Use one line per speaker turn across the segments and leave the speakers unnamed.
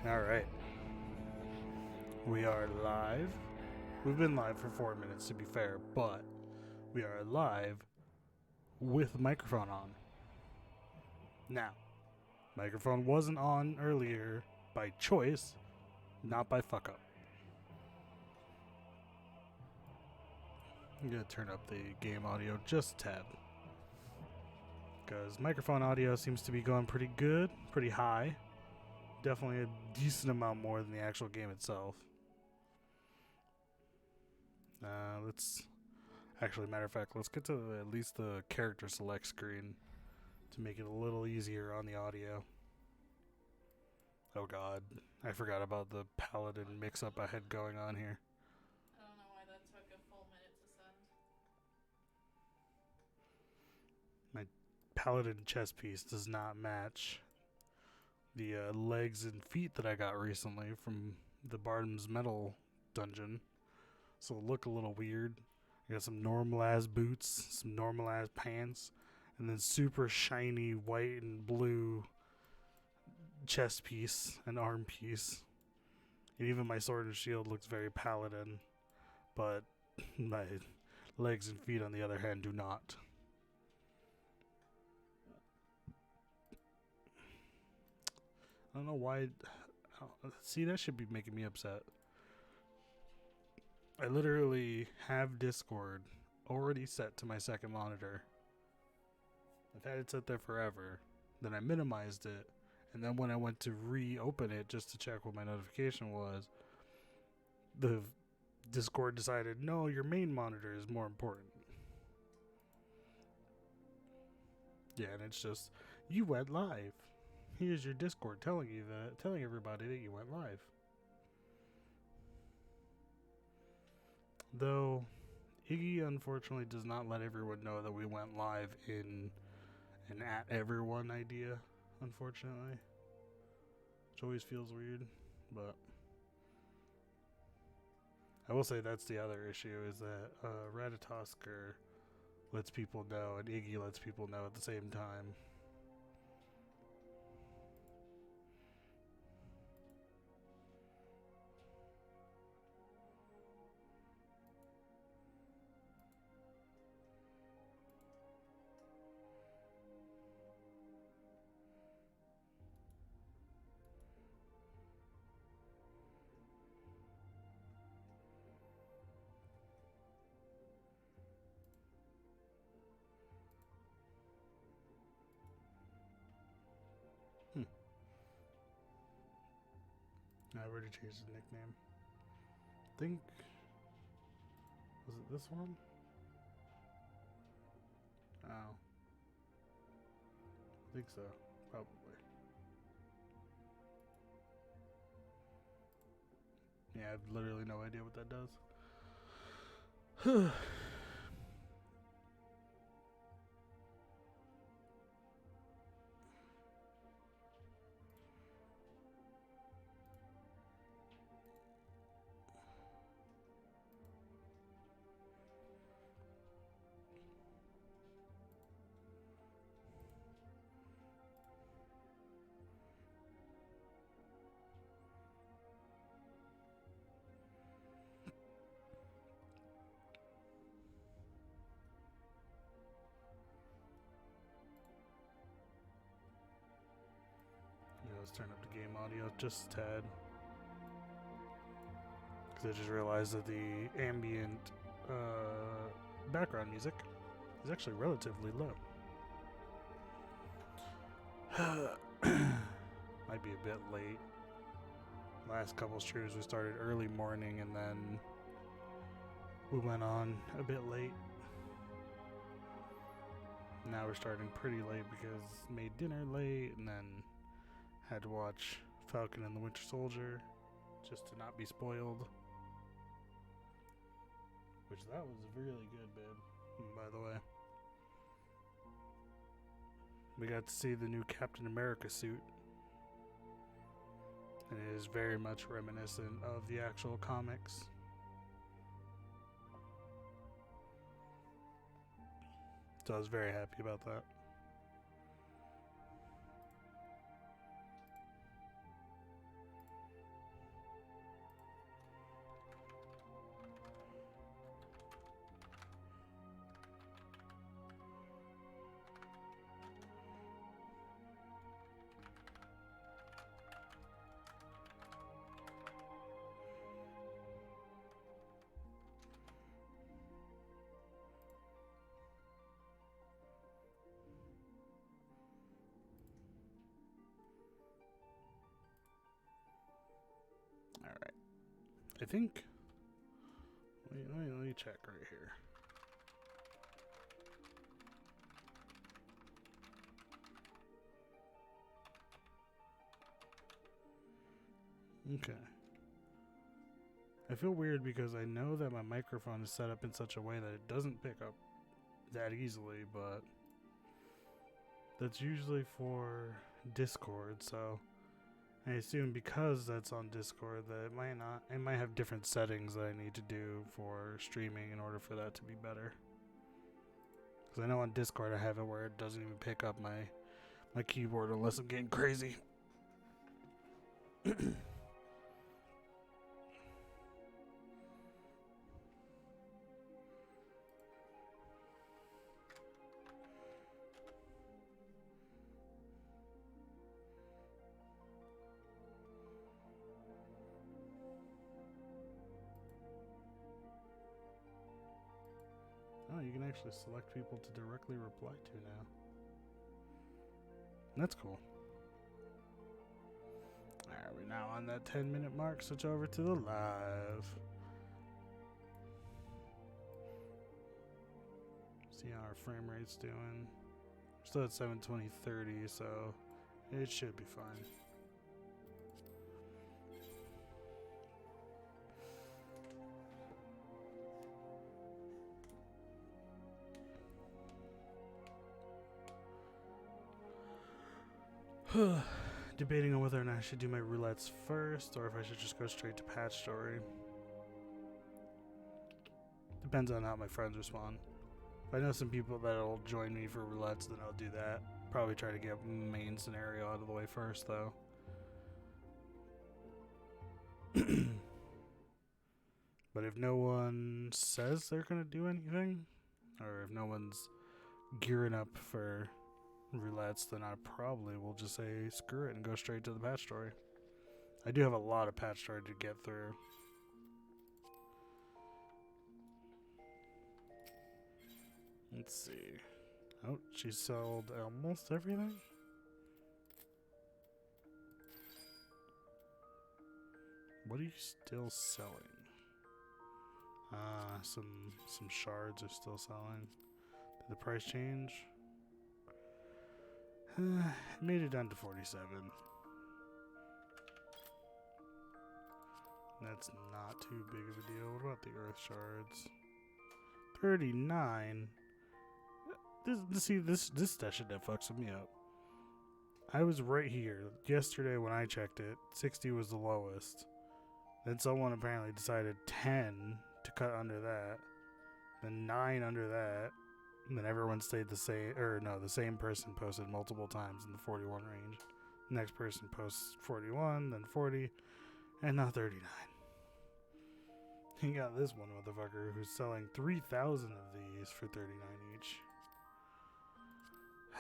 All right. We are live. We've been live for 4 minutes to be fair, but we are live with microphone on. Now, microphone wasn't on earlier by choice, not by fuck up. I'm going to turn up the game audio just a tad. Because microphone audio seems to be going pretty good, pretty high. Definitely a decent amount more than the actual game itself. Matter of fact, let's get to at least the character select screen to make it a little easier on the audio. Oh god, I forgot about the paladin mix-up I had going on here.
I don't know why that took a full minute to send.
My paladin chest piece does not match the legs and feet that I got recently from the Bardam's Metal dungeon, so it'll look a little weird. I got some normal ass boots, some normal ass pants, and then super shiny white and blue chest piece and arm piece. And even my sword and shield looks very paladin, but my legs and feet, on the other hand, do not. I don't know why. See, that should be making me upset. I literally have Discord already set to my second monitor. I've had it set there forever. Then I minimized it. And then when I went to reopen it just to check what my notification was, the Discord decided, no, your main monitor is more important. Yeah, and it's just, you went live. Here's your Discord telling everybody that you went live. Though Iggy unfortunately does not let everyone know that we went live in an at everyone idea, unfortunately. Which always feels weird, but I will say that's the other issue, is that Ratatosker lets people know and Iggy lets people know at the same time. I already changed the nickname. Think, was it this one? Oh, I think so, probably. Yeah, I have literally no idea what that does. Let's turn up the game audio just a tad. Because I just realized that the ambient background music is actually relatively low. Might be a bit late. Last couple streams we started early morning and then we went on a bit late. Now we're starting pretty late because made dinner late and then had to watch Falcon and the Winter Soldier just to not be spoiled. Which that was really good, babe, by the way. We got to see the new Captain America suit. And it is very much reminiscent of the actual comics. So I was very happy about that. I think. Let me check right here. Okay. I feel weird because I know that my microphone is set up in such a way that it doesn't pick up that easily, but that's usually for Discord, so I assume because that's on Discord that it might have different settings that I need to do for streaming in order for that to be better. Because I know on Discord I have it where it doesn't even pick up my keyboard unless I'm getting crazy. Oh, you can actually select people to directly reply to now. That's cool. Alright, we're now on that 10-minute mark. Switch over to the live. See how our frame rate's doing. We're still at 720/30, so it should be fine. Debating on whether or not I should do my roulettes first or if I should just go straight to patch story. Depends on how my friends respond. If I know some people that'll join me for roulettes, then I'll do that. Probably try to get main scenario out of the way first, though. But if no one says they're gonna do anything, or if no one's gearing up for roulettes, then I probably will just say screw it and go straight to the patch story. I do have a lot of patch story to get through. Let's see. Oh, she sold almost everything? What are you still selling? Some shards are still selling. Did the price change? It made it down to 47. That's not too big of a deal. What about the earth shards? 39. This session that fucks me up. I was right here yesterday when I checked it. 60 was the lowest. Then someone apparently decided 10 to cut under that. Then 9 under that. And then everyone stayed the same. Or no, the same person posted multiple times in the 41 range. Next person posts 41, then 40, and now 39. You got this one motherfucker who's selling 3,000 of these for 39 each.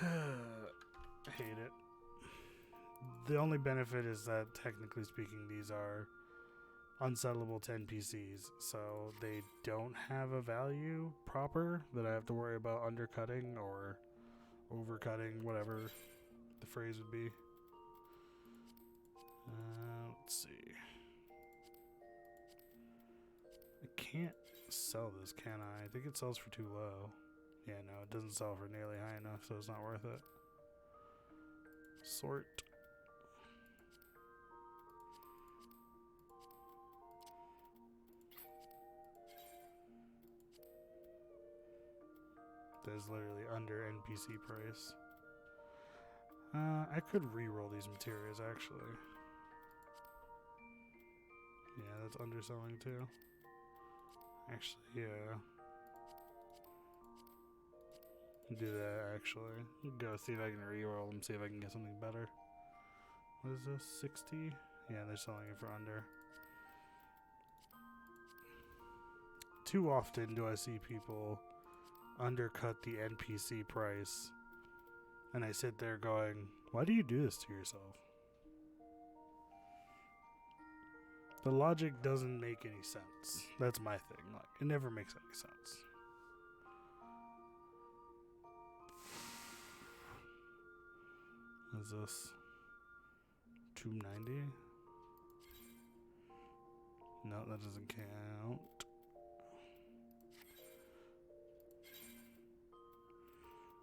I hate it. The only benefit is that, technically speaking, these are unsellable 10 PCs, so they don't have a value proper that I have to worry about undercutting or overcutting, whatever the phrase would be. Let's see. I can't sell this, can I? I think it sells for too low. Yeah, no, it doesn't sell for nearly high enough, so it's not worth it. Sort. That is literally under NPC price. I could re-roll these materials, actually. Yeah, that's underselling too. Actually, yeah. Do that, actually. Go see if I can re-roll them, see if I can get something better. What is this, 60? Yeah, they're selling it for under. Too often do I see people undercut the NPC price, and I sit there going, why do you do this to yourself? The logic doesn't make any sense. That's my thing. Like, it never makes any sense. What is this? 290? No, that doesn't count.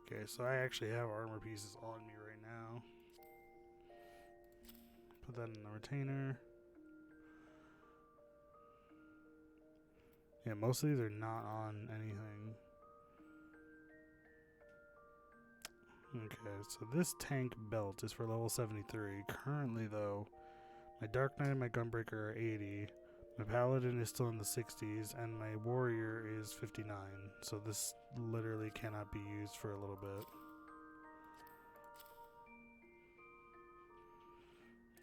Okay, so I actually have armor pieces on me right now. Put that in the retainer. Yeah, most of these are not on anything. Okay, so this tank belt is for level 73. Currently, though, my Dark Knight and my Gunbreaker are 80. My Paladin is still in the 60s, and my Warrior is 59. So this literally cannot be used for a little bit.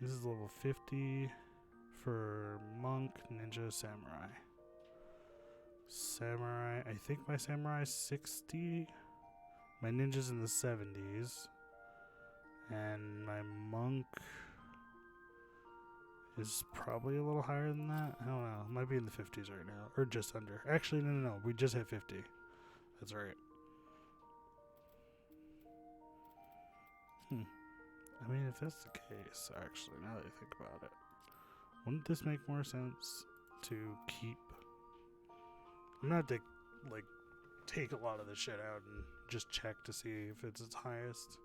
This is level 50 for Monk, Ninja, Samurai. Samurai, I think my Samurai is 60. My Ninja's in the 70s. And my Monk is probably a little higher than that. I don't know. It might be in the 50s right now. Or just under. Actually, no. We just hit 50. That's right. I mean, if that's the case, actually, now that I think about it, wouldn't this make more sense to keep? I'm gonna have to, like, take a lot of this shit out and just check to see if it's its highest.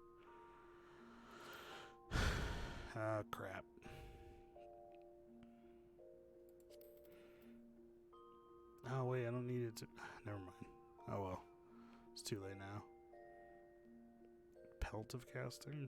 Ah, crap. Oh, wait, I don't need it to. Never mind. Oh, well. It's too late now. Pelt of casting?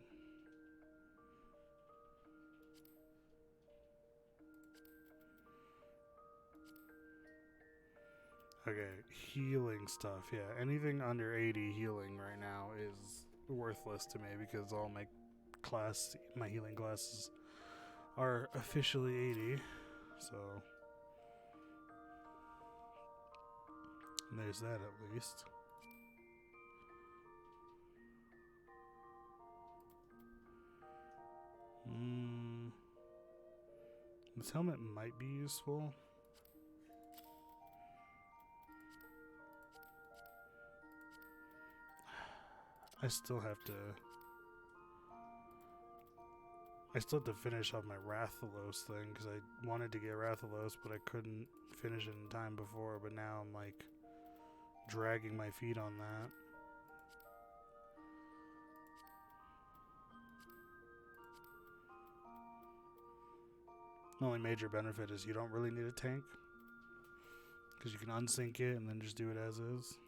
Okay, healing stuff. Yeah, anything under 80 healing right now is worthless to me because all my healing classes are officially 80. So there's that at least. This helmet might be useful. I still have to finish off my Rathalos thing because I wanted to get Rathalos, but I couldn't finish it in time before. But now I'm like dragging my feet on that. The only major benefit is you don't really need a tank because you can unsync it and then just do it as is.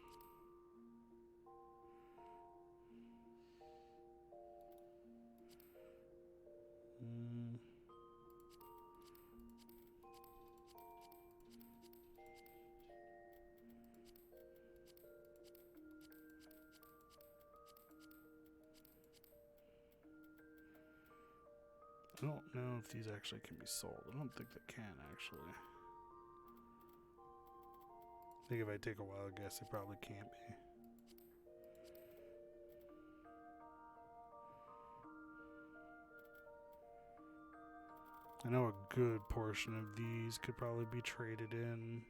I don't know if these actually can be sold. I don't think they can, actually. I think if I take a wild guess, they probably can't be. I know a good portion of these could probably be traded in.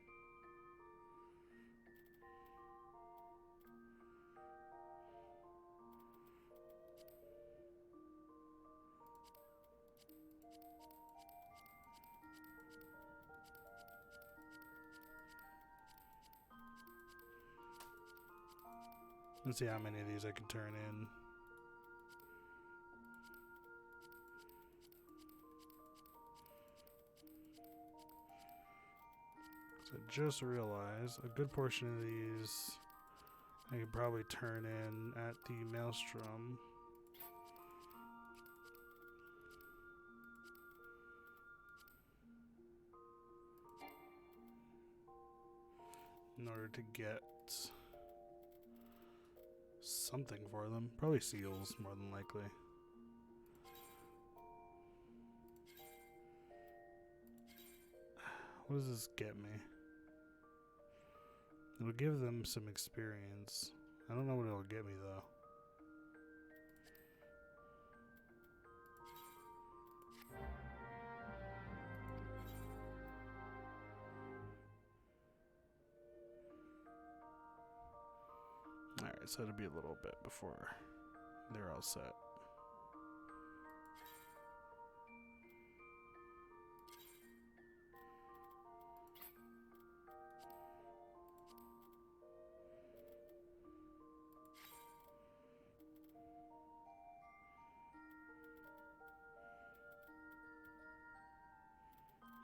Let's see how many of these I can turn in. So I just realized a good portion of these I could probably turn in at the Maelstrom. In order to get something for them. Probably seals, more than likely. What does this get me? It'll give them some experience. I don't know what it'll get me, though. Alright, so it'll be a little bit before they're all set.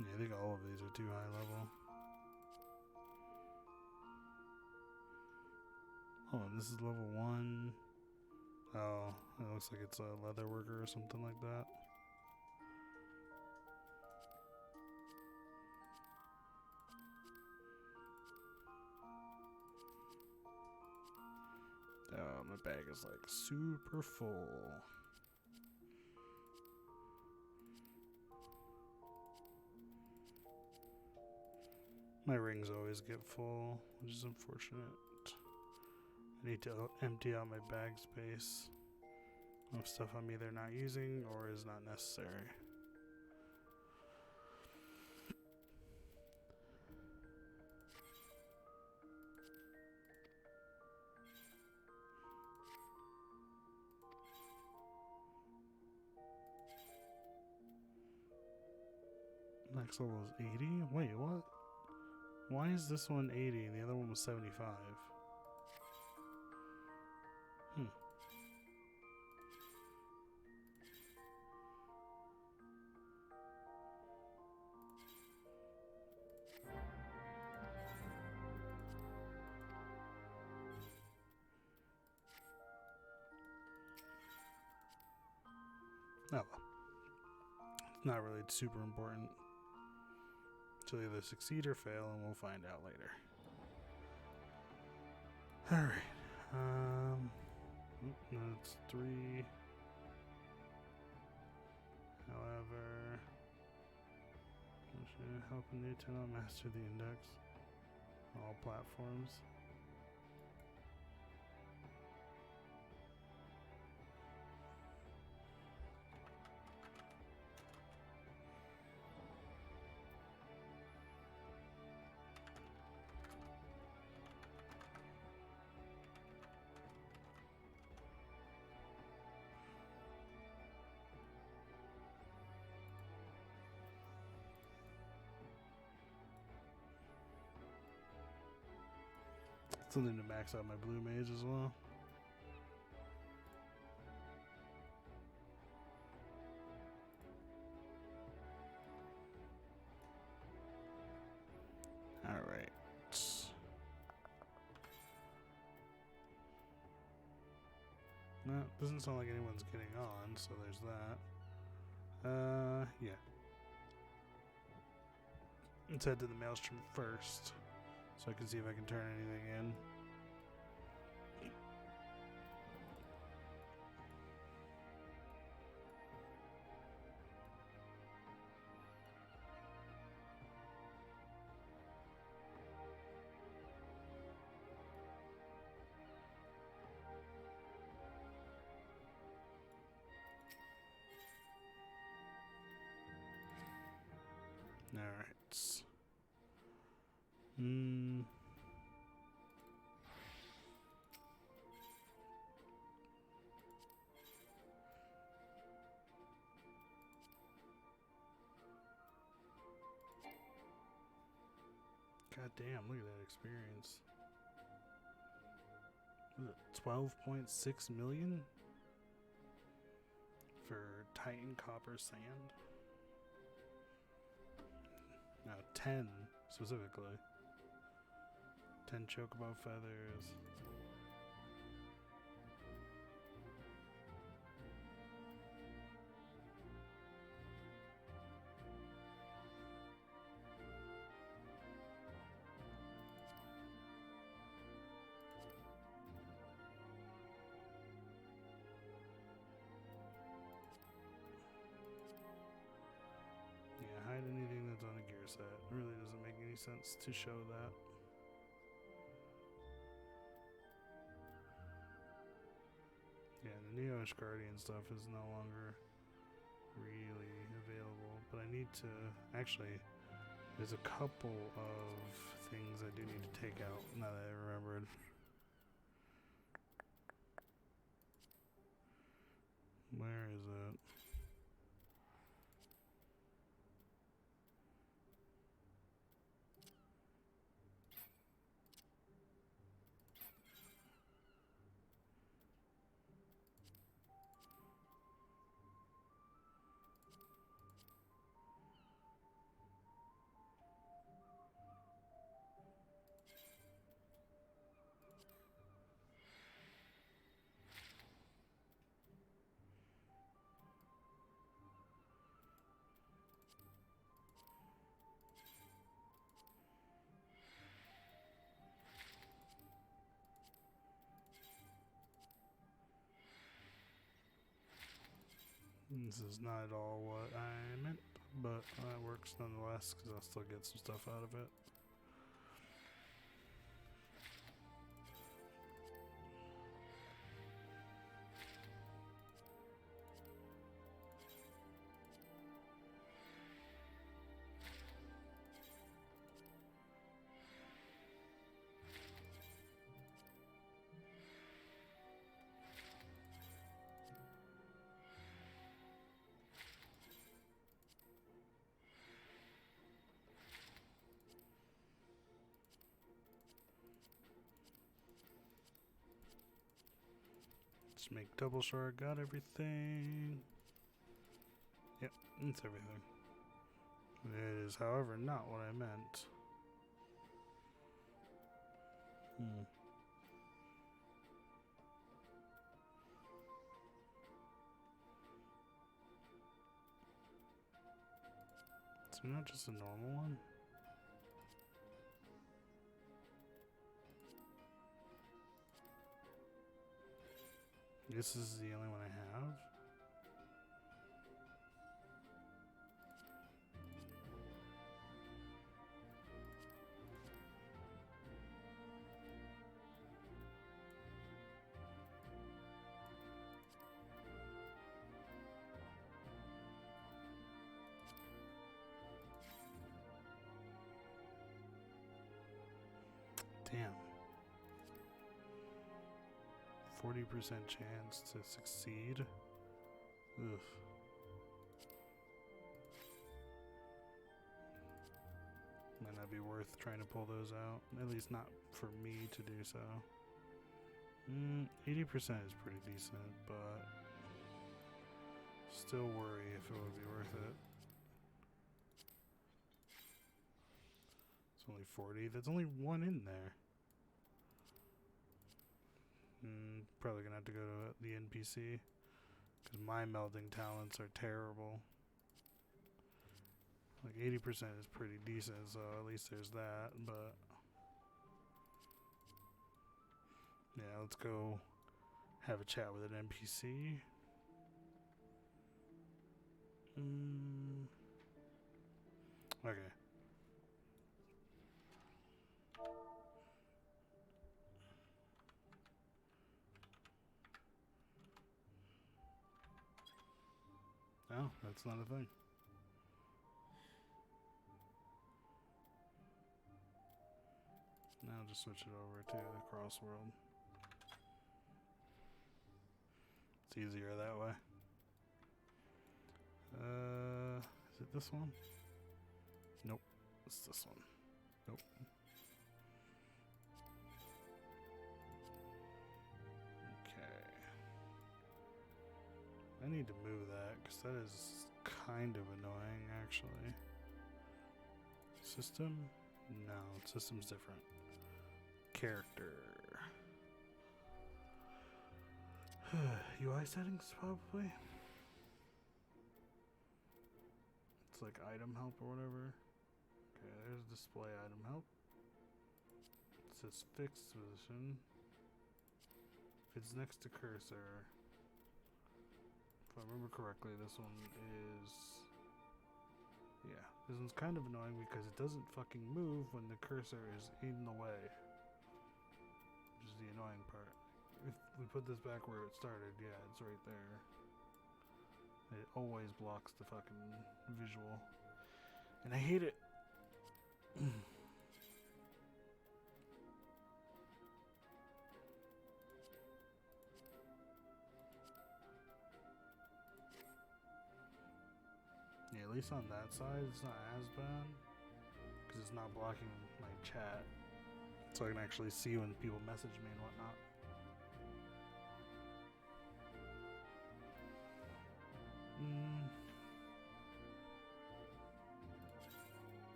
Yeah, I think all of these are too high level. Oh, this is level 1. Oh, it looks like it's a leather worker or something like that. Oh, my bag is like super full. My rings always get full, which is unfortunate. I need to empty out my bag space of stuff I'm either not using or is not necessary. Next level is 80? Wait, what? Why is this one 80 and the other one was 75? Oh well. It's not really super important. So either succeed or fail, and we'll find out later. Alright. That's 3. However, should help a new tenant master the index on all platforms. Something to max out my blue mage as well. Alright. No, doesn't sound like anyone's getting on, so there's that. Yeah. Let's head to the Maelstrom first, so I can see if I can turn anything in. Alright. God damn, look at that experience. Was it 12.6 million? For Titan Copper Sand? No, 10 specifically. 10 Chocobo Feathers. Hide anything that's on a gear set. It really doesn't make any sense to show that. Yeah, the Neo-ish Guardian stuff is no longer really available, but I need to actually, there's a couple of things I do need to take out now that I remembered. Where is it? This is not at all what I meant, but that works nonetheless because I'll still get some stuff out of it. Just make double sure I got everything. Yep, that's everything. It is, however, not what I meant. It's not just a normal one. This is the only one I have. Damn. 40% chance to succeed. Ugh. Might not be worth trying to pull those out. At least not for me to do so. 80% is pretty decent, but still worry if it would be worth it. It's only 40. That's only one in there. Probably gonna have to go to the NPC because my melding talents are terrible. Like 80% is pretty decent, so at least there's that. But yeah, let's go have a chat with an NPC. Okay. Oh, that's not a thing. Now I'll just switch it over to the crossworld. It's easier that way. Is it this one? Nope. It's this one. Nope. I need to move that because that is kind of annoying, actually. System? No, system's different. Character. UI settings, probably. It's like item help or whatever. Okay, there's display item help. It says fixed position. If it's next to cursor. If I remember correctly, this one is... Yeah, this one's kind of annoying because it doesn't fucking move when the cursor is in the way. Which is the annoying part. If we put this back where it started, yeah, it's right there. It always blocks the fucking visual. And I hate it. Yeah, at least on that side, it's not as bad. Because it's not blocking my chat. So I can actually see when people message me and whatnot.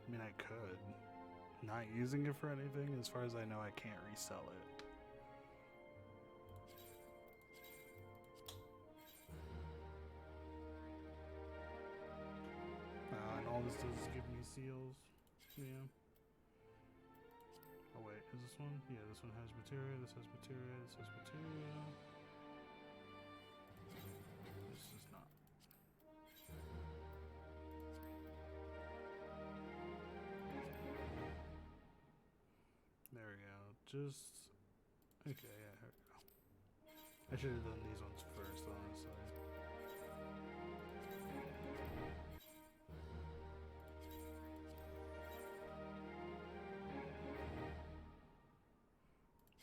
I mean, I could. Not using it for anything, as far as I know, I can't resell it. And all this does is give me seals. Yeah. Oh wait, is this one? Yeah, this one has materia, this has materia, this has materia. just... Okay, yeah, here we go. I should have done these ones first, honestly.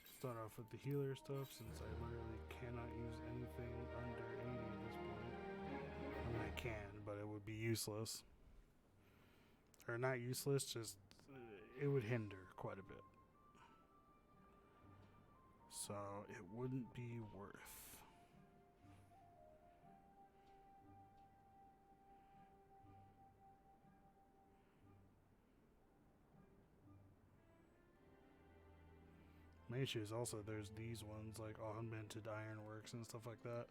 Start off with the healer stuff since I literally cannot use anything under 80 at this point. I mean, I can, but it would be useless. Or not useless, just it would hinder quite a bit. So it wouldn't be worth. My issue is also there's these ones like augmented ironworks and stuff like that.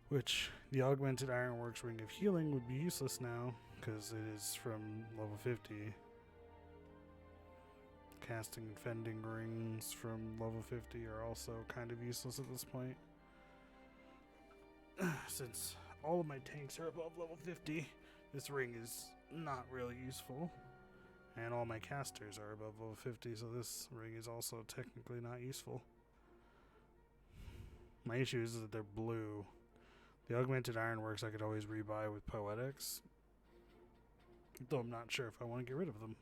Which the augmented ironworks ring of healing would be useless now because it is from level 50. Casting and fending rings from level 50 are also kind of useless at this point. Since all of my tanks are above level 50, this ring is not really useful. And all my casters are above level 50, so this ring is also technically not useful. My issue is that they're blue. The augmented ironworks I could always rebuy with Poetics, though I'm not sure if I want to get rid of them.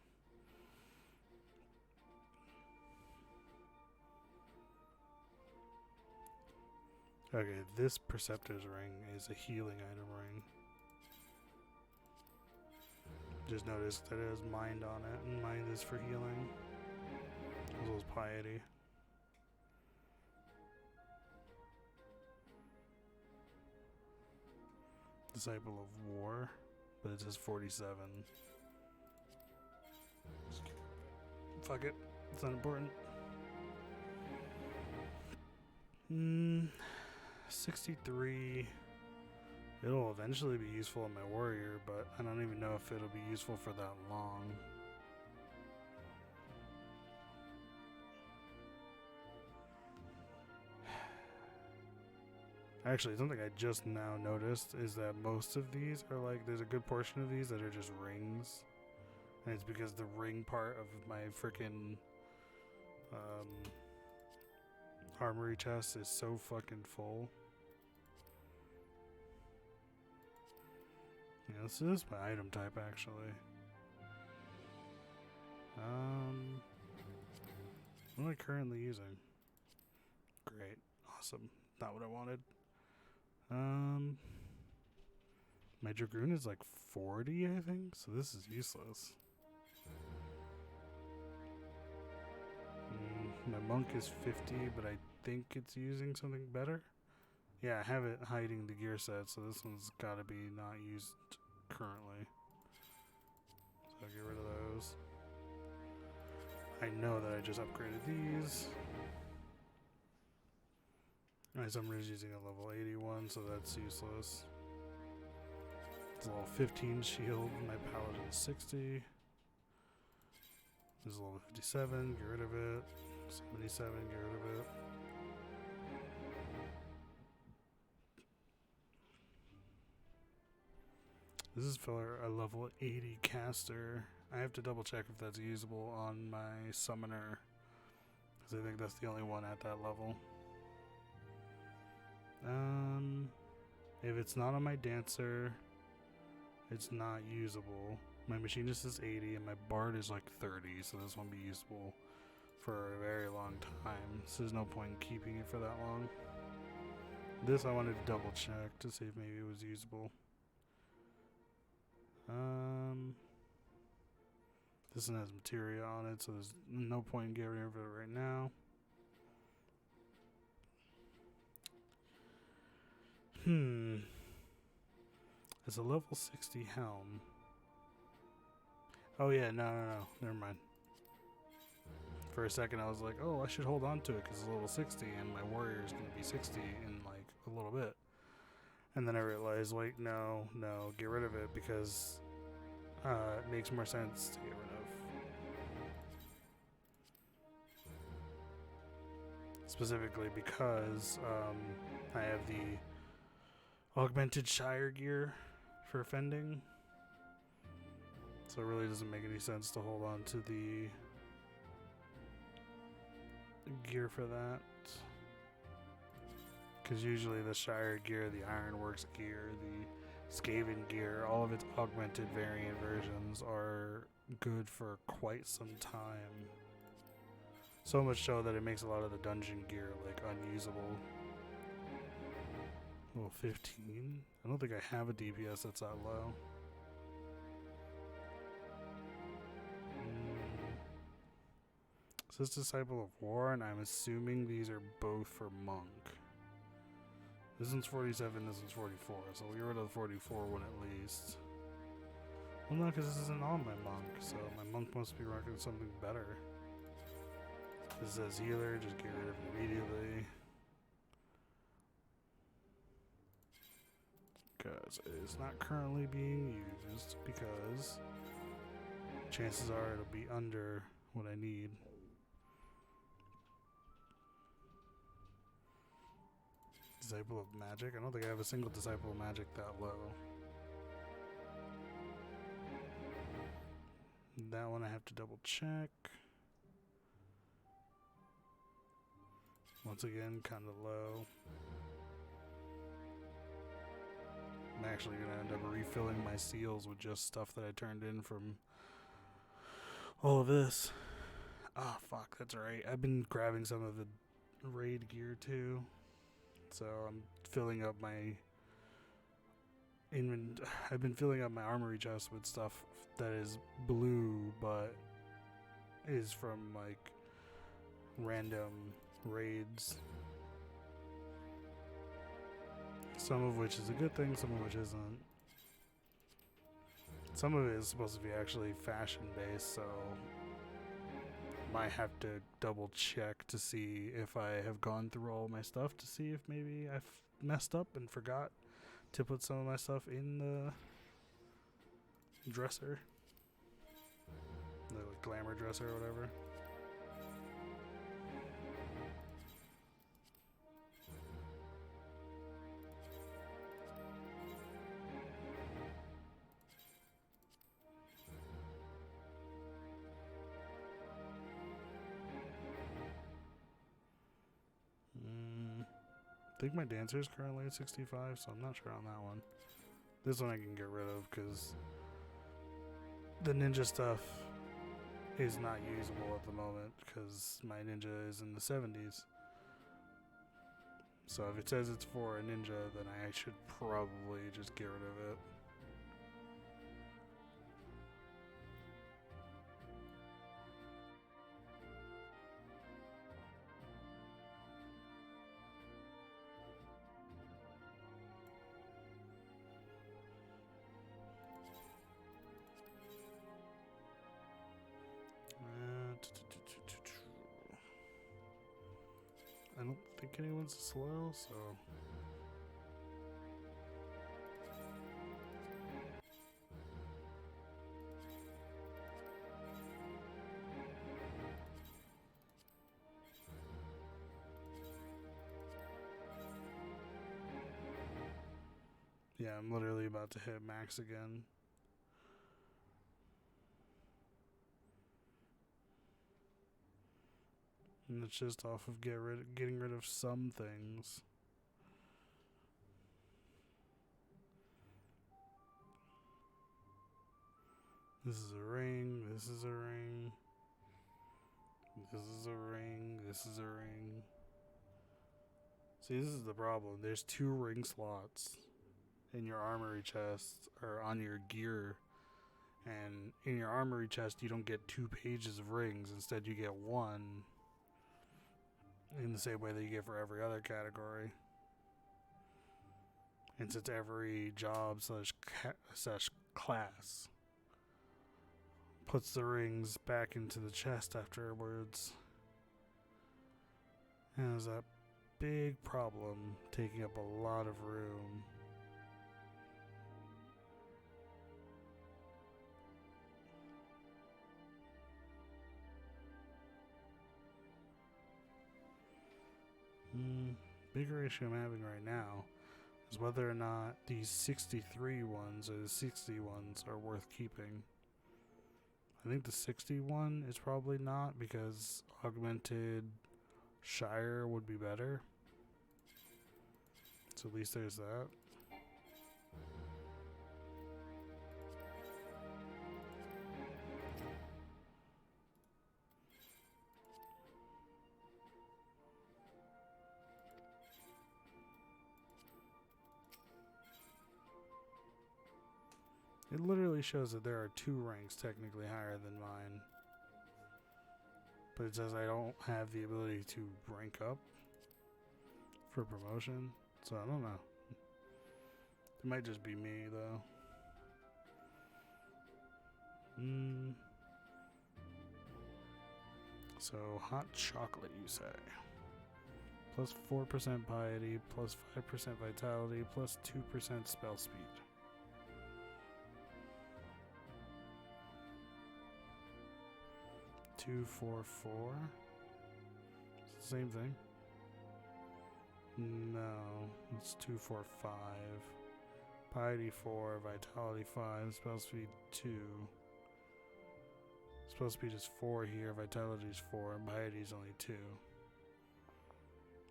Okay, this Perceptor's ring is a healing item ring. Just noticed that it has Mind on it, and Mind is for healing, as well as Piety. Disciple of War, but it says 47. Fuck it, it's not important. 63. It'll eventually be useful in my warrior, but I don't even know if it'll be useful for that long. Actually, something I just now noticed is that most of these are like, there's a good portion of these that are just rings. And it's because the ring part of my freaking armory chest is so fucking full. Yeah, this is my item type actually. What am I currently using? Great. Awesome. Not what I wanted. My Dragoon is like 40, I think, so this is useless. My Monk is 50, but I think it's using something better. Yeah, I have it hiding the gear set, so this one's gotta be not used currently. So I'll get rid of those. I know that I just upgraded these. Summer's using a level 81, so that's useless. It's a level 15 shield, my Paladin is 60. This is level 57, get rid of it. 77, get rid of it. This is for a level 80 caster. I have to double check if that's usable on my summoner, because I think that's the only one at that level. If it's not on my dancer, it's not usable. My machinist is 80 and my bard is like 30, so this won't be usable for a very long time. So there's no point in keeping it for that long. This I wanted to double check to see if maybe it was usable. This one has materia on it, so there's no point in getting rid of it right now. It's a level 60 helm. Oh yeah, no, never mind. For a second I was like, oh, I should hold on to it because it's level 60 and my warrior is going to be 60 in like a little bit. And then I realized, wait, no, get rid of it because it makes more sense to get rid of. Specifically because I have the augmented Shire gear for fending. So it really doesn't make any sense to hold on to the gear for that. Because usually the Shire gear, the Ironworks gear, the Skaven gear, all of its augmented variant versions are good for quite some time. So much so that it makes a lot of the dungeon gear like unusable. Well, 15? I don't think I have a DPS that's that low. Says Disciple of War, and I'm assuming these are both for Monk. This one's 47, this one's 44, so we'll get rid of the 44 one at least. Well, no, because this isn't on my Monk, so my Monk must be rocking something better. This says healer, just get rid of it immediately. Because it's not currently being used, because chances are it'll be under what I need. Disciple of Magic? I don't think I have a single Disciple of Magic that low. That one I have to double check. Once again, kind of low. I'm actually going to end up refilling my seals with just stuff that I turned in from all of this. Ah, fuck, that's right. I've been grabbing some of the raid gear too. So I'm filling up my I've been filling up my armory chest with stuff that is blue but is from like random raids. Some of which is a good thing, some of which isn't. Some of it is supposed to be actually fashion based, so might have to double check to see if I have gone through all my stuff to see if maybe I've messed up and forgot to put some of my stuff in the dresser, the glamour dresser or whatever. I think my dancer is currently at 65, so I'm not sure on that one. This one I can get rid of because the ninja stuff is not usable at the moment because my ninja is in the 70s. So if it says it's for a ninja, then I should probably just get rid of it. I don't think anyone's slow, so yeah, I'm literally about to hit max again. And it's just off of getting rid of some things. This is a ring, this is a ring. This is a ring, this is a ring. See, this is the problem. There's 2 ring slots in your armory chest, or on your gear. And in your armory chest, you don't get 2 pages of rings. Instead, you get 1. In the same way that you get for every other category. And since every job slash class puts the rings back into the chest afterwards, and there's that big problem taking up a lot of room. Bigger issue I'm having right now is whether or not these 63 ones or the 60 ones are worth keeping. I think the 61 is probably not because augmented Shire would be better. So at least there's that. It literally shows that there are 2 ranks technically higher than mine. But it says I don't have the ability to rank up for promotion. So I don't know. It might just be me though. So hot chocolate, you say? Plus 4% piety, plus 5% vitality, plus 2% spell speed. Two, 4, 4. It's the same thing. No, it's 2, 4, 5. Piety 4, vitality 5, spell speed 2. Spell speed is 4 here, vitality is 4, piety is only 2.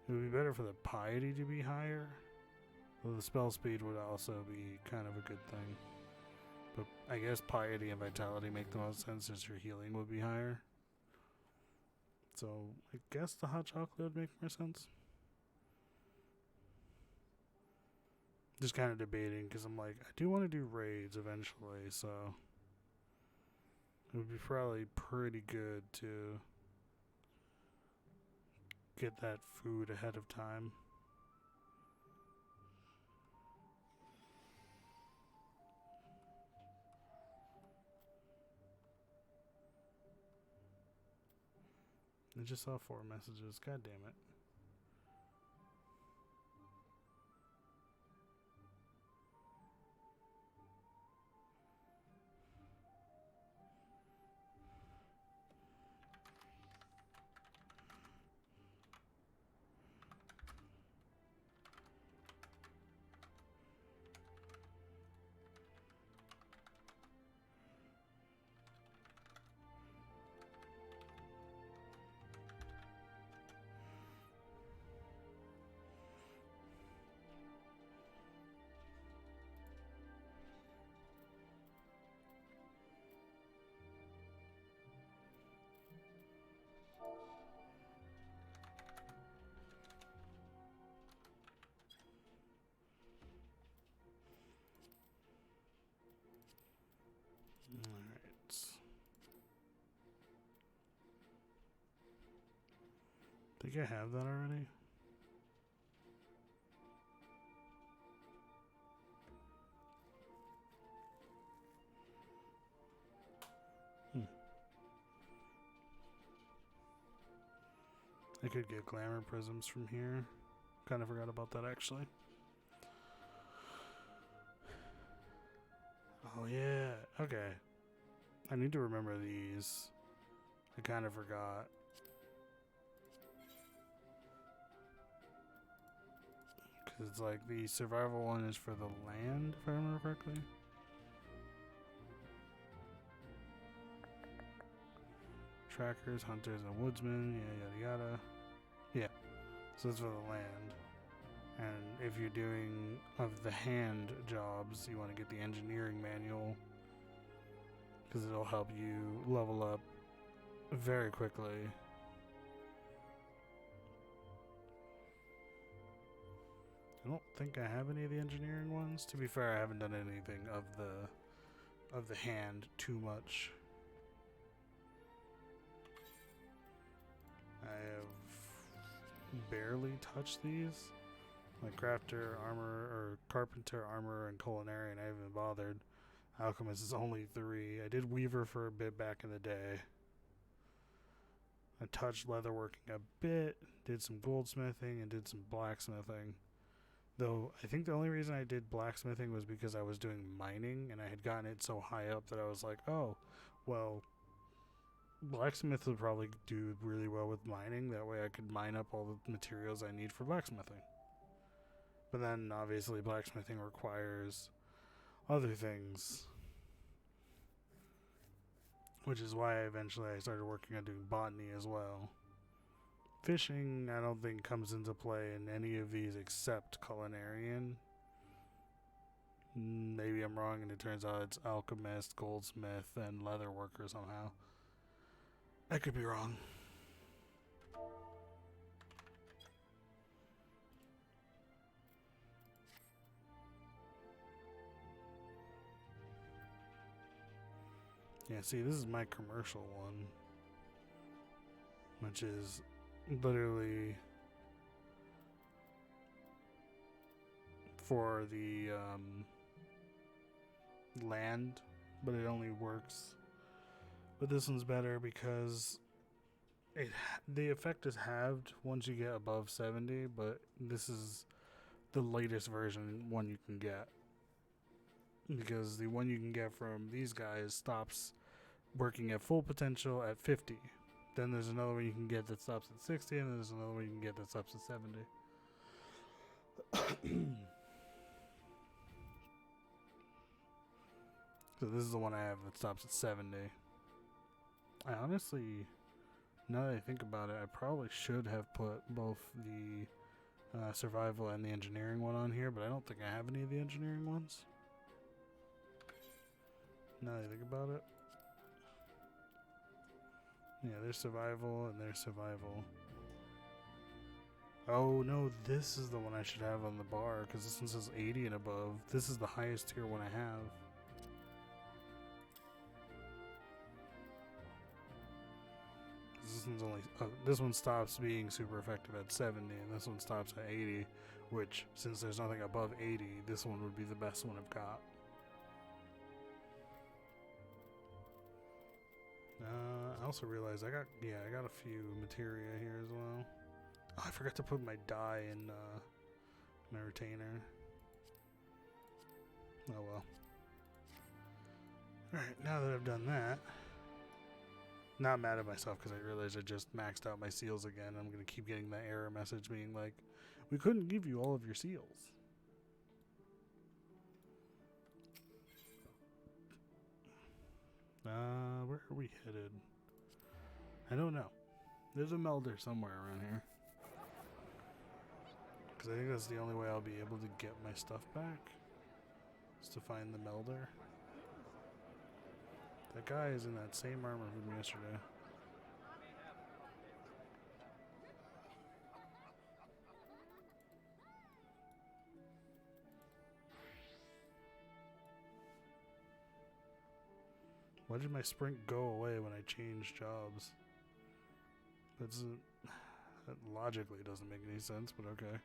It would be better for the piety to be higher. Though the spell speed would also be kind of a good thing. But I guess piety and vitality make the most sense since your healing would be higher. So I guess the hot chocolate would make more sense. Just kind of debating because I'm like, I do want to do raids eventually, so it would be probably pretty good to get that food ahead of time. I just saw 4 messages. God damn it. Alright. Think I have that already? I could get glamour prisms from here. Kind of forgot about that actually. Oh yeah, okay. I need to remember these. I kind of forgot. Because it's like the survival one is for the land, if I remember correctly. Trackers, hunters, and woodsmen, yada yada yada. Yeah, so it's for the land. And if you're doing of the hand jobs, you want to get the engineering manual because it'll help you level up very quickly. I don't think I have any of the engineering ones. To be fair, I haven't done anything of the hand too much. I have barely touched these. Like crafter, armor, or carpenter, armor, and culinarian, I haven't bothered. Alchemist is only 3. I did weaver for a bit back in the day. I touched leatherworking a bit, did some goldsmithing, and did some blacksmithing. Though, I think the only reason I did blacksmithing was because I was doing mining, and I had gotten it so high up that I was like, oh, well, blacksmith would probably do really well with mining. That way I could mine up all the materials I need for blacksmithing. But then, obviously, blacksmithing requires other things. Which is why eventually I started working on doing botany as well. fishing, I don't think comes into play in any of these except Culinarian. Maybe I'm wrong, and it turns out it's alchemist, goldsmith, and leather worker somehow. I could be wrong. Yeah, see, this is my commercial one, which is literally for the land, but it only works. But this one's better because the effect is halved once you get above 70, but this is the latest version one you can get. Because the one you can get from these guys stops working at full potential at 50. Then there's another one you can get that stops at 60, and there's another one you can get that stops at 70. So this is the one I have that stops at 70. I honestly, now that I think about it, I probably should have put both the survival and the engineering one on here, but I don't think I have any of the engineering ones. Now that I think about it. Yeah, there's survival and there's survival. Oh no, this is the one I should have on the bar, because this one says 80 and above. This is the highest tier one I have. This one's only this one stops being super effective at 70, and this one stops at 80, which, since there's nothing above 80, this one would be the best one I've got. I also realized I got a few materia here as well. Oh, I forgot to put my dye in my retainer. Oh well. Alright, now that I've done that, not mad at myself because I realized I just maxed out my seals again. I'm going to keep getting that error message being like, we couldn't give you all of your seals. Where are we headed? I don't know. There's a melder somewhere around here. Because I think that's the only way I'll be able to get my stuff back. Is to find the melder. That guy is in that same armor from yesterday. Why did my sprint go away when I changed jobs? That logically doesn't make any sense, but okay.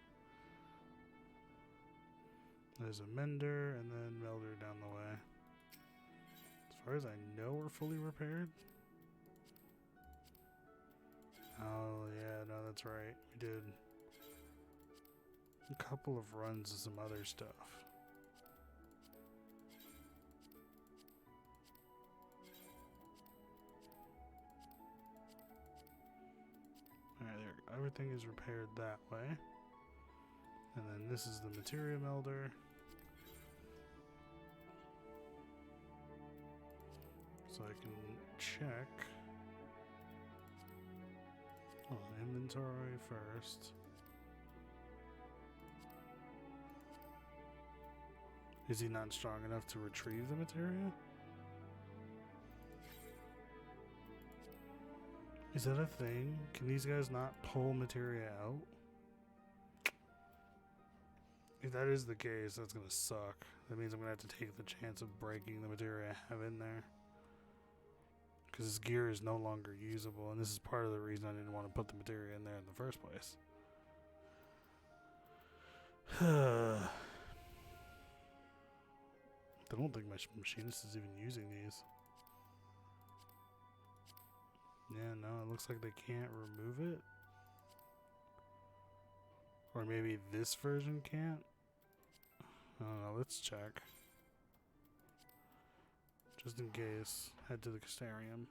There's a mender and then melder down the way. As far as I know, we're fully repaired. Oh yeah, no, that's right. We did a couple of runs of some other stuff. Alright, there. Everything is repaired that way. And then this is the materia melder. So I can check inventory first. Is he not strong enough to retrieve the materia? Is that a thing? Can these guys not pull materia out? If that is the case, that's gonna suck. That means I'm gonna have to take the chance of breaking the materia I have in there. Because his gear is no longer usable, and this is part of the reason I didn't want to put the materia in there in the first place. I don't think my machinist is even using these. Yeah, no, it looks like they can't remove it. Or maybe this version can't? I don't know, let's check. Just in case, head to the Castarium.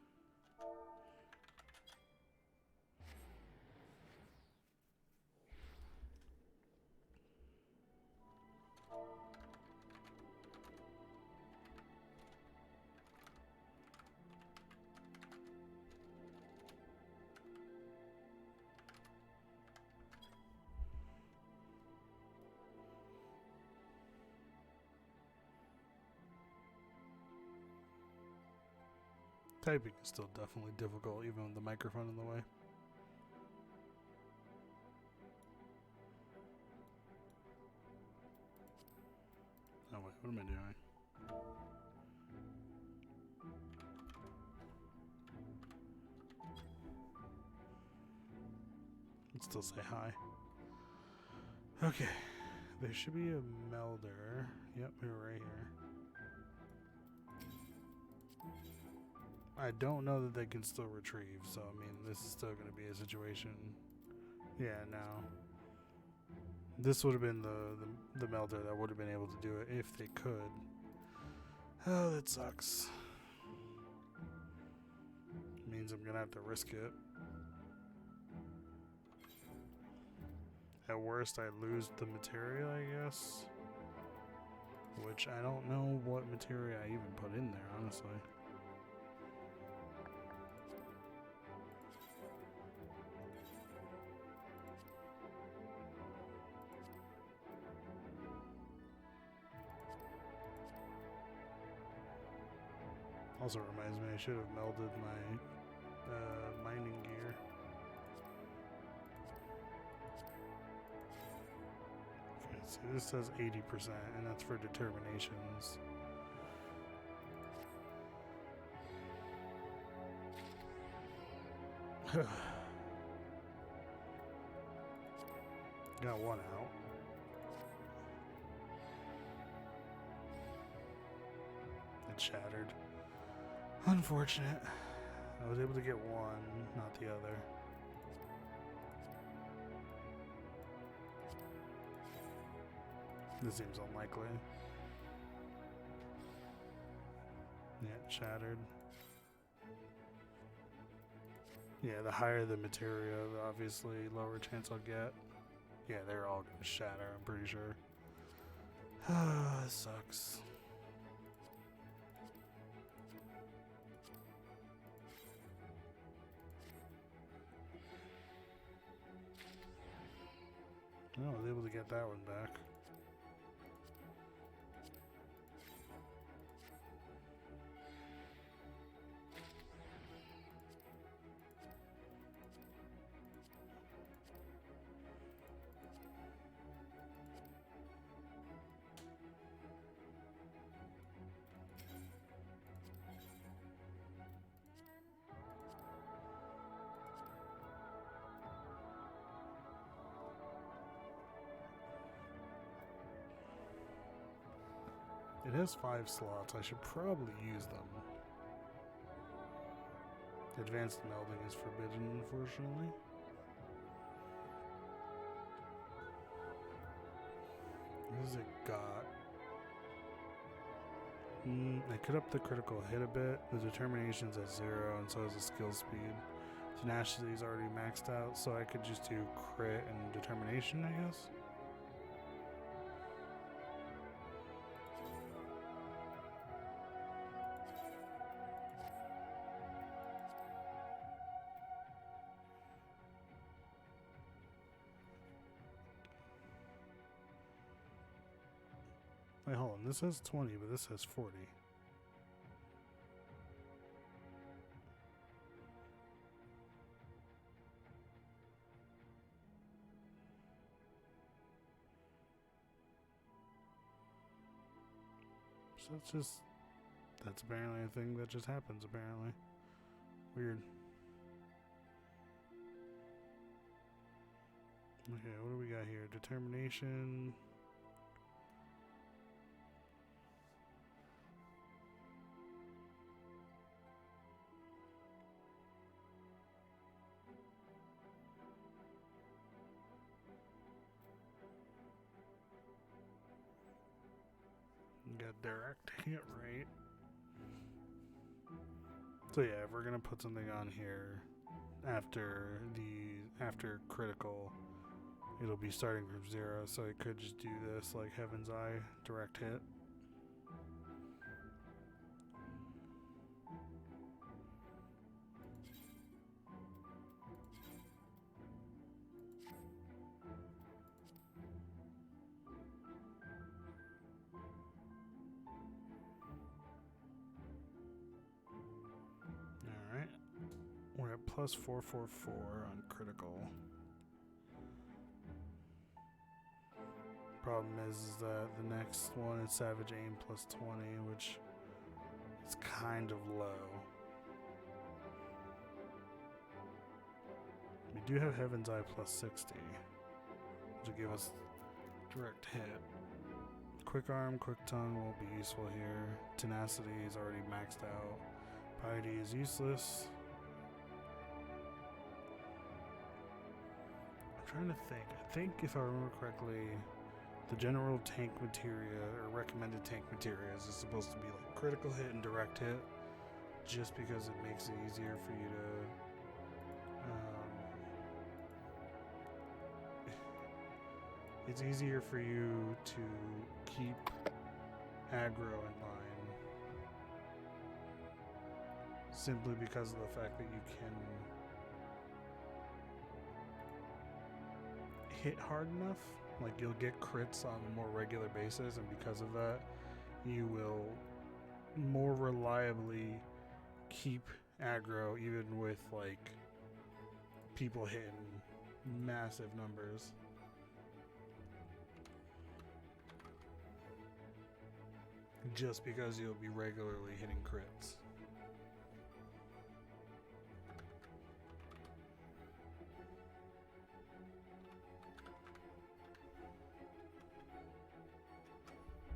Typing is still definitely difficult, even with the microphone in the way. Oh wait, what am I doing? Let's still say hi. Okay, there should be a melder. Yep, we're right here. I don't know that they can still retrieve, so I mean, this is still going to be a situation. Yeah, no. This would have been the melder that would have been able to do it if they could. Oh, that sucks. Means I'm going to have to risk it. At worst, I lose the material, I guess. Which I don't know what material I even put in there, honestly. Also reminds me I should have melded my mining gear. Okay, so this says 80%, and that's for determinations. Got one out. It shattered. Unfortunate. I was able to get one, not the other. This seems unlikely. Yeah, it shattered. Yeah, the higher the material, the obviously lower chance I'll get. Yeah, they're all gonna shatter, I'm pretty sure. This sucks. Oh, I was able to get that one back. It has 5 slots. I should probably use them. Advanced melding is forbidden, unfortunately. What has it got? I could up the critical hit a bit. The determination's at 0, and so is the skill speed. Tenacity is already maxed out, so I could just do crit and determination, I guess. Wait, hold on. This says 20, but this says 40. So that's apparently a thing that just happens, apparently. Weird. Okay, what do we got here? Determination. Got direct hit rate. So yeah, if we're gonna put something on here after critical, it'll be starting from 0, so I could just do this like Heaven's Eye, direct hit. plus 444 on critical. Problem is that the next one is Savage Aim plus 20, which is kind of low. We do have Heaven's Eye plus 60, which will give us direct hit. Quick Arm, Quick Tongue will be useful here. Tenacity is already maxed out. Piety is useless. I'm trying to think. I think if I remember correctly, the general tank materia, or recommended tank materials, is supposed to be like critical hit and direct hit, just because it makes it easier for you to it's easier for you to keep aggro in line, simply because of the fact that you can hit hard enough. Like, you'll get crits on a more regular basis, and because of that, you will more reliably keep aggro even with, like, people hitting massive numbers. Just because you'll be regularly hitting crits.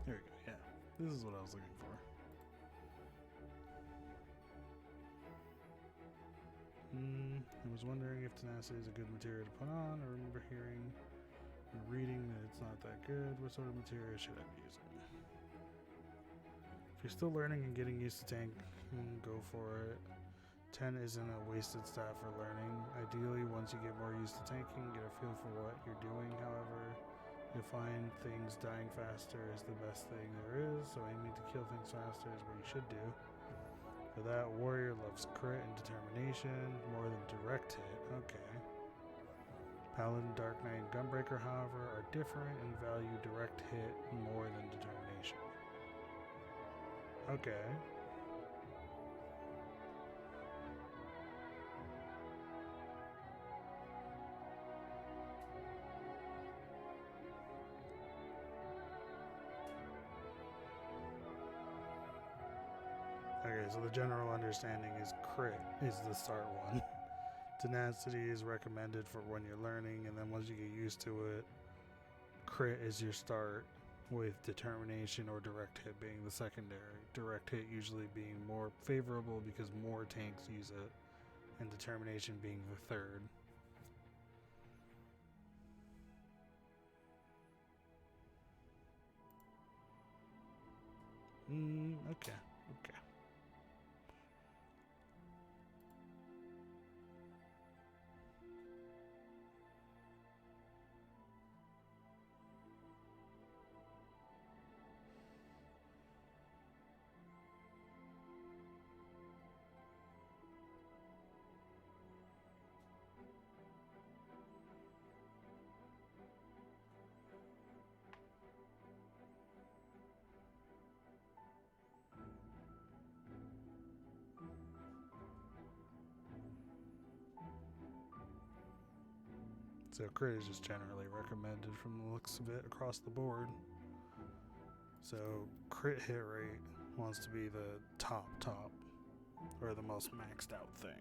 There we go, yeah. This is what I was looking for. I was wondering if Tenacity is a good material to put on. I remember hearing and reading that it's not that good. What sort of material should I be using? If you're still learning and getting used to tank, go for it. 10 isn't a wasted stat for learning. Ideally, once you get more used to tanking, get a feel for what you're doing. However, you'll find things dying faster is the best thing there is, so aiming to kill things faster is what you should do. For that, Warrior loves crit and determination more than direct hit. Okay. Paladin, Dark Knight, and Gunbreaker, however, are different and value direct hit more than determination. Okay. Okay, so the general understanding is crit is the start one. Tenacity is recommended for when you're learning, and then once you get used to it, crit is your start, with determination or direct hit being the secondary. Direct hit usually being more favorable because more tanks use it, and determination being the third. Okay. So crit is just generally recommended from the looks of it across the board. So crit hit rate wants to be the top, or the most maxed out thing.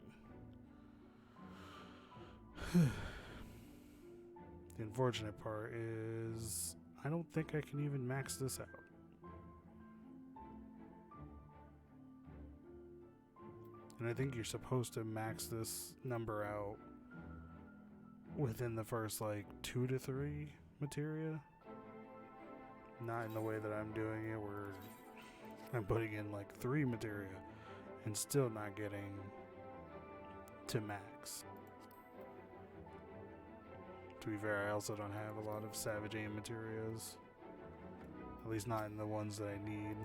The unfortunate part is I don't think I can even max this out. And I think you're supposed to max this number out within the first, like, 2 to 3 materia. Not in the way that I'm doing it, where I'm putting in, like, 3 materia and still not getting to max. To be fair, I also don't have a lot of Savage Aim materials. At least not in the ones that I need.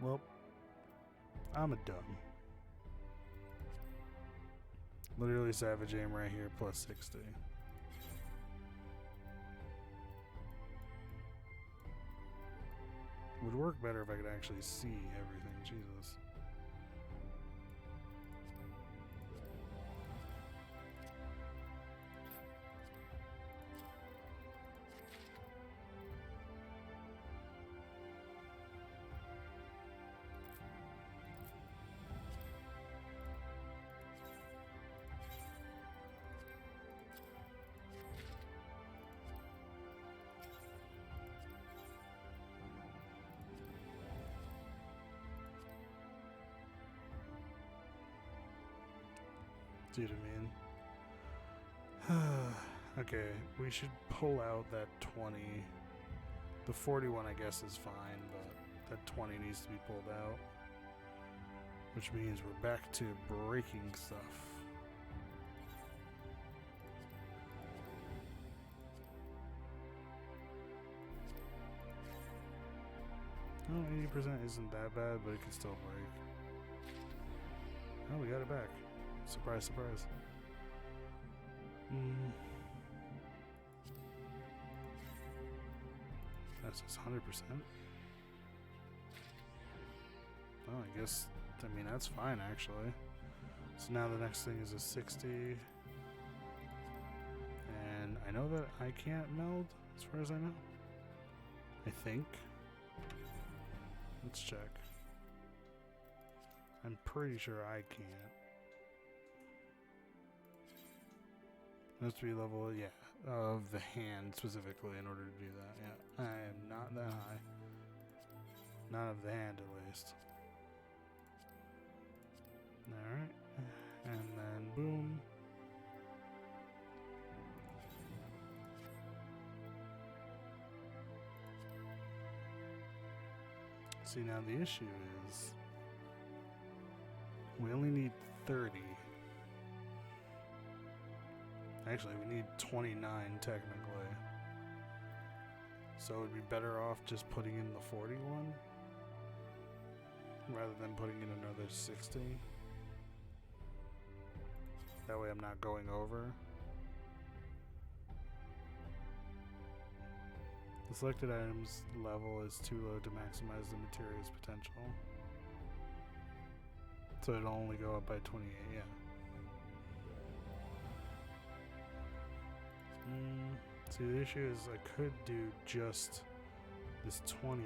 Well, I'm a dumb. Literally Savage Aim right here, plus 60. would work better if I could actually see everything. Jesus. See what I mean? Okay, we should pull out that 20. The 41 I guess is fine, but that 20 needs to be pulled out. Which means we're back to breaking stuff. Oh, 80% isn't that bad, but it can still break. Oh, we got it back. Surprise, surprise. That's just 100%. Oh, I guess, I mean, that's fine, actually. So now the next thing is a 60. And I know that I can't meld, as far as I know. I think. Let's check. I'm pretty sure I can't. It has to be level, yeah, of the hand specifically in order to do that. Yeah, I am not that high. Not of the hand, at least. Alright. And then, boom. See, now the issue is we only need 30. Actually, we need 29 technically. So it would be better off just putting in the 41 rather than putting in another 60. That way I'm not going over. The selected items level is too low to maximize the material's potential. So it'll only go up by 28, yeah. See, the issue is I could do just this 21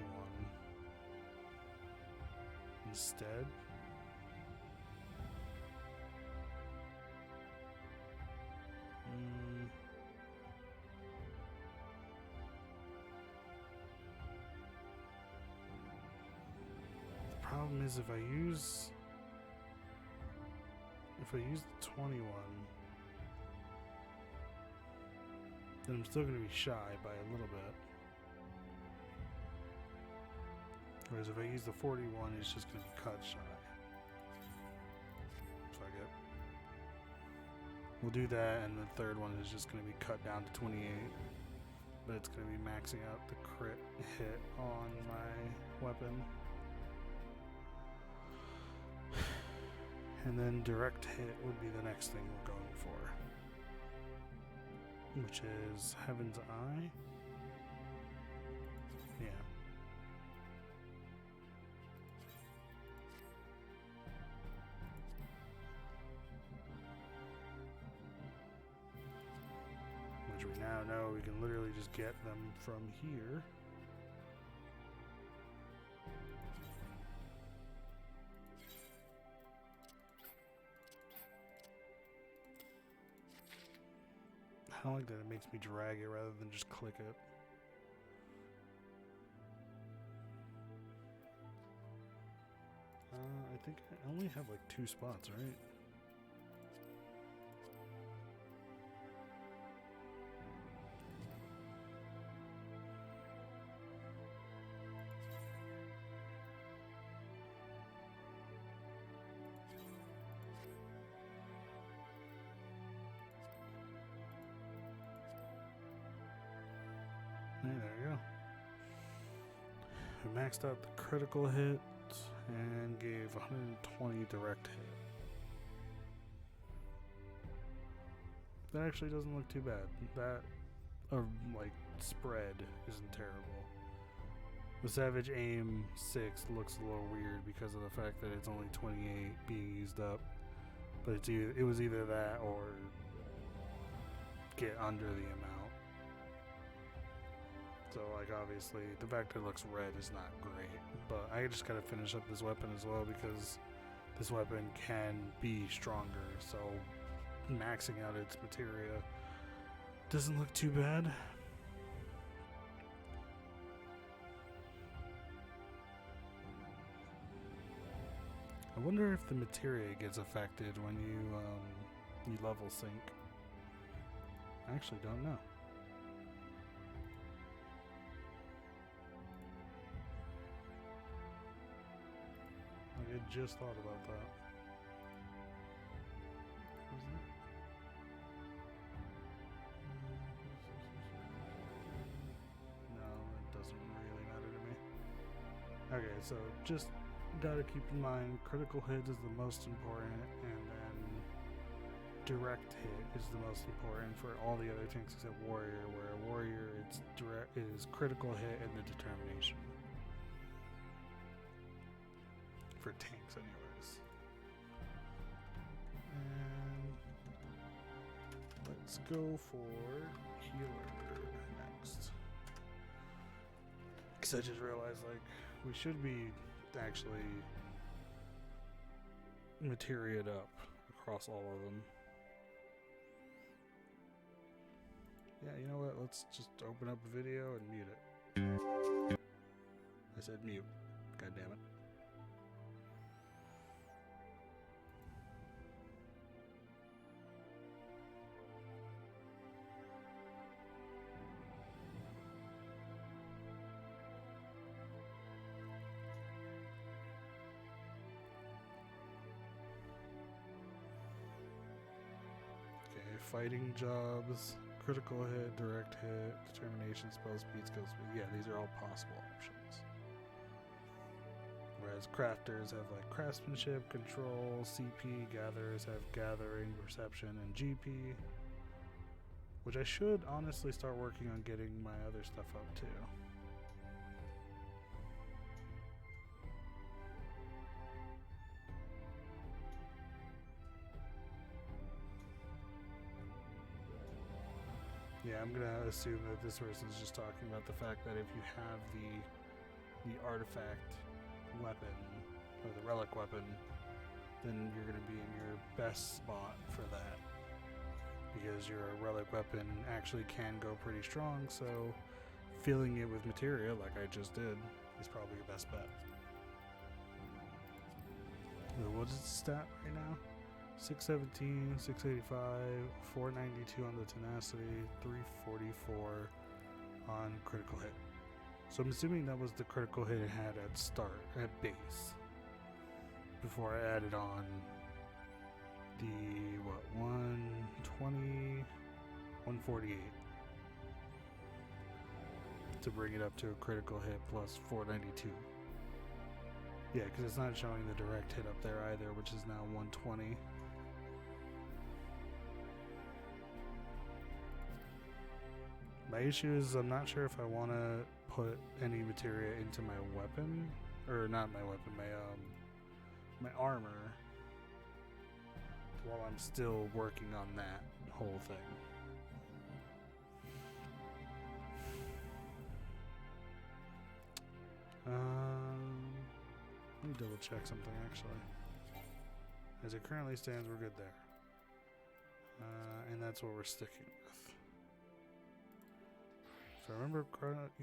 instead. The problem is if I use the 21, then I'm still going to be shy by a little bit. Whereas if I use the 41, it's just going to be cut shy. Fuck it. We'll do that, and the third one is just going to be cut down to 28. But it's going to be maxing out the crit hit on my weapon. And then direct hit would be the next thing we're going for. Which is Heaven's Eye. Yeah. Which we now know we can literally just get them from here. I like that it makes me drag it rather than just click it. I think I only have like 2 spots, right? There you go. We maxed out the critical hit and gave 120 direct hit. That actually doesn't look too bad. That, like, spread isn't terrible. The Savage Aim 6 looks a little weird because of the fact that it's only 28 being used up. But it was either that or get under the amount. So, like, obviously, the fact that it looks red is not great. But I just gotta finish up this weapon as well because this weapon can be stronger. So, maxing out its materia doesn't look too bad. I wonder if the materia gets affected when you level sync. I actually don't know. Like, I just thought about that. What was that? No, that doesn't really matter to me. Okay, so just gotta keep in mind critical hit is the most important, and then direct hit is the most important for all the other tanks except warrior, where a warrior is critical hit and the determination for tanks anyways. And let's go for healer next, because I just realized, like, we should be actually materia'd up across all of them. Yeah, you know what? Let's just open up a video and mute it. I said mute. God damn it. Fighting jobs, critical hit, direct hit, determination, spell speed, skill speed. Yeah, these are all possible options. Whereas crafters have like craftsmanship, control, CP, gatherers have gathering, perception, and GP. Which I should honestly start working on getting my other stuff up too. Yeah, I'm gonna assume that this person is just talking about the fact that if you have the artifact weapon or the relic weapon, then you're gonna be in your best spot for that, because your relic weapon actually can go pretty strong. So filling it with materia, like I just did, is probably your best bet. What is the stat right now? 617, 685, 492 on the tenacity, 344 on critical hit. So I'm assuming that was the critical hit it had at base, before I added on the 120, 148 to bring it up to a critical hit plus 492. Yeah, because it's not showing the direct hit up there either, which is now 120. My issue is I'm not sure if I want to put any materia into my weapon, or not my weapon, my armor, while I'm still working on that whole thing. Let me double check something actually. As it currently stands, we're good there. And that's what we're sticking with. So remember,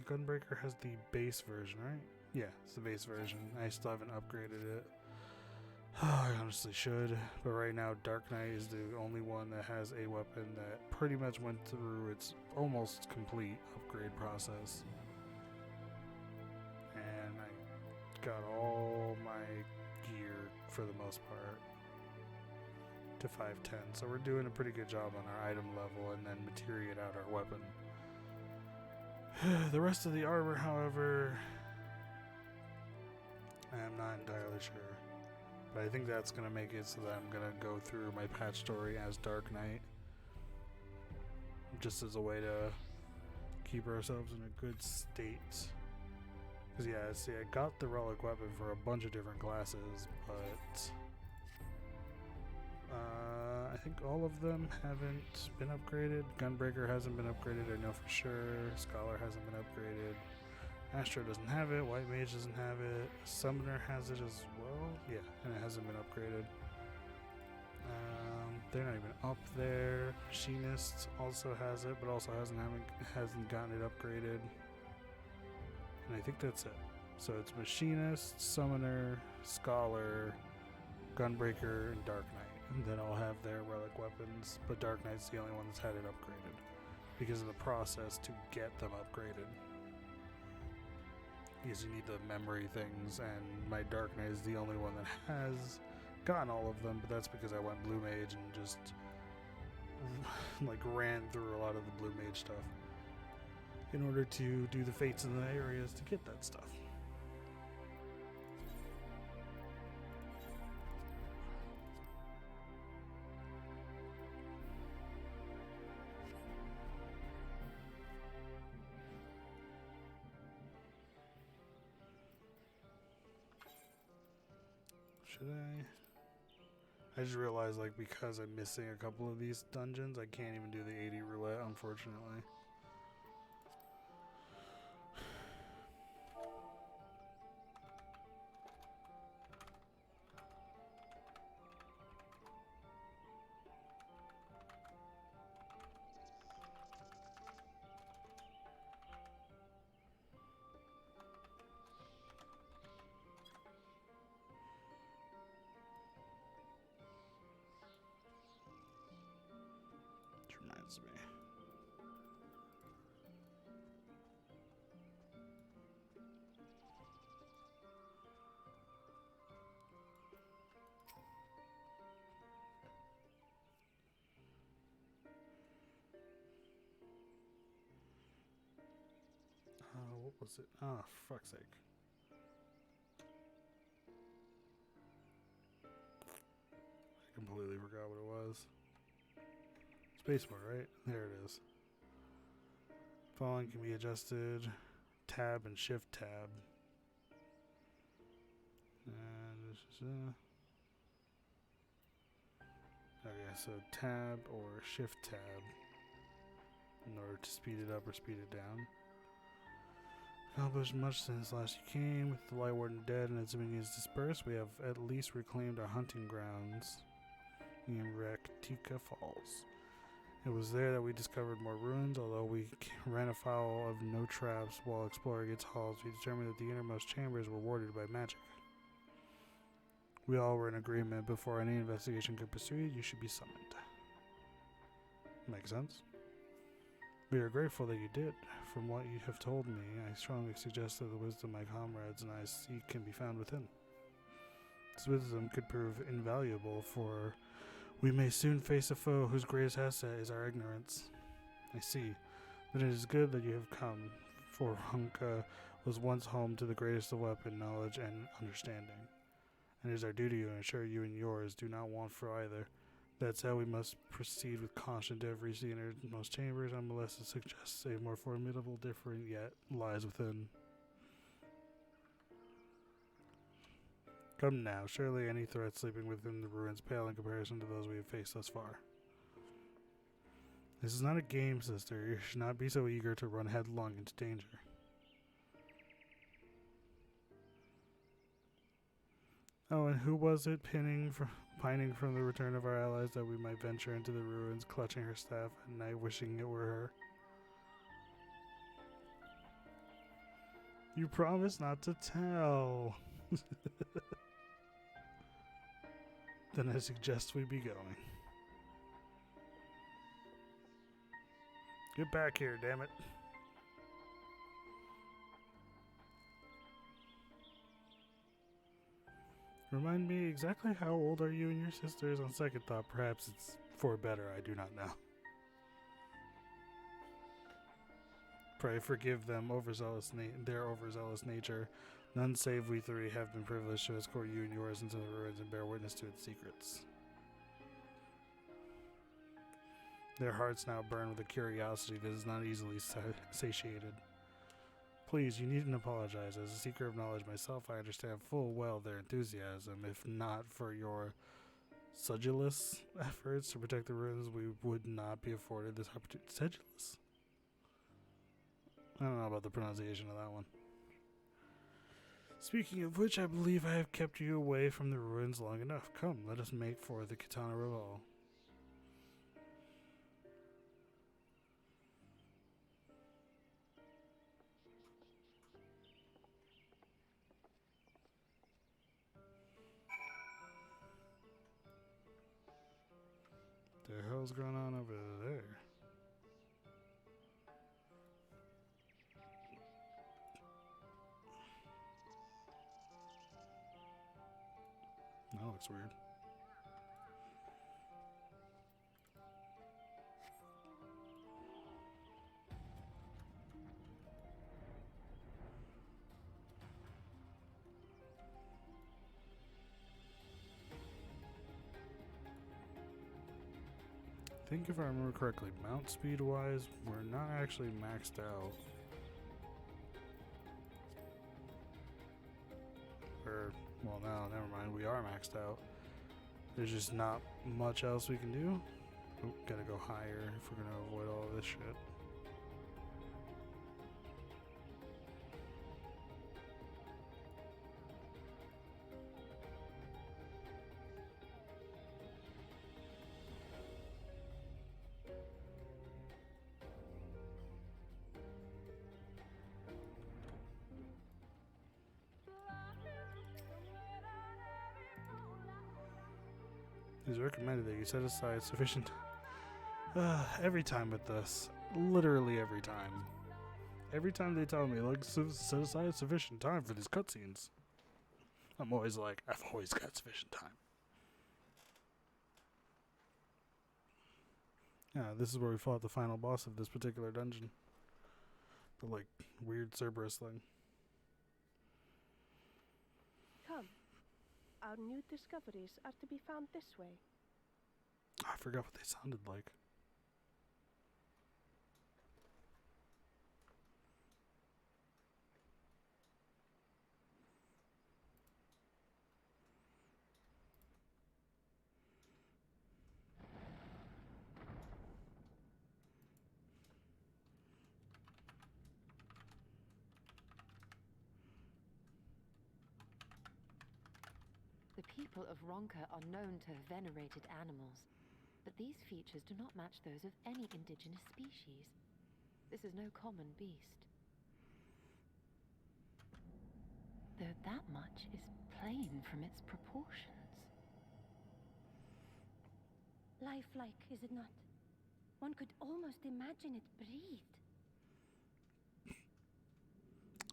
Gunbreaker has the base version, right? Yeah, it's the base version. I still haven't upgraded it. I honestly should, but right now Dark Knight is the only one that has a weapon that pretty much went through its almost complete upgrade process. And I got all my gear, for the most part, to 510. So we're doing a pretty good job on our item level, and then materiate out our weapon. The rest of the armor, however, I am not entirely sure. But I think that's going to make it so that I'm going to go through my patch story as Dark Knight, just as a way to keep ourselves in a good state Because, yeah, see, I got the relic weapon for a bunch of different classes, but I think all of them haven't been upgraded. Gunbreaker hasn't been upgraded, I know for sure. Scholar hasn't been upgraded. Astro doesn't have it. White Mage doesn't have it. Summoner has it as well. Yeah, and it hasn't been upgraded. They're not even up there. Machinist also has it, but also hasn't gotten it upgraded. And I think that's it. So it's Machinist, Summoner, Scholar, Gunbreaker, and Dark Knight that all have their relic weapons, but Dark Knight's the only one that's had it upgraded because of the process to get them upgraded. Because you need the memory things, and my Dark Knight is the only one that has gotten all of them, but that's because I went Blue Mage and just like ran through a lot of the Blue Mage stuff in order to do the fates in the areas to get that stuff. Should I just realized, like, because I'm missing a couple of these dungeons, I can't even do the 80 roulette, unfortunately. Which reminds me. What was it? Oh, for fuck's sake. I completely forgot what it was. Spacebar, right? There it is. Falling can be adjusted. Tab and shift tab. And this is okay, so tab or shift tab in order to speed it up or speed it down. Accomplished much since last you came. With the Light Warden dead and its minions dispersed, we have at least reclaimed our hunting grounds in Raktika Falls. It was there that we discovered more ruins. Although we ran afoul of no traps while exploring its halls, we determined that the innermost chambers were warded by magic. We all were in agreement before any investigation could proceed, you should be summoned. Makes sense? We are grateful that you did. From what you have told me, I strongly suggest that the wisdom my comrades and I seek can be found within. This wisdom could prove invaluable, for we may soon face a foe whose greatest asset is our ignorance. I see. Then it is good that you have come, for Hunka was once home to the greatest of weapon knowledge and understanding. And it is our duty to ensure you and yours do not want for either. That's how we must proceed with caution to reach the innermost chambers, unless it suggests a more formidable different yet lies within. Come now, surely any threat sleeping within the ruins pale in comparison to those we have faced thus far. This is not a game, sister. You should not be so eager to run headlong into danger. Oh, and who was it pining from the return of our allies that we might venture into the ruins, clutching her staff at night, wishing it were her? You promised not to tell. Then I suggest we be going. Get back here, damn it. Remind me, exactly how old are you and your sisters? On second thought, perhaps it's for better, I do not know. Pray forgive them their overzealous nature. None save we three have been privileged to escort you and yours into the ruins and bear witness to its secrets. Their hearts now burn with a curiosity that is not easily satiated. Please, you needn't apologize. As a seeker of knowledge myself, I understand full well their enthusiasm. If not for your sedulous efforts to protect the ruins, we would not be afforded this opportunity. Sedulous? I don't know about the pronunciation of that one. Speaking of which, I believe I have kept you away from the ruins long enough. Come, let us make for the Katana Revel. The hell's going on over there? That looks weird. I think if I remember correctly, mount speed wise, we're not actually maxed out. Or, well, no, never mind, we are maxed out. There's just not much else we can do. Oop, gotta go higher if we're gonna avoid all this shit. It is recommended that you set aside sufficient every time with this. Literally every time. Every time they tell me, like, set aside sufficient time for these cutscenes. I'm always like, I've always got sufficient time. Yeah, this is where we fought the final boss of this particular dungeon. The, like, weird Cerberus thing.
Come. Our new discoveries are to be found this way.
I forgot what they sounded like.
The people of Ronka are known to have venerated animals, but these features do not match those of any indigenous species. This is no common beast. Though that much is plain from its proportions.
Lifelike, is it not? One could almost imagine it breathed.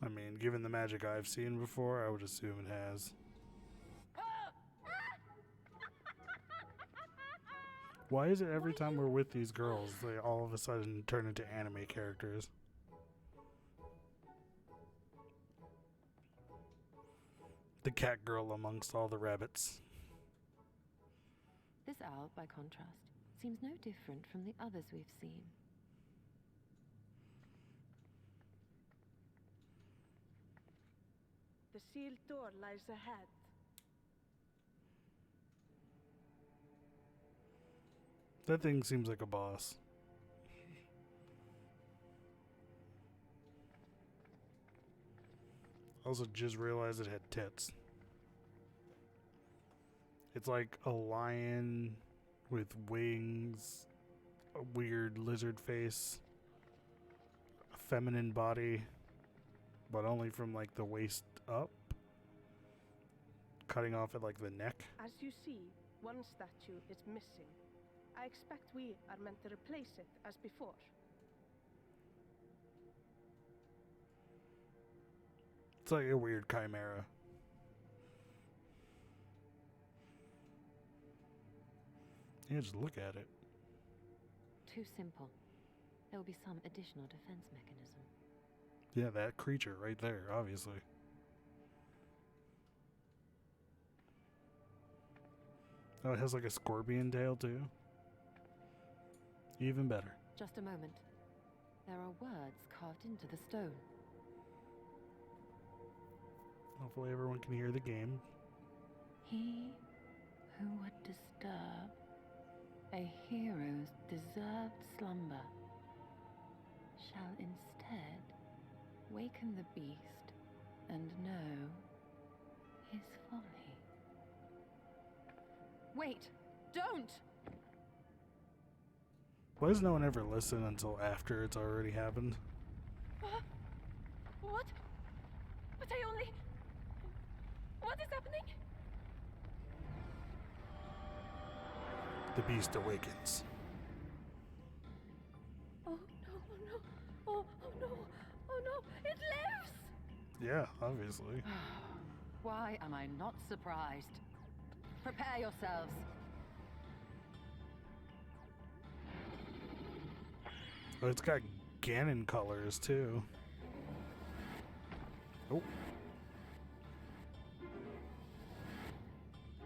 I mean, given the magic I've seen before, I would assume it has. Why is it every time we're with these girls, they all of a sudden turn into anime characters? The cat girl amongst all the rabbits.
This owl, by contrast, seems no different from the others we've seen.
The sealed door lies ahead.
That thing seems like a boss. Also just realized it had tits. It's like a lion with wings, a weird lizard face, a feminine body, but only from like the waist up, cutting off at like the neck.
As you see, one statue is missing. I expect we are meant to replace it as before.
It's like a weird chimera. Yeah, just look at it.
Too simple. There will be some additional defense mechanism.
Yeah, that creature right there, obviously. Oh, it has like a scorpion tail too. Even better.
Just a moment. There are words carved into the stone.
Hopefully everyone can hear the game.
He who would disturb a hero's deserved slumber shall instead waken the beast and know his folly. Wait! Don't!
Why does no one ever listen until after it's already happened?
What? But I only... What is happening?
The beast awakens.
Oh no, oh no, oh no, oh no, it lives!
Yeah, obviously.
Why am I not surprised? Prepare yourselves.
Oh, it's got Ganon colors too. Oh.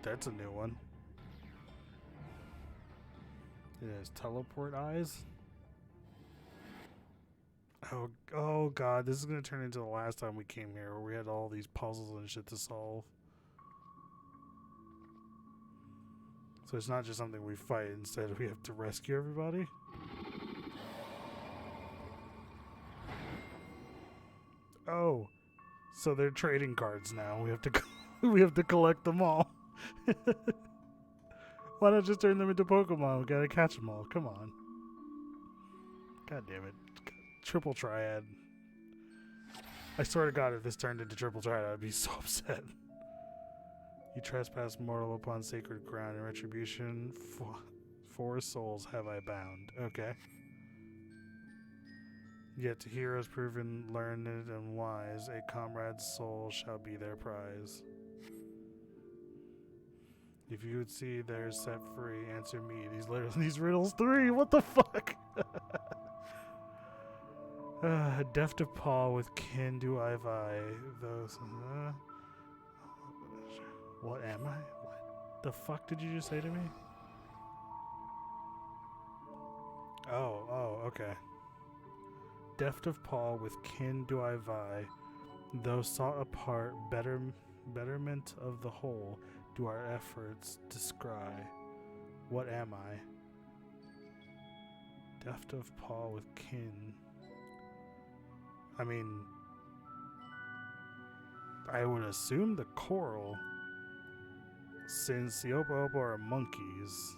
That's a new one. It has teleport eyes. Oh god, this is gonna turn into the last time we came here where we had all these puzzles and shit to solve. So it's not just something we fight, instead we have to rescue everybody. Oh, so they're trading cards now. We have to we have to collect them all. Why not just turn them into Pokemon? We gotta catch them all. Come on. God damn it. Triple Triad. I swear to God, if this turned into Triple Triad, I'd be so upset. You trespass mortal upon sacred ground. In retribution, 4 souls have I bound. Okay. Yet to heroes proven learned and wise, a comrade's soul shall be their prize. If you would see theirs set free, answer me these riddles 3. What the fuck? Deft of paw with kin do I vie. Those. What am I? What the fuck did you just say to me? Oh, okay. Deft of paw with kin do I vie. Though sought apart, betterment of the whole do our efforts descry. What am I? Deft of paw with kin. I mean, I would assume the coral, since the Opa Opa are monkeys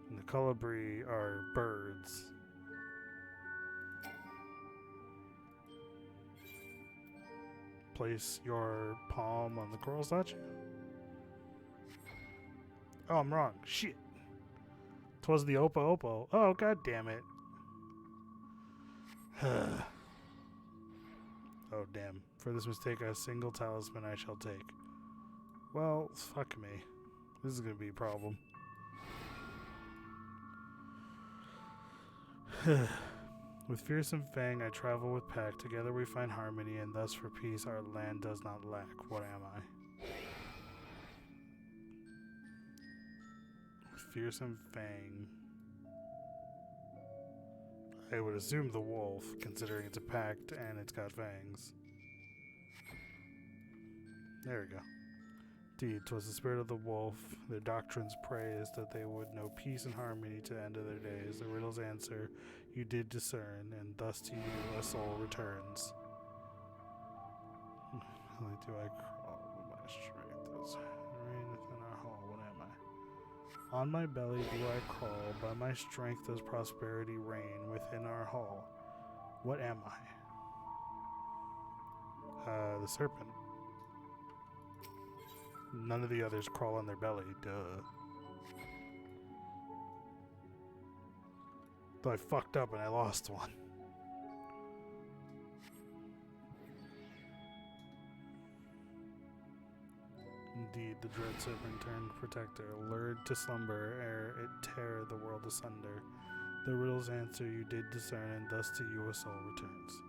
and the Colibri are birds. Place your palm on the coral statue. Oh, I'm wrong. Shit. 'Twas the Opa Opa. Oh, god damn it. Oh, damn. For this mistake, a single talisman I shall take. Well, fuck me. This is gonna be a problem. With fearsome fang I travel with pack. Together we find harmony, and thus for peace our land does not lack. What am I? With fearsome fang. I would assume the wolf, considering it's a pact and it's got fangs. There we go. Indeed, 'twas the spirit of the wolf. Their doctrines praised that they would know peace and harmony to the end of their days. The riddles answer, you did discern, and thus to you a soul returns. Only do I crawl with my strength as rain within our hall. What am I? On my belly do I crawl, by my strength does prosperity reign within our hall. What am I? The serpent. None of the others crawl on their belly, duh. Though I fucked up and I lost one. Indeed, the dread serpent turned protector, lured to slumber ere it tear the world asunder. The riddles answer you did discern, and thus to you a soul returns.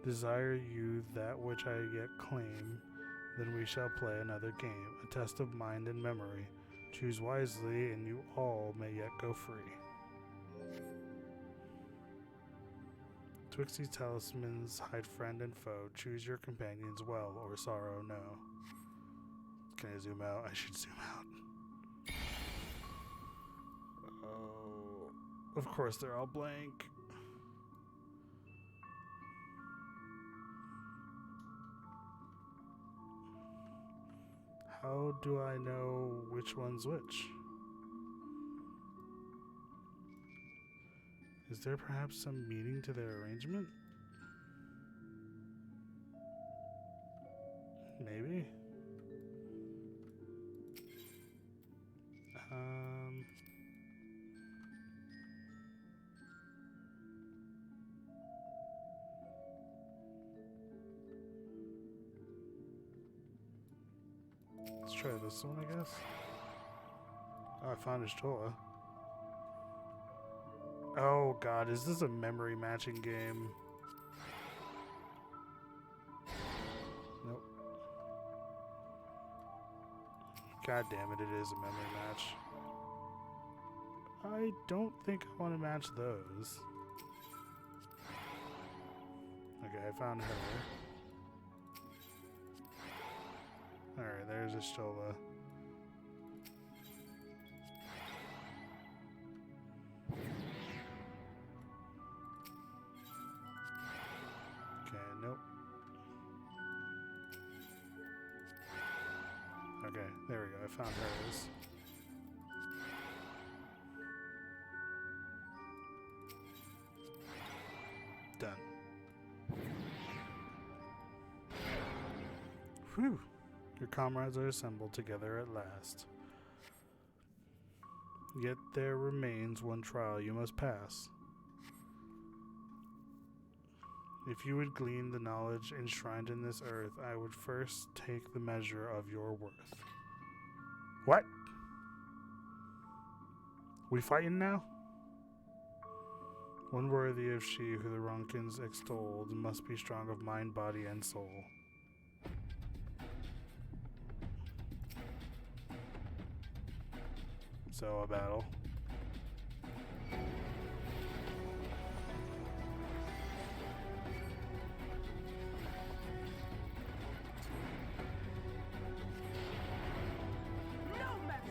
Desire you that which I yet claim, then we shall play another game, a test of mind and memory. Choose wisely, and you all may yet go free. Twixt these talismans, hide friend and foe. Choose your companions well, or sorrow no. Can I zoom out? I should zoom out. Oh, of course they're all blank. How do I know which one's which? Is there perhaps some meaning to their arrangement? Maybe. Let's try this one, I guess. Oh, I found Y'shtola. Oh god, is this a memory matching game? Nope. God damn it, it is a memory match. I don't think I want to match those. Okay, I found her. Alright, there's Y'shtola. Okay, nope. Okay, there we go. I found hers. Done. Whew. Your comrades are assembled together at last. Yet there remains one trial you must pass. If you would glean the knowledge enshrined in this earth, I would first take the measure of your worth. What? We fighting now? One worthy of she who the Ronkins extolled must be strong of mind, body, and soul. So, a battle.
No mess!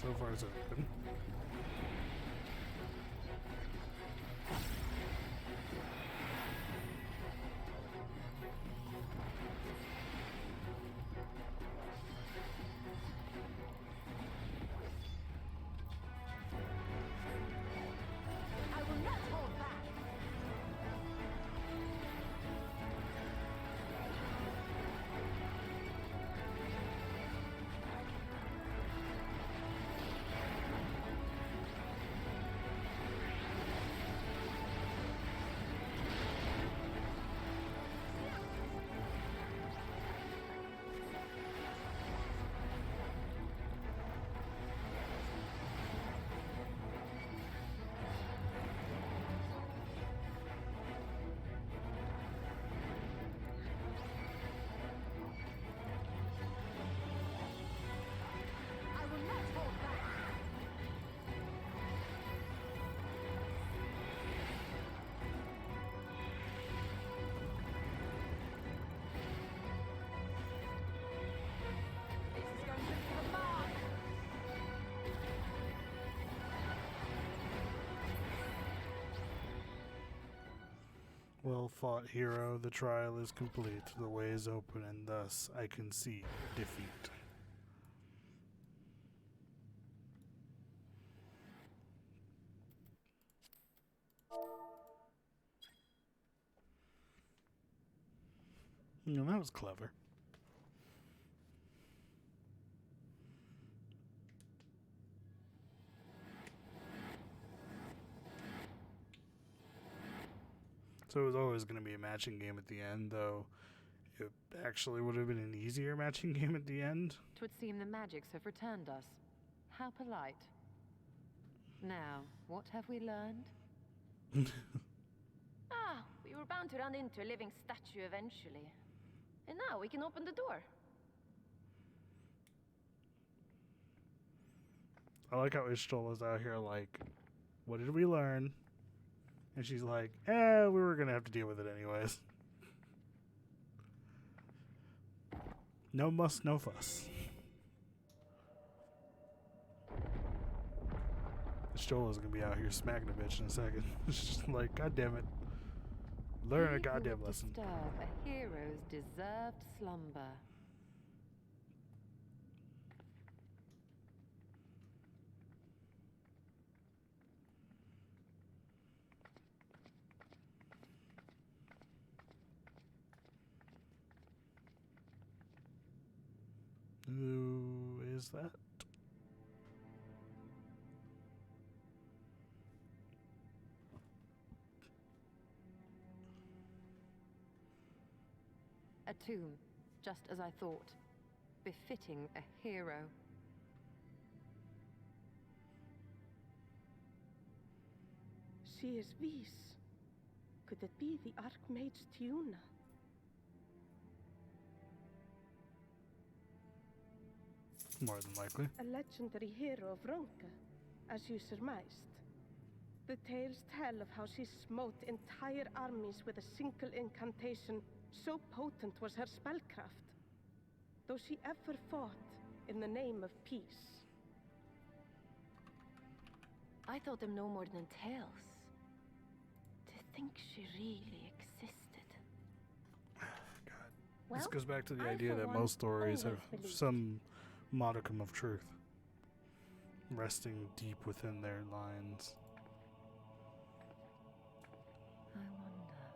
So far it's open.
I will not hold back. I will not hold back. This is going to leave a mark.
Well fought, hero. The trial is complete. The way is open, and thus I concede defeat. That was clever. So it was always going to be a matching game at the end, though it actually would have been an easier matching game at the end.
'Twould seem the magics have returned us. How polite. Now, what have we learned?
Ah, we were bound to run into a living statue eventually. And now we can open the door.
I like how Ishtal is out here like, what did we learn? And she's like, we were going to have to deal with it anyways. No muss, no fuss. Ishtal is going to be out here smacking a bitch in a second. It's just like, God damn it. Learn a
He who
goddamn
would
lesson.
disturb a hero's deserved slumber.
Who is that?
A tomb, just as I thought. Befitting a hero.
She is Vis. Could it be the Archmage Tiuna?
More than likely.
A legendary hero of Ronka, as you surmised. The tales tell of how she smote entire armies with a single incantation, so potent was her spellcraft. Though she ever fought in the name of peace.
I thought them no more than tales. To think she really existed.
God. This goes back to the
I,
idea
for
that
one,
most stories have
always believed.
some modicum of truth resting deep within their lines.
I wonder.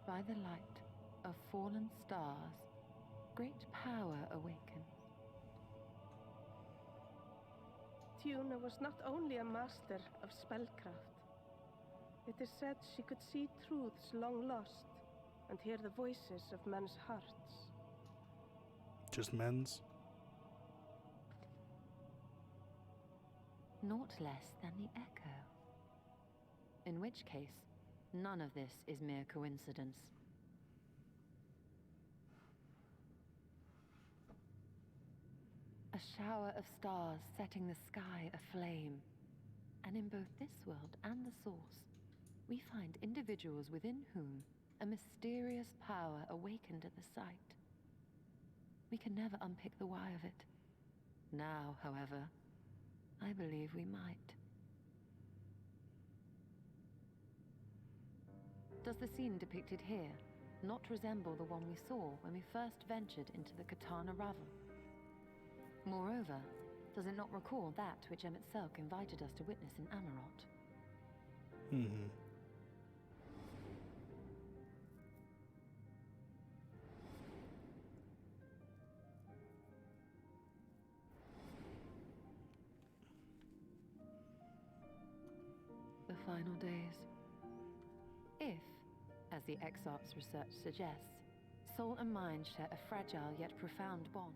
By the light of fallen stars, great power awakens.
Tiuna was not only a master of spellcraft. It is said she could see truths long lost and hear the voices of men's hearts.
Just men's?
Naught less than the echo. In which case, none of this is mere coincidence. A shower of stars setting the sky aflame. And in both this world and the source, we find individuals within whom a mysterious power awakened at the sight. We can never unpick the why of it. Now, however, I believe we might. Does the scene depicted here not resemble the one we saw when we first ventured into the Katana Ravel? Moreover, does it not recall that which Emmett Selk invited us to witness in Amarot?
Mm-hmm.
The final days. If, as the Exarch's research suggests, soul and mind share a fragile yet profound bond,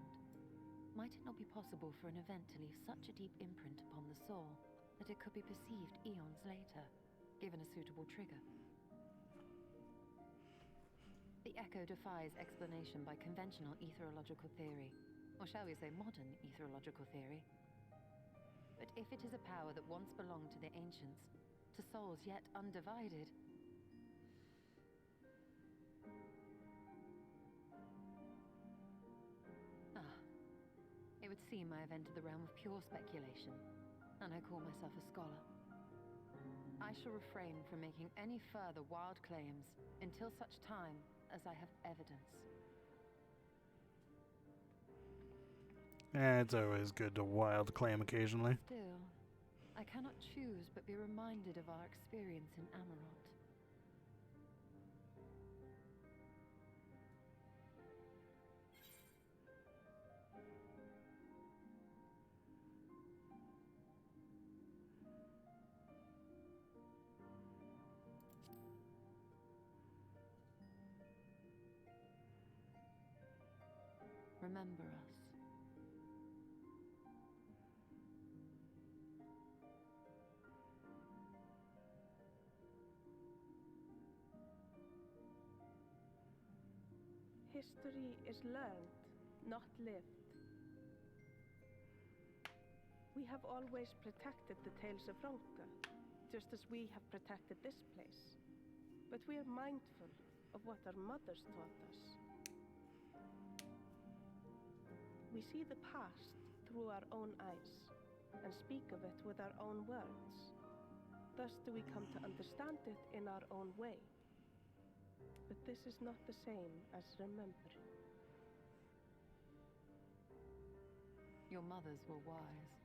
might it not be possible for an event to leave such a deep imprint upon the soul that it could be perceived eons later, given a suitable trigger? The echo defies explanation by conventional etherological theory, or shall we say modern etherological theory. But if it is a power that once belonged to the ancients, to souls yet undivided, it would seem I have entered the realm of pure speculation, and I call myself a scholar. I shall refrain from making any further wild claims until such time as I have evidence.
It's always good to wild claim occasionally.
Still, I cannot choose but be reminded of our experience in Amarot. Remember us.
History is learned, not lived. We have always protected the Tales of Ronka, just as we have protected this place. But we are mindful of what our mothers taught us. We see the past through our own eyes, and speak of it with our own words. Thus do we come to understand it in our own way. But this is not the same as remembering.
Your mothers were wise.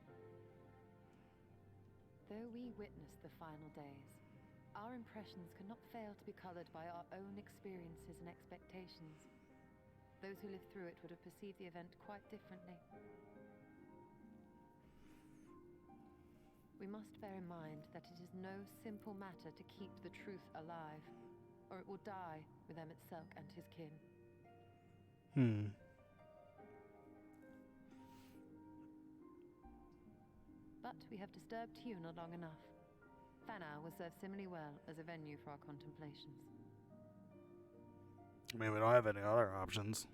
Though we witnessed the final days, our impressions could not fail to be colored by our own experiences and expectations. Those who lived through it would have perceived the event quite differently. We must bear in mind that it is no simple matter to keep the truth alive, or it will die with Emmett Selk and his kin. But we have disturbed Huna long enough. Fanau will serve similarly well as a venue for our contemplations.
I mean, we don't have any other options.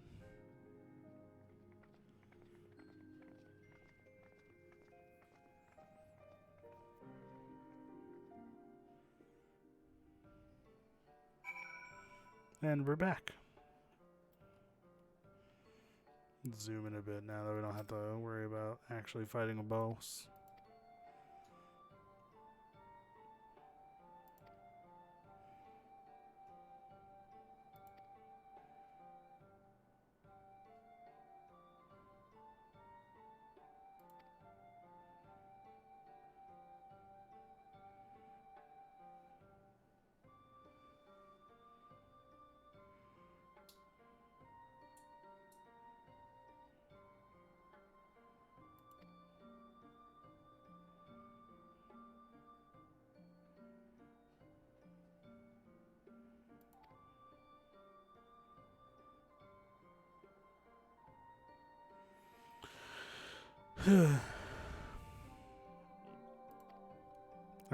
And we're back. Zoom in a bit now that we don't have to worry about actually fighting a boss. I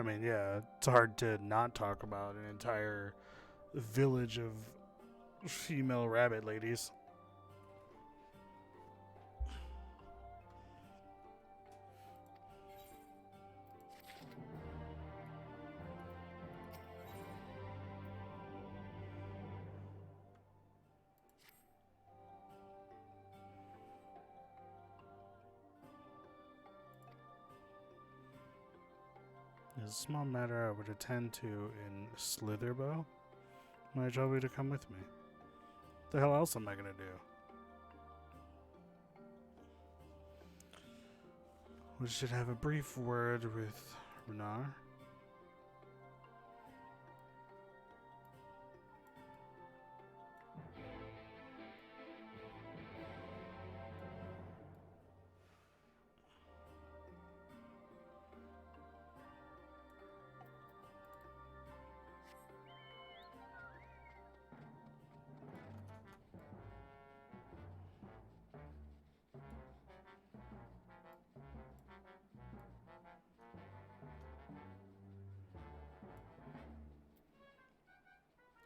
mean, yeah, it's hard to not talk about an entire village of female rabbit ladies. is a small matter I would attend to in Slitherbow. Might I trouble you to come with me? The hell else am I gonna do? We should have a brief word with Renar.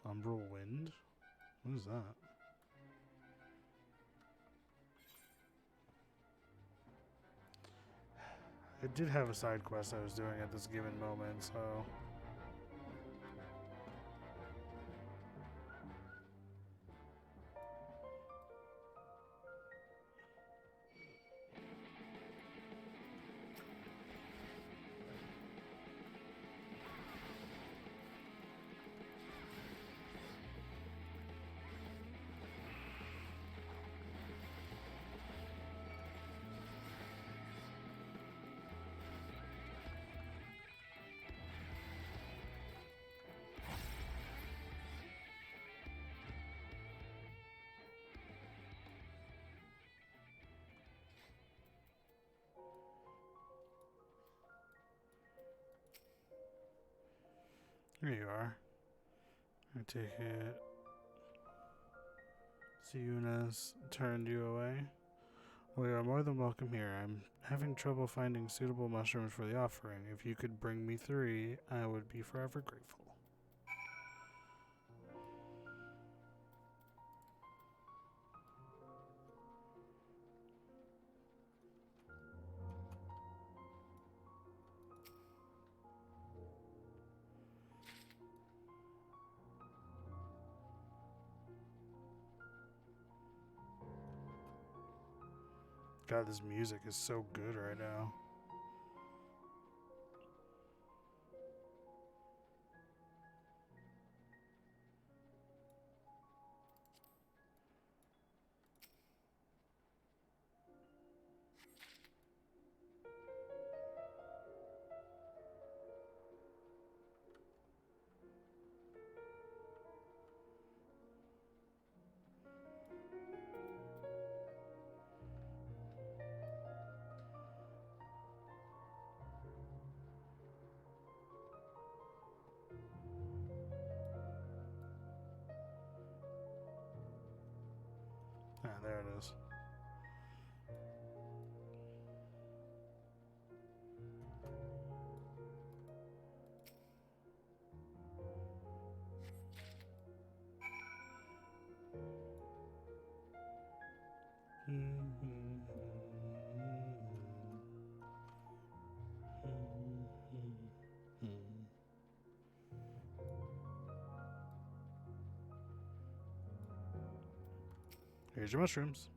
Umbral Wind? What is that? I did have a side quest I was doing at this given moment, so... Here you are. I take it. Siuna's turned you away. Well, you are more than welcome here. I'm having trouble finding suitable mushrooms for the offering. If you could bring me 3, I would be forever grateful. God, this music is so good right now. Ah, there it is. Here's your mushrooms.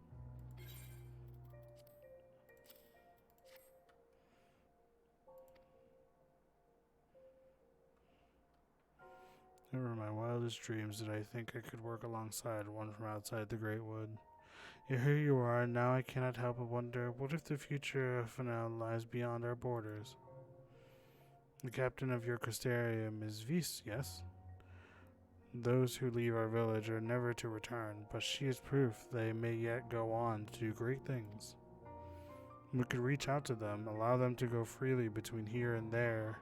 Never in my wildest dreams did I think I could work alongside one from outside the Great Wood. Yet here you are, and now I cannot help but wonder, what if the future of Fanel lies beyond our borders? The captain of your Crystarium is Vis, yes? Those who leave our village are never to return, but she is proof they may yet go on to do great things. We could reach out to them, allow them to go freely between here and there,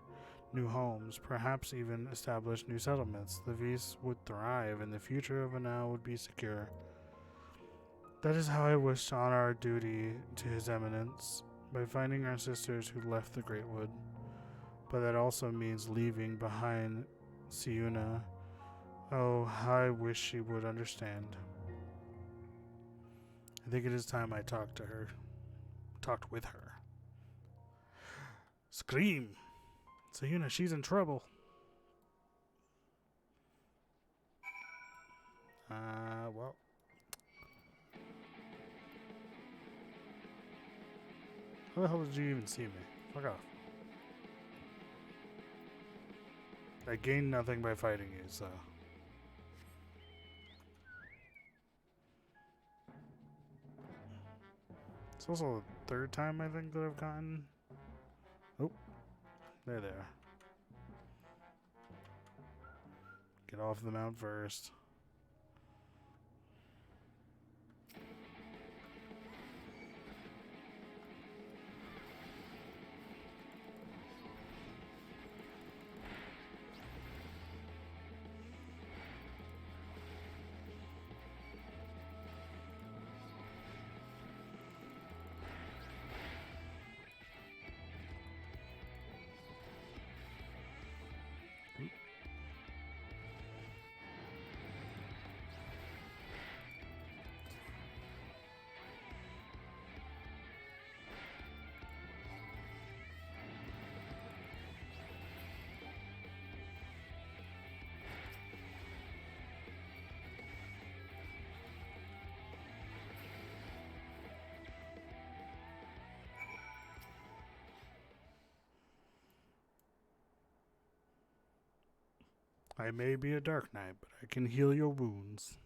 new homes, perhaps even establish new settlements. The Vis would thrive, and the future of Anal would be secure. That is how I wish to honor our duty to His Eminence, by finding our sisters who left the Great Wood. But that also means leaving behind Siuna. Oh, how I wish she would understand. I think it is time I talked to her. Talked with her. Scream! Siuna, she's in trouble. Well. How the hell did you even see me? Fuck off. I gain nothing by fighting you, so. It's also the third time I think that I've gotten. Oh, there they are. Get off the mount first. I may be a Dark Knight, but I can heal your wounds.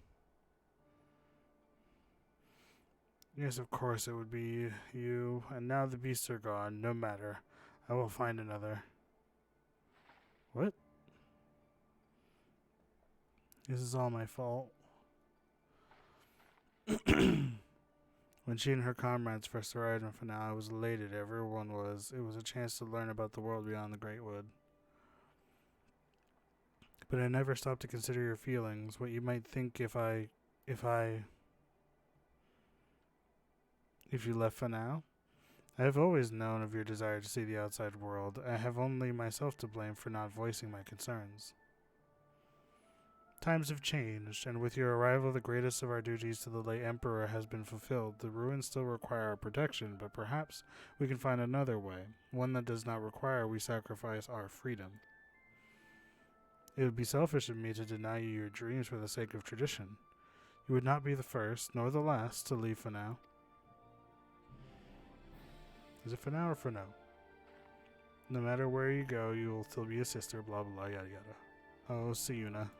Yes, of course it would be you, and now the beasts are gone. No matter. I will find another. What? This is all my fault. When she and her comrades first arrived in Fanal, I was elated. Everyone was. It was a chance to learn about the world beyond the Great Wood. But I never stopped to consider your feelings, what you might think if you left for now. I have always known of your desire to see the outside world. I have only myself to blame for not voicing my concerns. Times have changed, and with your arrival, the greatest of our duties to the late Emperor has been fulfilled. The ruins still require our protection, but perhaps we can find another way, one that does not require we sacrifice our freedom. It would be selfish of me to deny you your dreams for the sake of tradition. You would not be the first, nor the last, to leave for now. Is it for now or for no? No matter where you go, you will still be a sister, blah blah blah, yada yada. Oh, Siuna.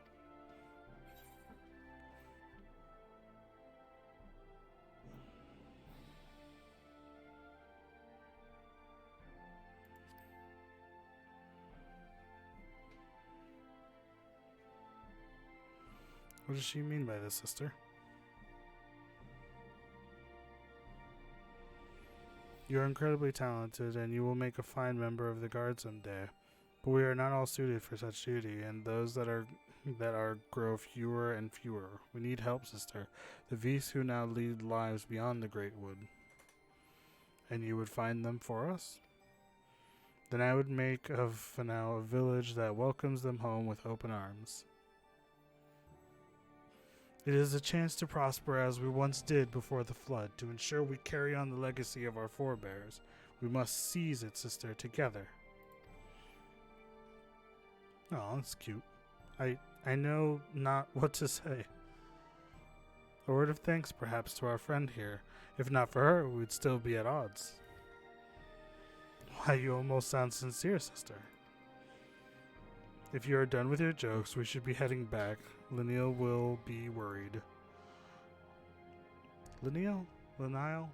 What does she mean by this, sister? You are incredibly talented, and you will make a fine member of the guard someday. But we are not all suited for such duty, and those that are grow fewer and fewer. We need help, sister. The Vis who now lead lives beyond the Great Wood. And you would find them for us? Then I would make of Fanal a village that welcomes them home with open arms. It is a chance to prosper as we once did before the flood. To ensure we carry on the legacy of our forebears, we must seize it, sister, together. Oh, that's cute. I know not what to say. A word of thanks, perhaps, to our friend here. If not for her, we would still be at odds. Why, you almost sound sincere, sister. If you are done with your jokes, we should be heading back. Lineal will be worried. Lineal? Lineal?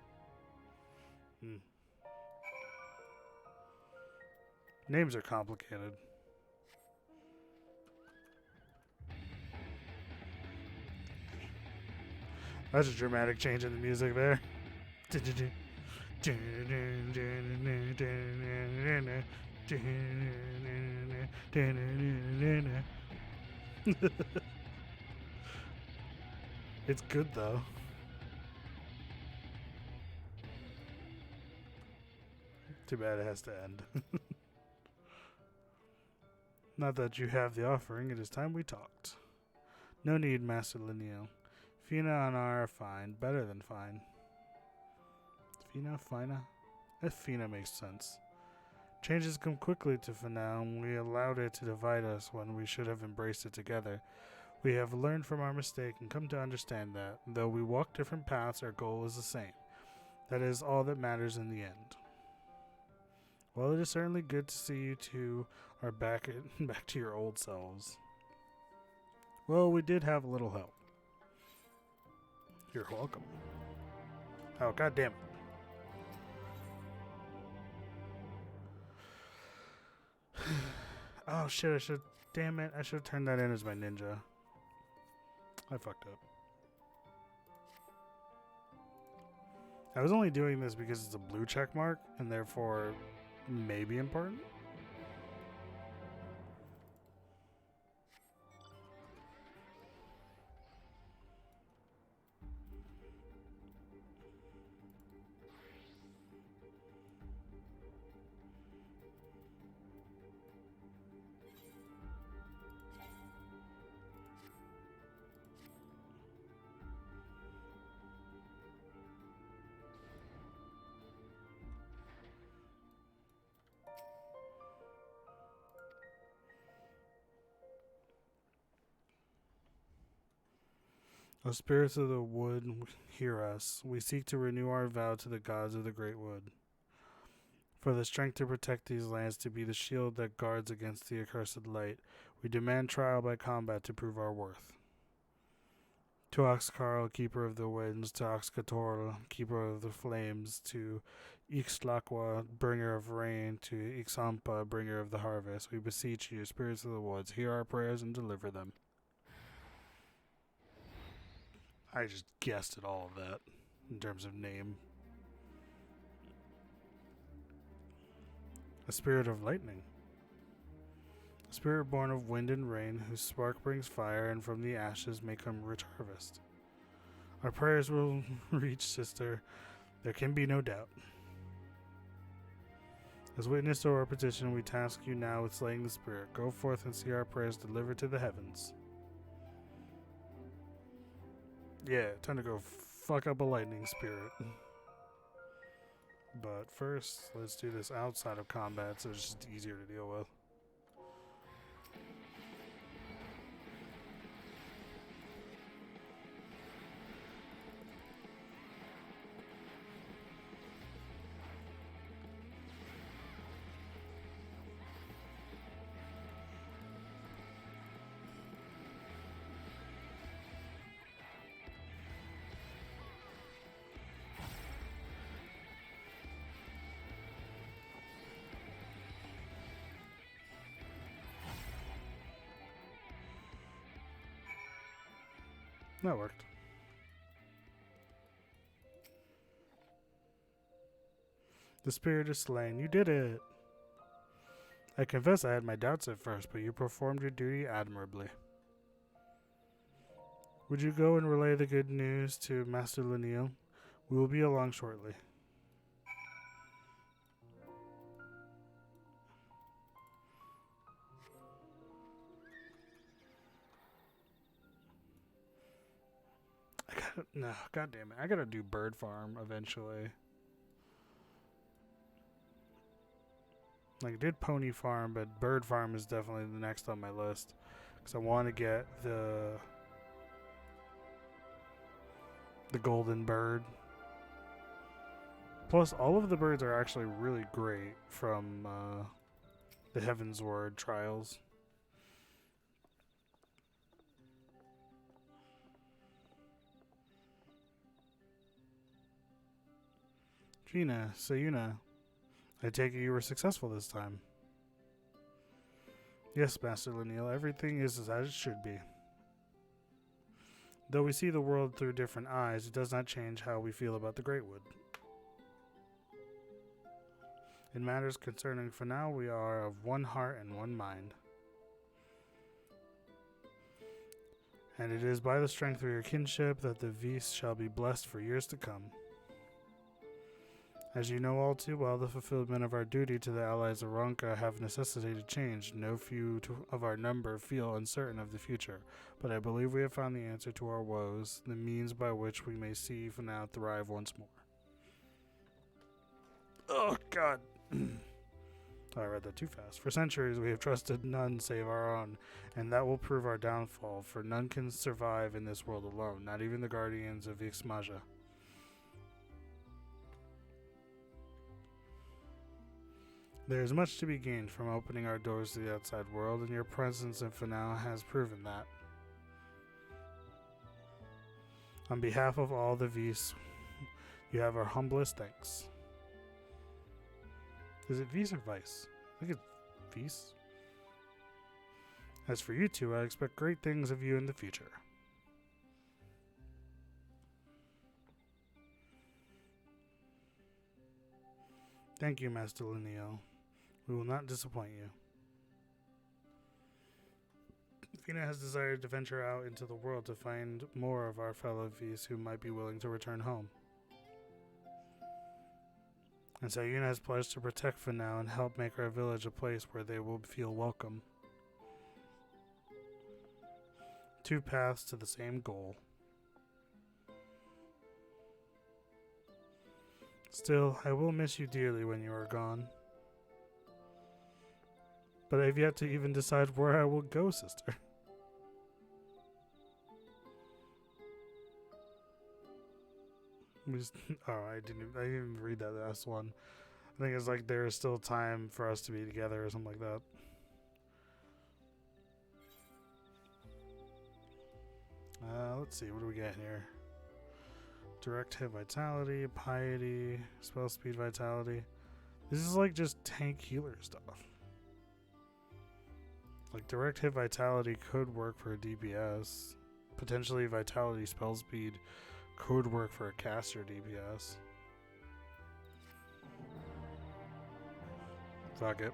Names are complicated. That's a dramatic change in the music there. It's good though. Too bad it has to end. Not that you have the offering, it is time we talked. No need, Master Lineal. Fina and I are fine, better than fine. Fina? Fina? Fina makes sense. Changes come quickly to Fanal, and we allowed it to divide us when we should have embraced it together. We have learned from our mistake and come to understand that, though we walk different paths, our goal is the same. That is all that matters in the end. Well, it is certainly good to see you two are back back to your old selves. Well, we did have a little help. You're welcome. Oh, god damn it. Oh shit, damn it, I should have turned that in as my ninja. I fucked up. I was only doing this because it's a blue check mark and therefore maybe important. O spirits of the wood, hear us. We seek to renew our vow to the gods of the great wood. For the strength to protect these lands, to be the shield that guards against the accursed light, we demand trial by combat to prove our worth. To Oxcarl, keeper of the winds, to Oxcatorl, keeper of the flames, to Ixtlaqua, bringer of rain, to Ixampa, bringer of the harvest, we beseech you, spirits of the woods, hear our prayers and deliver them. I just guessed at all of that in terms of name. A spirit of lightning. A spirit born of wind and rain, whose spark brings fire, and from the ashes may come rich harvest. Our prayers will reach, sister. There can be no doubt. As witness to our petition, we task you now with slaying the spirit. Go forth and see our prayers delivered to the heavens. Yeah, time to go fuck up a lightning spirit. But first, let's do this outside of combat so it's just easier to deal with. That worked. The spirit is slain. You did it. I confess I had my doubts at first, but you performed your duty admirably. Would you go and relay the good news to Master Lenil? We will be along shortly. No, god damn it. I gotta do bird farm eventually. Like, I did pony farm, but bird farm is definitely the next on my list. Because I want to get the golden bird. Plus, all of the birds are actually really great from the Heavensward trials. Gina, Sayuna, I take it you were successful this time. Yes, Master Lenil, everything is as it should be. Though we see the world through different eyes, it does not change how we feel about the Greatwood. In matters concerning Fanau, we are of one heart and one mind. And it is by the strength of your kinship that the Vis shall be blessed for years to come. As you know all too well, the fulfillment of our duty to the allies of Ronka have necessitated change. No few of our number feel uncertain of the future, but I believe we have found the answer to our woes, the means by which we may see Fanau thrive once more. Oh, God. I read that too fast. For centuries we have trusted none save our own, and that will prove our downfall, for none can survive in this world alone, not even the guardians of Ixmaja. There is much to be gained from opening our doors to the outside world, and your presence in Finale has proven that. On behalf of all the Vis, you have our humblest thanks. Is it Vis or Vice? I think it's Vis. As for you two, I expect great things of you in the future. Thank you, Master Linneo. We will not disappoint you. Fina has decided to venture out into the world to find more of our fellow Vis who might be willing to return home. And Sayuna has pledged to protect Finale and help make our village a place where they will feel welcome. Two paths to the same goal. Still, I will miss you dearly when you are gone. But I've yet to even decide where I will go, sister. I didn't even read that last one. I think it's like there is still time for us to be together or something like that. Let's see, what do we got here? Direct hit vitality, piety, spell speed vitality. This is like just tank healer stuff. Like direct hit vitality could work for a DPS. Potentially vitality spell speed could work for a caster DPS. Fuck it.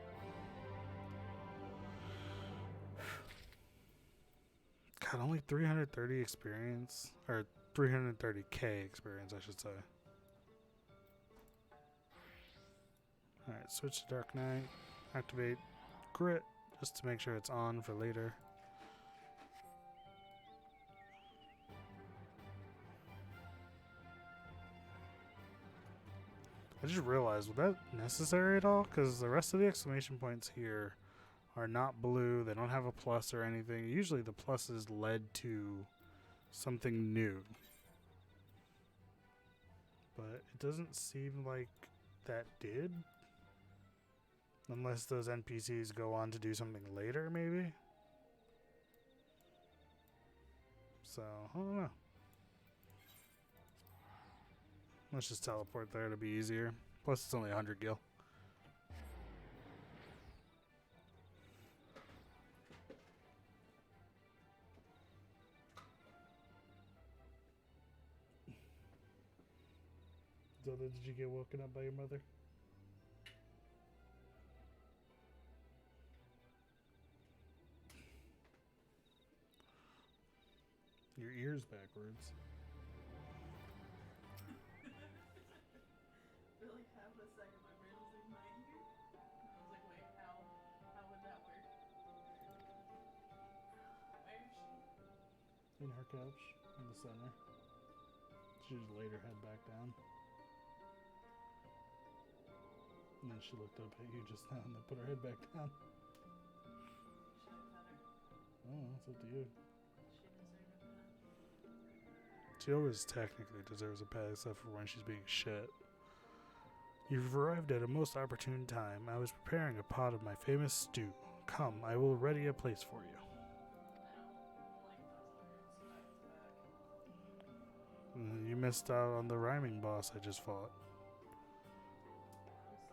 God, only 330 experience. Or 330k experience, I should say. Alright, switch to Dark Knight. Activate Grit, just to make sure it's on for later. I just realized, was that necessary at all? Because the rest of the exclamation points here are not blue. They don't have a plus or anything. Usually the pluses led to something new. But it doesn't seem like that did. Unless those NPCs go on to do something later, maybe? So, I don't know. Let's just teleport there to be easier. Plus, it's only 100 gil. Zelda, did you get woken up by your mother? Your ear's backwards.
For like half a second, my brain was like, my ear? And I was like, wait, how would that work? Where is she?
In her couch, in the center. She just laid her head back down. And then she looked up at you just now and then put her head back down.
Should I pet her?
Oh, it's up to you.
She deserves a pet.
She always technically deserves a pet, except for when she's being shit. You've arrived at a most opportune time. I was preparing a pot of my famous stew. Come, I will ready a place for you.
I don't like those words back to back.
You missed out on the rhyming boss I just fought.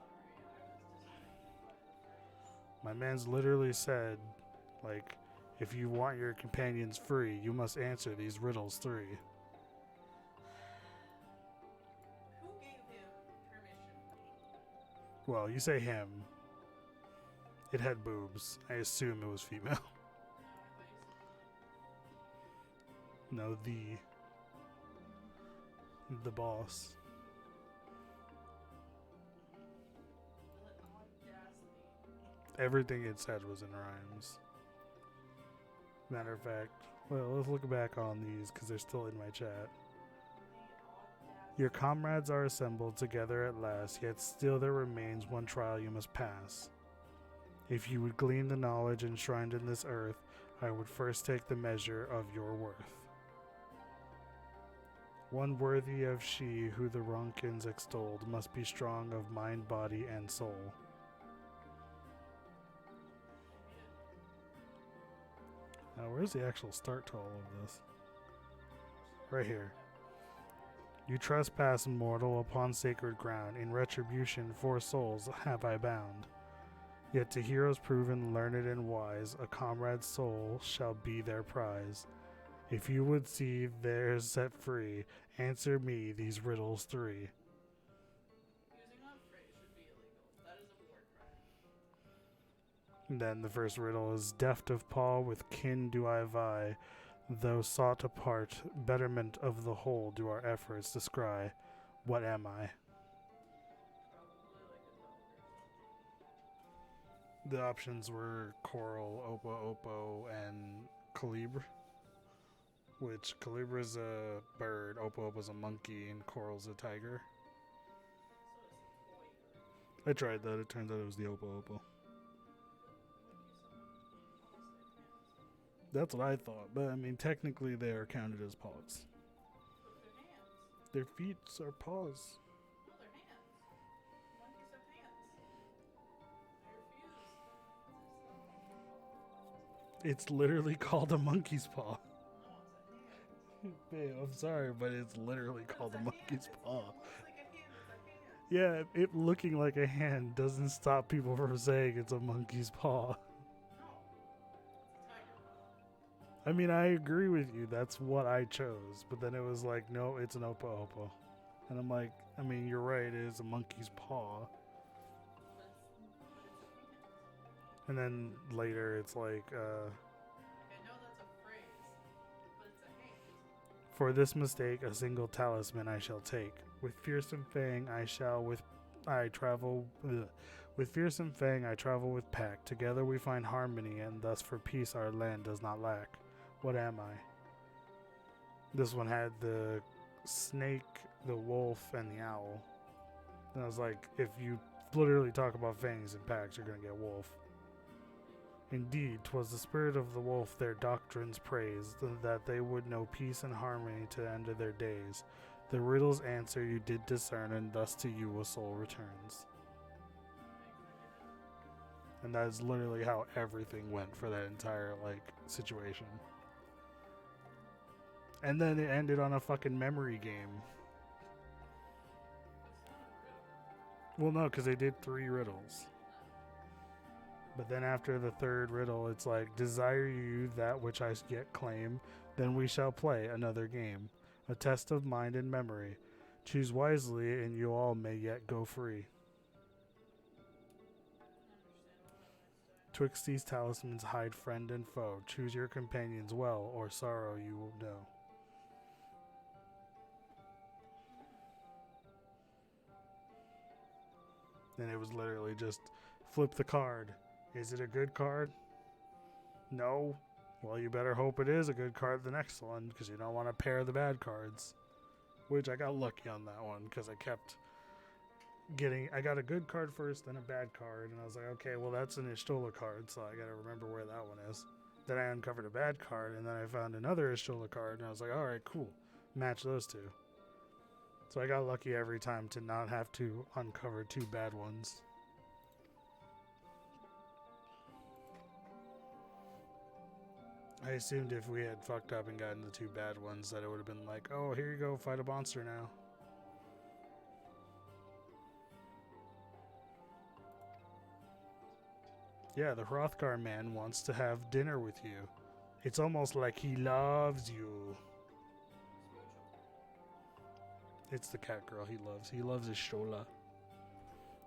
I'm sorry, I was distracted by the phrase.
My man's literally said, like, if you want your companions free, you must answer these riddles 3.
Who gave him permission?
Well, you say him. It had boobs. I assume it was female. No, the boss.
The audacity.
Everything it said was in rhymes. Matter of fact, well, let's look back on these because they're still in my chat. Your comrades are assembled together at last, yet still there remains one trial you must pass. If you would glean the knowledge enshrined in this earth, I would first take the measure of your worth. One worthy of she who the Ronkins extolled must be strong of mind, body, and soul. Now, where's the actual start to all of this? Right here. You trespass, mortal, upon sacred ground. In retribution, 4 souls have I bound. Yet to heroes proven, learned, and wise, a comrade's soul shall be their prize. If you would see theirs set free, answer me these riddles 3.
Using that phrase should be illegal. That is a war crime.
And then the first riddle is, deft of paw with kin do I vie, though sought apart, betterment of the whole do our efforts descry. What am I?
Probably like a dog or
The options were coral, opo, opo, and calibre. Which calibre is a bird, opo opo is a monkey, and coral's a tiger. I tried that. It turns out it was the opo opo. That's what I thought, but I mean, technically they are counted as paws.
But their hands.
Their feet are paws.
No, their hands. Monkeys have hands. I refuse.
It's literally called a monkey's paw.
No, it's a hand.
Babe, I'm sorry, but it's literally called a monkey's paw.
Looks like a hand. It's a hand.
Yeah, it looking like a hand doesn't stop people from saying it's a monkey's paw.
No. It's a tiger paw.
I mean, I agree with you. That's what I chose. But then it was like, no, it's an opo opo. And I'm like, I mean, you're right. It is a monkey's paw.
But it's a hand.
And then later it's like,
Like, I know that's a phrase, but it's a hand.
for this mistake, a single talisman I shall take. With fearsome fang with fearsome fang I travel with pack. Together we find harmony, and thus for peace our land does not lack. What am I? This one had the snake, the wolf, and the owl. And I was like, if you literally talk about fangs and packs, you're gonna get wolf. Indeed, 'twas the spirit of the wolf their doctrines praised, that they would know peace and harmony to the end of their days. The riddle's answer you did discern, and thus to you a soul returns. And that is literally how everything went for that entire, like, situation. And then it ended on a fucking memory game. Well, no, because they did 3 riddles. But then after the 3rd riddle, it's like, desire you that which I yet claim, then we shall play another game. A test of mind and memory. Choose wisely, and you all may yet go free. Twixt these talismans hide friend and foe. Choose your companions well, or sorrow you will know. And it was literally just flip the card. Is it a good card? No. Well, you better hope it is a good card the next one, because you don't want to pair the bad cards. Which I got lucky on that one, because I kept I got a good card first, then a bad card, and I was like, okay, well, that's an Ishtola card, so I got to remember where that one is. Then I uncovered a bad card, and then I found another Ishtola card, and I was like, alright, cool. Match those two. So I got lucky every time to not have to uncover 2 bad ones. I assumed if we had fucked up and gotten the 2 bad ones that it would have been like, oh, here you go, fight a monster now. Yeah, the Hrothgar man wants to have dinner with you. It's almost like he loves you. It's the cat girl he loves. He loves Ishtola.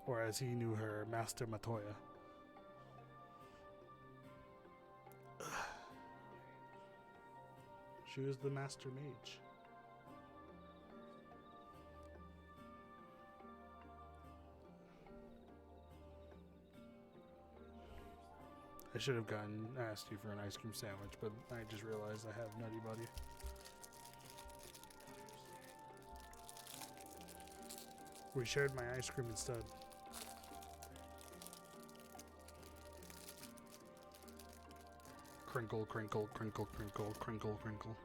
Or as he knew her, Master Matoya. She was the Master Mage. I should have asked you for an ice cream sandwich, but I just realized I have Nutty Buddy. We shared my ice cream instead. Crinkle, crinkle, crinkle, crinkle, crinkle, crinkle.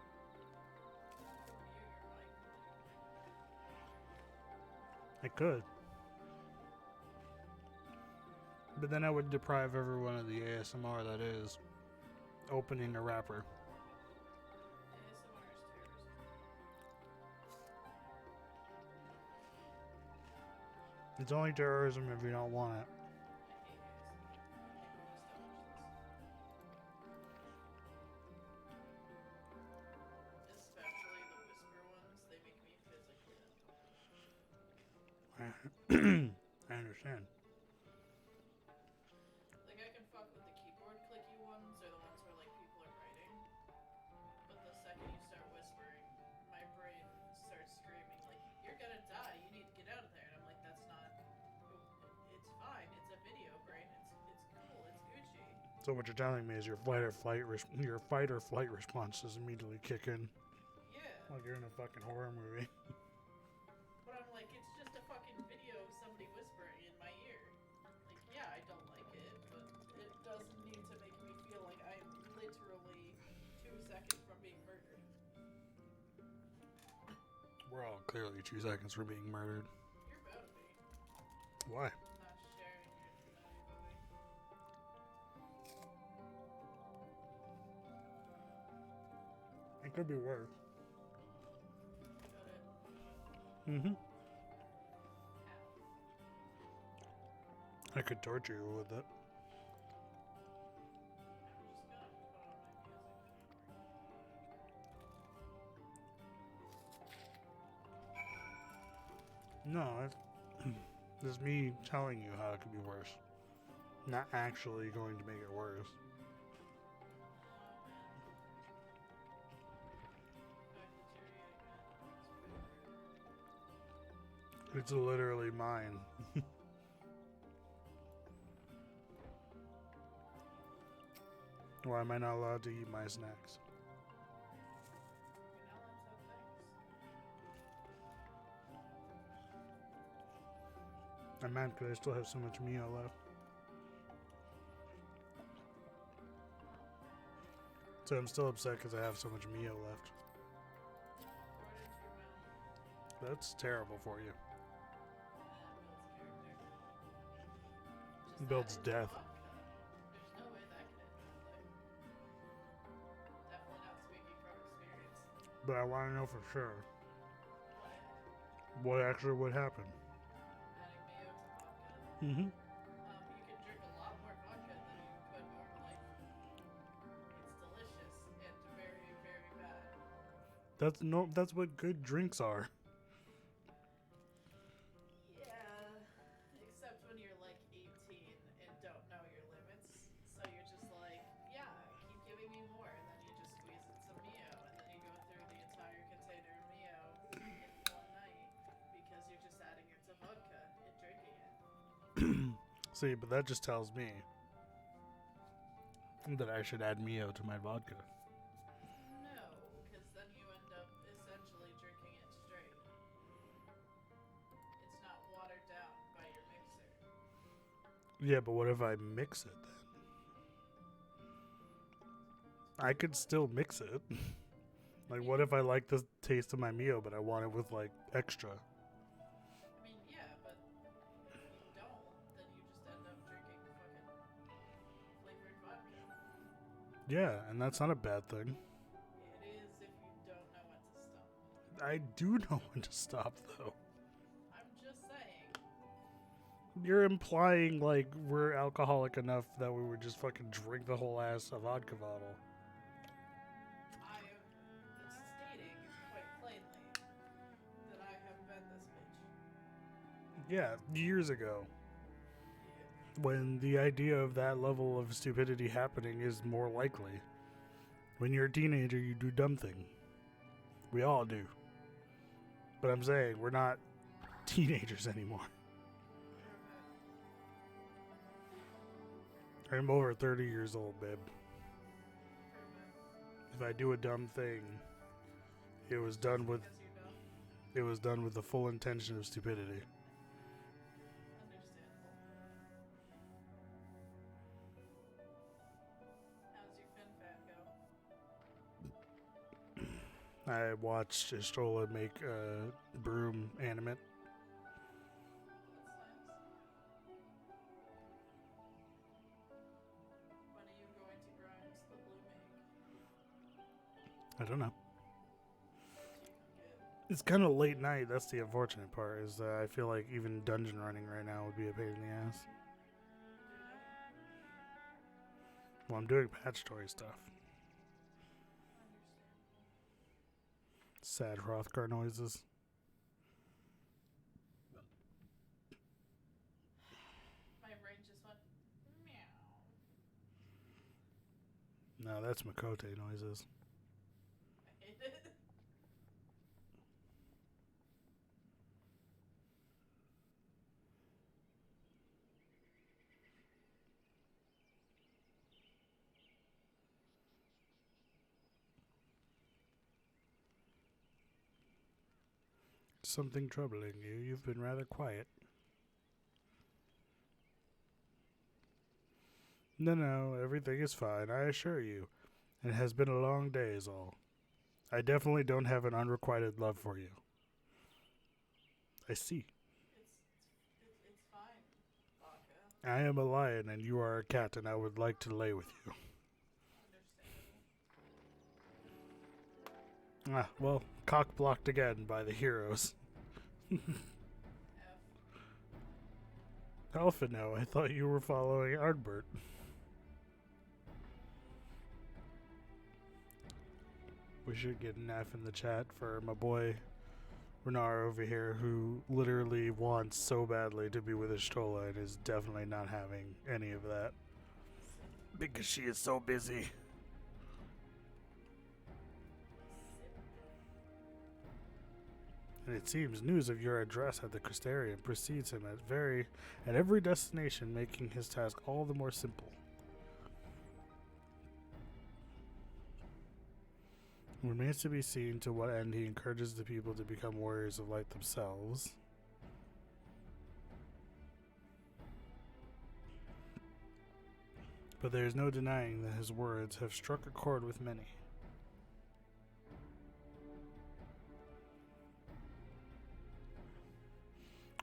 I could. But then I would deprive everyone of the ASMR that is. opening a wrapper.
ASMR is terrorism.
It's only terrorism if you don't want it.
I hate ASMR. People just don't listen. Especially the whisper ones, they make me physically uncomfortable.
I understand.
Like, I can fuck with the keyboard clicky ones, or the ones where, like, people are writing. But the second you start whispering, my brain starts screaming, like, you're gonna die, you need to get out of there. And I'm like, that's not... It's fine, it's a video, brain. It's cool, it's Gucci.
So what you're telling me is your fight or flight responses immediately kick in,
Yeah.
like you're in a fucking horror movie.
But I'm like, it's just a fucking video of somebody whispering in my ear. Like, yeah, I don't like it, but it doesn't need to make me feel like I'm literally 2 seconds from being murdered.
We're all clearly 2 seconds from being murdered.
You're about to be.
Why?
Not sharing your Denali movie.
It could be worse.
Got it.
Mm-hmm.
Ow.
I could torture you with it.
I'm just gonna put on my music.
No, that's just me telling you how it could be worse. Not actually going to make it worse. It's literally mine. Why am I not allowed to eat my snacks? I'm mad because I still have so much Mio left. So I'm still upset because I have so much Mio left. That's terrible for you. Builds death.
There's no way that could end well. Definitely not speaking from experience.
But I want to know for sure
What?
what actually would happen.
Adding mayo to vodka?
Mm-hmm.
You can drink a lot more vodka than you could normally. It's delicious and very, very bad.
That's what good drinks are.
Yeah, except when you're like 18 and don't know your limits. So you're just like, yeah, keep giving me more. And then you just squeeze in some Mio. And then you go through the entire container of Mio in one night because you're just adding it to vodka and drinking it.
See, but that just tells me that I should add Mio to my vodka.
No, because then you end up essentially drinking it straight. It's not watered down by your mixer.
Yeah, but what if I mix it then? I could still mix it. Like, what if I like the taste of my Mio, but I want it with, like, extra?
I mean, yeah, but if you don't, then you just end up drinking fucking flavored vodka.
Yeah, and that's not a bad thing.
It is if you don't know when to stop.
I do know when to stop, though.
I'm just saying.
You're implying, like, we're alcoholic enough that we would just fucking drink the whole ass of vodka bottle.
I am stating quite plainly that I have been this bitch.
Yeah, years ago. When the idea of that level of stupidity happening is more likely. When you're a teenager, you do dumb things. We all do. But I'm saying, we're not teenagers anymore. I'm over 30 years old, babe. If I do a dumb thing, it was done with
Because you're dumb.
it was done with the full intention of stupidity.
Understandable. How's your fin fan go?
I watched Estrola make a broom animate.
That's nice. When are you going to Grimes the Blue Mage?
I don't know.
What you can get.
It's kind of late night. That's the unfortunate part. Is that I feel like even dungeon running right now would be a pain in the ass. Well, I'm doing patch story stuff. Sad Hrothgar noises.
My brain just went meow.
No, that's Makote noises.
I hate it.
Something troubling you. You've been rather quiet. No, everything is fine, I assure you. It has been a long day is all. I definitely don't have an unrequited love for you. I see.
It's fine, Baka.
I am a lion and you are a cat and I would like to lay with you.
Understandable.
Ah, well, cock blocked again by the heroes.
F.
Alphino, I thought you were following Ardbert. We should get an F in the chat for my boy Renar over here, who literally wants so badly to be with Ishtola and is definitely not having any of that. Because she is so busy. And it seems news of your address at the Crystarium precedes him at every destination, making his task all the more simple. It remains to be seen to what end he encourages the people to become warriors of light themselves. But there is no denying that his words have struck a chord with many.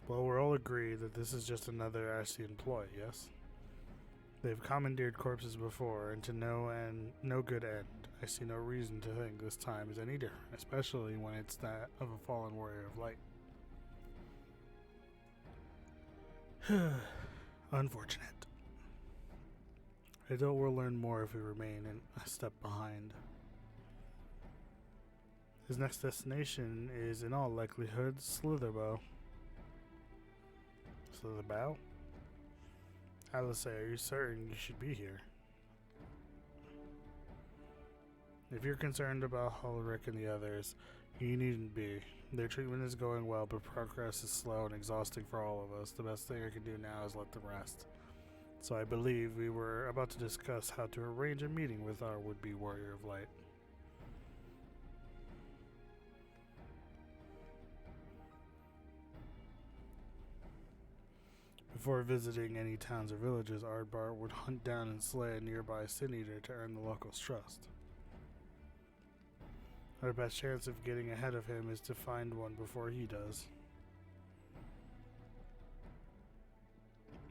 Well, we're all agreed that this is just another Ascian ploy, yes? They've commandeered corpses before, and to no good end. I see no reason to think this time is any different, especially when it's that of a fallen warrior of light. Unfortunate. I doubt we'll learn more if we remain a step behind. His next destination is, in all likelihood, Slitherbow. Slitherbow? Alice, are you certain you should be here? If you're concerned about Holrick and the others, you needn't be. Their treatment is going well, but progress is slow and exhausting for all of us. The best thing I can do now is let them rest. So I believe we were about to discuss how to arrange a meeting with our would-be warrior of light. Before visiting any towns or villages, Ardbart would hunt down and slay a nearby Sin Eater to earn the locals' trust. Our best chance of getting ahead of him is to find one before he does.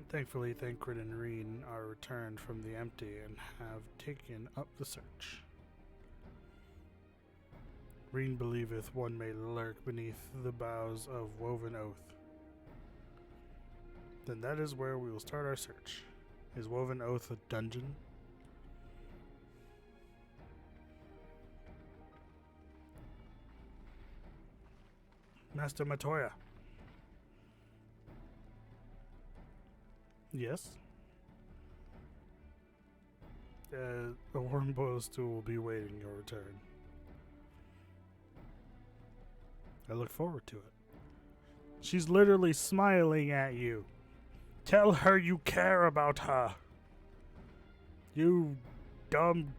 Thankfully, Thancred and Reen are returned from the empty and have taken up the search. Reen believeth one may lurk beneath the boughs of Woven Oath. Then that is where we will start our search. Is Woven Oath a dungeon? Master Matoya. Yes? A Wormboil stool will be waiting your return. I look forward to it. She's literally smiling at you. Tell her you care about her. You dumb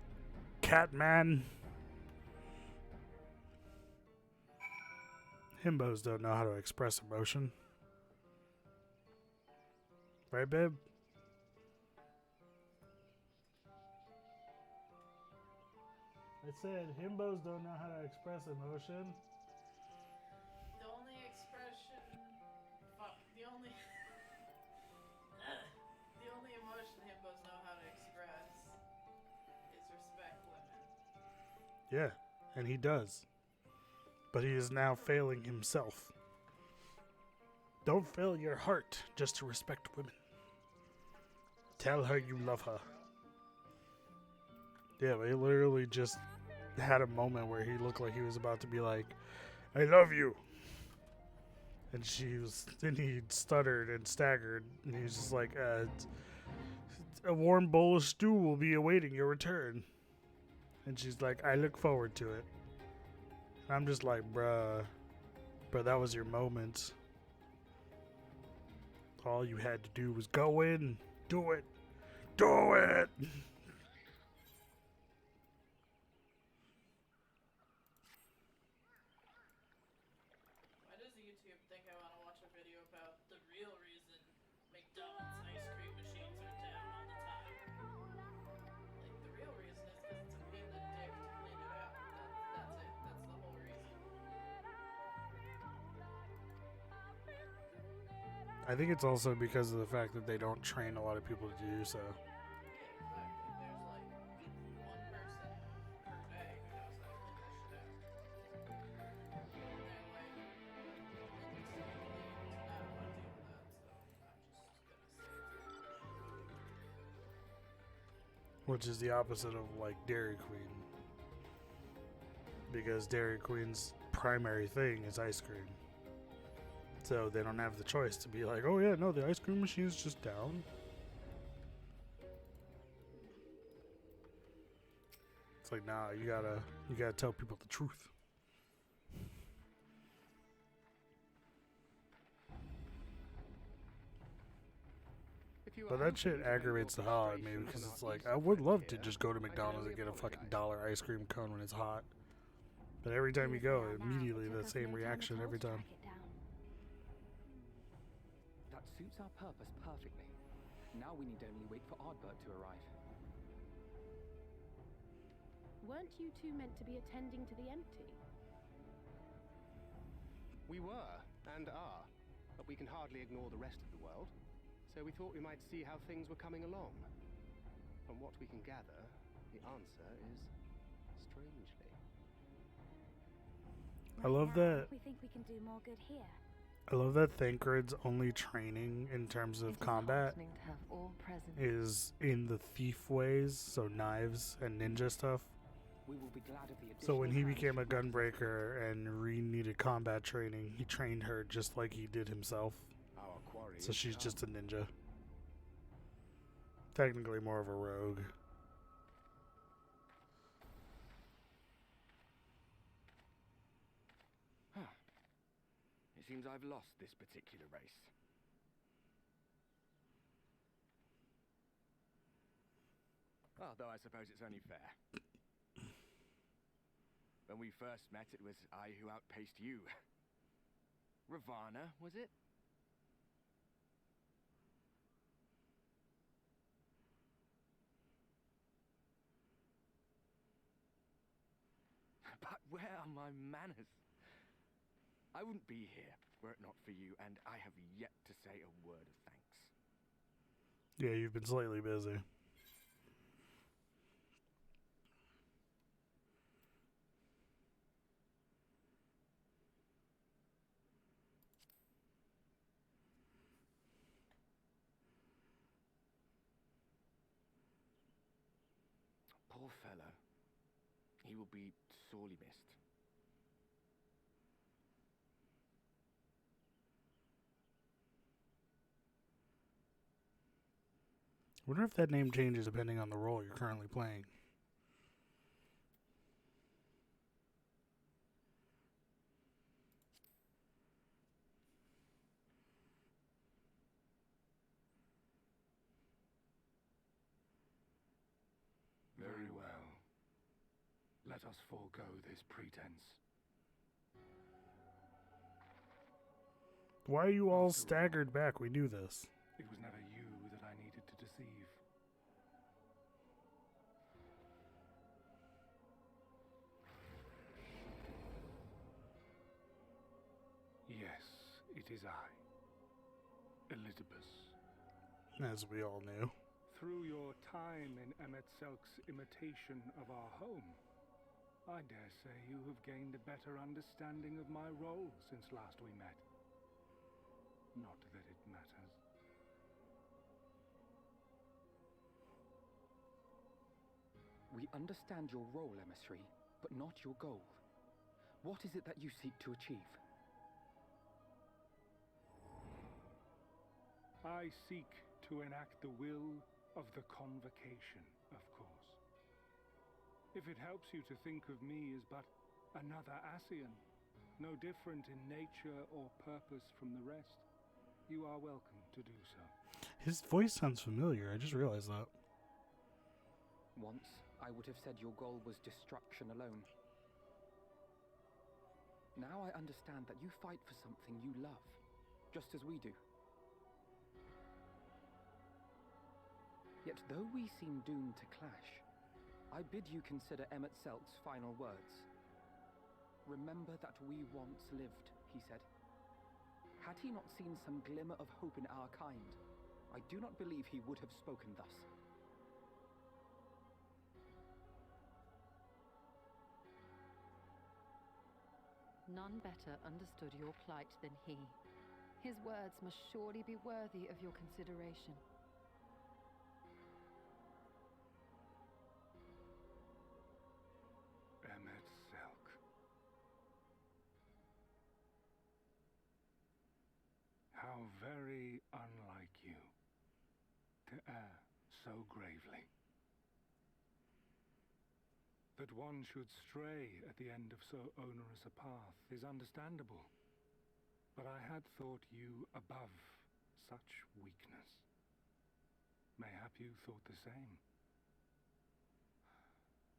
cat man. Himbos don't know how to express emotion. Right, babe? I said himbos don't know how to express emotion.
The only expression, the only emotion himbos know how to express is respect women.
Yeah. And he does. But he is now failing himself. Don't fail your heart just to respect women. Tell her you love her. Yeah, but he literally just had a moment where he looked like he was about to be like, I love you. And then he stuttered and staggered. And he was just like, a warm bowl of stew will be awaiting your return. And she's like, I look forward to it. And I'm just like, bruh, that was your moment. All you had to do was go in, do it. Do it!
Why does YouTube think I want to watch a video about the real reason McDonald's ice cream machines are down all the time? Like, the real reason is because it's a pain in the dick to clean it out. That's it. That's the whole reason.
I think it's also because of the fact that they don't train a lot of people to do so.
Yeah, exactly. There's like one person per day who knows how to clean that shit out. And they're like, it looks so clean, and I don't want to deal with that, so I'm just gonna say it.
Which is the opposite of like Dairy Queen. Because Dairy Queen's primary thing is ice cream. So they don't have the choice to be like, oh yeah, no, the ice cream machine's just down. It's like, nah, you gotta tell people the truth. But that shit aggravates the hell out of me because it's like, I would love to just go to McDonald's and get a fucking $1 ice cream cone when it's hot. But every time you go, immediately the same reaction every time.
That suits our purpose perfectly. Now we need only wait for Ardbert to arrive.
Weren't you two meant to be attending to the empty?
We were, and are, but we can hardly ignore the rest of the world, so we thought we might see how things were coming along. From what we can gather, the answer is strangely.
I love that.
We think we can do more good here.
I love that Thancred's only training in terms of combat is in the thief ways, so knives and ninja stuff.
We will be glad of the
So when he
additional
became a
hands you
gunbreaker and Reen needed combat training, he trained her just like he did himself.
Our quarry
So
is
she's
come.
just a ninja. Technically more of a rogue.
It seems I've lost this particular race. Although I suppose it's only fair. When we first met, it was I who outpaced you. Ravana, was it? But where are my manners? I wouldn't be here were it not for you, and I have yet to say a word of thanks.
Yeah, you've been slightly busy.
Poor fellow. He will be sorely missed.
I wonder if that name changes depending on the role you're currently playing.
Very well. Let us forego this pretense.
Why are you all staggered back? We knew this.
It was never you that I needed to deceive. Yes, it is I, Elizabeth.
As we all knew.
Through your time in Emmet Selk's imitation of our home, I dare say you have gained a better understanding of my role since last we met. Not that it matters.
We understand your role, emissary, but not your goal. What is it that you seek to achieve?
I seek to enact the will of the Convocation, of course. If it helps you to think of me as but another Ascian, no different in nature or purpose from the rest, you are welcome to do so.
His voice sounds familiar. I just realized that.
Once, I would have said your goal was destruction alone. Now I understand that you fight for something you love, just as we do. Yet though we seem doomed to clash, I bid you consider Emmett Selk's final words. Remember that we once lived, he said. Had he not seen some glimmer of hope in our kind, I do not believe he would have spoken thus.
None better understood your plight than he. His words must surely be worthy of your consideration.
Emmett Selk. How very unlike you to err so gravely. That one should stray at the end of so onerous a path is understandable. But I had thought you above such weakness. Mayhap you thought the same.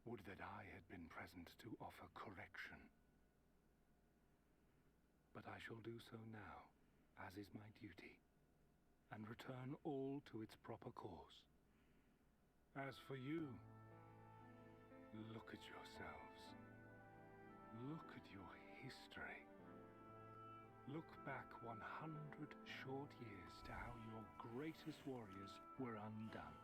Would that I had been present to offer correction. But I shall do so now, as is my duty, and return all to its proper course. As for you, look at yourselves. Look at your history. Look back 100 short years to how your greatest warriors were undone.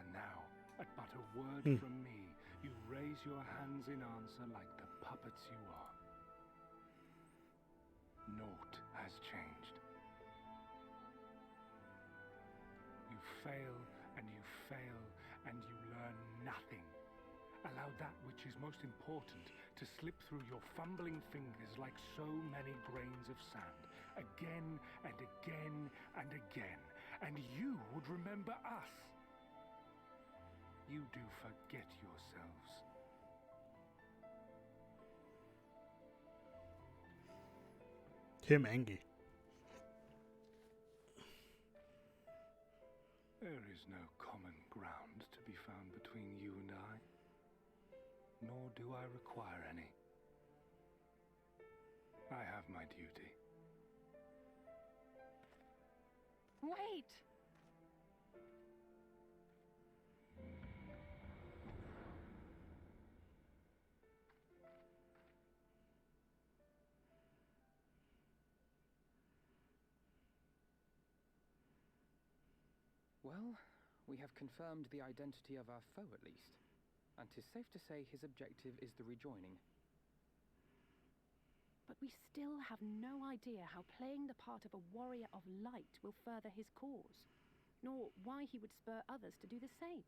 And now, at but a word from me, you raise your hands in answer like the puppets you are. Naught has changed. You fail, and you fail, and you learn nothing. Allow that which is most important to slip through your fumbling fingers like so many grains of sand, again and again and again, and you would remember us. You do forget yourselves.
Him Engi.
There is no common ground to be found between you and I, nor do I require any. I have my duty.
Wait!
Well, we have confirmed the identity of our foe at least, and 'tis safe to say his objective is the rejoining.
But we still have no idea how playing the part of a warrior of light will further his cause, nor why he would spur others to do the same.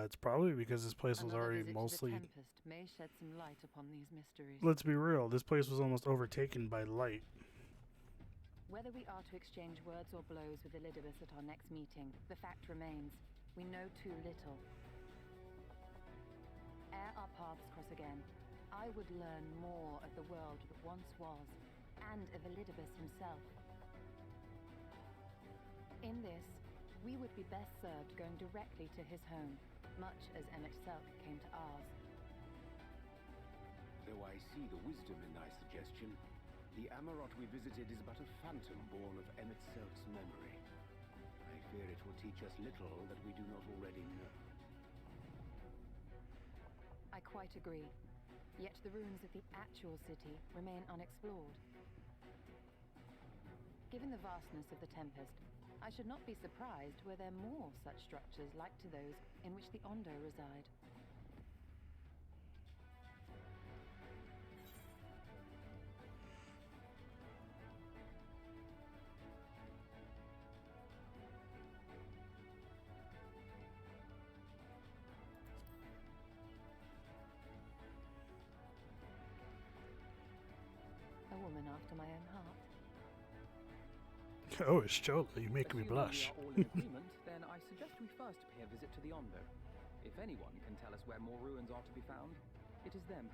It's probably because this place was
Another
already
visit to the
mostly...
Tempest may shed some light upon these mysteries.
Let's be real, this place was almost overtaken by light.
Whether we are to exchange words or blows with Elidibus at our next meeting, the fact remains, we know too little. Ere our paths cross again, I would learn more of the world that once was, and of Elidibus himself. In this, we would be best served going directly to his home, much as Emmett Selk came to ours.
Though I see the wisdom in thy suggestion, the Amarot we visited is but a phantom born of Emmett Selk's memory. I fear it will teach us little that we do not already know.
I quite agree. Yet the ruins of the actual city remain unexplored. Given the vastness of the Tempest, I should not be surprised were there more such structures like to those in which the Ondo reside. A woman after my own heart.
Oh, it's Shola, you make me
Assuming
blush.
we are all in agreement, then I suggest we first pay a visit to the Ondo. If anyone can tell us where more ruins are to be found, it is them.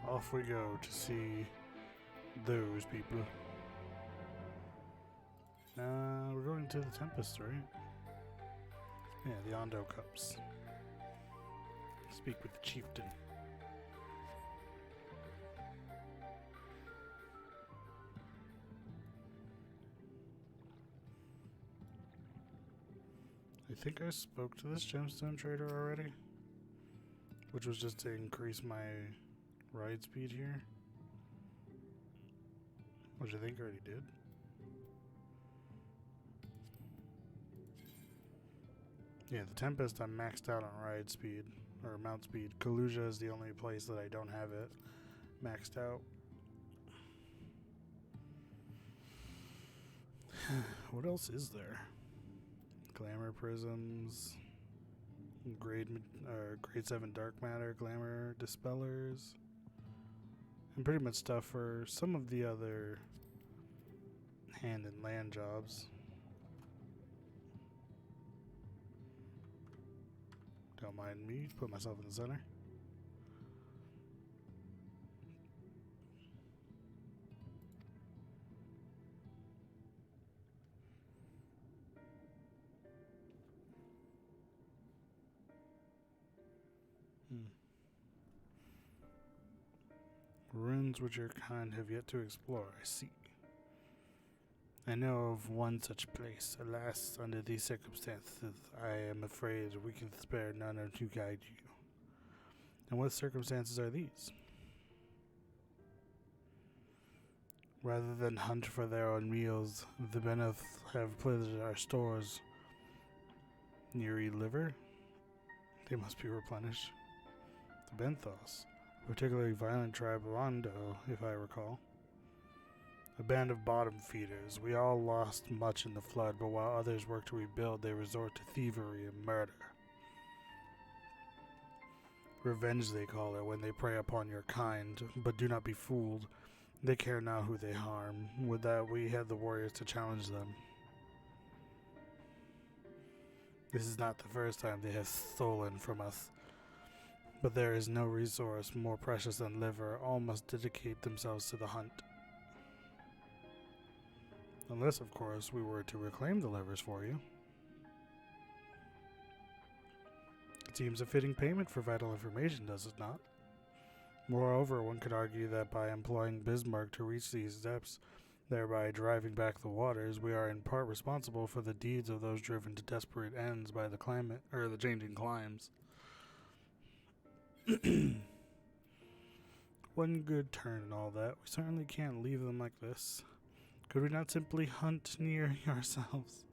Off we go to see those people. We're going to the Tempest, right? Yeah, the Ondo Cups. Speak with the chieftain. I think I spoke to this gemstone trader already, which was just to increase my ride speed here, which I think I already did. Yeah, the Tempest I'm maxed out on ride speed, or mount speed. Kaluja is the only place that I don't have it maxed out. What else is there? Glamour prisms, grade 7 dark matter, glamour dispellers, and pretty much stuff for some of the other hand and land jobs. Don't mind me, put myself in the center. Ruins which your kind have yet to explore, I see. I know of one such place. Alas, under these circumstances, I am afraid we can spare none to guide you. And what circumstances are these? Rather than hunt for their own meals, the Beneth have pillaged our stores. Neri liver? They must be replenished. The Benthos, a particularly violent tribe of Ondo, if I recall. A band of bottom feeders. We all lost much in the flood, but while others work to rebuild, they resort to thievery and murder. Revenge, they call it, when they prey upon your kind. But do not be fooled. They care not who they harm. Would that we had the warriors to challenge them. This is not the first time they have stolen from us. But there is no resource more precious than liver. All must dedicate themselves to the hunt. Unless, of course, we were to reclaim the livers for you. It seems a fitting payment for vital information, does it not? Moreover, one could argue that by employing Bismarck to reach these depths, thereby driving back the waters, we are in part responsible for the deeds of those driven to desperate ends by the climate, or the changing climes. One good turn and all that. We certainly can't leave them like this. Could we not simply hunt near ourselves?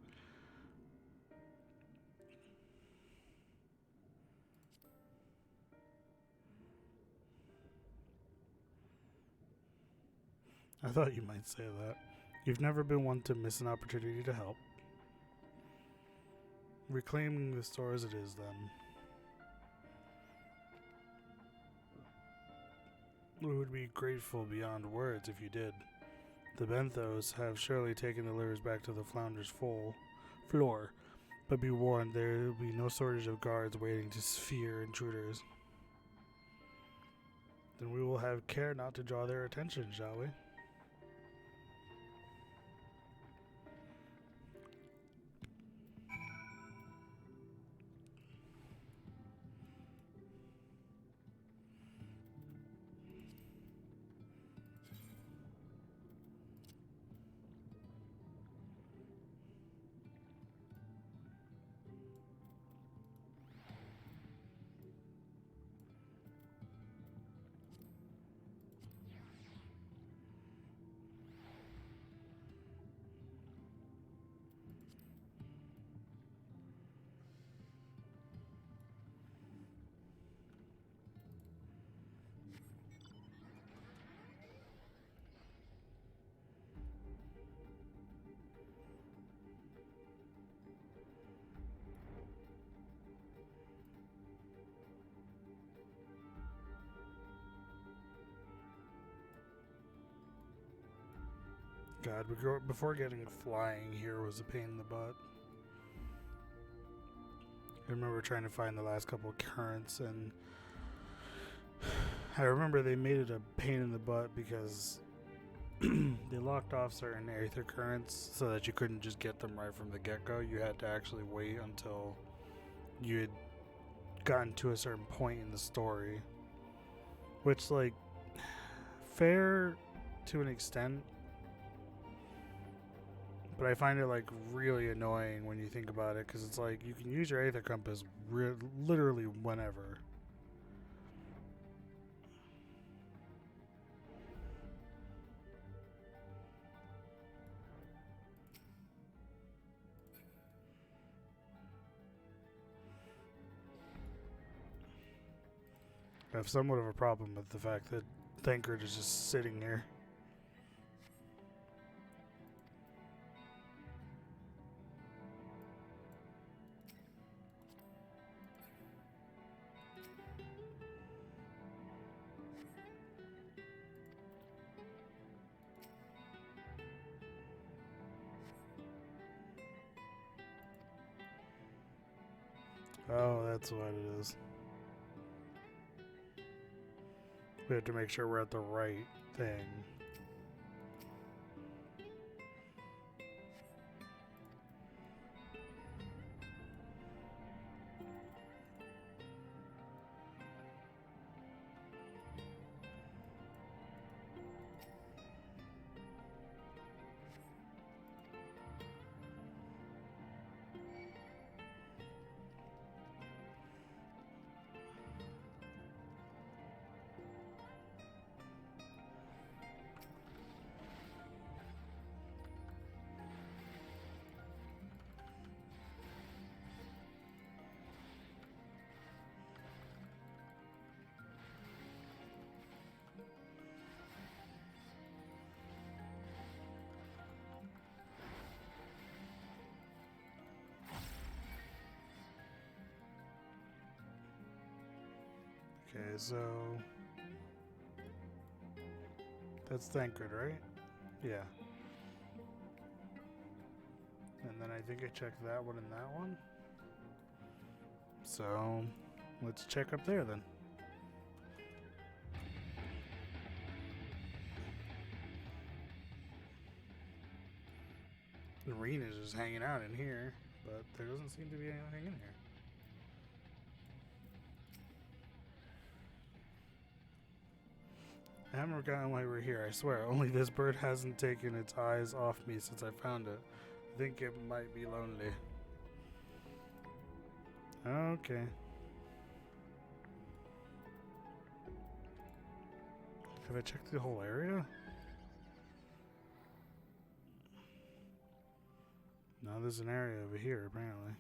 I thought you might say that. You've never been one to miss an opportunity to help. Reclaiming the store as it is, then. We would be grateful beyond words if you did. The Benthos have surely taken the livers back to the Flounder's floor, but be warned, there will be no shortage of guards waiting to sphere intruders. Then we will have care not to draw their attention, shall we? God, before getting flying here was a pain in the butt. I remember trying to find the last couple of currents, and I remember they made it a pain in the butt because they locked off certain aether currents so that you couldn't just get them right from the get-go. You had to actually wait until you had gotten to a certain point in the story, which, like, fair to an extent, but I find it, like, really annoying when you think about it, because it's like you can use your aether compass literally whenever. I have somewhat of a problem with the fact that Thancred is just sitting here. Oh, that's what it is. We have to make sure we're at the right thing. Okay, so that's Thancred, right? Yeah. And then I think I checked that one and that one. So let's check up there then. The Reen is just hanging out in here, but there doesn't seem to be anything in here. I haven't forgotten why we're here, I swear. Only this bird hasn't taken its eyes off me since I found it. I think it might be lonely. Okay. Have I checked the whole area? No, there's an area over here, apparently.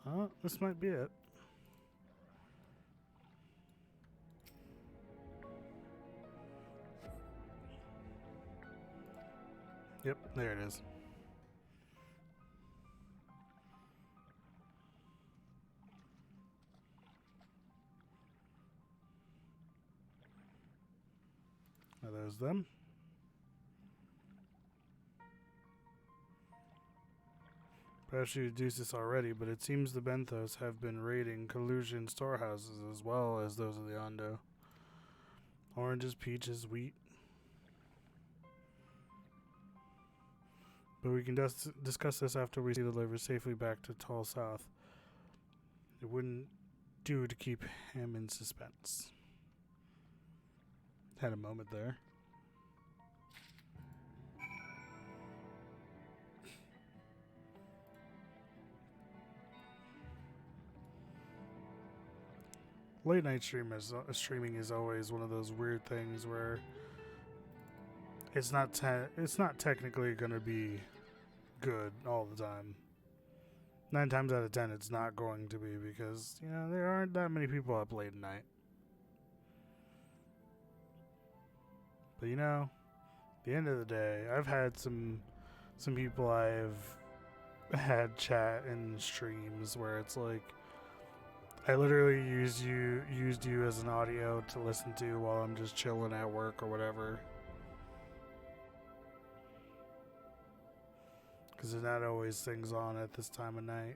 Oh, this might be it. Yep, there it is. Are those them? Perhaps you deduced this already, but it seems the Benthos have been raiding Collusion storehouses as well as those of the Ondo. Oranges, peaches, wheat. But we can discuss this after we see the delivered safely back to Tall South. It wouldn't do to keep him in suspense. Had a moment there. Late night streaming is always one of those weird things where it's not technically going to be good all the time. 9 times out of 10 it's not going to be, because there aren't that many people up late at night. But at the end of the day, I've had some people I've had chat in streams where it's like, I literally used you as an audio to listen to while I'm just chilling at work or whatever. Because there's not always things on at this time of night.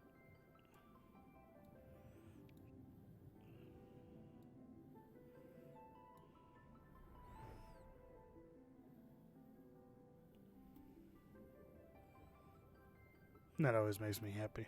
And that always makes me happy.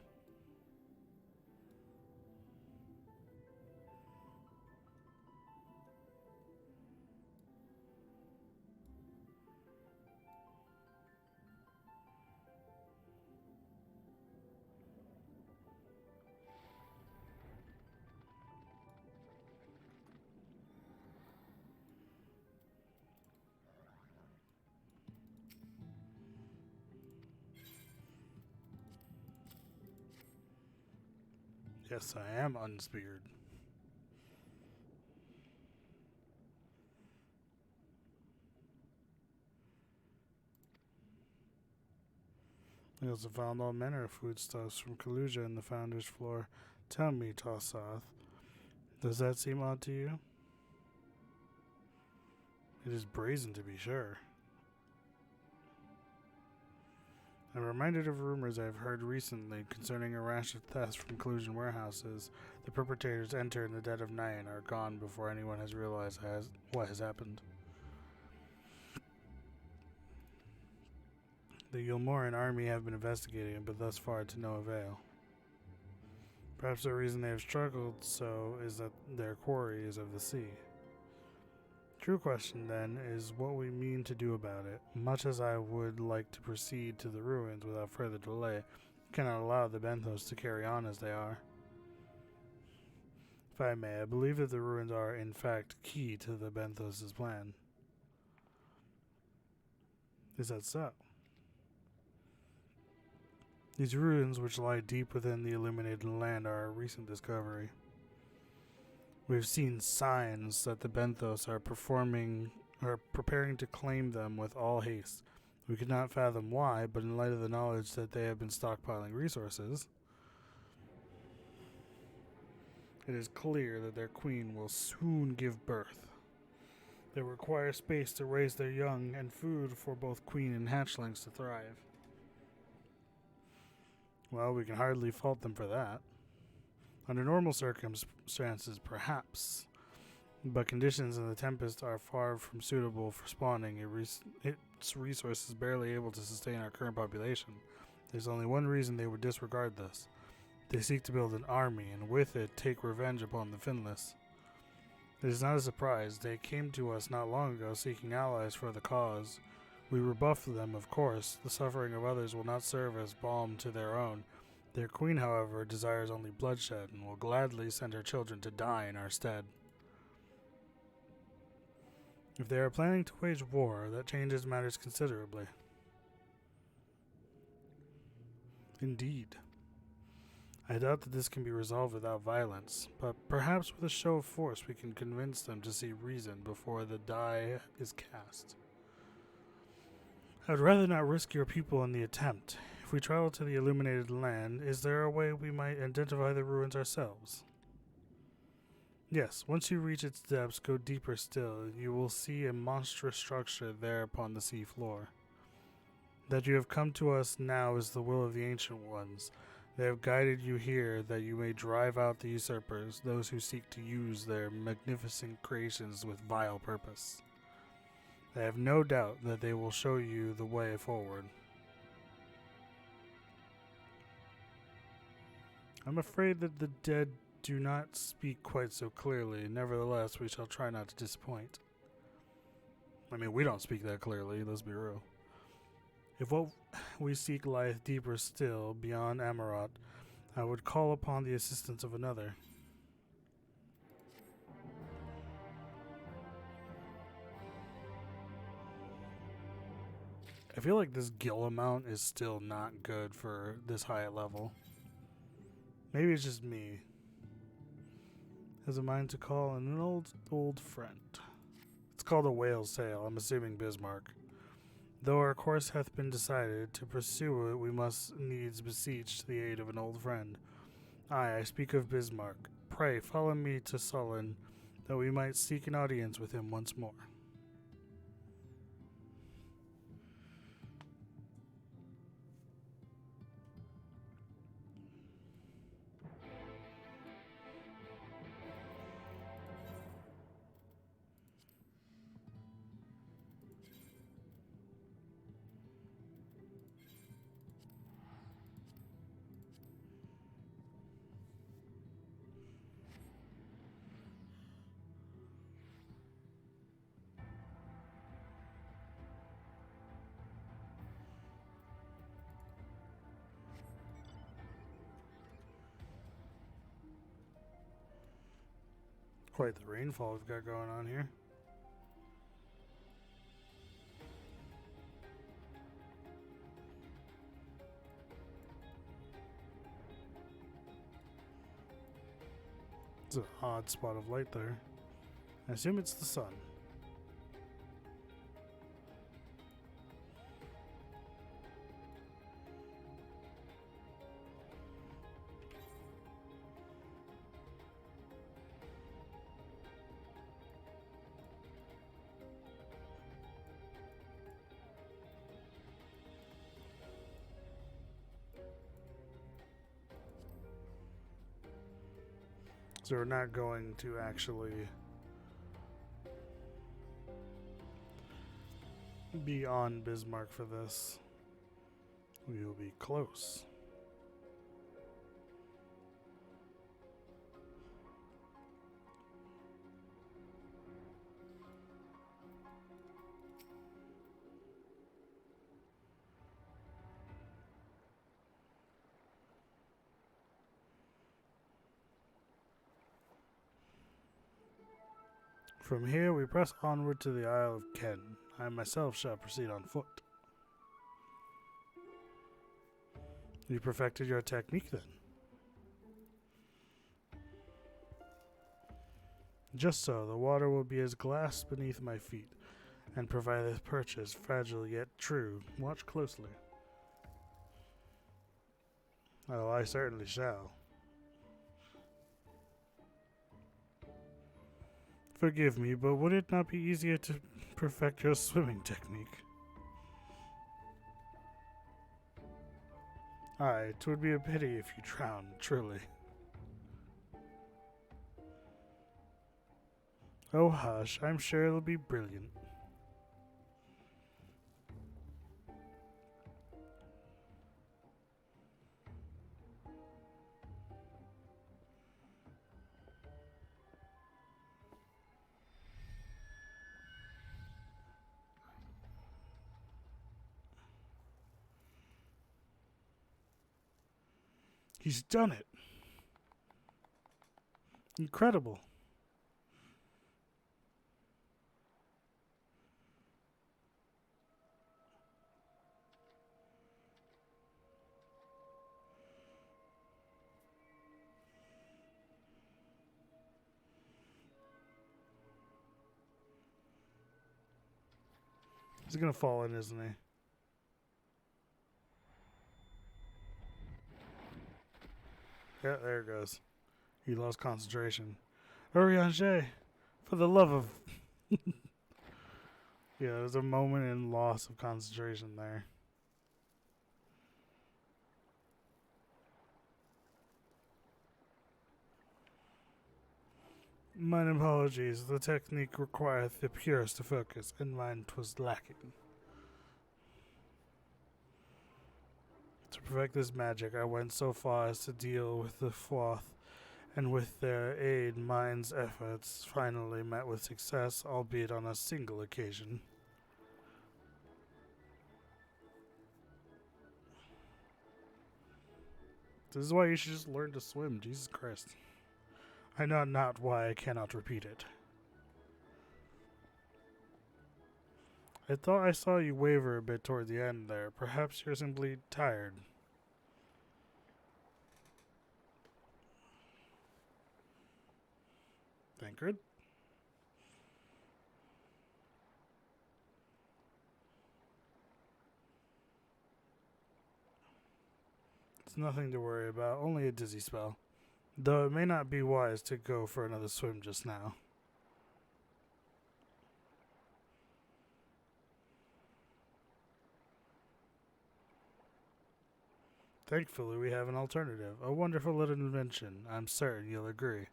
Yes, I am unspeared. We also found all manner of foodstuffs from Kaluja in the Founder's floor. Tell me, Tossoth, does that seem odd to you? It is brazen, to be sure. I'm reminded of rumors I've heard recently concerning a rash of thefts from Collusion warehouses. The perpetrators enter in the dead of night and are gone before anyone has realized what has happened. The Yulmoran army have been investigating, but thus far to no avail. Perhaps the reason they have struggled so is that their quarry is of the sea. True question, then, is what we mean to do about it. Much as I would like to proceed to the ruins without further delay, I cannot allow the Benthos to carry on as they are. If I may, I believe that the ruins are, in fact, key to the Benthos' plan. Is that so? These ruins, which lie deep within the illuminated land, are a recent discovery. We've seen signs that the Benthos are preparing to claim them with all haste. We could not fathom why, but in light of the knowledge that they have been stockpiling resources, it is clear that their queen will soon give birth. They require space to raise their young and food for both queen and hatchlings to thrive. Well, we can hardly fault them for that. Under normal circumstances, perhaps, but conditions in the Tempest are far from suitable for spawning. Its resources barely able to sustain our current population. There's only one reason they would disregard this. They seek to build an army, and with it take revenge upon the Finless. It is not a surprise. They came to us not long ago seeking allies for the cause. We rebuffed them, of course. The suffering of others will not serve as balm to their own. Their queen, however, desires only bloodshed and will gladly send her children to die in our stead. If they are planning to wage war, that changes matters considerably. Indeed. I doubt that this can be resolved without violence, but perhaps with a show of force we can convince them to see reason before the die is cast. I would rather not risk your people in the attempt. If we travel to the illuminated land, is there a way we might identify the ruins ourselves? Yes, once you reach its depths, go deeper still. You will see a monstrous structure there upon the sea floor. That you have come to us now is the will of the Ancient Ones. They have guided you here that you may drive out the usurpers, those who seek to use their magnificent creations with vile purpose. I have no doubt that they will show you the way forward. I'm afraid that the dead do not speak quite so clearly. Nevertheless, we shall try not to disappoint. I mean, we don't speak that clearly, let's be real. If what we seek lieth deeper still, beyond Amarot, I would call upon the assistance of another. I feel like this gil amount is still not good for this high level. Maybe it's just me. Has a mind to call in an old friend. It's called a whale's sail, I'm assuming Bismarck. Though our course hath been decided, to pursue it we must needs beseech the aid of an old friend. I speak of Bismarck. Pray, follow me to Sullen, that we might seek an audience with him once more. Quite the rainfall we've got going on here. It's an odd spot of light there. I assume it's the sun. So we're not going to actually be on Bismarck for this. We will be close. From here we press onward to the Isle of Ken. I myself shall proceed on foot. You perfected your technique then? Just so, the water will be as glass beneath my feet, and provideth purchase, fragile yet true. Watch closely. Oh, I certainly shall. Forgive me, but would it not be easier to perfect your swimming technique? Aye, 'twould be a pity if you drowned, truly. Oh hush, I'm sure it'll be brilliant. He's done it. Incredible. He's gonna fall in, isn't he? Yeah, there it goes. He lost concentration. Urianger, for the love of... Yeah, there's a moment in loss of concentration there. Mine apologies. The technique requireth the purest of focus, and mine 'twas lacking. To perfect this magic, I went so far as to deal with the Floth, and with their aid, mine's efforts finally met with success, albeit on a single occasion. This is why you should just learn to swim, Jesus Christ. I know not why I cannot repeat it. I thought I saw you waver a bit toward the end there. Perhaps you're simply tired. Thancred? It's nothing to worry about, only a dizzy spell. Though it may not be wise to go for another swim just now. Thankfully, we have an alternative. A wonderful little invention. I'm certain you'll agree.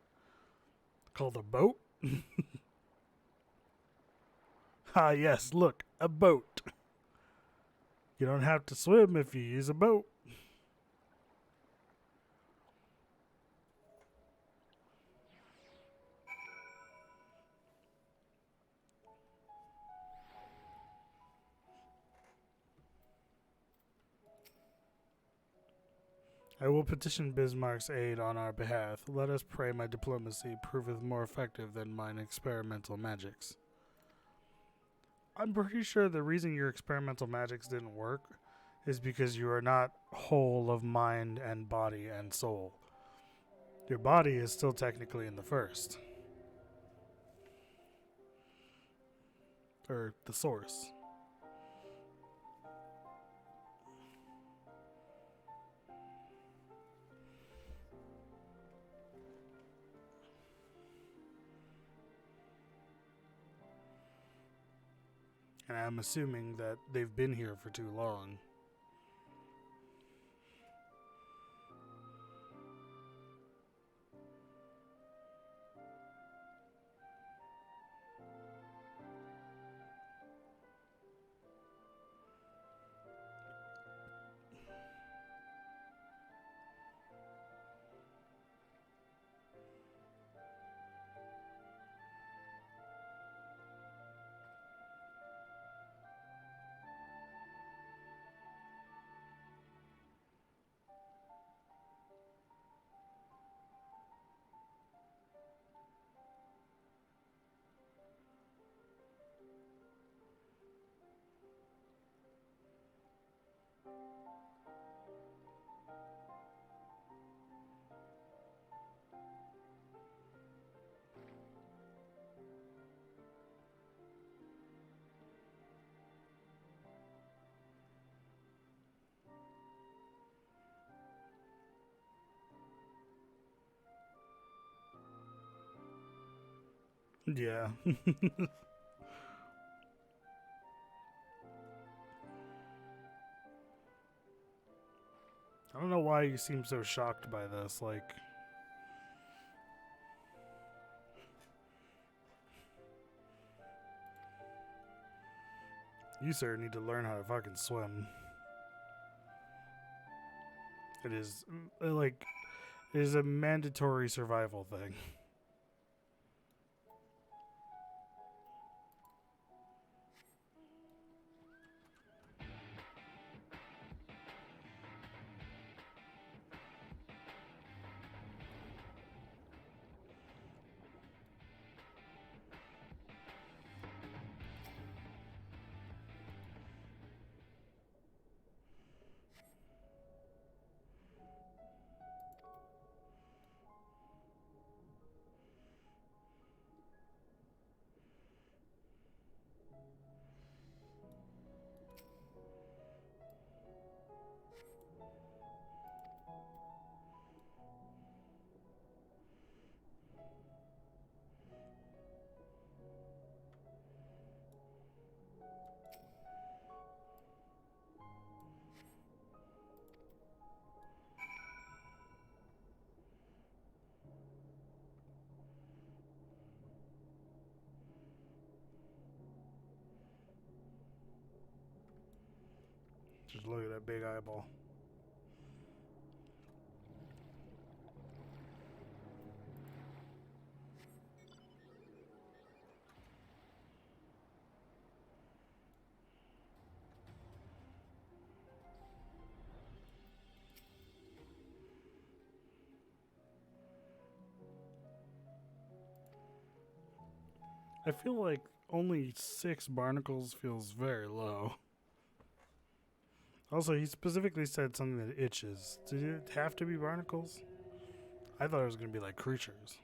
Called a boat? Ah, yes, look, a boat. You don't have to swim if you use a boat. I will petition Bismarck's aid on our behalf. Let us pray my diplomacy proveth more effective than mine experimental magics. I'm pretty sure the reason your experimental magics didn't work is because you are not whole of mind and body and soul. Your body is still technically in the first. Or the source. And I'm assuming that they've been here for too long. Yeah. I don't know why you seem so shocked by this, like... You, sir, need to learn how to fucking swim. It is, like, it is a mandatory survival thing. Just look at that big eyeball. I feel like only 6 barnacles feels very low. Also, he specifically said something that itches. Did it have to be barnacles? I thought it was going to be like creatures.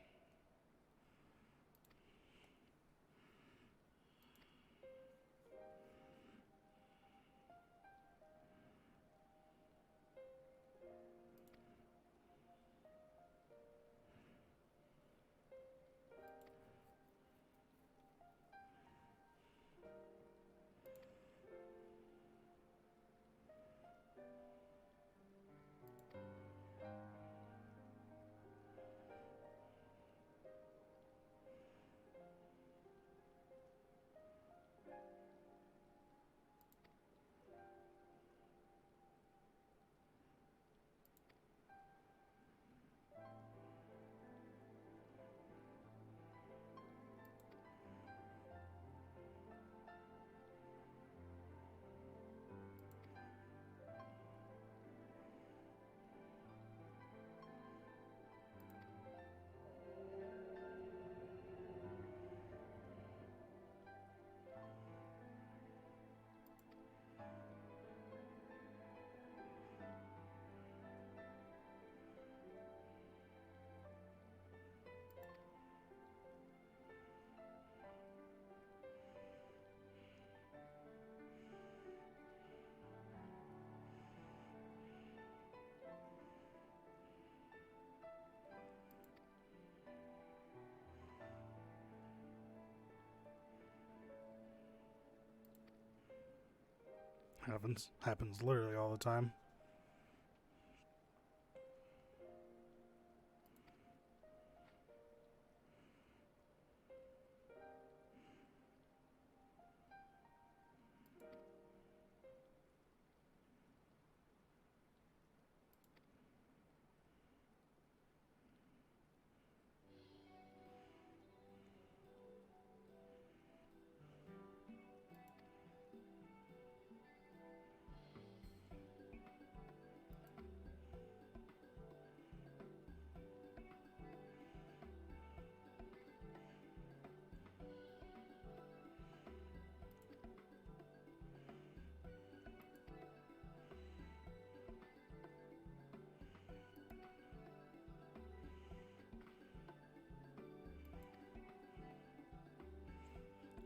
Happens literally all the time.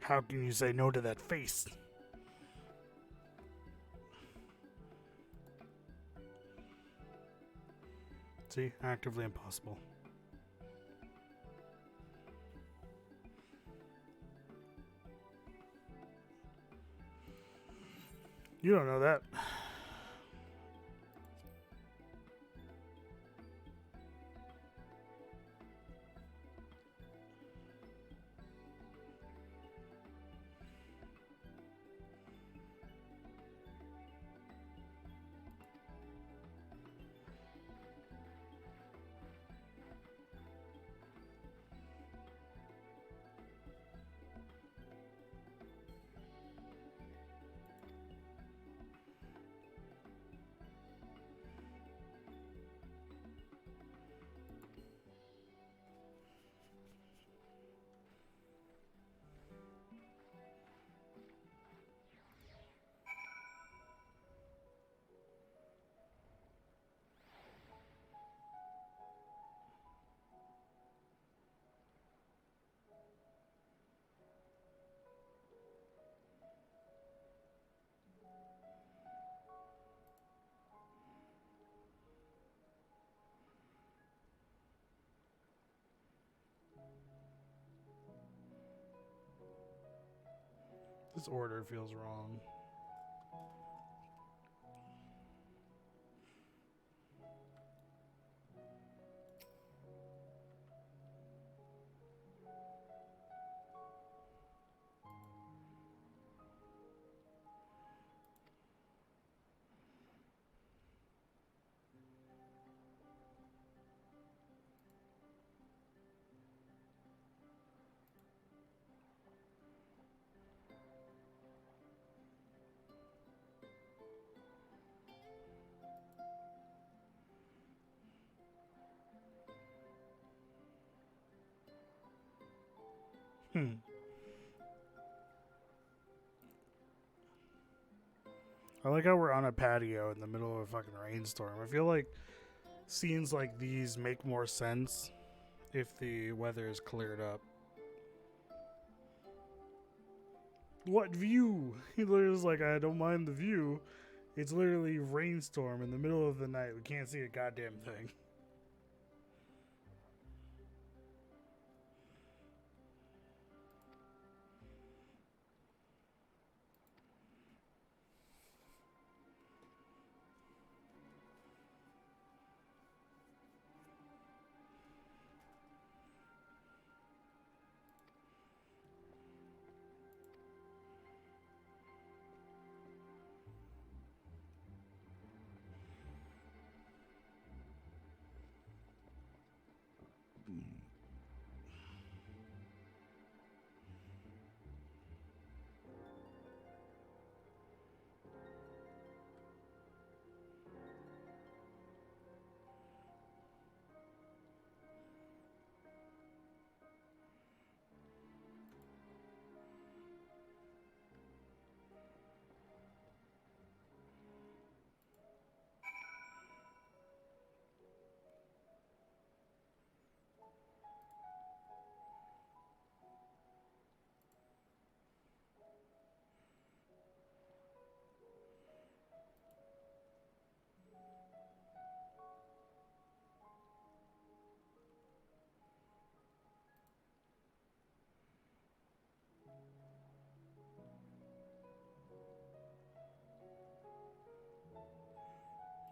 How can you say no to that face? See? Actively impossible. You don't know that. This order feels wrong. Hmm. I like how we're on a patio in the middle of a fucking rainstorm. I feel like scenes like these make more sense if the weather is cleared up. What view? He literally was like, I don't mind the view. It's literally rainstorm in the middle of the night. We can't see a goddamn thing.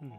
Hmm.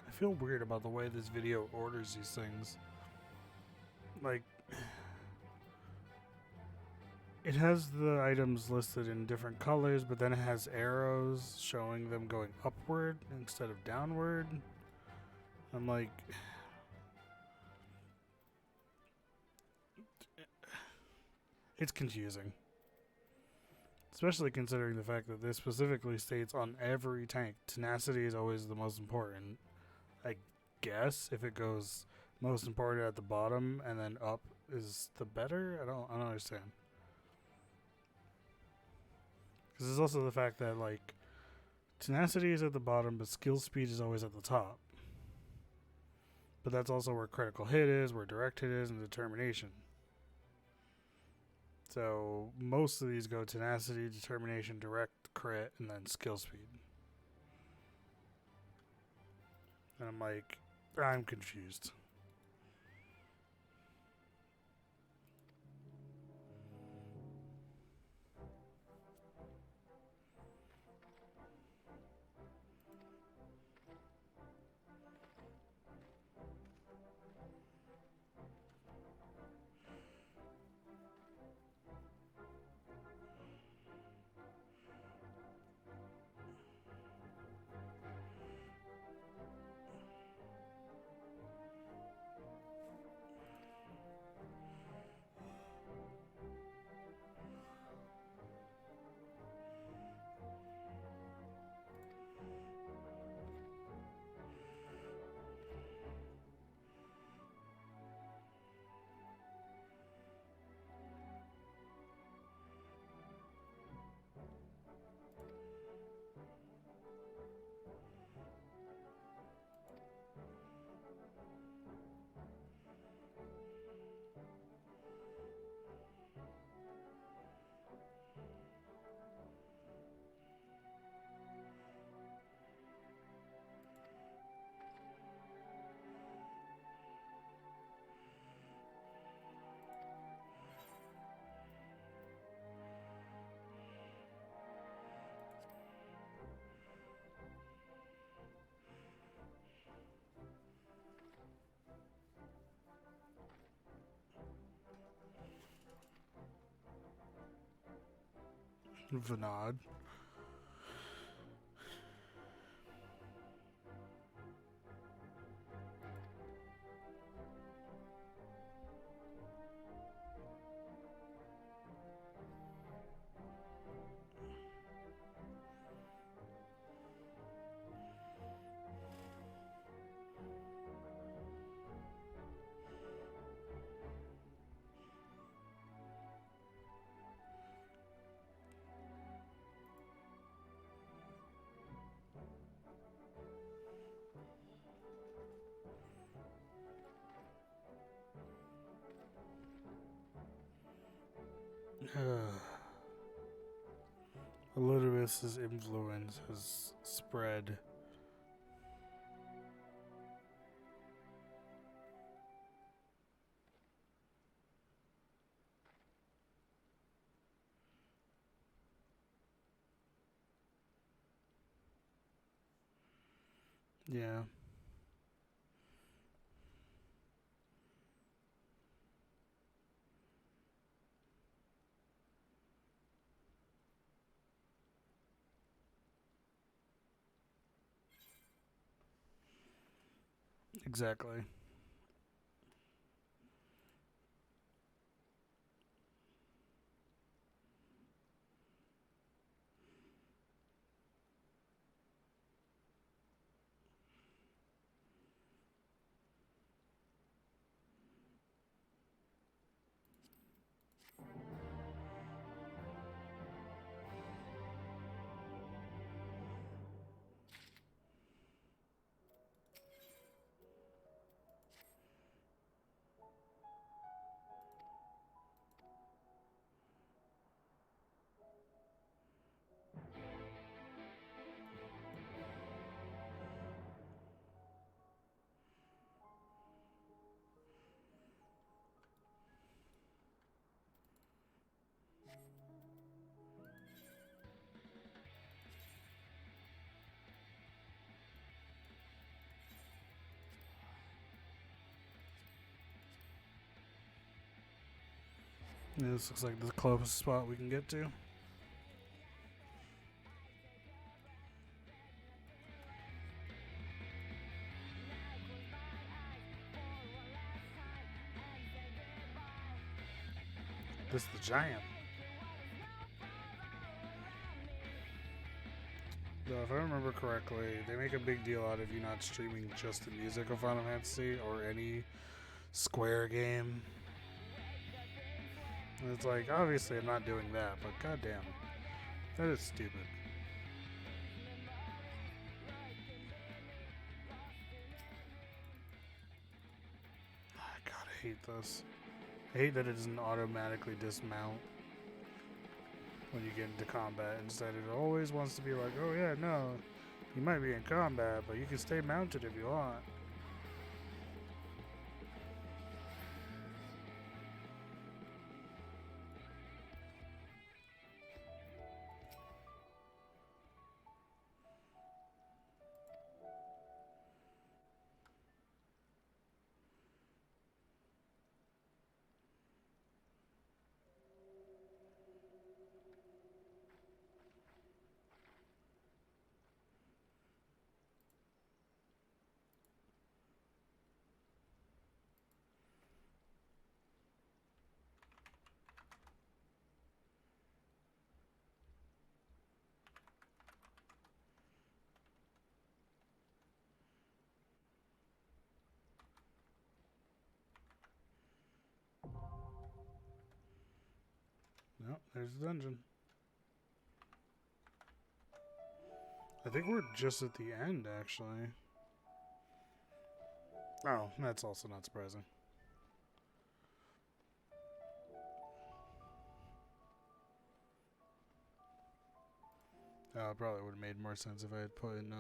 I feel weird about the way this video orders these things. Like, it has the items listed in different colors, but then it has arrows showing them going upward instead of downward. I'm like, it's confusing. Especially considering the fact that this specifically states on every tank, tenacity is always the most important. I guess if it goes most important at the bottom and then up is the better. I don't understand. Because there's also the fact that like tenacity is at the bottom, but skill speed is always at the top. But that's also where critical hit is, where direct hit is, and determination. So most of these go tenacity, determination, direct, crit, and then skill speed. And I'm like, I'm confused. Vanad. Elidibus's influence has spread. Yeah. Exactly. Yeah, this looks like the closest spot we can get to. This is the giant. Though, if I remember correctly, they make a big deal out of you not streaming just the music of Final Fantasy or any Square game. And it's like, obviously I'm not doing that, but goddamn, that is stupid. God, I hate this. I hate that it doesn't automatically dismount when you get into combat. Instead, it always wants to be like, oh yeah, no, you might be in combat, but you can stay mounted if you want. No, there's the dungeon. I think we're just at the end, actually. Oh, that's also not surprising. It probably would have made more sense if I had put in, no,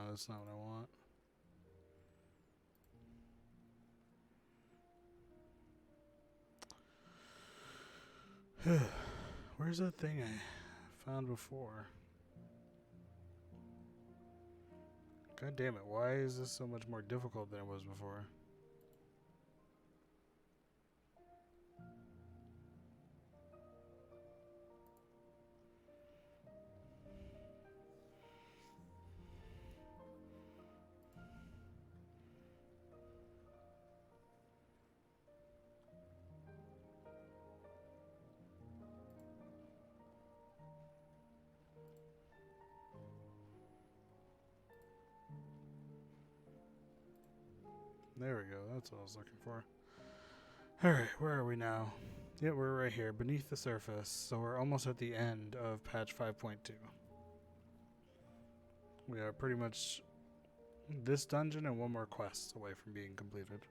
that's not what I want. Where's that thing I found before? God damn it, why is this so much more difficult than it was before? There we go, that's what I was looking for. Alright, where are we now? Yeah, we're right here, beneath the surface, so we're almost at the end of patch 5.2. We are pretty much this dungeon and one more quest away from being completed.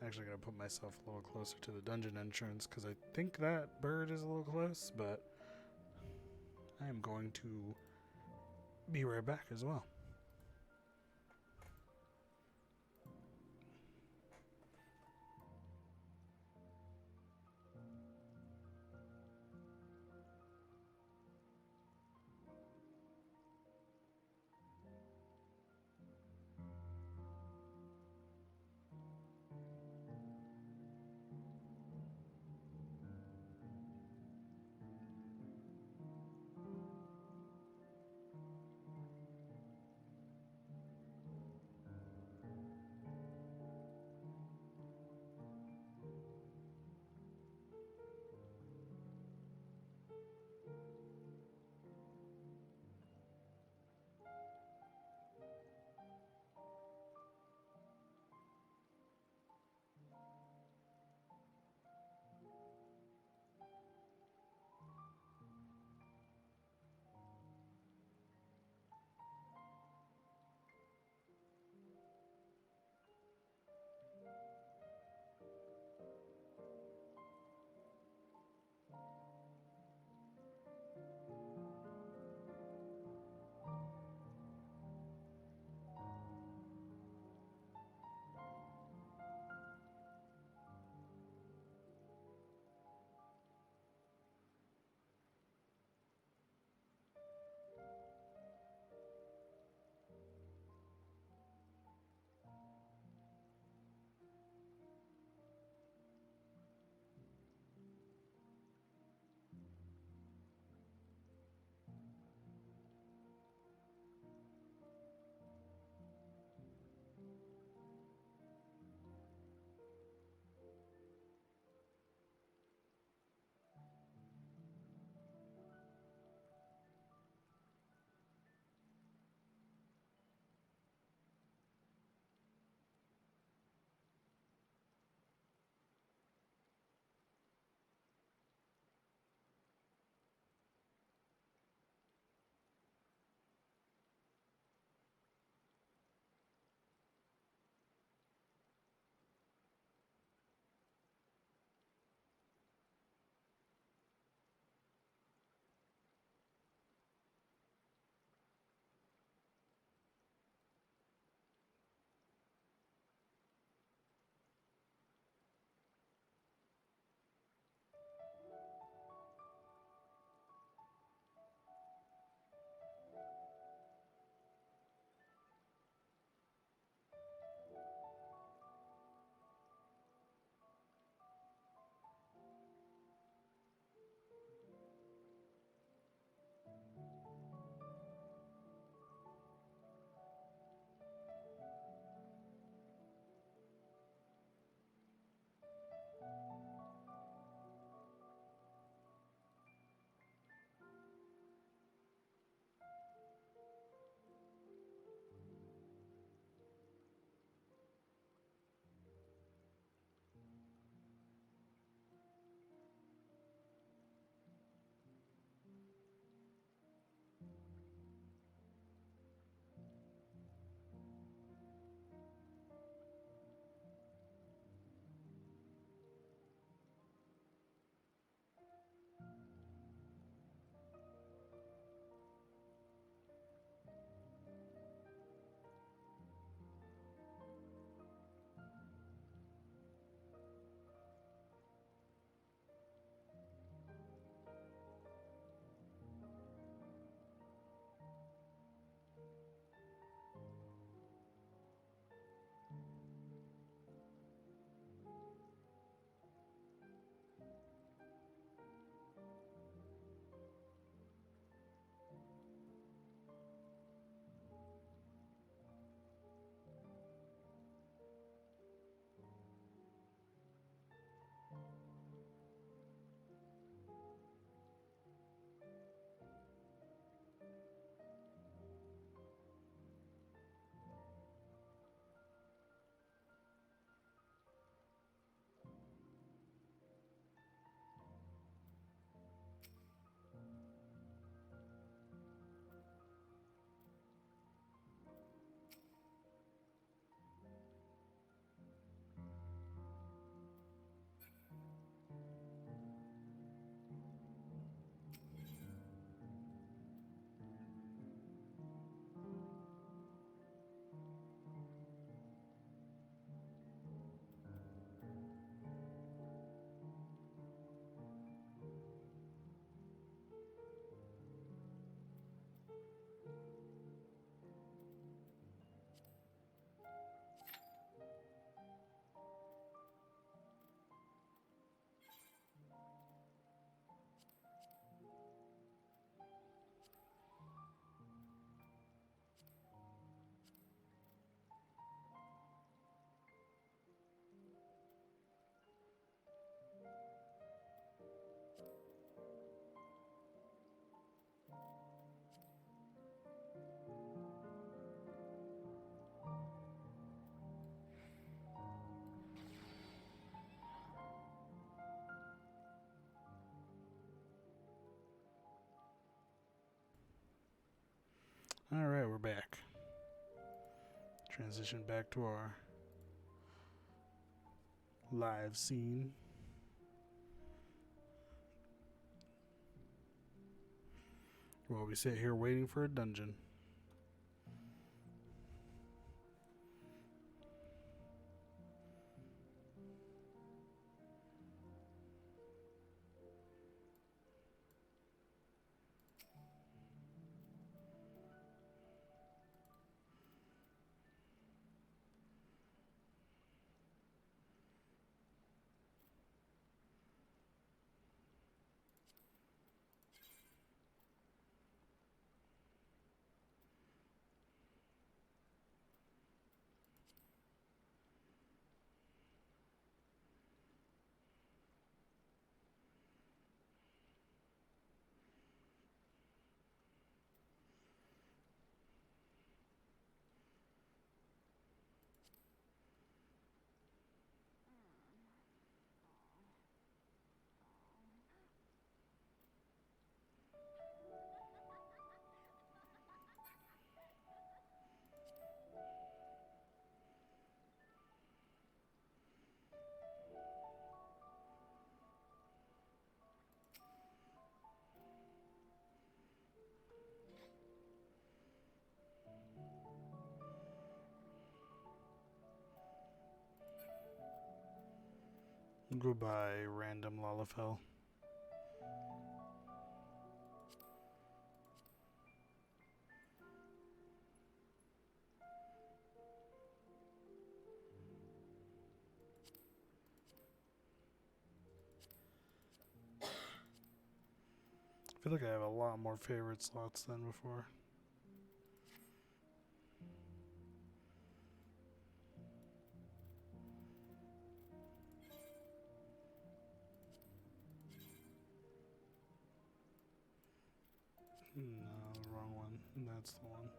I'm actually going to put myself a little closer to the dungeon entrance, because I think that bird is a little close, but I am going to be right back as well. Alright, we're back. Transition back to our live scene. While we sit here waiting for a dungeon. Goodbye, random Lalafell. I feel like I have a lot more favorite slots than before. No, the wrong one. That's the one.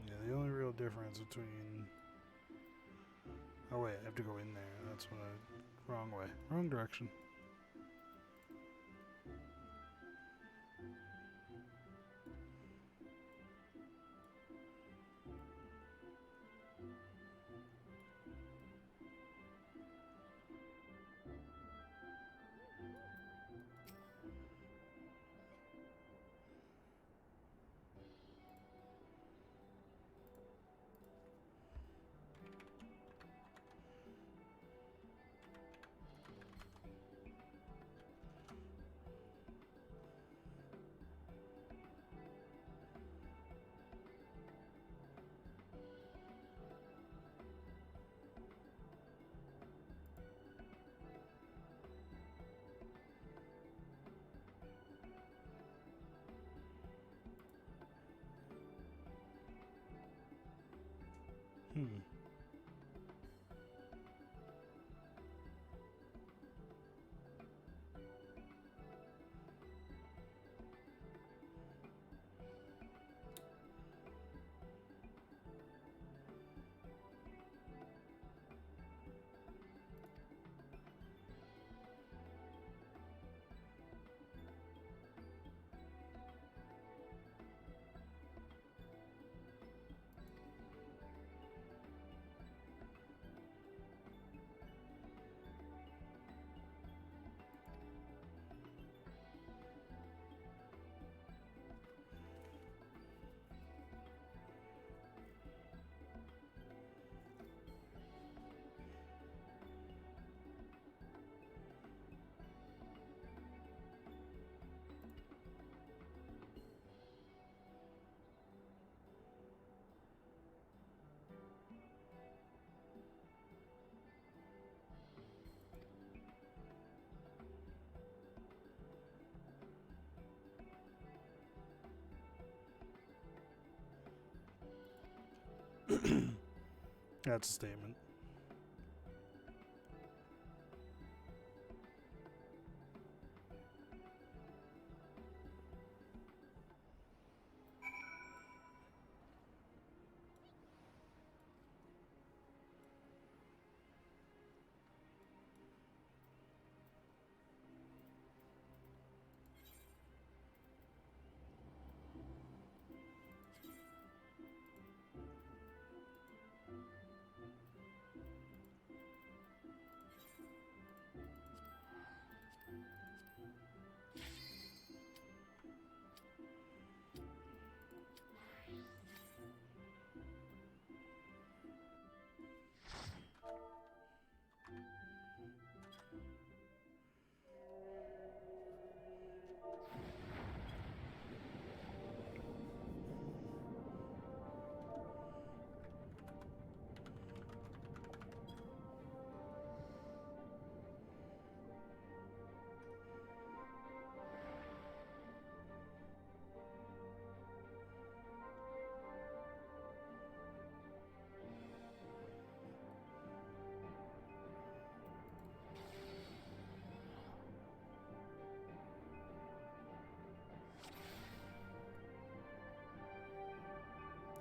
Yeah, the only real difference between... Oh wait, I have to go in there. That's what I... Wrong way. Wrong direction. That's a statement.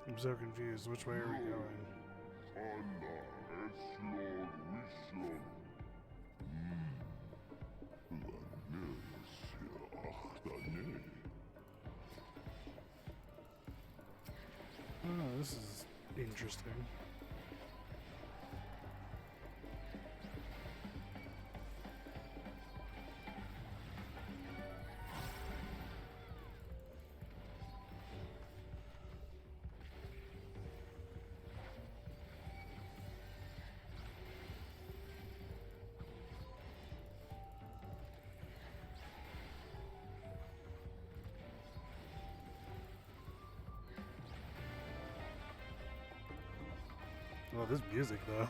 I'm so confused. Which way are we going? Oh, this is interesting. Well, this music, though.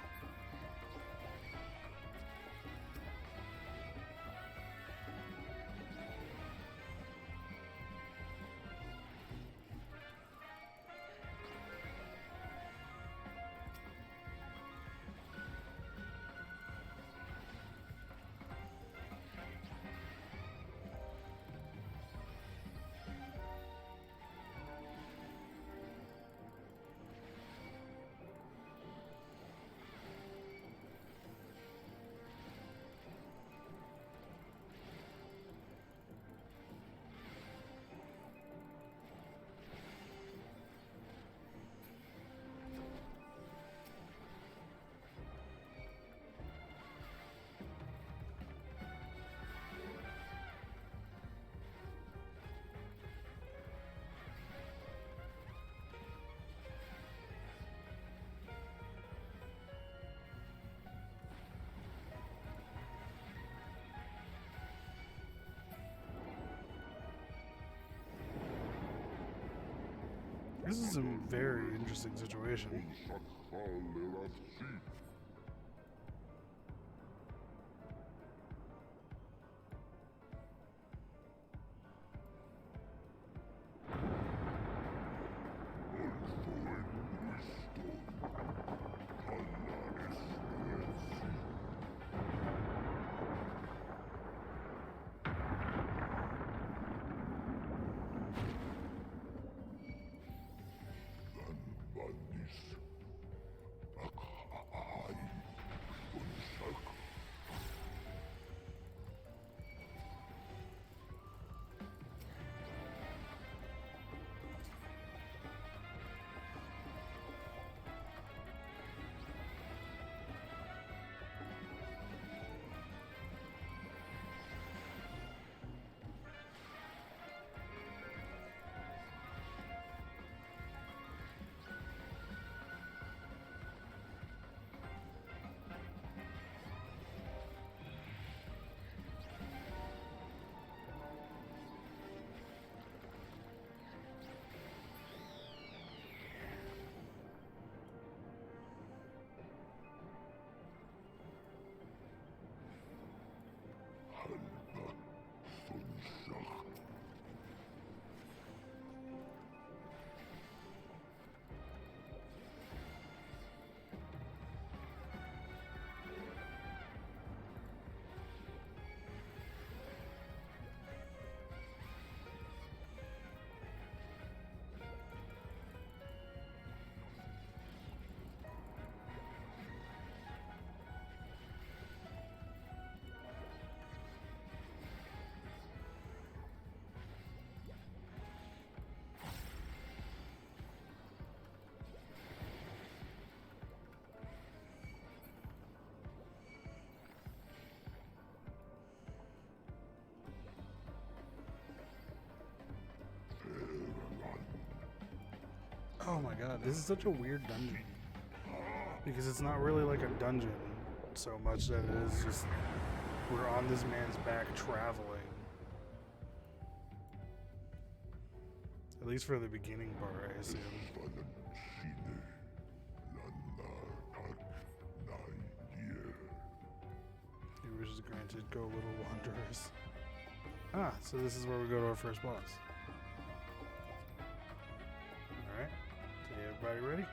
This is a very interesting situation. Oh my god, this is such a weird dungeon. Because it's not really like a dungeon so much that it is just we're on this man's back traveling. At least for the beginning part, I assume. Your wish is granted, go little wanderers. Ah, so this is where we go to our first boss. Alright, so everybody ready?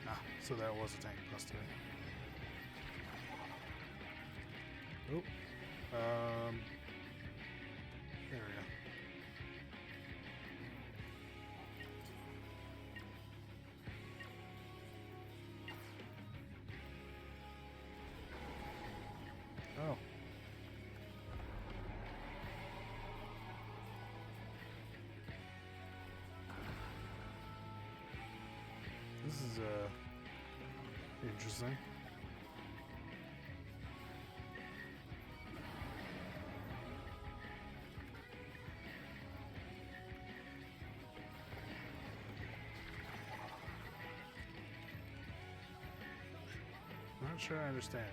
Ah, so that was a tank buster. Oh, there we go. Oh. This is interesting. Not sure I understand.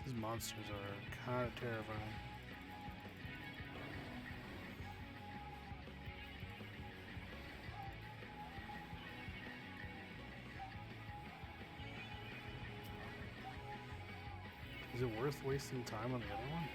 These monsters are kind of terrifying. Is it worth wasting time on the other one?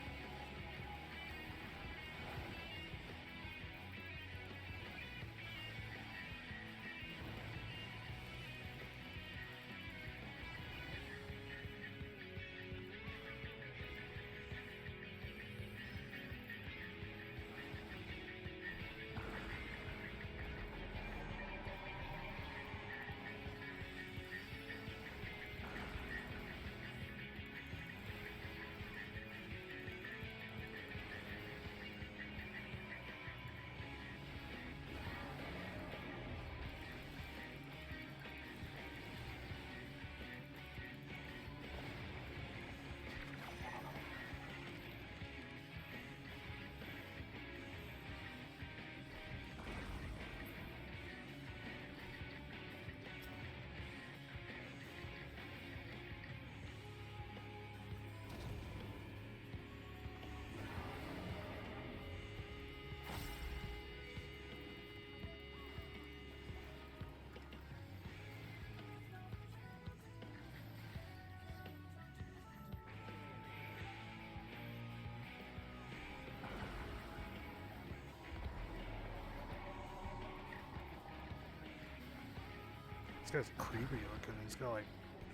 This guy's creepy looking. He's got like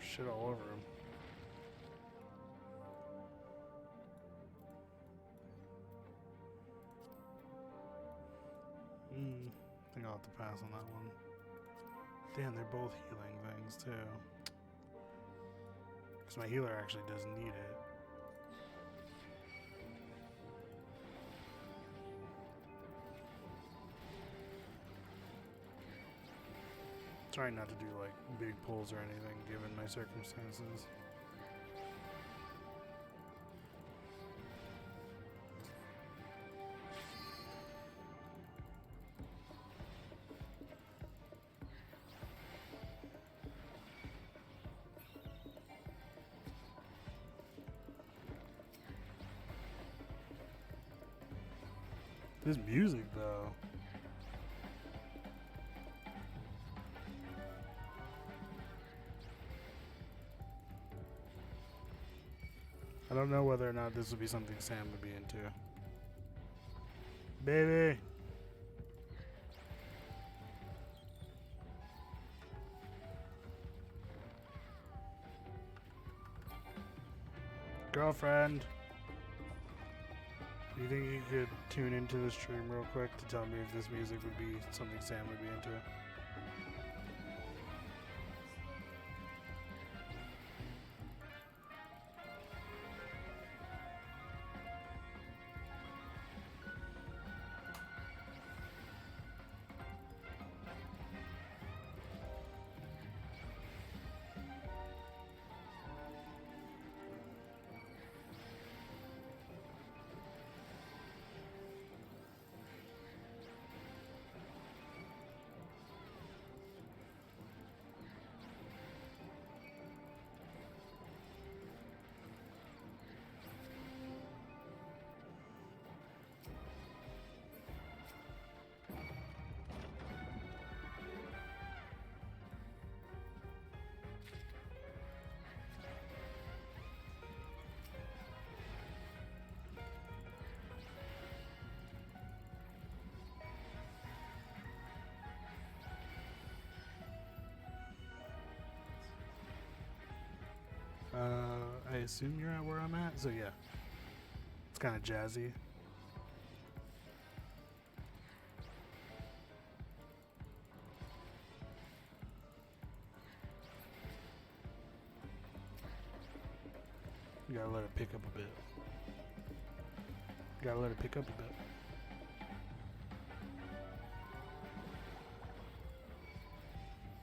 shit all over him. I think I'll have to pass on that one. Damn, they're both healing things too. Because my healer actually does need it. Trying not to do like big pulls or anything given my circumstances. This music though. I don't know whether or not this would be something Sam would be into. Baby! Girlfriend. Do you think you could tune into the stream real quick to tell me if this music would be something Sam would be into? I assume you're at where I'm at, so yeah. It's kind of jazzy. You gotta let it pick up a bit. You gotta let it pick up a bit.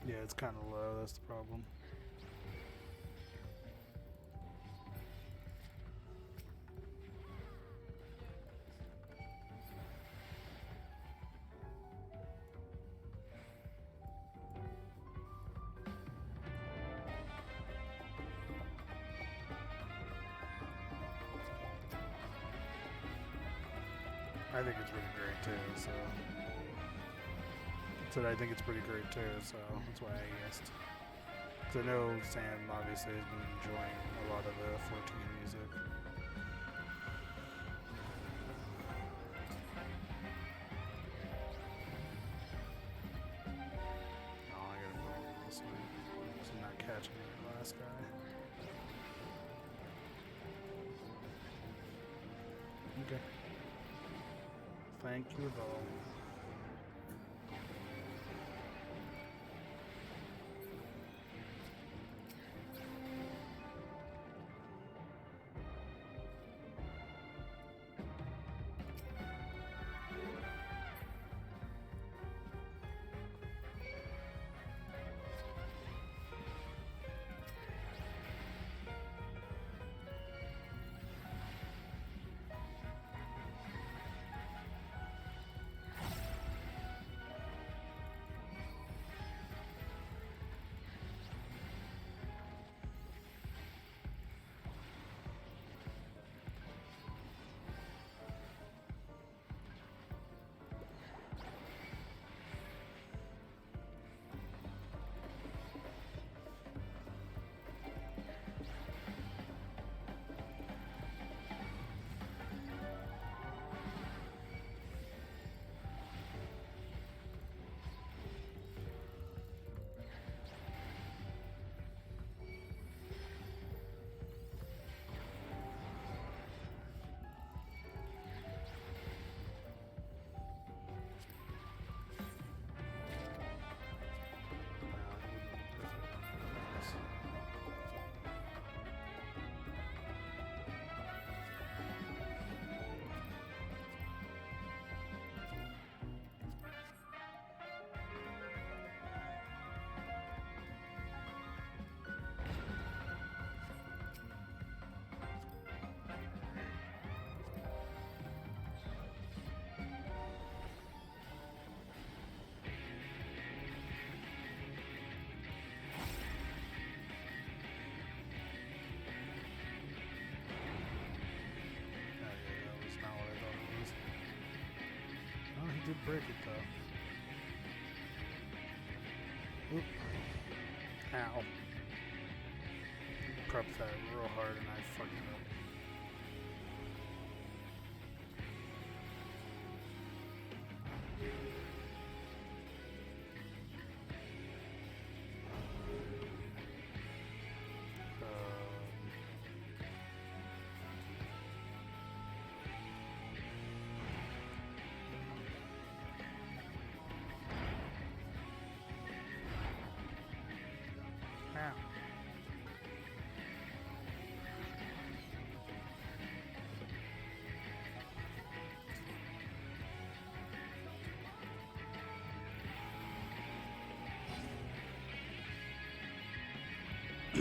Yeah, it's kind of low, that's the problem. I think it's really great too, so. Said I think it's pretty great too, so that's why I asked. Because I know Sam obviously has been enjoying a lot of the 14 music. Oh, I gotta move over this way. So I'm not catching the last guy. Okay. Thank you, though. Did break it though. Oop. Ow. Prep that real hard and I fucked it up. Oh,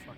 fuck.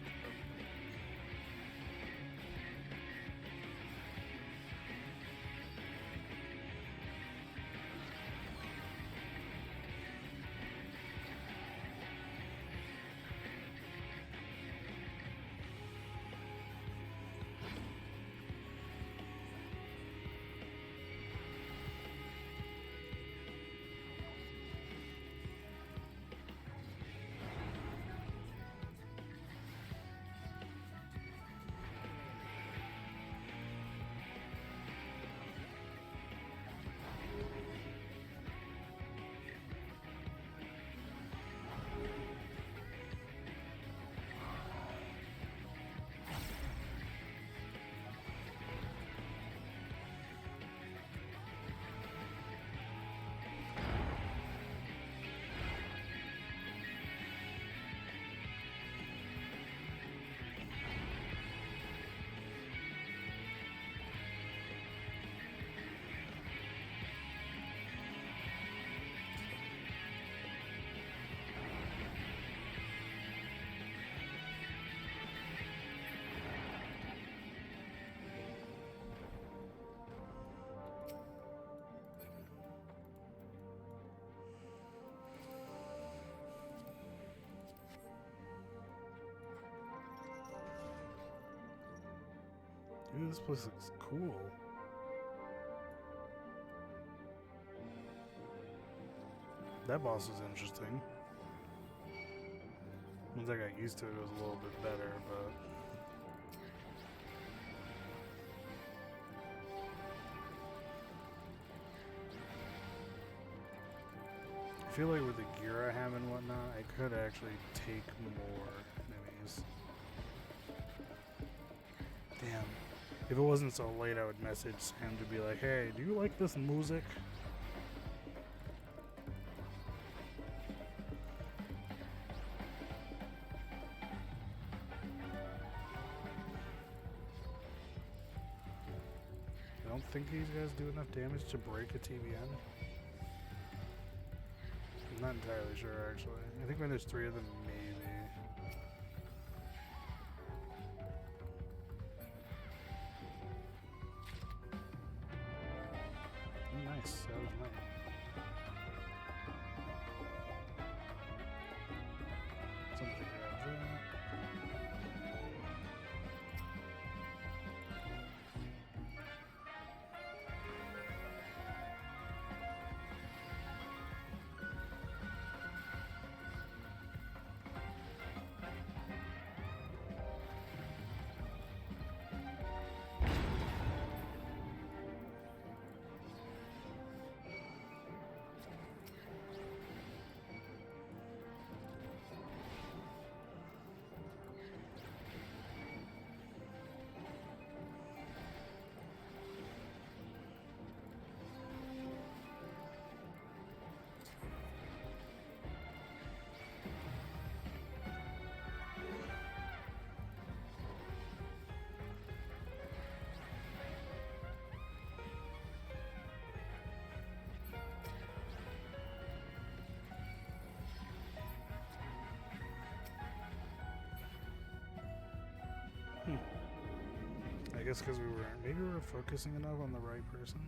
Dude, this place looks cool. That boss was interesting. Once I got used to it, it was a little bit better, but... I feel like with the gear I have and whatnot, I could actually take more enemies. Damn. If it wasn't so late, I would message Sam to be like, hey, do you like this music? I don't think these guys do enough damage to break a TBN. I'm not entirely sure, actually. I think when there's 3 of them, maybe. Nice, that was nice. Somebody grab that. I guess because maybe we were focusing enough on the right person.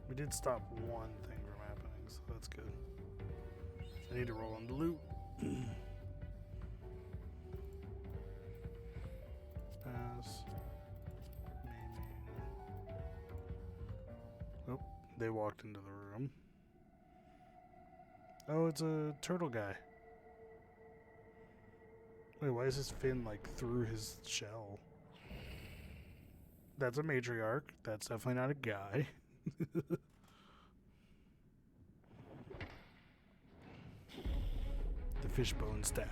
We did stop one thing from happening, so that's good. I need to roll on the loot. Pass. Naming. Oh, they walked into the room. Oh, it's a turtle guy. Wait, why is his fin like through his shell? That's a matriarch. That's definitely not a guy. The fishbone staff.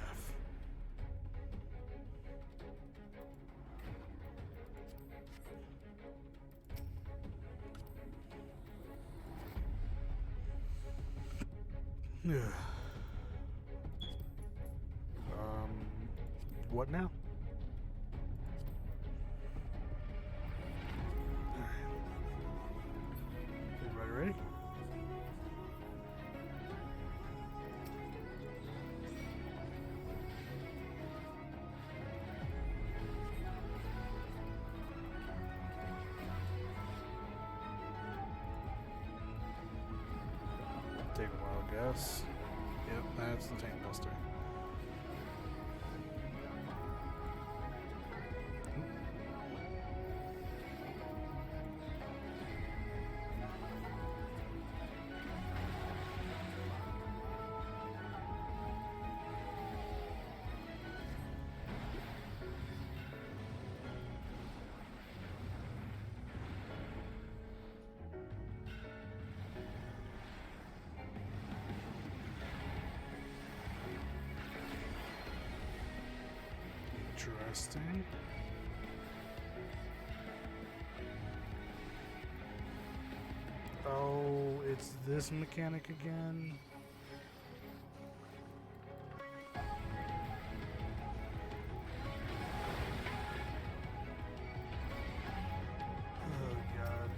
What now? Everybody ready? Take a wild guess. Yep, that's the tank buster. Interesting. Oh, it's this mechanic again. Oh, God.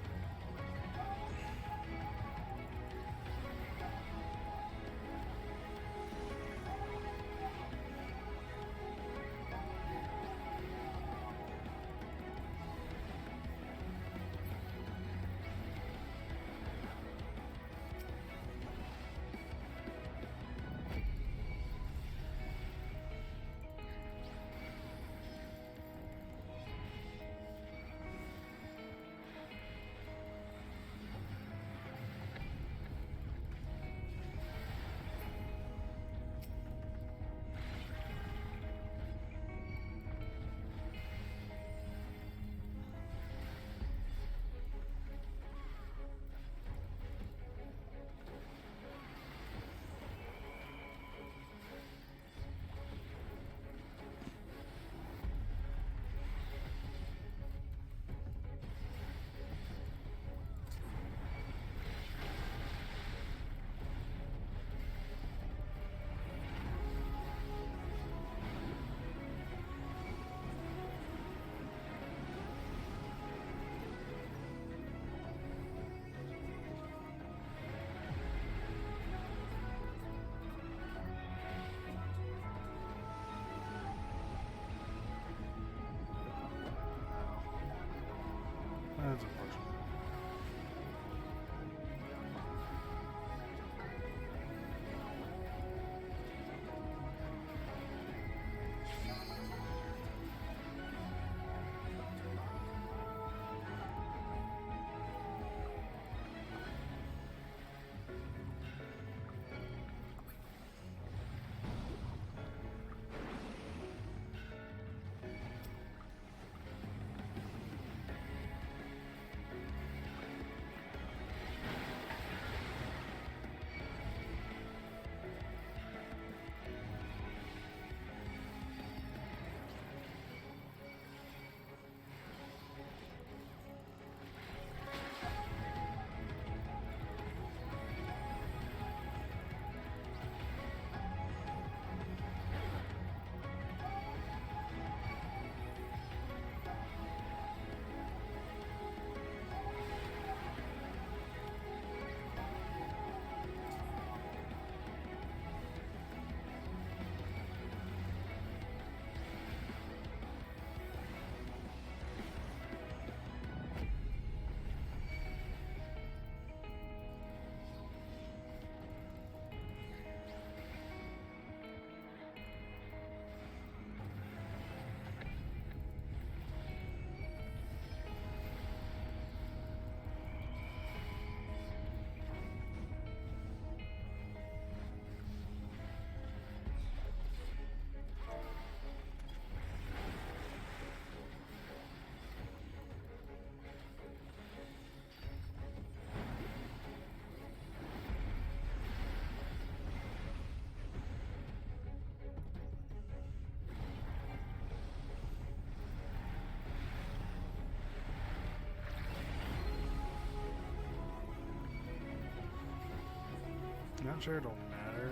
That's unfortunate. Not sure it'll matter.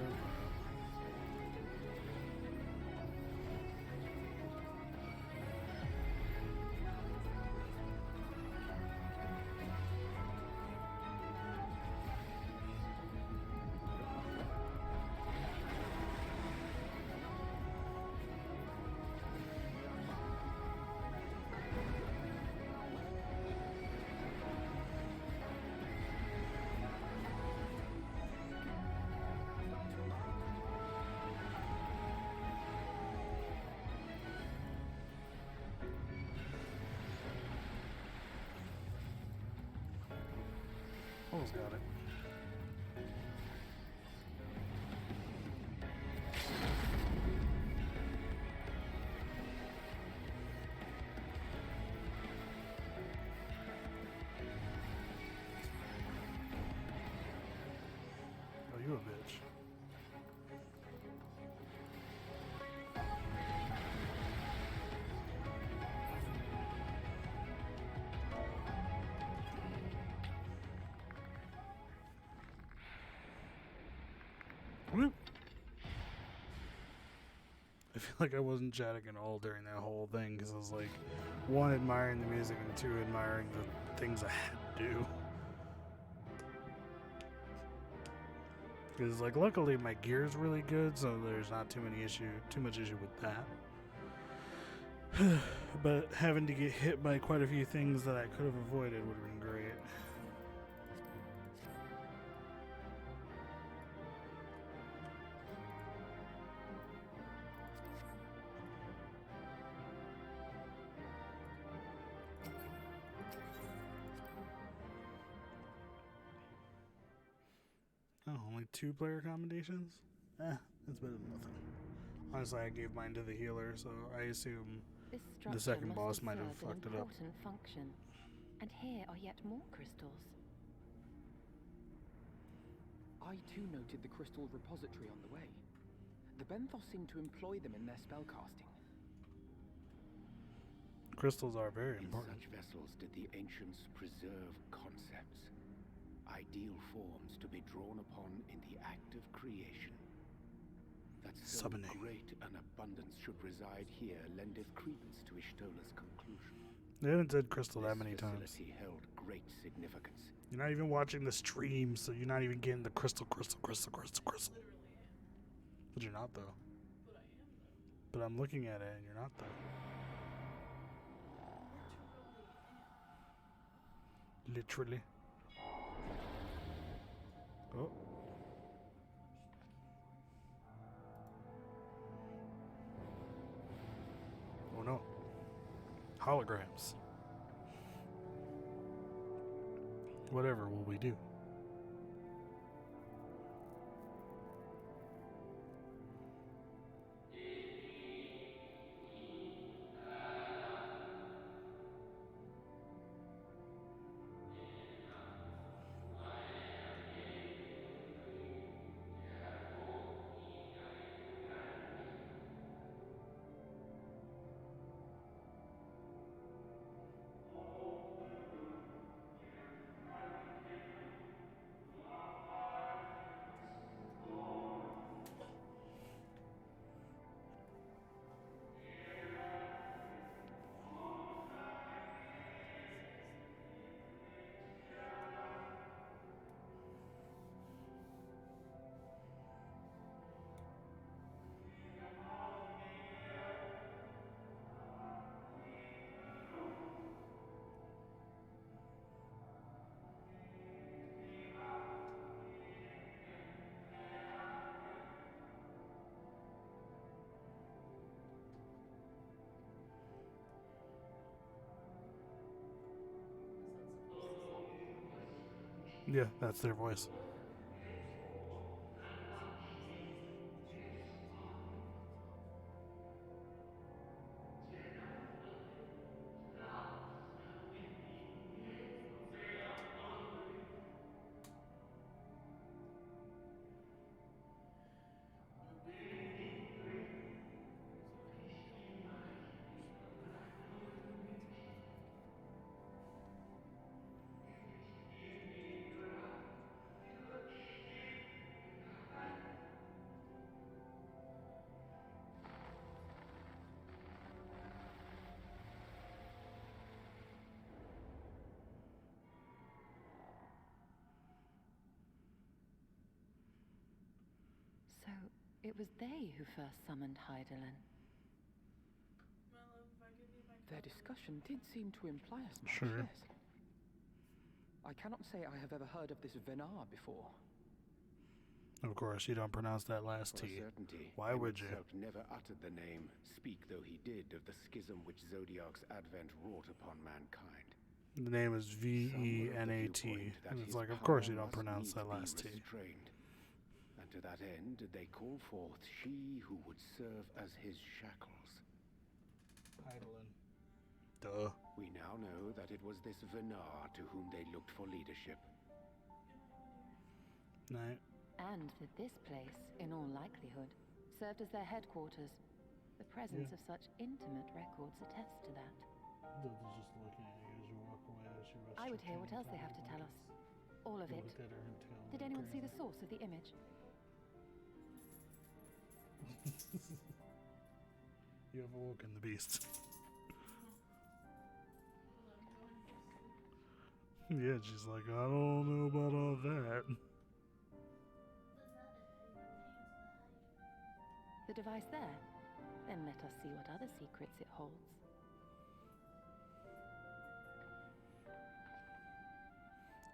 Almost got it. Oh, you a bitch. Whoop. I feel like I wasn't chatting at all during that whole thing because I was like, one, admiring the music, and two, admiring the things I had to do. Because, like, luckily my gear's really good, so there's not too much issue with that. But having to get hit by quite a few things that I could have avoided would have been great. Oh, only 2-player combinations? That's better than nothing. Honestly, I gave mine to the healer, so I assume
This
the second
structure
boss
must
might have
served an
fucked it up.
important function. And here are yet more crystals.
I too noted the crystal repository on the way. The Benthos seem to employ them in their spellcasting.
Crystals are very
In
important.
such vessels did the ancients preserve concepts, ideal forms to be drawn upon in the act of creation. That so
Summoning.
great an abundance should reside here lendeth credence to Ishtola's conclusion.
They haven't said crystal that
This
many times.
facility held great significance.
You're not even watching the stream, so you're not even getting the crystal.
Literally am.
But you're not, though.
But I am, though.
But I'm looking at it, and you're not, though.
Literally am.
Literally. Oh. Oh no. Holograms. Whatever will we do? Yeah, that's their voice.
So, it was they who first summoned Hydaelyn.
Well, if I give you my
Their
code-
discussion did seem to imply as much,
Sure.
yes. I cannot say I have ever heard of this Venar before.
Of course, you don't pronounce that last
For
T.
certainty,
Why would you?
Emet-Selch never uttered the name, speak though he did, of the schism which Zodiark's advent wrought upon mankind.
The name is
Some were of the
V-E-N-A-T.
viewpoint that
And it's
his
like, of course you
power
don't
must
pronounce
needs
that
be
last T.
restrained. And to that end did they call forth she who would serve as his shackles.
Hydaelyn. Duh.
We now know that it was this Venar to whom they looked for leadership.
Night.
And that this place, in all likelihood, served as their headquarters. The presence
Yeah.
of such intimate records attests to that.
Just looking at you as you walk away as you rest
I would
your
hear what
chin
else they have to tell us. All of
You
it.
looked at her and tail
Did
went
anyone see the
crazy.
source of the image?
You have awoken the beast. Yeah, she's like, I don't know about all that.
The device there? Then let us see what other secrets it holds.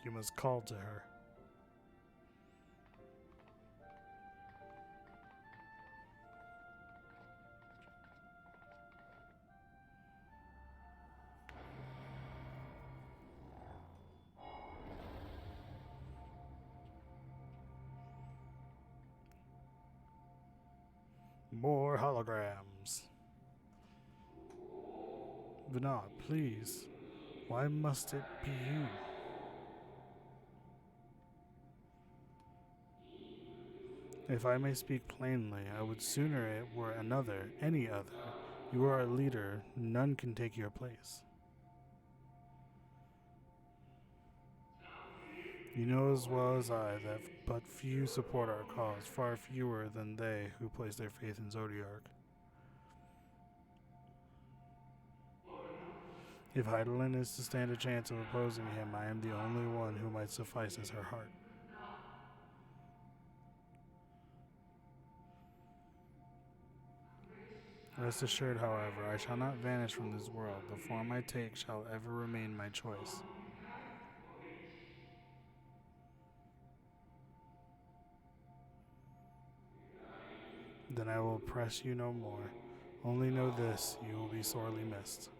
You must call to her. More holograms. Venar, please. Why must it be you? If I may speak plainly, I would sooner it were another, any other. You are a leader, none can take your place. You know as well as I that but few support our cause, far fewer than they who place their faith in Zodiark. If Hydaelyn is to stand a chance of opposing him, I am the only one who might suffice as her heart. Rest assured, however, I shall not vanish from this world. The form I take shall ever remain my choice. Then I will press you no more. Only know this, you will be sorely missed.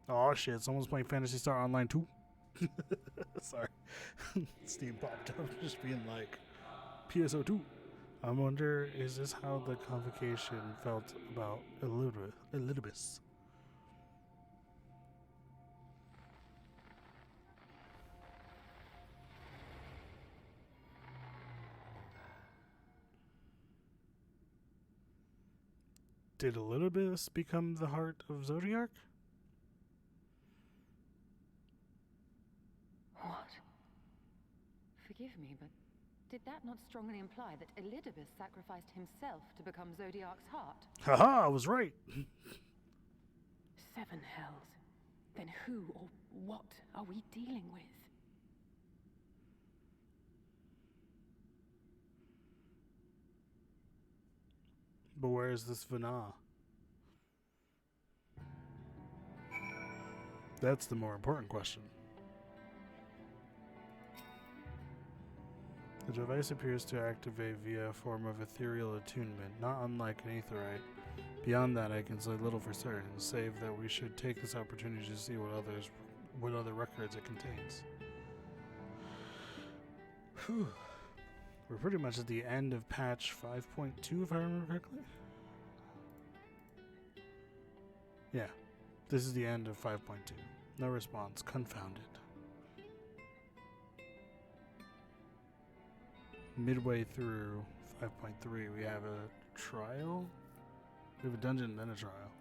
Oh shit, someone's playing Phantasy Star Online too. Sorry. Steam popped up just being like, PSO2. I wonder, is this how the convocation felt about Elidibus? Did Elidibus become the heart of Zodiark?
What? Forgive me, but did that not strongly imply that Elidibus sacrificed himself to become Zodiark's heart?
Haha, I was right.
7 hells. Then who or what are we dealing with?
But where is this Vana? That's the more important question. The device appears to activate via a form of ethereal attunement, not unlike an aetherite. Beyond that, I can say little for certain, save that we should take this opportunity to see what other records it contains. Whew. We're pretty much at the end of patch 5.2, if I remember correctly. Yeah, this is the end of 5.2. No response. Confounded. Midway through 5.3, we have a trial? We have a dungeon and then a trial.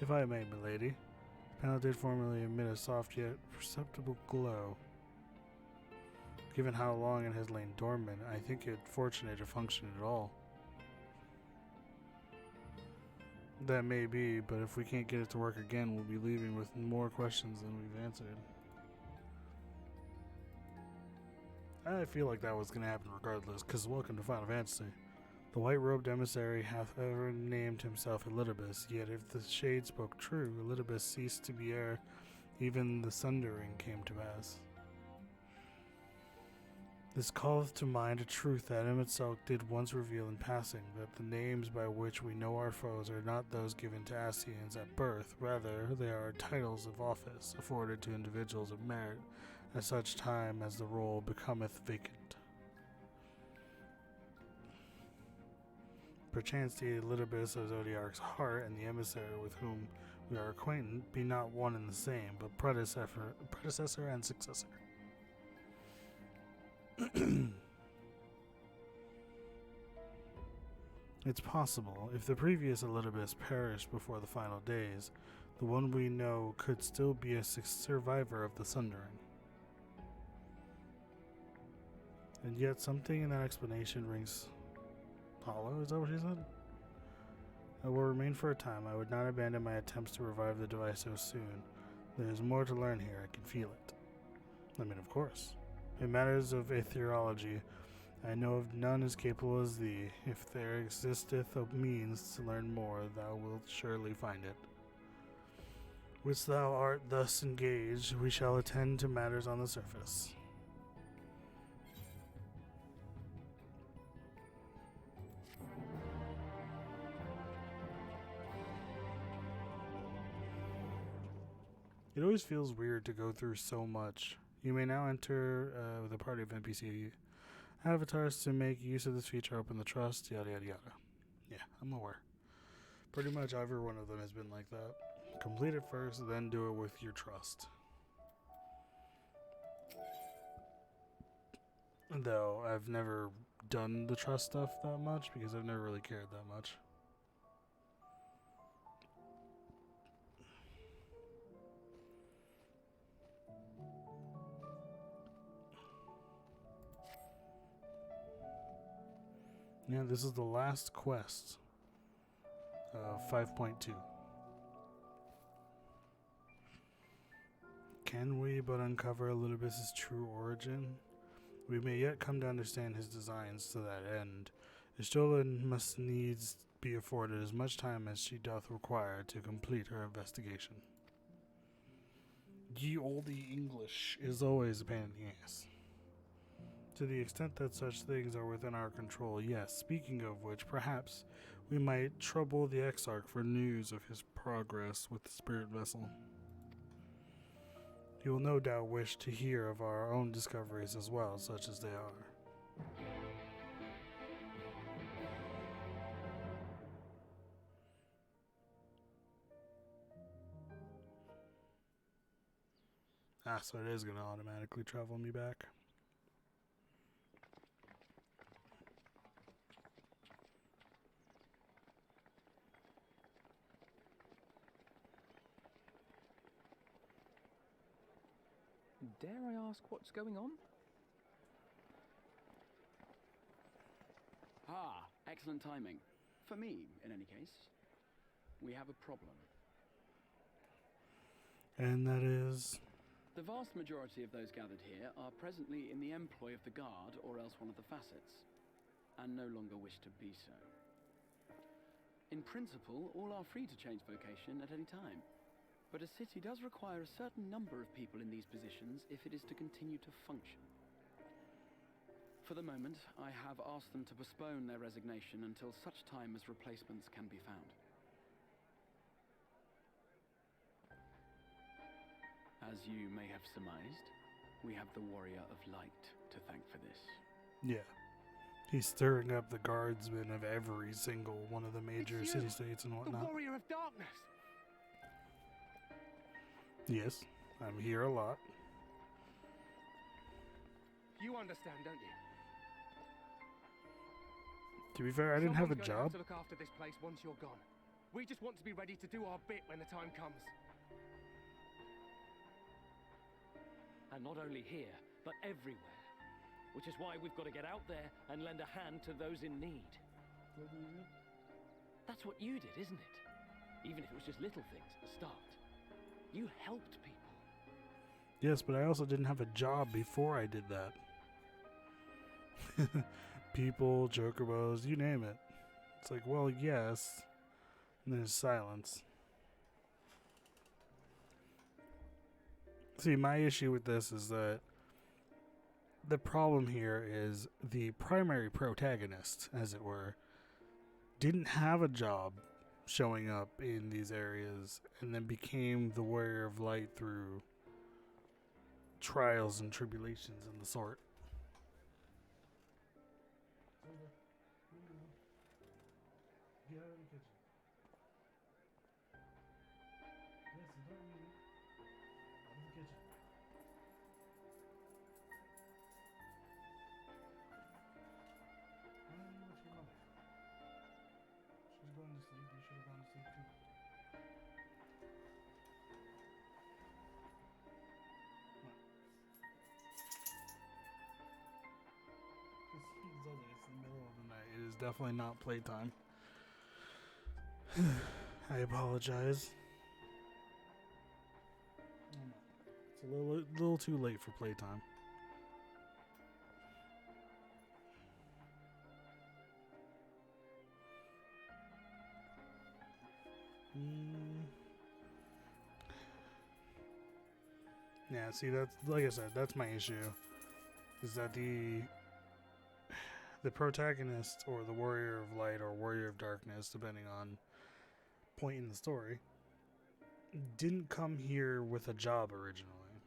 If I may, milady, the panel did formerly emit a soft yet perceptible glow. Given how long it has lain dormant, I think it fortunate to function at all. That may be, but if we can't get it to work again, we'll be leaving with more questions than we've answered. I feel like that was going to happen regardless, because welcome to Final Fantasy. The white-robed emissary hath ever named himself Elidibus, yet if the shade spoke true, Elidibus ceased to be ere even the sundering came to pass. This calleth to mind a truth that Emet-Selch did once reveal in passing, that the names by which we know our foes are not those given to Ascians at birth, rather they are titles of office afforded to individuals of merit at such time as the role becometh vacant. Perchance the Elidibus of Zodiark's heart and the emissary with whom we are acquainted be not one and the same, but predecessor and successor. It's possible, if the previous Elidibus perished before the final days, the one we know could still be a survivor of the Sundering. And yet something in that explanation rings hollow, is that what she said? I will remain for a time. I would not abandon my attempts to revive the device so soon. There is more to learn here, I can feel it. I mean, of course. In matters of aetherology, I know of none as capable as thee. If there existeth a means to learn more, thou wilt surely find it. Whilst thou art thus engaged, we shall attend to matters on the surface. It always feels weird to go through so much. You may now enter with a party of NPC avatars to make use of this feature, open the trust, yada yada yada. Yeah, I'm aware. Pretty much every one of them has been like that. Complete it first, then do it with your trust. Though I've never done the trust stuff that much because I've never really cared that much. Yeah, this is the last quest of 5.2. Can we but uncover Elidibus' true origin? We may yet come to understand his designs to that end. Y'shtola must needs be afforded as much time as she doth require to complete her investigation. Ye olde English is always a pain in the ass. To the extent that such things are within our control, yes. Speaking of which, perhaps we might trouble the Exarch for news of his progress with the spirit vessel. He will no doubt wish to hear of our own discoveries as well, such as they are. Ah, so it is going to automatically travel me back.
Dare I ask what's going on?
Ah, excellent timing. For me, in any case. We have a problem.
And that is...
The vast majority of those gathered here are presently in the employ of the Guard or else one of the facets, and no longer wish to be so. In principle, all are free to change vocation at any time, but a city does require a certain number of people in these positions if it is to continue to function. For the moment, I have asked them to postpone their resignation until such time as replacements can be found. As you may have surmised, we have the Warrior of Light to thank for this.
Yeah. He's stirring up the guardsmen of every single one of the major city-states and whatnot.
The Warrior of Darkness!
Yes, I'm here a lot.
You understand, don't you?
To be fair, I didn't have a
Someone's gonna have
job.
to look after this place once you're gone. We just want to be ready to do our bit when the time comes.
And not only here, but everywhere. Which is why we've got to get out there and lend a hand to those in need. That's what you did, isn't it? Even if it was just little things at the start. You helped people.
Yes, but I also didn't have a job before I did that. People, chocobos, you name it. It's like, well, yes. And there's silence. See, my issue with this is that the problem here is the primary protagonist, as it were, didn't have a job showing up in these areas and then became the Warrior of Light through trials and tribulations and the sort. Get out of the kitchen. Listen, don't eat. Out of the kitchen. Why don't you with your mother? She's going to sleep. You should have gone to sleep too. What? It's the middle of the night. It is definitely not playtime. I apologize. It's a little too late for playtime. Yeah, see, that's like I said, that's my issue. Is that the protagonist or the Warrior of Light or Warrior of Darkness, depending on point in the story, didn't come here with a job originally.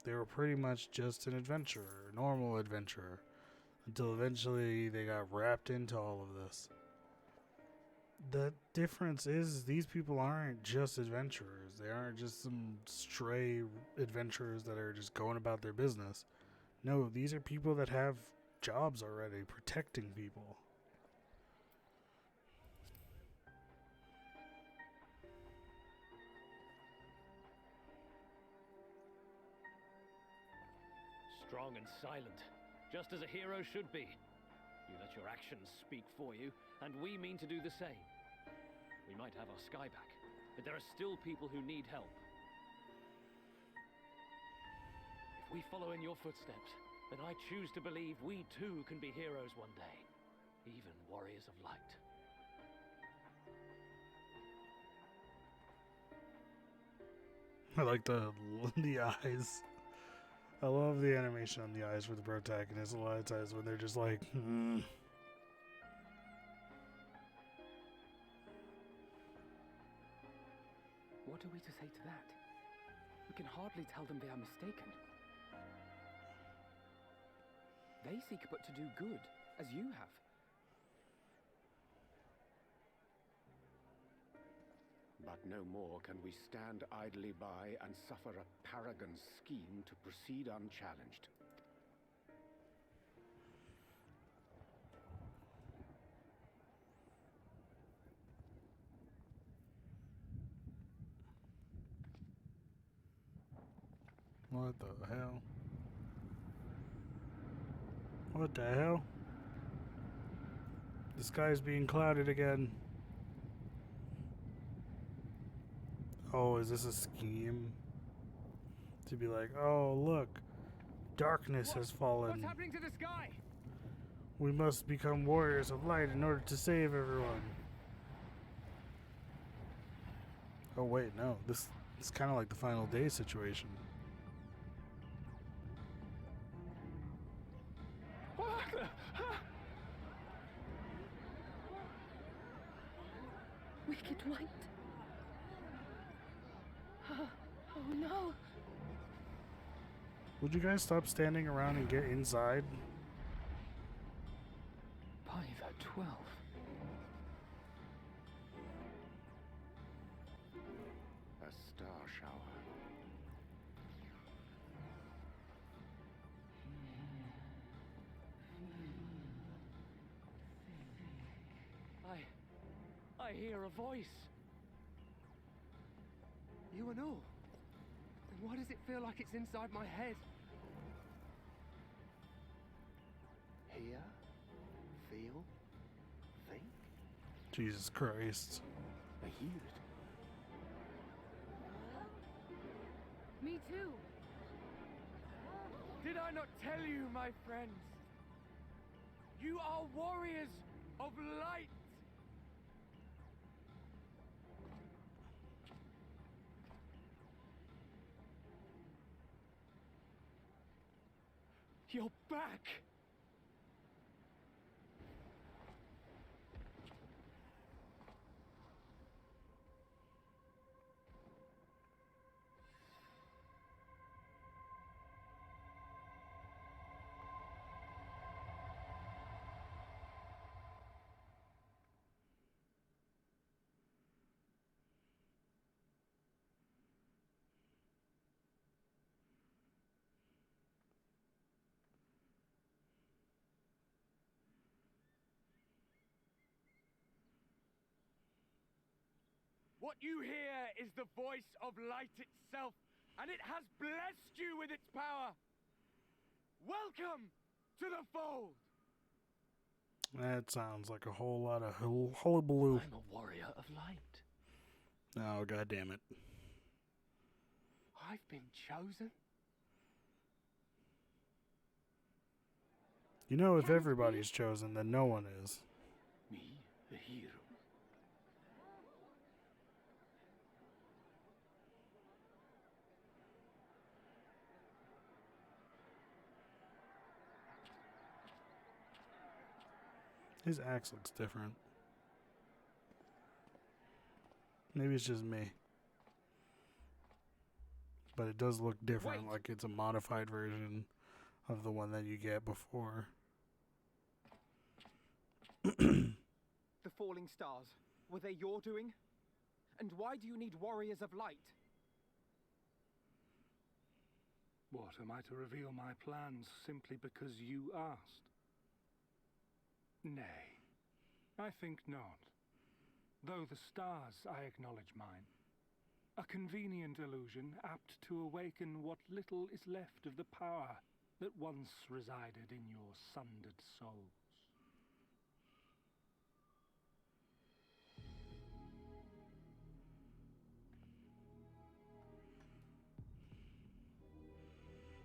They were pretty much just an adventurer, normal adventurer, until eventually they got wrapped into all of this. The difference is these people aren't just adventurers. They aren't just some stray adventurers that are just going about their business. No, these are people that have jobs already, protecting people.
Strong and silent, just as a hero should be. You let your actions speak for you, and we mean to do the same. We might have our sky back, but there are still people who need help. If we follow in your footsteps, then I choose to believe we too can be heroes one day, even warriors of light.
I like the eyes. I love the animation on the eyes for the protagonist a lot of times when they're just like,
What are we to say to that? We can hardly tell them they are mistaken. They seek but to do good, as you have.
But no more can we stand idly by and suffer a paragon's scheme to proceed unchallenged.
what the hell? What the hell? The sky's being clouded again. Oh, is this a scheme? To be like, oh, look, darkness has fallen.
What's happening to the sky?
We must become warriors of light in order to save everyone. Oh, wait, no. This is kind of like the Final Day situation.
Wicked White. Oh no.
Would you guys stop standing around and get inside?
By the 12.
A star shower.
I hear a voice. You and all. Then why does it feel like it's inside my head?
Hear? Feel? Think?
Jesus Christ.
I hear it.
Me too.
Did I not tell you, my friends? You are warriors of light. You're back! What you hear is the voice of light itself, and it has blessed you with its power. Welcome to the fold.
That sounds like a whole lot of hullabaloo.
I'm a warrior of light.
Oh, god damn it.
I've been chosen.
You know, if everybody's chosen, then no one is.
Me, the hero.
His axe looks different. Maybe it's just me. But it does look different,
Wait.
like it's a modified version of the one that you get before.
The falling stars, were they your doing? And why do you need warriors of light?
What, am I to reveal my plans simply because you asked? Nay, I think not. Though the stars, I acknowledge mine. A convenient illusion apt to awaken what little is left of the power that once resided in your sundered souls.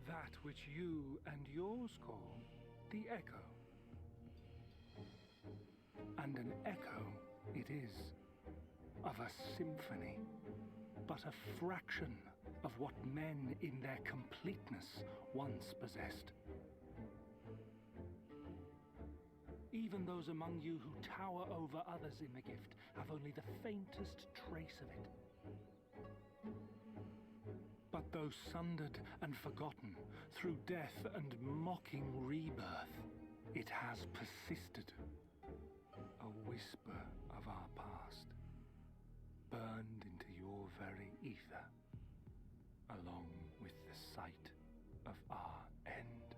That which you and yours call the echo. And an echo it is, of a symphony, but a fraction of what men in their completeness once possessed. Even those among you who tower over others in the gift have only the faintest trace of it. But though sundered and forgotten through death and mocking rebirth, it has persisted. A whisper of our past, burned into your very ether, along with the sight of our end.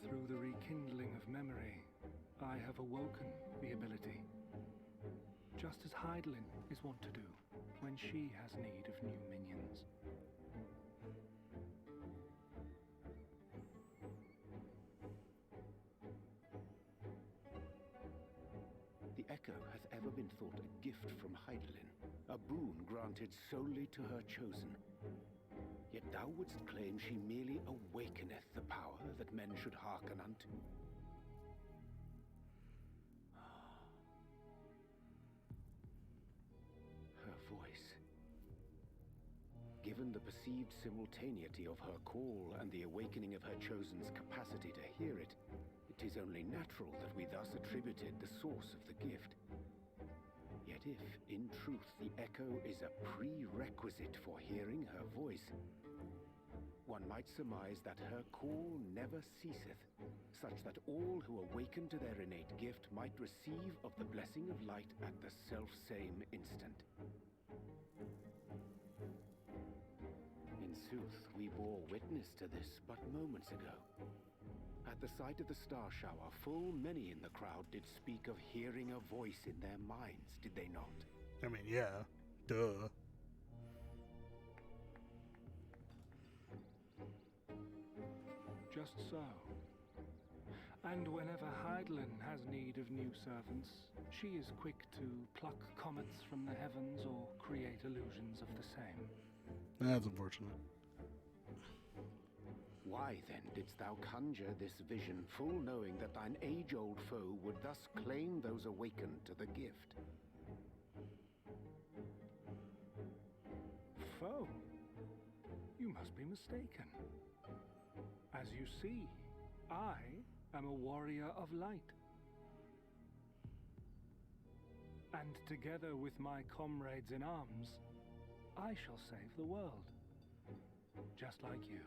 Through the rekindling of memory, I have awoken the ability, just as Hydaelyn is wont to do when she has need of new minions.
The Echo hath ever been thought a gift from Hydaelyn, a boon granted solely to her chosen. Yet thou wouldst claim she merely awakeneth the power that men should hearken unto. Her voice. Given the perceived simultaneity of her call and the awakening of her chosen's capacity to hear it, it is only natural that we thus attributed the source of the gift. Yet if, in truth, the Echo is a prerequisite for hearing her voice, one might surmise that her call never ceaseth, such that all who awaken to their innate gift might receive of the blessing of light at the self-same instant. In sooth, we bore witness to this but moments ago. At the sight of the star shower, full many in the crowd did speak of hearing a voice in their minds, did they not?
I mean, yeah. Duh.
Just so. And whenever Hydaelyn has need of new servants, she is quick to pluck comets from the heavens or create illusions of the same.
That's unfortunate.
Why, then, didst thou conjure this vision, full knowing that thine age-old foe would thus claim those awakened to the gift?
Foe? You must be mistaken. As you see, I am a warrior of light. And together with my comrades in arms, I shall save the world. Just like you.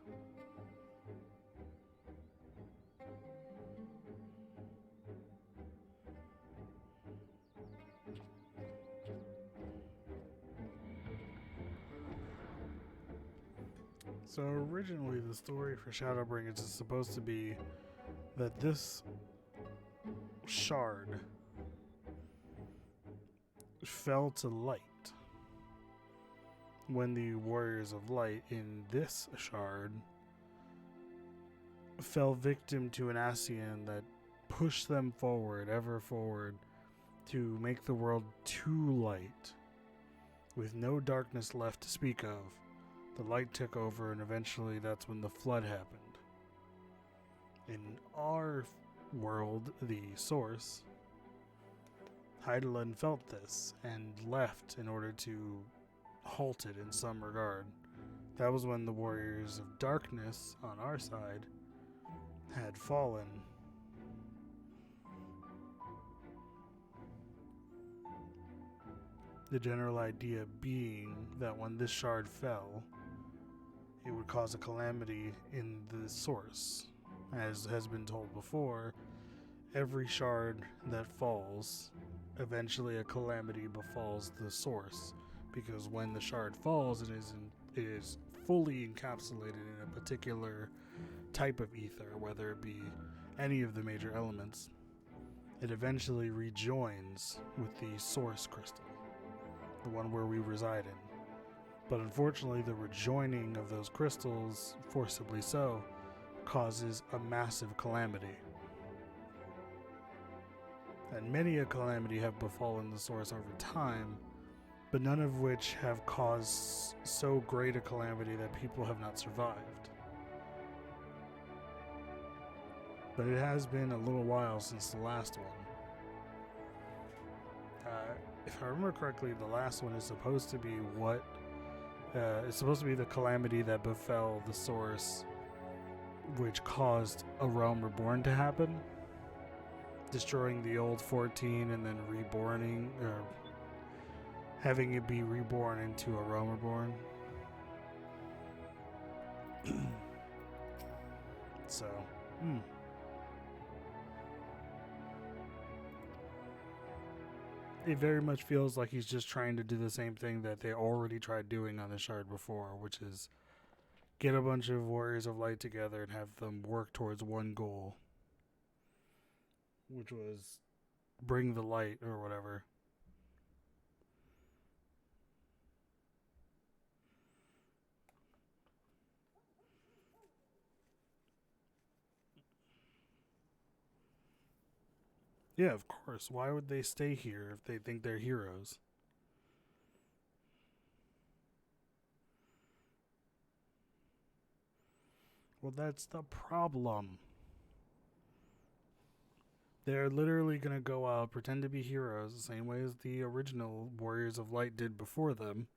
So originally the story for Shadowbringers is supposed to be that this shard fell to light when the Warriors of Light in this shard fell victim to an Ascian that pushed them forward, ever forward, to make the world too light, with no darkness left to speak of. The light took over, and eventually that's when the flood happened. In our world, the source, Hydaelyn felt this and left in order to halt it in some regard. That was when the Warriors of Darkness on our side had fallen. The general idea being that when this shard fell, it would cause a calamity in the source. As has been told before, every shard that falls, eventually a calamity befalls the source. Because when the shard falls, it is fully encapsulated in a particular type of ether, whether it be any of the major elements. It eventually rejoins with the source crystal, the one where we reside in. But unfortunately, the rejoining of those crystals, forcibly so, causes a massive calamity. And many a calamity have befallen the source over time, but none of which have caused so great a calamity that people have not survived. But it has been a little while since the last one. if I remember correctly, the last one is supposed to be what it's supposed to be the calamity that befell the source, which caused A Realm Reborn to happen, destroying the old 14 and then reborning, or having it be reborn into A Realm Reborn. So, it very much feels like he's just trying to do the same thing that they already tried doing on the Shard before, which is get a bunch of Warriors of Light together and have them work towards one goal, which was bring the light or whatever. Yeah, of course. Why would they stay here if they think they're heroes? Well, that's the problem. They're literally going to go out, pretend to be heroes, the same way as the original Warriors of Light did before them.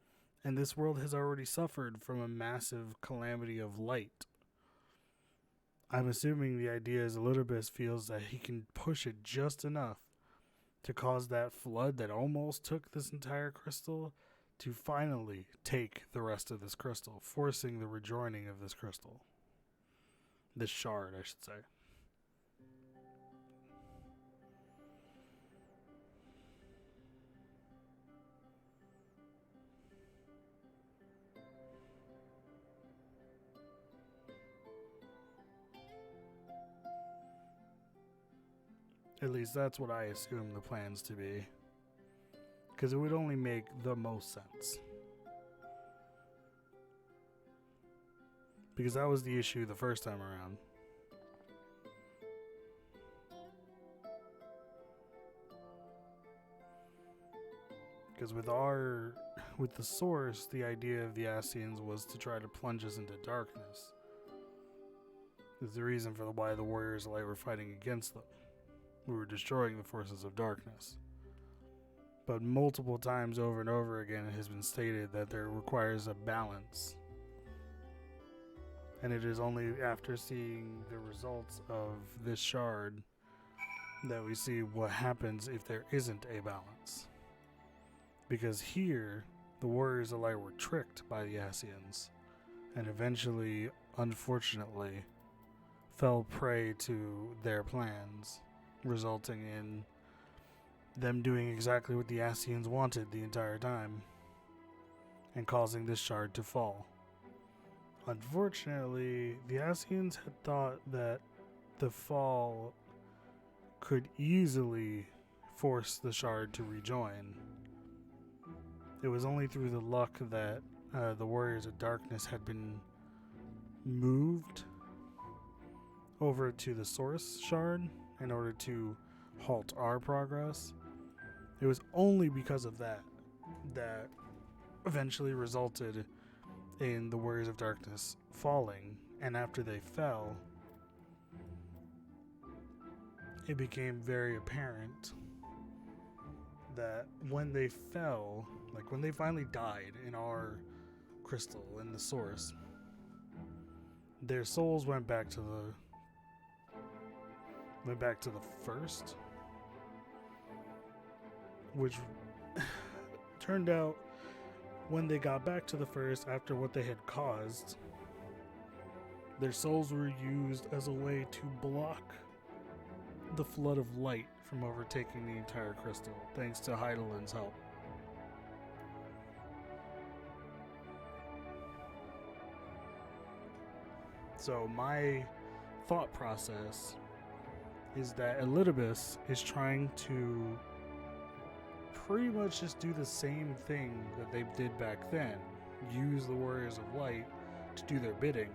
And this world has already suffered from a massive calamity of light. I'm assuming the idea is Elidibus feels that he can push it just enough to cause that flood that almost took this entire crystal to finally take the rest of this crystal, forcing the rejoining of this crystal. This shard, I should say. At least that's what I assume the plans to be. Because it would only make the most sense. Because that was the issue the first time around. Because with the source, the idea of the Ascians was to try to plunge us into darkness. Is the reason for why the Warriors of Light were fighting against them. We were destroying the forces of darkness. But multiple times over and over again it has been stated that there requires a balance. And it is only after seeing the results of this shard that we see what happens if there isn't a balance. Because here, the Warriors of Light were tricked by the Ascians, and eventually, unfortunately, fell prey to their plans, resulting in them doing exactly what the Ascians wanted the entire time, and causing this shard to fall. Unfortunately, the Ascians had thought that the fall could easily force the shard to rejoin. It was only through the luck that the Warriors of Darkness had been moved over to the Source Shard in order to halt our progress. It was only because of that that eventually resulted in the Warriors of Darkness falling, and after they fell, it became very apparent that when they fell, like when they finally died in our crystal, in the source, their souls went back to the first, which turned out when they got back to the first after what they had caused, their souls were used as a way to block the flood of light from overtaking the entire crystal, thanks to Hydaelyn's help. So my thought process is that Elidibus is trying to pretty much just do the same thing that they did back then. Use the Warriors of Light to do their bidding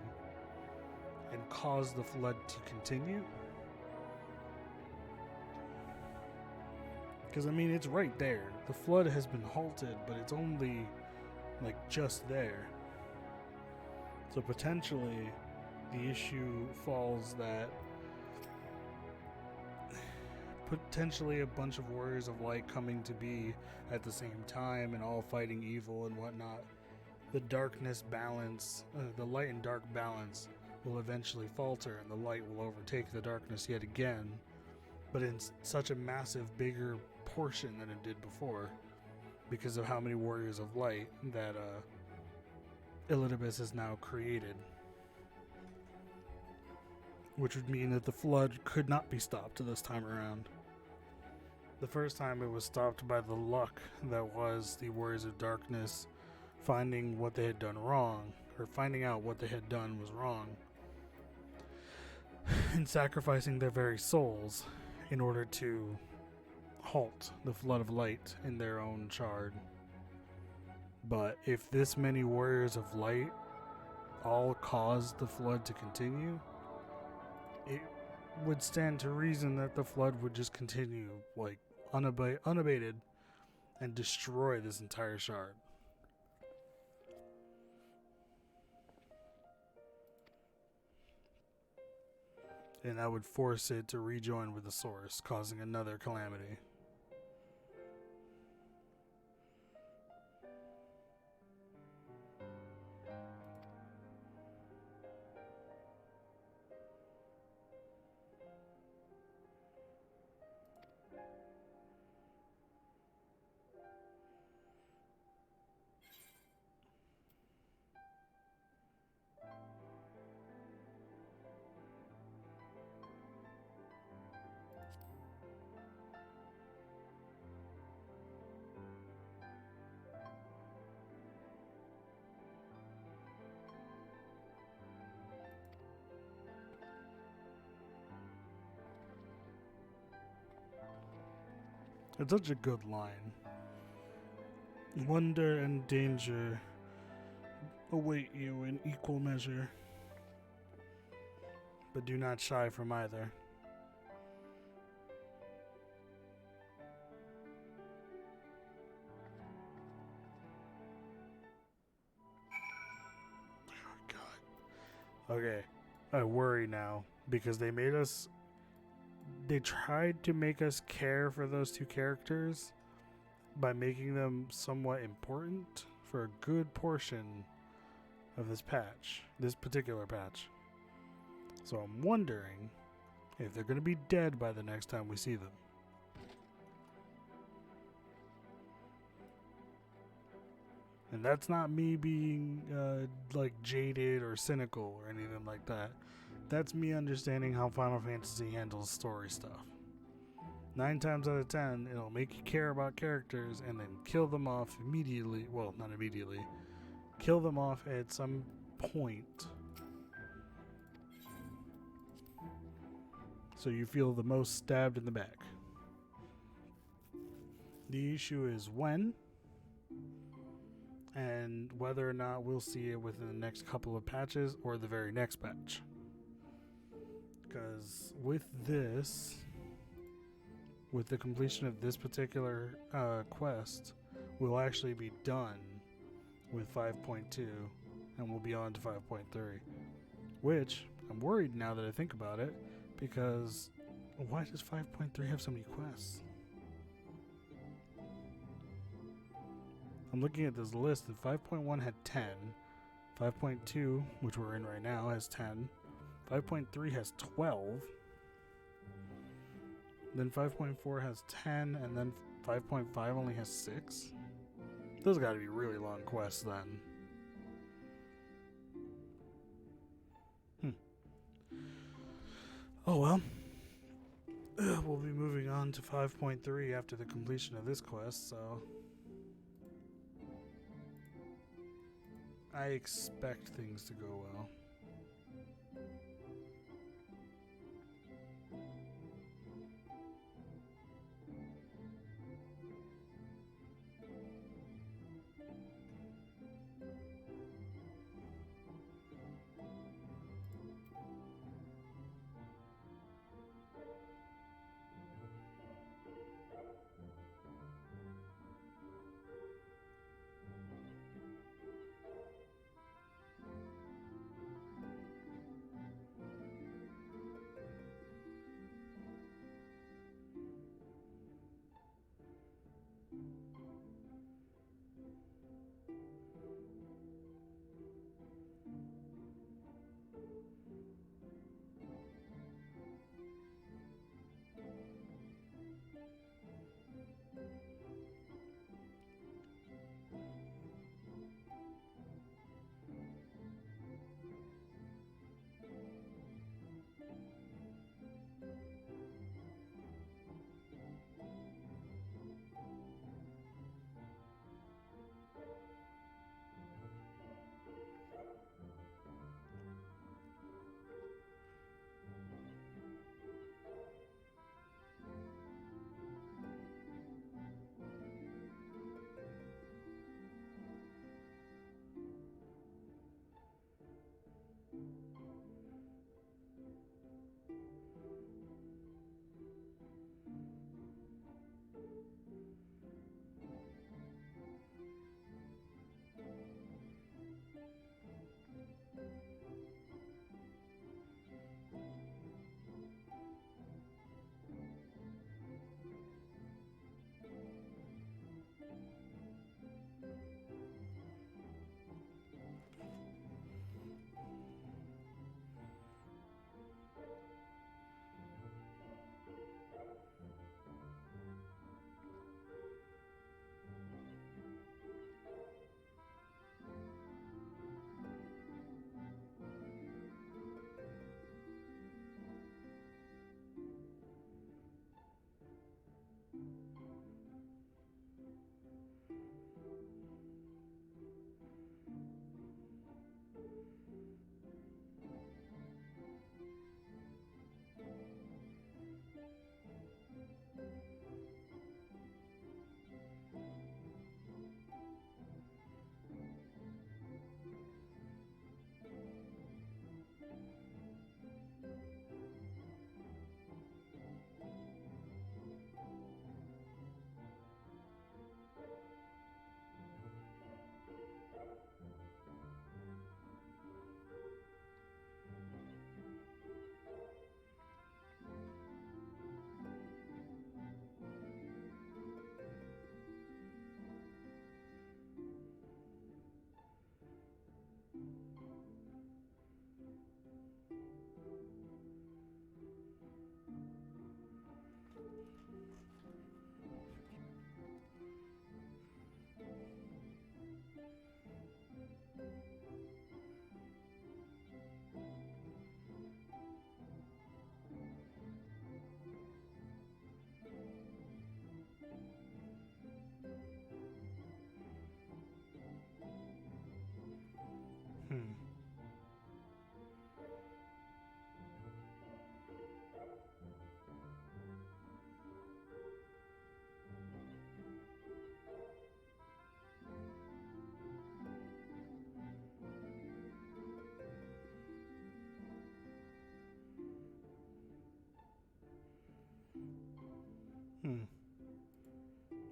and cause the flood to continue. Because, I mean, it's right there. The flood has been halted, but it's only, like, just there. So potentially, the issue falls that potentially a bunch of warriors of light coming to be at the same time and all fighting evil and whatnot, the darkness balance, the light and dark balance will eventually falter and the light will overtake the darkness yet again, but in such a massive, bigger portion than it did before because of how many warriors of light that Elidibus has now created. Which would mean that the flood could not be stopped this time around. The first time it was stopped by the luck that was the Warriors of Darkness finding what they had done wrong, or finding out what they had done was wrong, and sacrificing their very souls in order to halt the flood of light in their own shard. But if this many Warriors of Light all caused the flood to continue, it would stand to reason that the flood would just continue, like, unabated and destroy this entire shard. And that would force it to rejoin with the source, causing another calamity. It's such a good line. Wonder and danger await you in equal measure, but do not shy from either. Oh God. Okay, I worry now because they tried to make us care for those two characters by making them somewhat important for a good portion of this particular patch. So I'm wondering if they're going to be dead by the next time we see them. And that's not me being like jaded or cynical or anything like that. That's me understanding how Final Fantasy handles story stuff. 9 times out of 10, it'll make you care about characters and then kill them off immediately. Well, not immediately. Kill them off at some point. So you feel the most stabbed in the back. The issue is when and whether or not we'll see it within the next couple of patches or the very next patch. Because with the completion of this particular quest, we'll actually be done with 5.2 and we'll be on to 5.3. Which, I'm worried now that I think about it, because why does 5.3 have so many quests? I'm looking at this list and 5.1 had 10. 5.2, which we're in right now, has 10. 5.3 has 12. Then 5.4 has 10, and then 5.5 only has 6. Those gotta be really long quests then. Oh well. We'll be moving on to 5.3 after the completion of this quest, so I expect things to go well.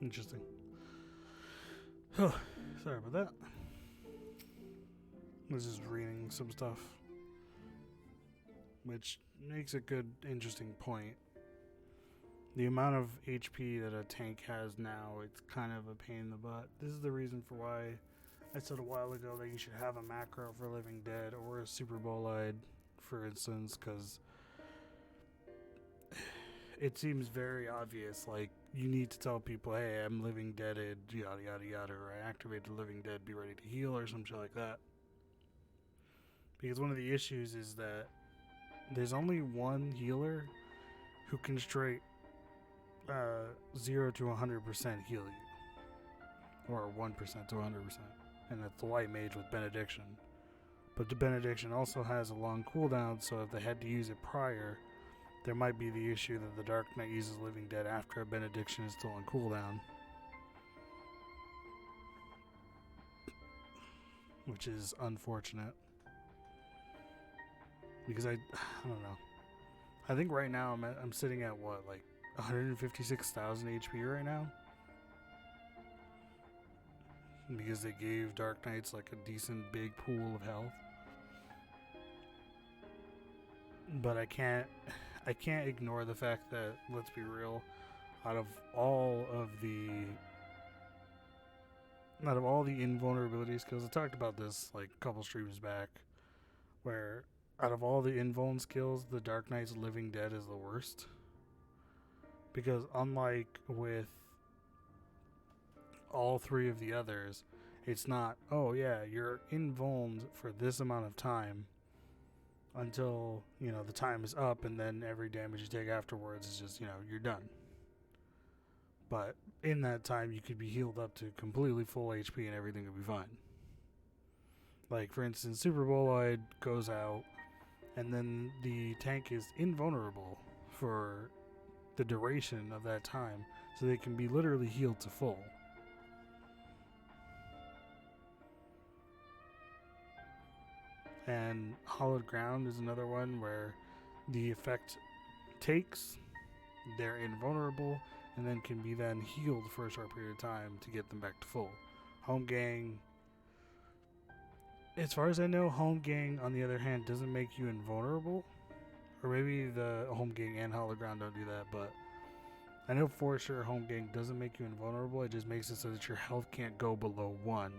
Interesting. Oh, sorry about that. I was just reading some stuff, which makes a good, interesting point. The amount of HP that a tank has now, it's kind of a pain in the butt. This is the reason for why I said a while ago that you should have a macro for Living Dead or a Super Bolide, for instance, because it seems very obvious. Like, you need to tell people, hey, I'm Living Deaded, yada yada yada, or I activated Living Dead, be ready to heal, or some shit like that. Because one of the issues is that there's only one healer who can straight 0 to 100% heal you, or 1% to 100%, and that's the White Mage with Benediction. But the Benediction also has a long cooldown, so if they had to use it prior, there might be the issue that the Dark Knight uses Living Dead after a Benediction is still on cooldown, which is unfortunate. Because I don't know. I think right now I'm sitting at what, like 156,000 HP right now, because they gave Dark Knights like a decent big pool of health. But I can't ignore the fact that, let's be real, out of all the invulnerability skills, I talked about this like a couple streams back, where out of all the invuln skills, the Dark Knight's Living Dead is the worst. Because unlike with all three of the others, it's not, oh yeah, you're invulned for this amount of time until, the time is up, and then every damage you take afterwards is just, you're done. But in that time, you could be healed up to completely full HP and everything would be fine. Like, for instance, Super Bolide goes out, and then the tank is invulnerable for the duration of that time, so they can be literally healed to full. And Hallowed Ground is another one where the effect takes, they're invulnerable, and then can be then healed for a short period of time to get them back to full. Home Gang, as far as I know, Home Gang, on the other hand, doesn't make you invulnerable. Or maybe the Home Gang and Hallowed Ground don't do that, but I know for sure Home Gang doesn't make you invulnerable. It just makes it so that your health can't go below 1.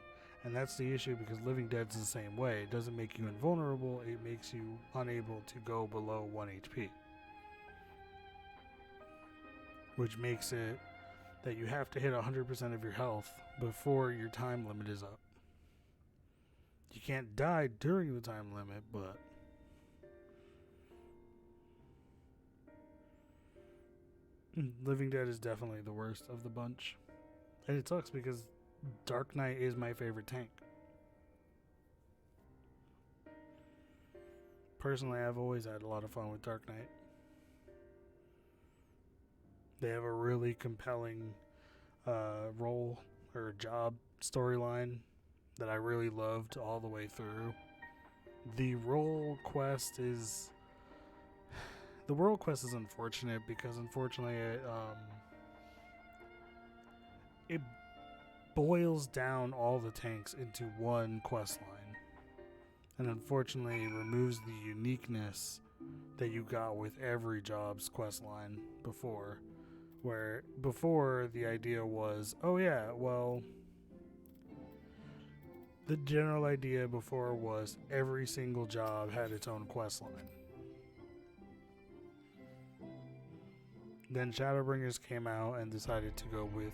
And that's the issue, because Living Dead's the same way. It doesn't make you invulnerable, it makes you unable to go below 1 HP. Which makes it that you have to hit 100% of your health before your time limit is up. You can't die during the time limit, but Living Dead is definitely the worst of the bunch. And it sucks because Dark Knight is my favorite tank. Personally, I've always had a lot of fun with Dark Knight. They have a really compelling role or job storyline that I really loved all the way through. The role quest is unfortunate, because unfortunately it boils down all the tanks into one quest line, and unfortunately removes the uniqueness that you got with every job's quest line before. Where before the idea was, oh yeah, well, the general idea before was every single job had its own quest line. Then Shadowbringers came out and decided to go with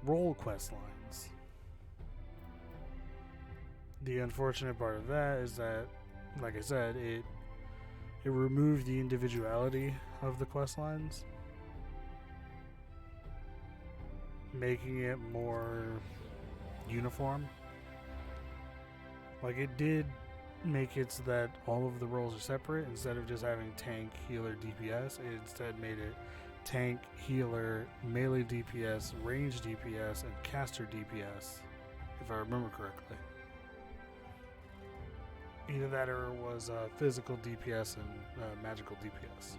role quest lines. The unfortunate part of that is that, like I said, it removed the individuality of the quest lines, making it more uniform. Like, it did make it so that all of the roles are separate. Instead of just having tank, healer, DPS, it instead made it tank, healer, melee DPS, range DPS, and caster DPS, if I remember correctly. Either that or it was physical DPS and magical DPS.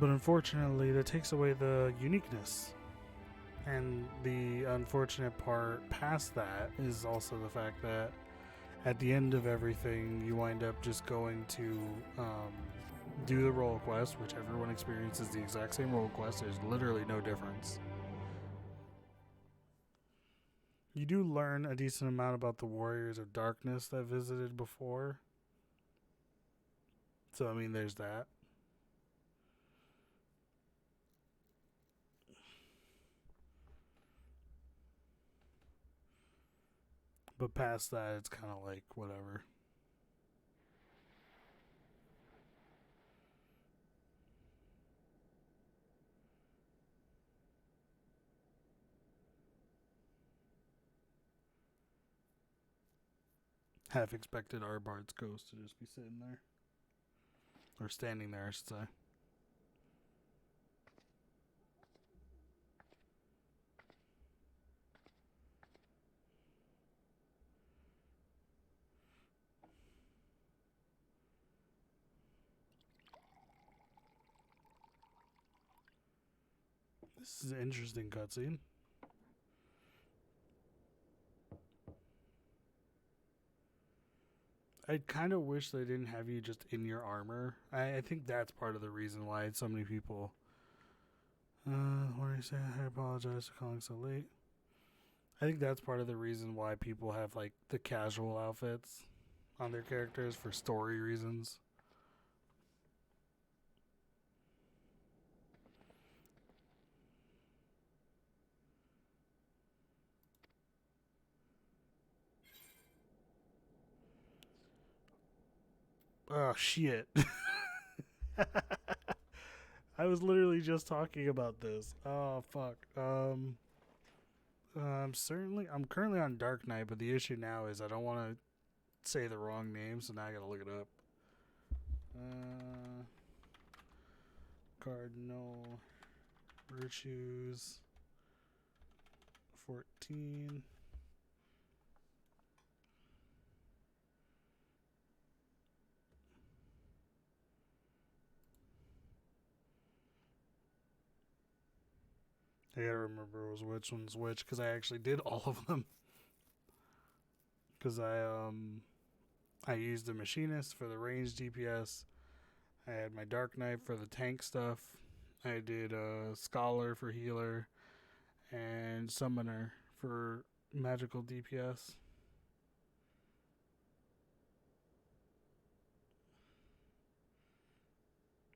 But unfortunately, that takes away the uniqueness. And the unfortunate part past that is also the fact that at the end of everything, you wind up just going to do the role quest, which everyone experiences the exact same role quest. There's literally no difference. You do learn a decent amount about the Warriors of Darkness that visited before. So, I mean, there's that. But past that, it's kind of like whatever. Half expected Arbard's ghost to just be sitting there. Or standing there, I should say. This is an interesting cutscene. I kind of wish they didn't have you just in your armor. I think that's part of the reason why so many people... what do you say? I apologize for calling so late. I think that's part of the reason why people have, like, the casual outfits on their characters for story reasons. Oh, shit. I was literally just talking about this. Oh, fuck. I'm currently on Dark Knight, but the issue now is I don't want to say the wrong name, so now I gotta look it up. Cardinal Virtues 14. I gotta remember which one's which, because I actually did all of them. Because I used the Machinist for the ranged DPS. I had my Dark Knight for the tank stuff. I did Scholar for healer. And Summoner for magical DPS.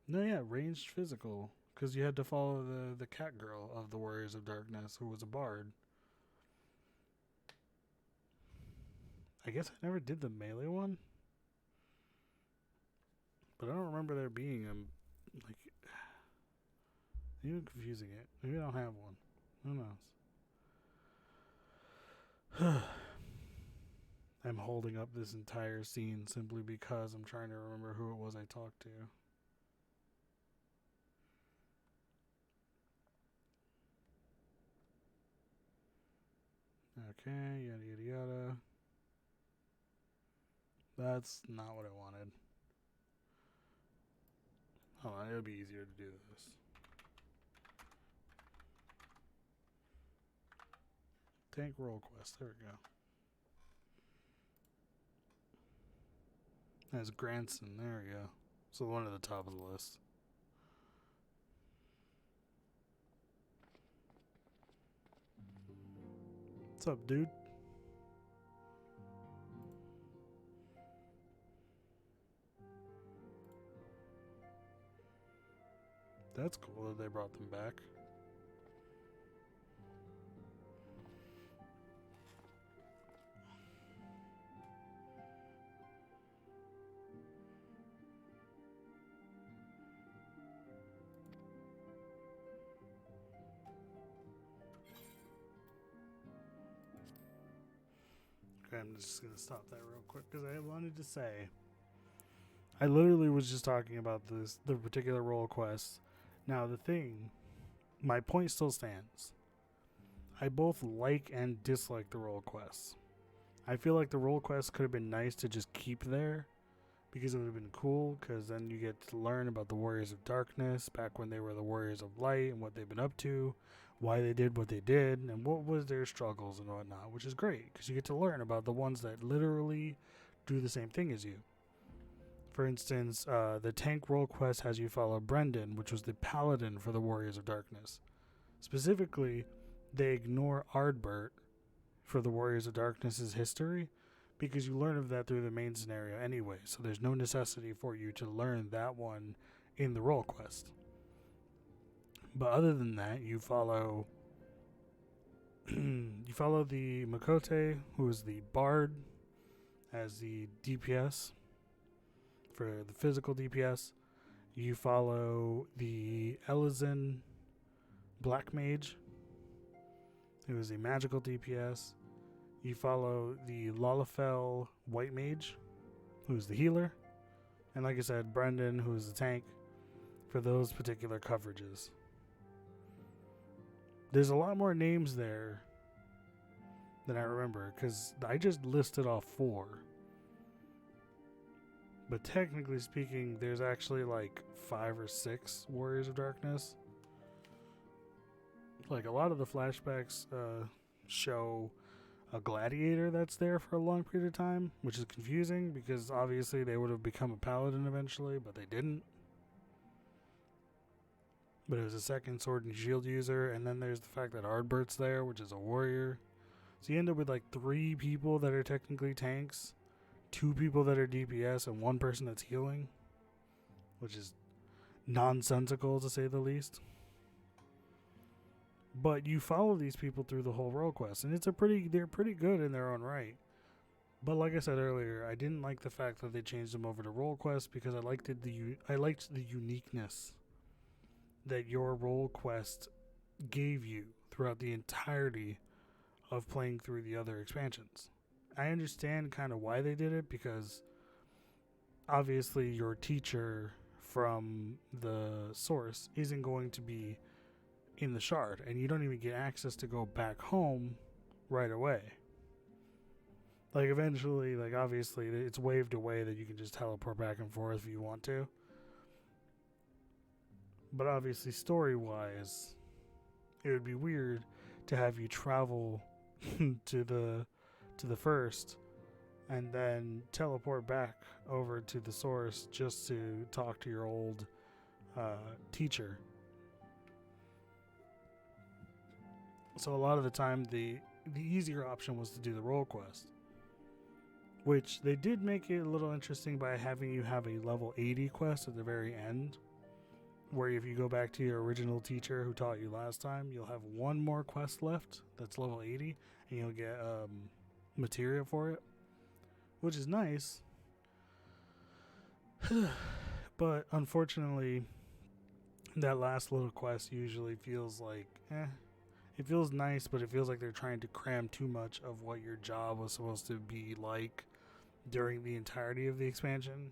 No, yeah, ranged physical. Because you had to follow the cat girl of the Warriors of Darkness, who was a bard. I guess I never did the melee one. But I don't remember there being a, like... Maybe I'm confusing it. Maybe I don't have one. Who knows? I'm holding up this entire scene simply because I'm trying to remember who it was I talked to. Okay, yada yada yada. That's not what I wanted. Hold on, it'll be easier to do this. Tank roll quest, there we go. That's Granson, there we go. So one at the top of the list. What's up, dude? That's cool that they brought them back. Okay, I'm just going to stop that real quick because I wanted to say, I literally was just talking about the particular role quest. Now the thing, my point still stands. I both like and dislike the role quests. I feel like the role quests could have been nice to just keep there because it would have been cool, because then you get to learn about the Warriors of Darkness back when they were the Warriors of Light and what they've been up to, why they did what they did, and what was their struggles and whatnot, which is great, because you get to learn about the ones that literally do the same thing as you. For instance, the tank role quest has you follow Brendan, which was the paladin for the Warriors of Darkness. Specifically, they ignore Ardbert for the Warriors of Darkness's history, because you learn of that through the main scenario anyway, so there's no necessity for you to learn that one in the role quest. But other than that, you follow the Makote, who is the bard, as the DPS for the physical DPS. You follow the Elizin Black Mage, who is a magical DPS. You follow the Lalafell White Mage, who's the healer. And like I said, Brendan, who's the tank, for those particular coverages. There's a lot more names there than I remember, because I just listed off 4. But technically speaking, there's actually like 5 or 6 Warriors of Darkness. Like, a lot of the flashbacks show a gladiator that's there for a long period of time, which is confusing because obviously they would have become a paladin eventually, but they didn't. But it was a second sword and shield user, and then there's the fact that Ardbert's there, which is a warrior. So you end up with like 3 people that are technically tanks, 2 people that are DPS, and 1 person that's healing, which is nonsensical to say the least. But you follow these people through the whole role quest, and they're pretty good in their own right. But like I said earlier, I didn't like the fact that they changed them over to role quest, because I liked the uniqueness that your role quest gave you throughout the entirety of playing through the other expansions. I understand kind of why they did it, because obviously your teacher from the source isn't going to be in the shard, and you don't even get access to go back home right away. Like, eventually, like, obviously it's waved away that you can just teleport back and forth if you want to. But obviously, story-wise, it would be weird to have you travel to the first and then teleport back over to the source just to talk to your old teacher. So a lot of the time, the easier option was to do the role quest, which they did make it a little interesting by having you have a level 80 quest at the very end, where if you go back to your original teacher who taught you last time, you'll have 1 more quest left that's level 80, and you'll get materia for it, which is nice. But unfortunately, that last little quest usually feels like, it feels nice, but it feels like they're trying to cram too much of what your job was supposed to be like during the entirety of the expansion.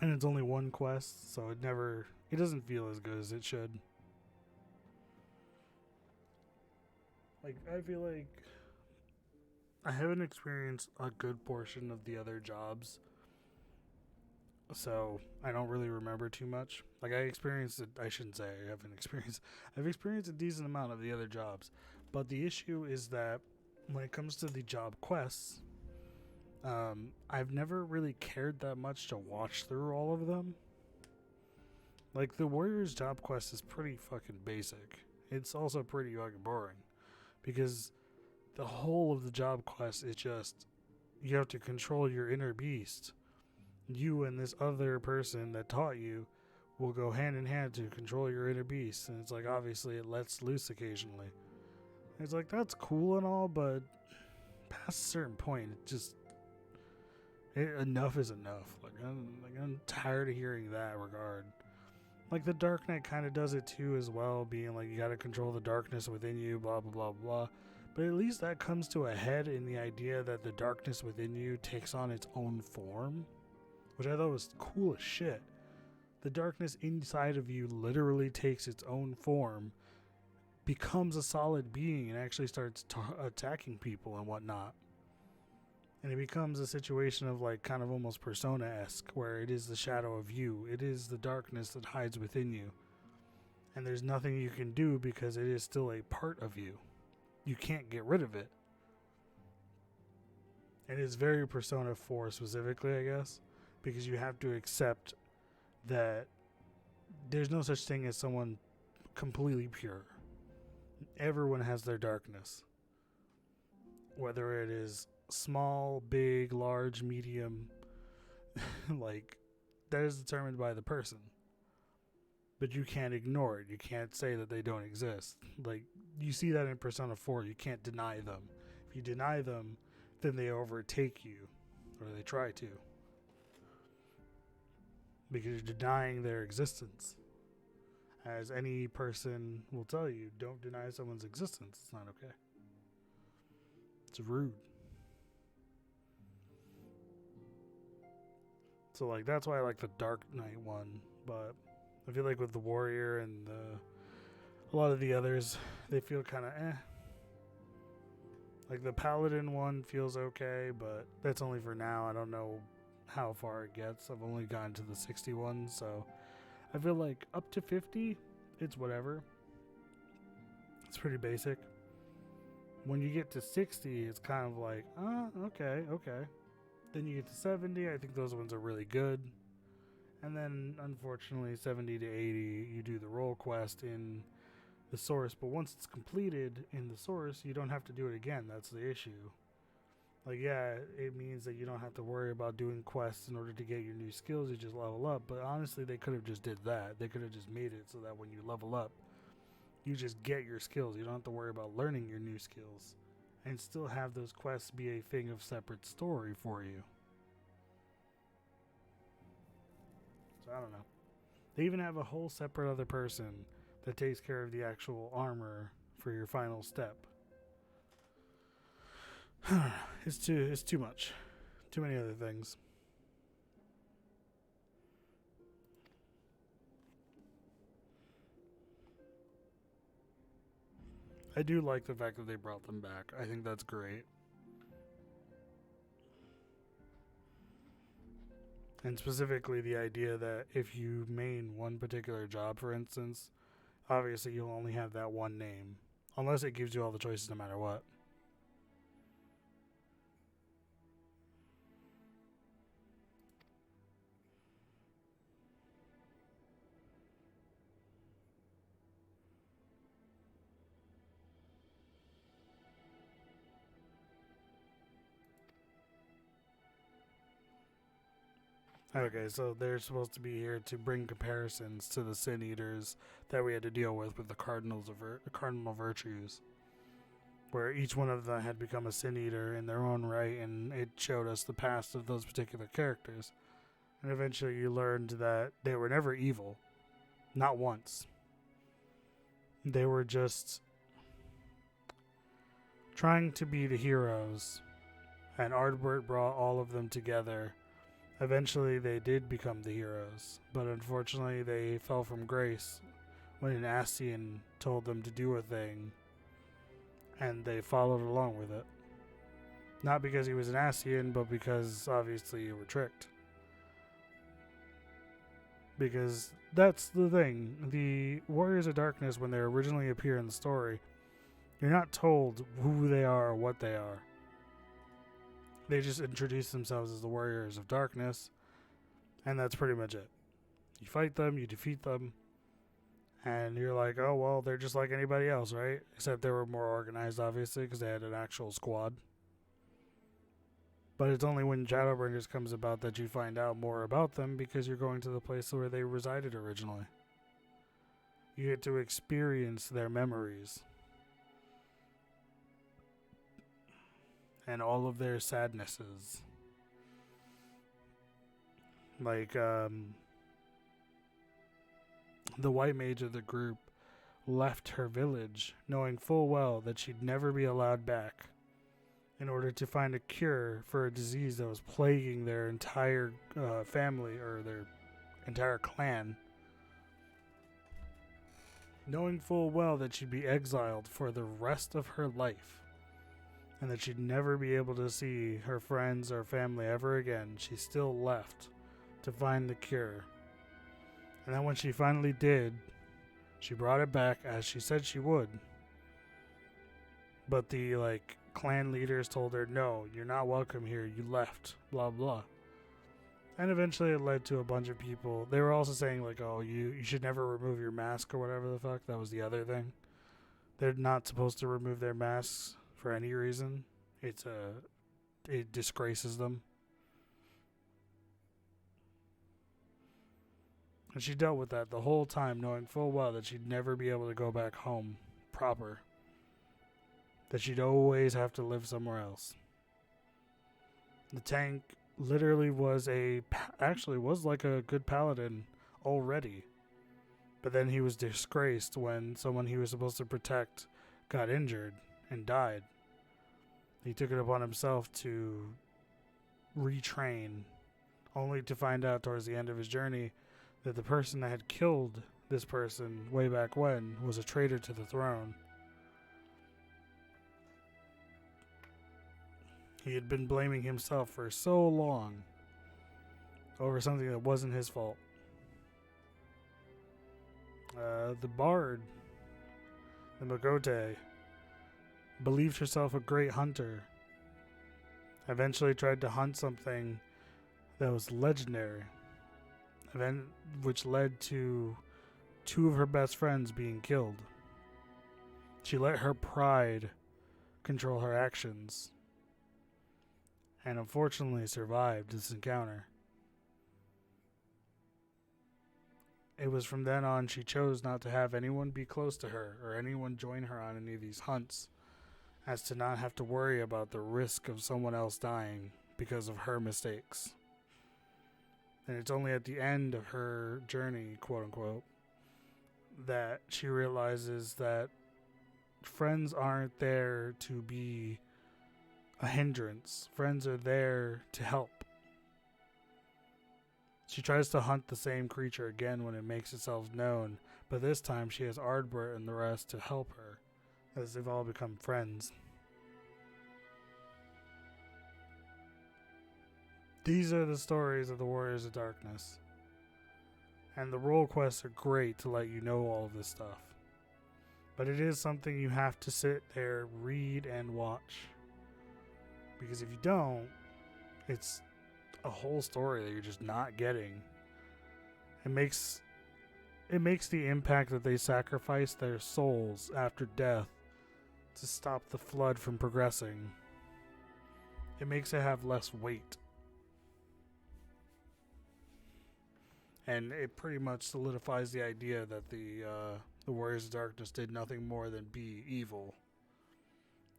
And it's only 1 quest, so it doesn't feel as good as it should. Like, I feel like I haven't experienced a good portion of the other jobs, so I don't really remember too much. Like, I've experienced a decent amount of the other jobs, but the issue is that when it comes to the job quests, I've never really cared that much to watch through all of them. Like, the Warrior's job quest is pretty fucking basic. It's also pretty fucking boring, because the whole of the job quest is just, you have to control your inner beast. You and this other person that taught you will go hand in hand to control your inner beast. And it's like, obviously it lets loose occasionally. It's like, that's cool and all, but past a certain point, enough is enough. Like, I'm tired of hearing that regard. Like, the Dark Knight kind of does it too as well, being like, you gotta control the darkness within you, blah, blah, blah, blah. But at least that comes to a head in the idea that the darkness within you takes on its own form, which I thought was cool as shit. The darkness inside of you literally takes its own form, becomes a solid being, and actually starts attacking people and whatnot. And it becomes a situation of like kind of almost Persona-esque, where it is the shadow of you. It is the darkness that hides within you. And there's nothing you can do because it is still a part of you. You can't get rid of it. And it's very Persona 4 specifically, I guess, because you have to accept that there's no such thing as someone completely pure. Everyone has their darkness. Whether it is small, big, large, medium, like, that is determined by the person. But you can't ignore it. You can't say that they don't exist. Like, you see that in Persona 4. You can't deny them. If you deny them, then they overtake you. Or they try to. Because you're denying their existence. As any person will tell you, don't deny someone's existence. It's not okay. It's rude. So, like, that's why I like the Dark Knight one. But I feel like with the Warrior and a lot of the others, they feel kind of eh. Like the Paladin one feels okay, but that's only for now. I don't know how far it gets. I've only gotten to the 61, so I feel like up to 50, it's whatever. It's pretty basic. When you get to 60, it's kind of like, okay. Then you get to 70, I think those ones are really good. And then, unfortunately, 70 to 80, you do the role quest in the source. But once it's completed in the source, you don't have to do it again. That's the issue. Like, yeah, it means that you don't have to worry about doing quests in order to get your new skills. You just level up. But honestly, they could have just did that. They could have just made it so that when you level up, you just get your skills. You don't have to worry about learning your new skills. And still have those quests be a thing of separate story for you. So I don't know. They even have a whole separate other person that takes care of the actual armor for your final step. It's too much. Too many other things. I do like the fact that they brought them back. I think that's great. And specifically the idea that if you main one particular job, for instance, obviously you'll only have that one name. Unless it gives you all the choices no matter what. Okay, so they're supposed to be here to bring comparisons to the Sin Eaters that we had to deal with the Cardinal Virtues, where each one of them had become a Sin Eater in their own right, and it showed us the past of those particular characters. And eventually you learned that they were never evil. Not once. They were just trying to be the heroes, and Ardbert brought all of them together. Eventually, they did become the heroes, but unfortunately, they fell from grace when an Ascian told them to do a thing, and they followed along with it. Not because he was an Ascian, but because, obviously, you were tricked. Because that's the thing. The Warriors of Darkness, when they originally appear in the story, you're not told who they are or what they are. They just introduce themselves as the Warriors of Darkness, and that's pretty much it. You fight them, you defeat them, and you're like, oh, well, they're just like anybody else, right? Except they were more organized, obviously, because they had an actual squad. But it's only when Shadowbringers comes about that you find out more about them, because you're going to the place where they resided originally. You get to experience their memories. And all of their sadnesses. Like, the white mage of the group left her village, knowing full well that she'd never be allowed back, in order to find a cure for a disease that was plaguing their entire family, or their entire clan. Knowing full well that she'd be exiled for the rest of her life. and that she'd never be able to see her friends or family ever again, she still left to find the cure. And then when she finally did, she brought it back as she said she would. But the clan leaders told her, no, you're not welcome here, you left, blah blah. And eventually it led to a bunch of people. They were also saying oh, you should never remove your mask or whatever the fuck. That was the other thing. They're not supposed to remove their masks for any reason. It disgraces them. And she dealt with that the whole time, knowing full well that she'd never be able to go back home proper. That she'd always have to live somewhere else. The tank literally was like a good paladin already. But then he was disgraced when someone he was supposed to protect got injured and died. He took it upon himself to retrain, only to find out towards the end of his journey that the person that had killed this person way back when was a traitor to the throne. He had been blaming himself for so long over something that wasn't his fault. The bard, the Magote, believed herself a great hunter. Eventually tried to hunt something that was legendary, which led to 2 of her best friends being killed. She let her pride control her actions, and unfortunately survived this encounter. It was from then on she chose not to have anyone be close to her or anyone join her on any of these hunts, as to not have to worry about the risk of someone else dying because of her mistakes. And it's only at the end of her journey, quote unquote, that she realizes that friends aren't there to be a hindrance. Friends are there to help. She tries to hunt the same creature again when it makes itself known, but this time she has Ardbert and the rest to help her, as they've all become friends. These are the stories of the Warriors of Darkness. And the role quests are great to let you know all of this stuff. But it is something you have to sit there, read, and watch. Because if you don't, it's a whole story that you're just not getting. It makes the impact that they sacrifice their souls after death to stop the flood from progressing. It makes it have less weight. And it pretty much solidifies the idea that the Warriors of Darkness did nothing more than be evil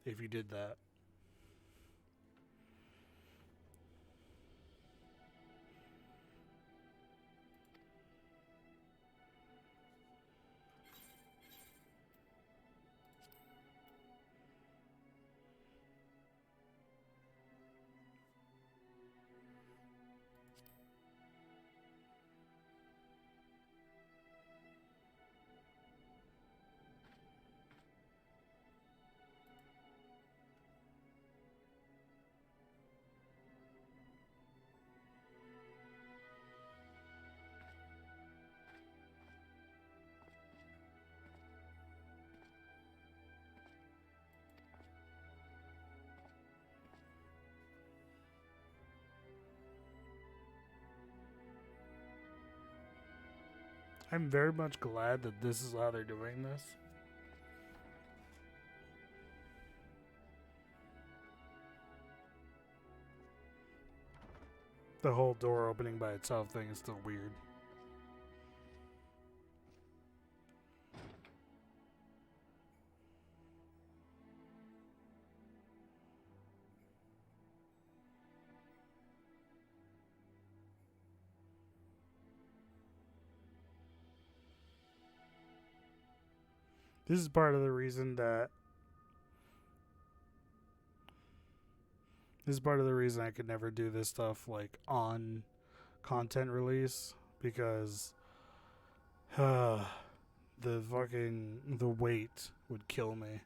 if you did that. I'm very much glad that this is how they're doing this. The whole door opening by itself thing is still weird. This is part of the reason that I could never do this stuff on content release, because the weight would kill me.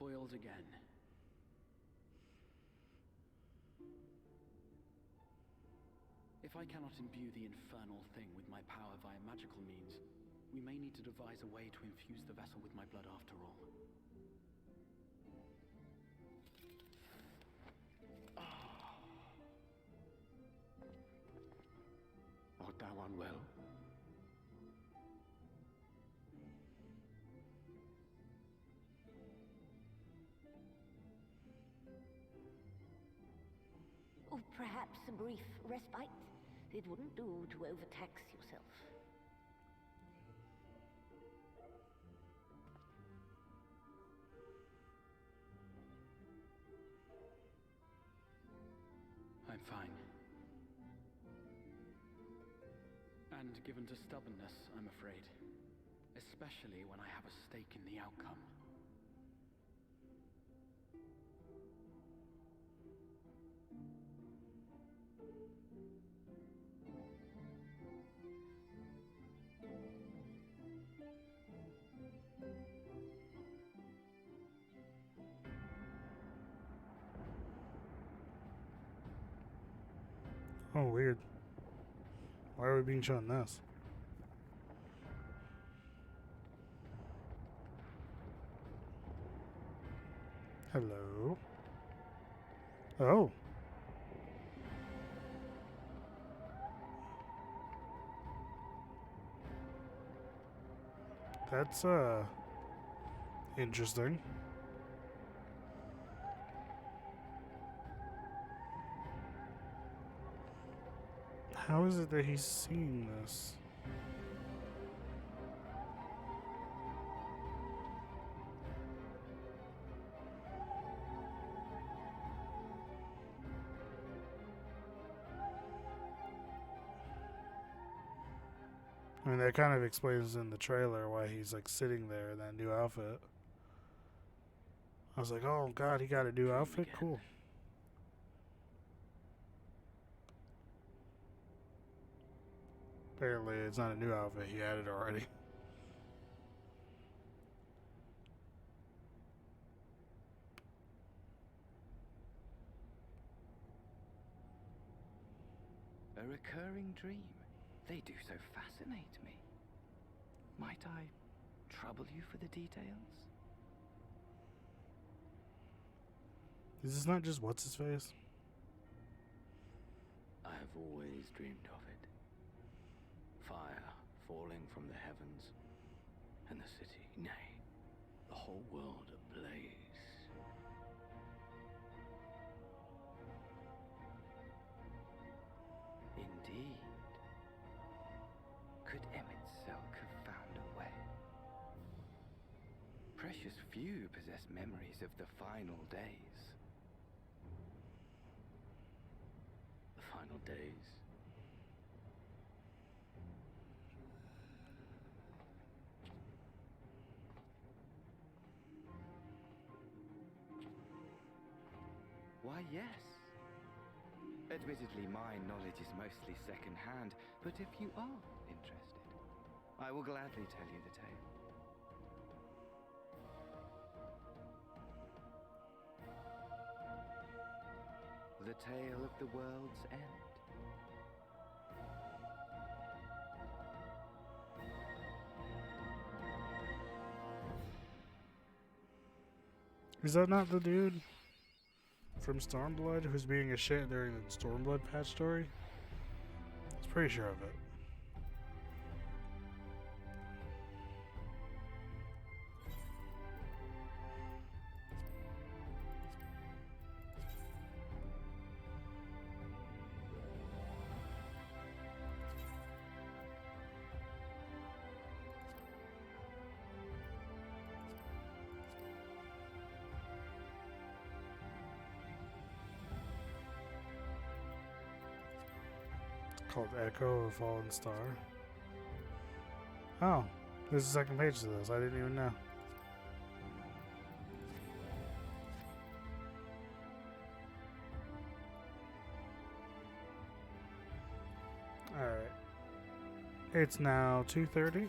foiled again. If I cannot imbue the infernal thing with my power via magical means, we may need to devise a way to infuse the vessel with my blood after all.
Art thou unwell?
Or perhaps a brief respite? It wouldn't do to overtax yourself.
I'm fine. And given to stubbornness, I'm afraid. Especially when I have a stake in the outcome.
Oh, weird. Why are we being shown this? Hello? Oh. That's, interesting. How is it that he's seeing this? I mean, that kind of explains in the trailer why he's like sitting there in that new outfit. I was like, oh god, he got a new outfit? Cool. Apparently, it's not a new outfit. He had it already.
A recurring dream. They do so fascinate me. Might I trouble you for the details?
Is this not just what's his face?
I have always dreamed of it. Fire falling from the heavens, and the city, nay, the whole world ablaze.
Indeed. Could Emmett Selk have found a way? Precious few possess memories of the final days.
The final days.
Why, yes. Admittedly, my knowledge is mostly second-hand, but if you are interested, I will gladly tell you the tale. The tale of the world's end.
Is that not the dude from Stormblood who's being a shit during the Stormblood patch story? I was pretty sure of it. Called Echo of Fallen Star. Oh, there's a second page to this. I didn't even know. Alright. It's now 2:30.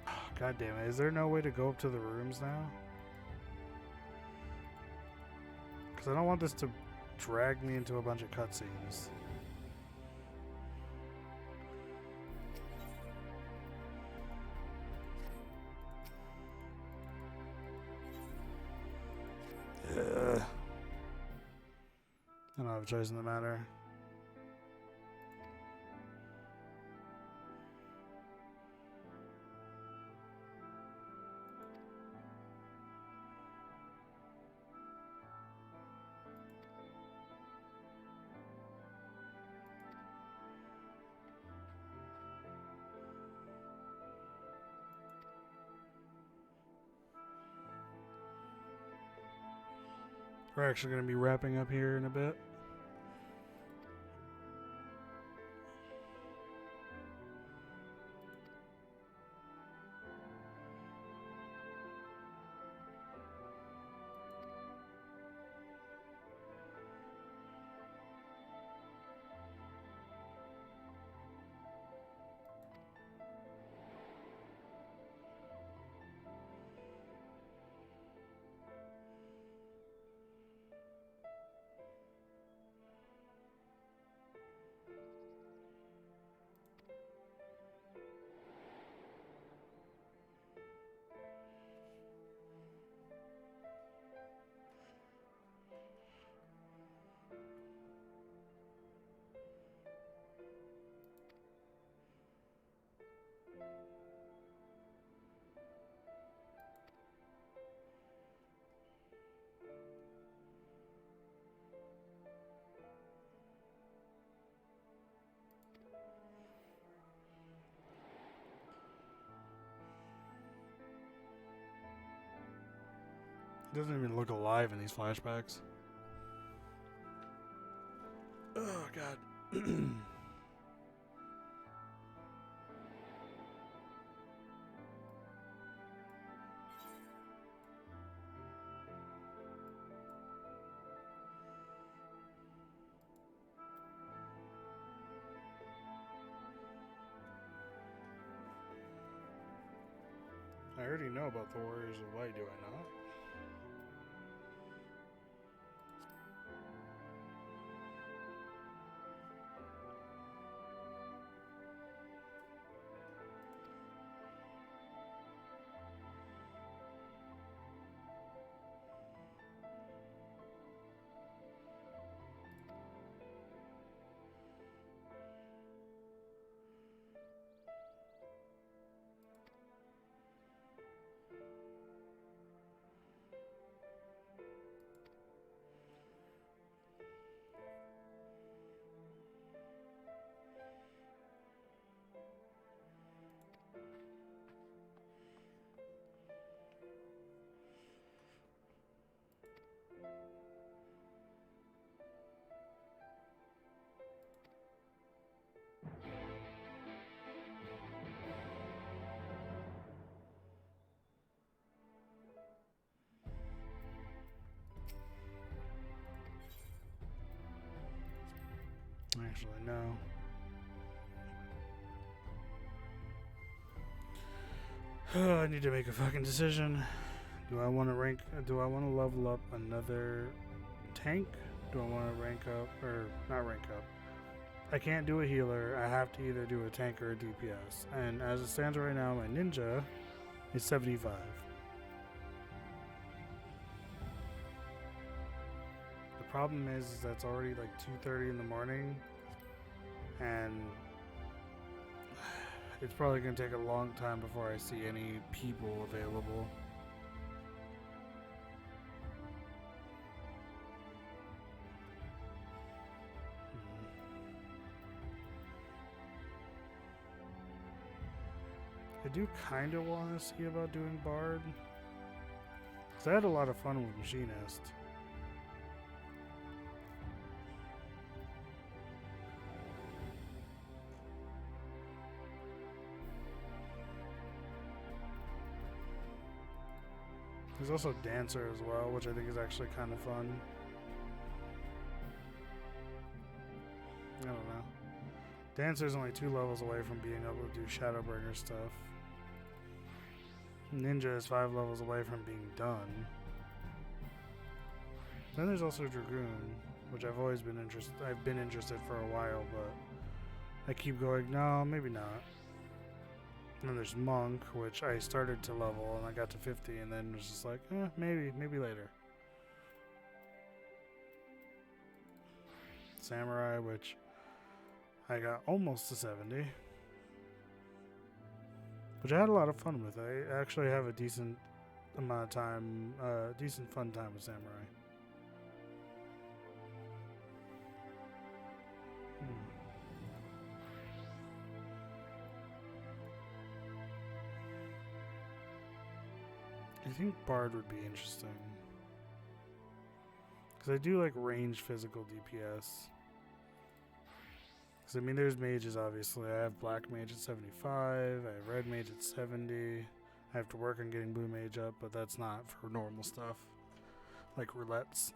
Oh, God damn it. Is there no way to go up to the rooms now? Because I don't want this to drag me into a bunch of cutscenes. I don't have a choice in the matter. We're actually going to be wrapping up here in a bit. He doesn't even look alive in these flashbacks. Oh, God. I already know about the Warriors of Light, do I not? Actually, no. I need to make a fucking decision. Do I want to level up another tank? Do I want to rank up, or not rank up? I can't do a healer. I have to either do a tank or a DPS. And as it stands right now, my ninja is 75. The problem is that's already like 2:30 in the morning, and it's probably going to take a long time before I see any people available. I do kind of want to see about doing Bard, because I had a lot of fun with Machinist. There's also Dancer as well, which I think is actually kind of fun. I don't know. Dancer's only 2 levels away from being able to do Shadowbringer stuff. Ninja is 5 levels away from being done. Then there's also Dragoon, which I've been interested for a while, but I keep going, no, maybe not. And then there's Monk, which I started to level and I got to 50 and then was just like, maybe later. Samurai, which I got almost to 70. Which I had a lot of fun with. I actually have a decent amount of time, decent fun time with Samurai. I think Bard would be interesting. Because I do like ranged physical DPS. Because I mean, there's mages obviously. I have Black Mage at 75, I have Red Mage at 70. I have to work on getting Blue Mage up, but that's not for normal stuff. Like roulettes.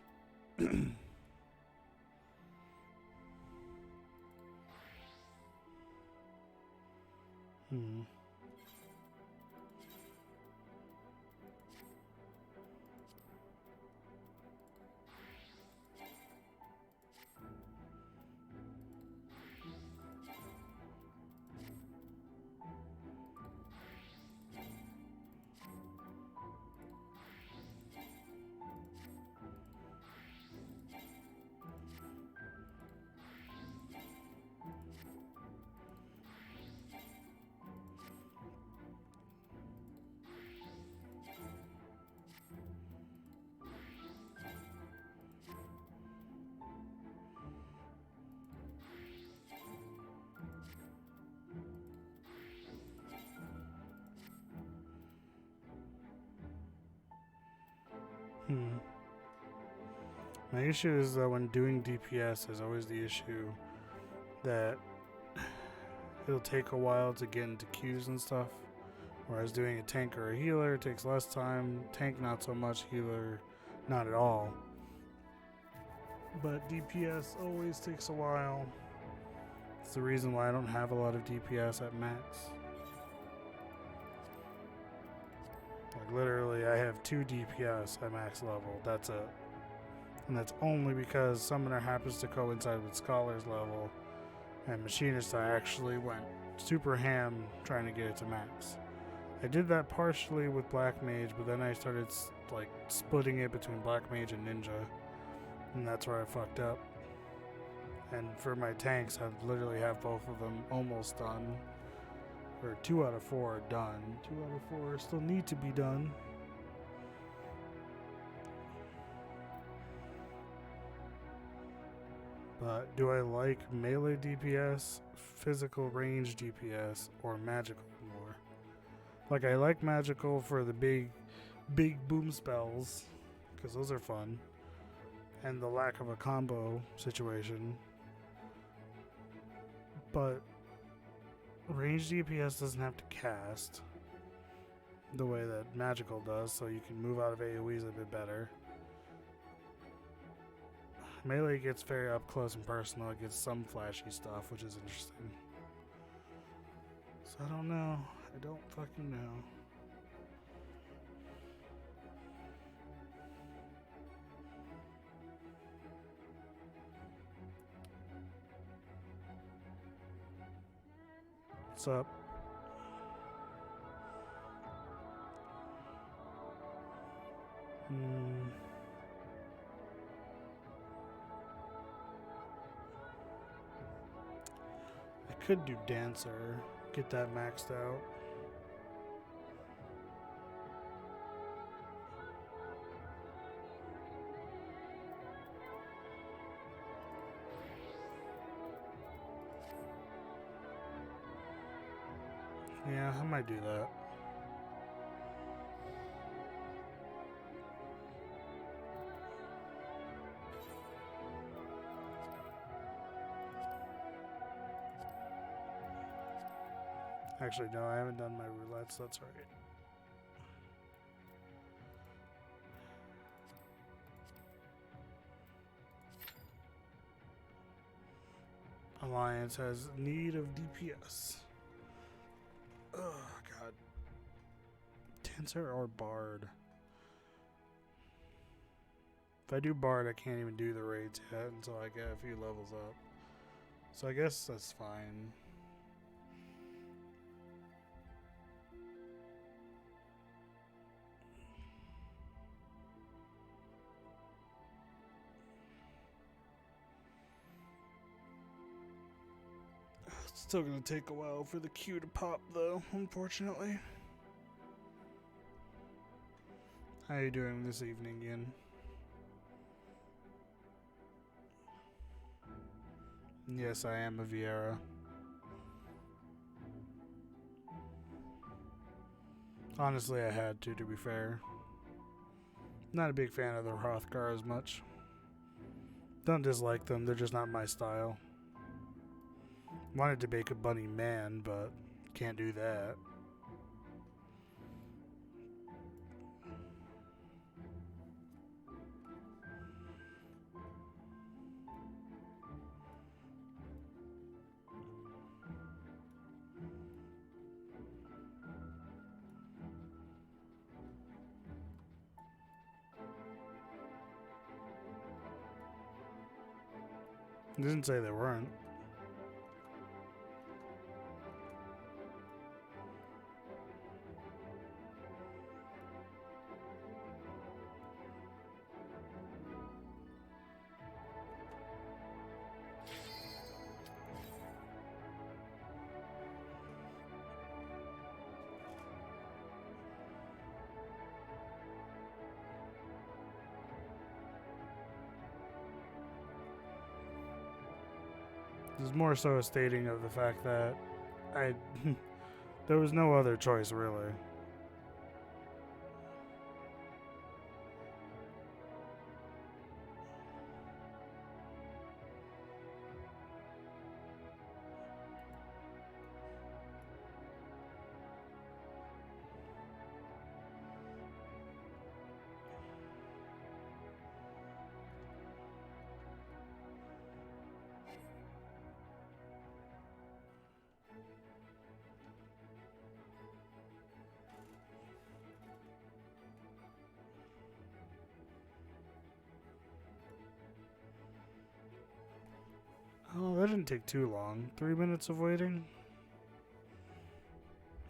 My issue is that when doing DPS, there's always the issue that it'll take a while to get into queues and stuff. Whereas doing a tank or a healer takes less time. Tank not so much, healer not at all. But DPS always takes a while. It's the reason why I don't have a lot of DPS at max. Like literally I have 2 DPS at max level, that's it. And that's only because Summoner happens to coincide with Scholar's level, and Machinist I actually went super ham trying to get it to max. I did that partially with Black Mage, but then I started like splitting it between Black Mage and Ninja, and that's where I fucked up. And for my tanks, I literally have both of them almost done, or 2 out of 4 are done. 2 out of 4 still need to be done. But do I like melee DPS, physical range DPS, or magical more? Like I like magical for the big boom spells, because those are fun, and the lack of a combo situation. But range DPS doesn't have to cast the way that magical does, so you can move out of AoEs a bit better. Melee gets very up close and personal. It gets some flashy stuff, which is interesting. So I don't know. I don't fucking know. What's up? I could do Dancer, get that maxed out. Yeah, I might do that. Actually, no, I haven't done my roulettes, that's right. Alliance has need of DPS. Oh, God. Dancer or Bard? If I do Bard, I can't even do the raids yet until I get a few levels up. So I guess that's fine. It's still gonna take a while for the queue to pop though, unfortunately. How are you doing this evening, Yin? Yes, I am a Viera. Honestly, I had to be fair. Not a big fan of the Hrothgar as much. Don't dislike them, they're just not my style. Wanted to make a bunny man, but can't do that. It didn't say they weren't. This is more so a stating of the fact that there was no other choice, really. Oh, that didn't take too long. 3 minutes of waiting?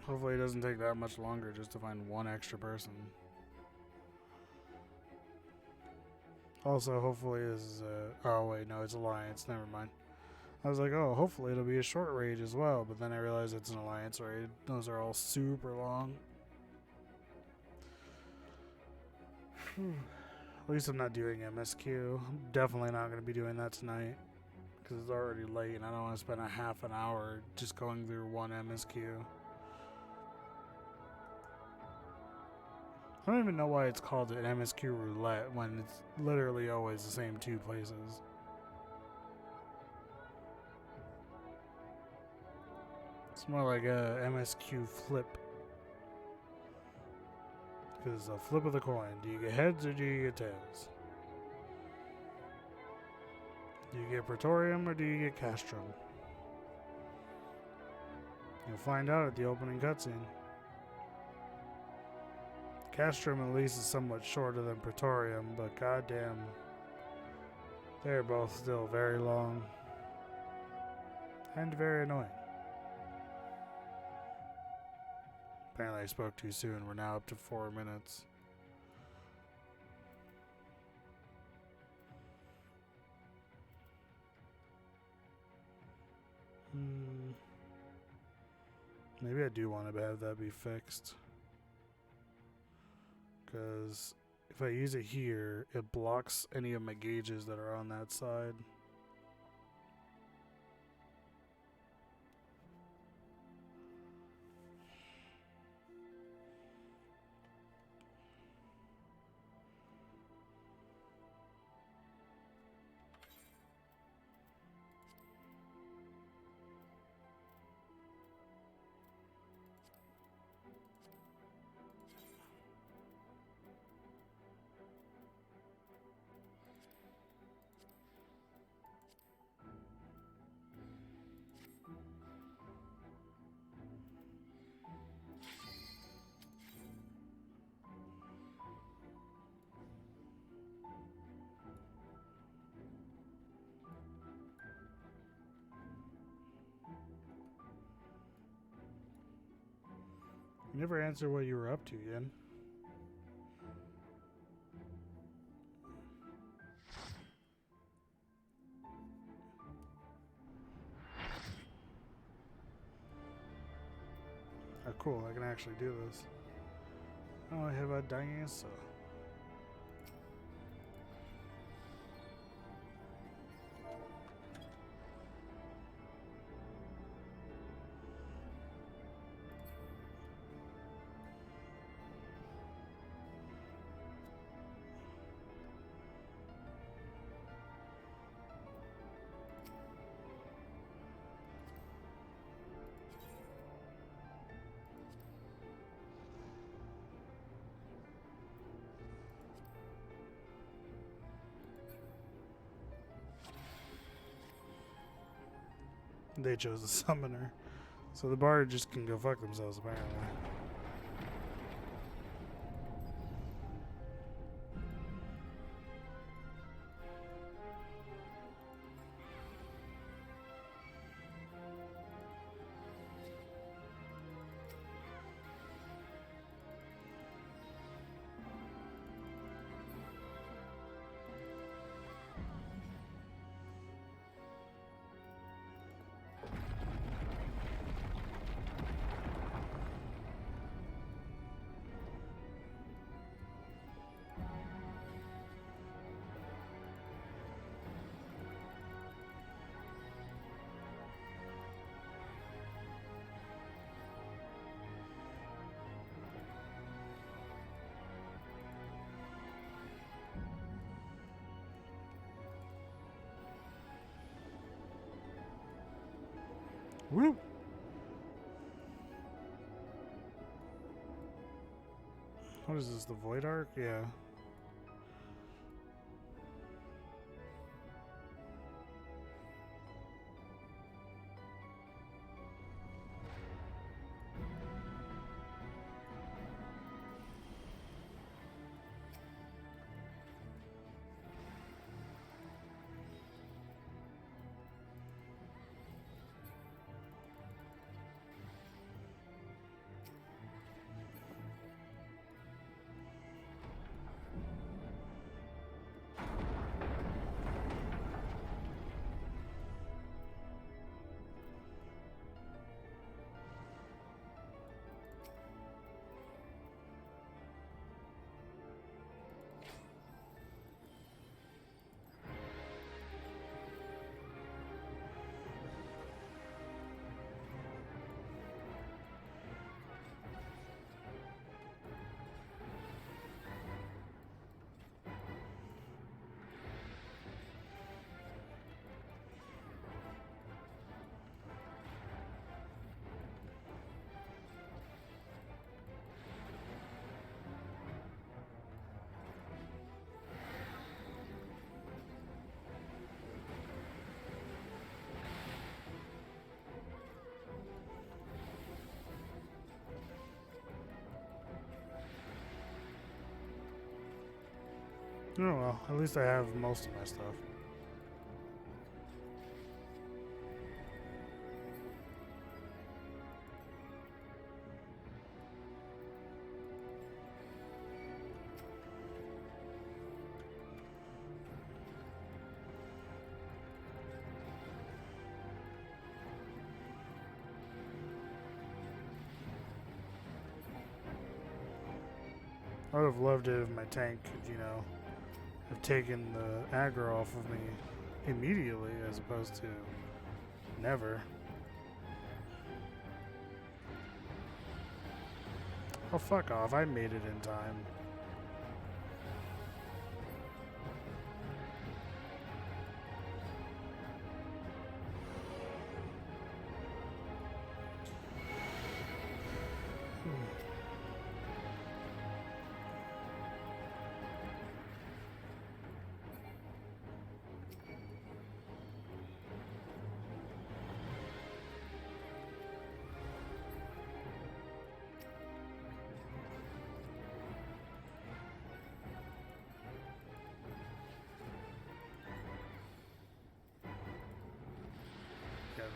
Hopefully it doesn't take that much longer just to find one extra person. Also, hopefully this is a... Oh, wait, no, it's Alliance. Never mind. I was like, oh, hopefully it'll be a short raid as well. But then I realized it's an Alliance raid. Those are all super long. At least I'm not doing MSQ. I'm definitely not going to be doing that tonight. Because it's already late and I don't want to spend a half an hour just going through one MSQ. I don't even know why it's called an MSQ roulette when it's literally always the same two places. It's more like a MSQ flip. Because it's a flip of the coin. Do you get heads or do you get tails? Do you get Praetorium or do you get Castrum? You'll find out at the opening cutscene. Castrum at least is somewhat shorter than Praetorium, but goddamn, they're both still very long and very annoying. Apparently I spoke too soon. We're now up to 4 minutes. Maybe I do want to have that be fixed. Because if I use it here, it blocks any of my gauges that are on that side. You never answered what you were up to, Yen. Oh, cool. I can actually do this. Oh, I have a Diansa. They chose a summoner. So the bard just can go fuck themselves, apparently. Woo! What is this, the Void Arc? Yeah. Oh well, at least I have most of my stuff. I would have loved it if my tank could, you know, have taken the aggro off of me immediately as opposed to never. Oh, fuck off. I made it in time.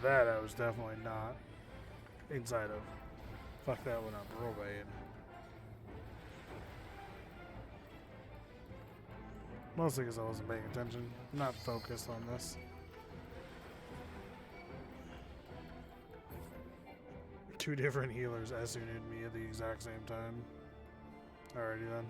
That I was definitely not inside of. Fuck that one up real bad. Mostly because I wasn't paying attention. Not focused on this. Two different healers S-unted me at the exact same time. Alrighty then.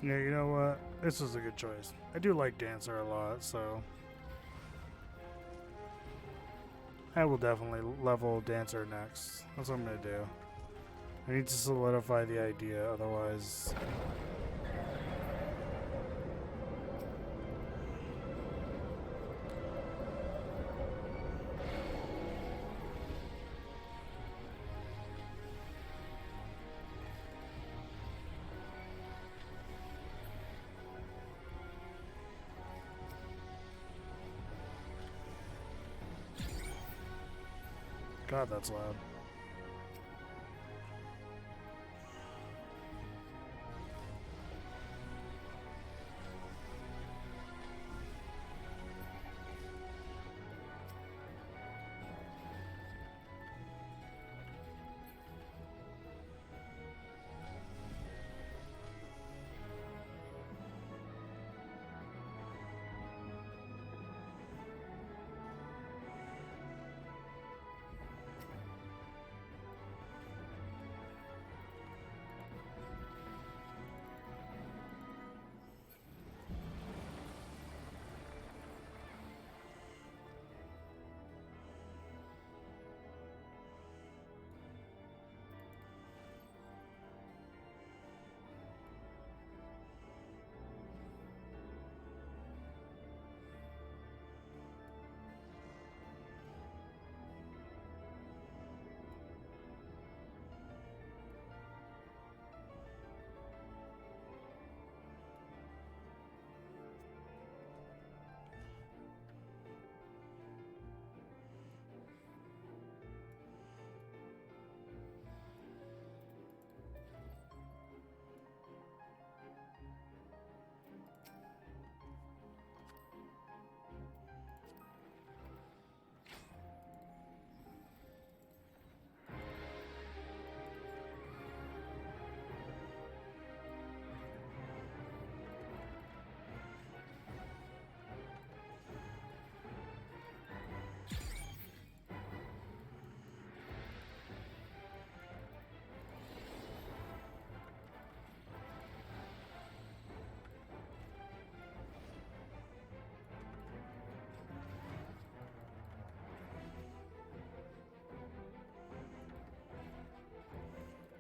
Yeah, you know what? This was a good choice. I do like Dancer a lot, so I will definitely level Dancer next. That's what I'm gonna do. I need to solidify the idea, otherwise God, that's loud.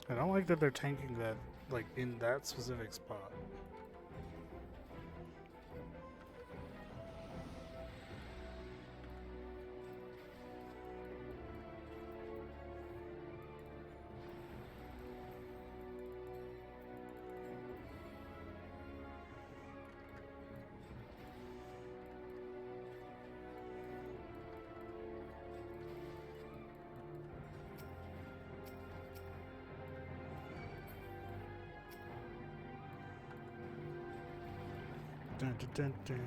I don't like that they're tanking that, like, in that specific spot. Dun, dun, dun, dun.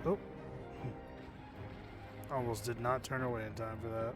Oh. Almost did not turn away in time for that.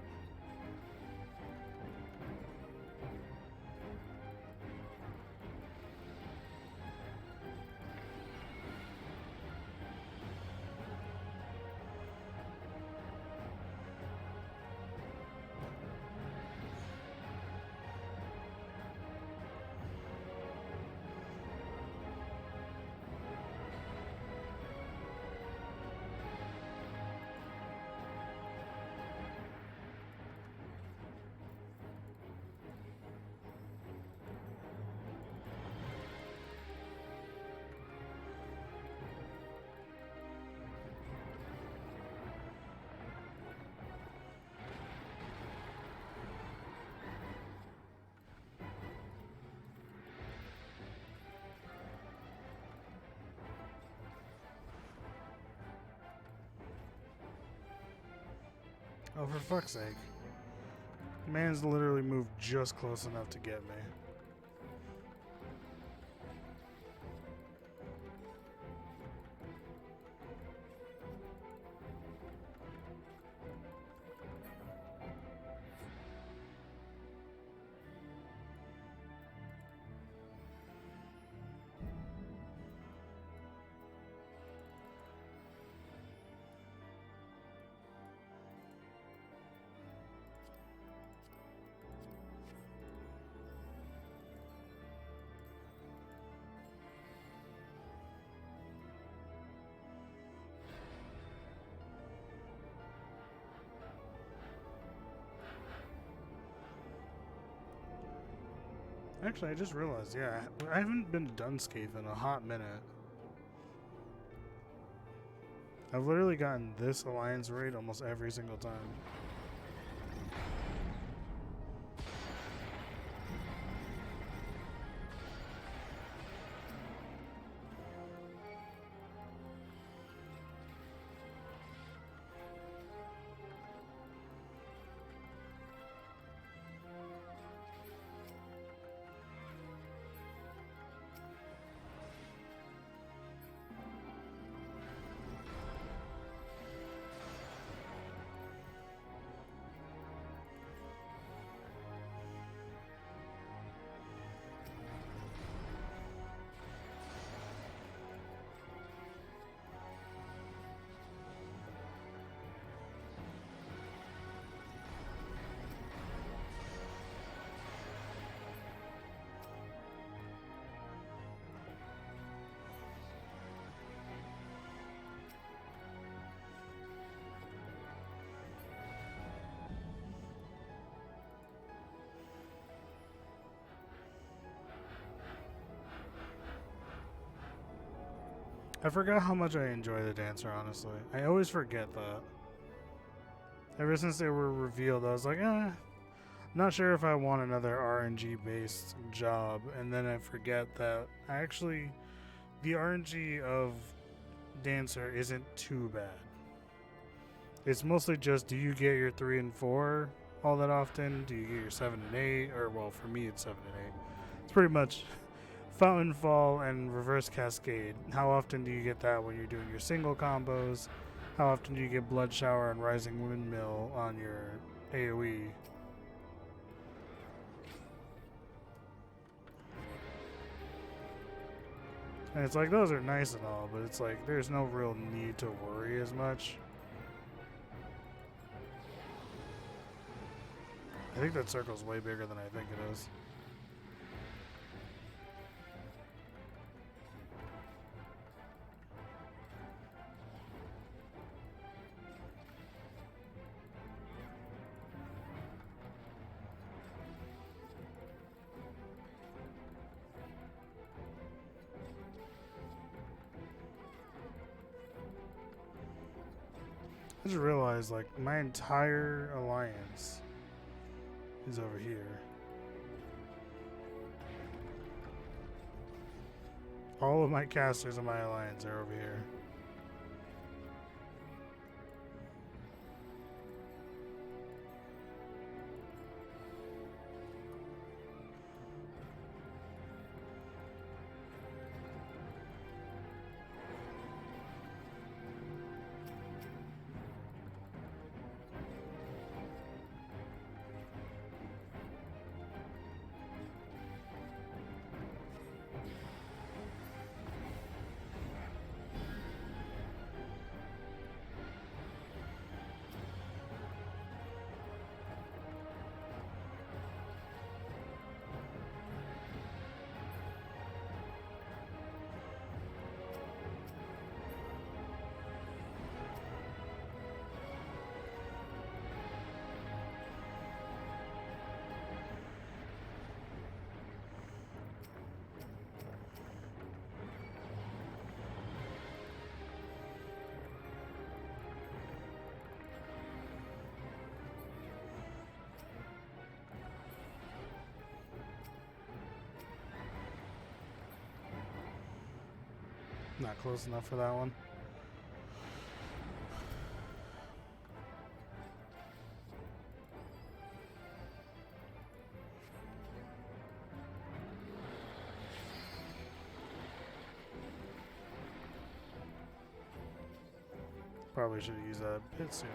Oh, for fuck's sake. Man's literally moved just close enough to get me. Actually, I just realized, yeah, I haven't been to Dunscape in a hot minute. I've literally gotten this alliance raid almost every single time. I forgot how much I enjoy the dancer, honestly. I always forget that. Ever since they were revealed, I was like, not sure if I want another RNG-based job. And then I forget that actually the RNG of dancer isn't too bad. It's mostly just, do you get your 3 and 4 all that often? Do you get your 7 and 8? Or, well, for me, it's 7 and 8. It's pretty much Fountain Fall and Reverse Cascade. How often do you get that when you're doing your single combos? How often do you get Blood Shower and Rising Windmill on your AoE? And it's like, those are nice and all, but it's like, there's no real need to worry as much. I think that circle's way bigger than I think it is. I just realized, like, my entire alliance is over here. All of my casters in my alliance are over here. Not close enough for that one. Probably should have used that a bit sooner.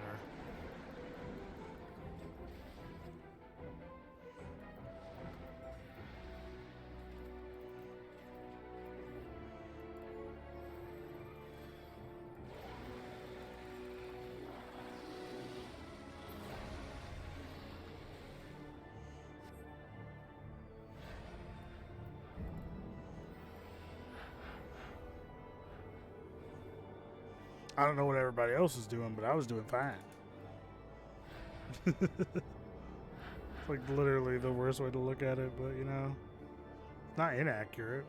I don't know what everybody else is doing, but I was doing fine. It's like literally the worst way to look at it, but you know, not inaccurate.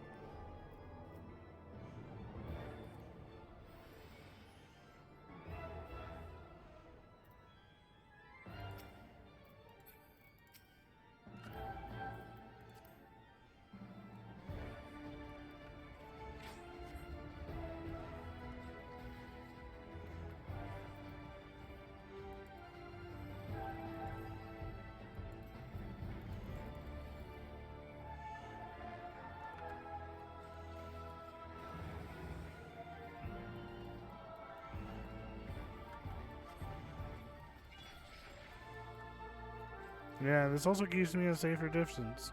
Yeah, this also keeps me a safer distance.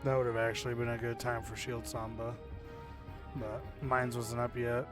That would have actually been a good time for Shield Samba, but mine wasn't up yet.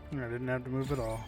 I didn't have to move at all.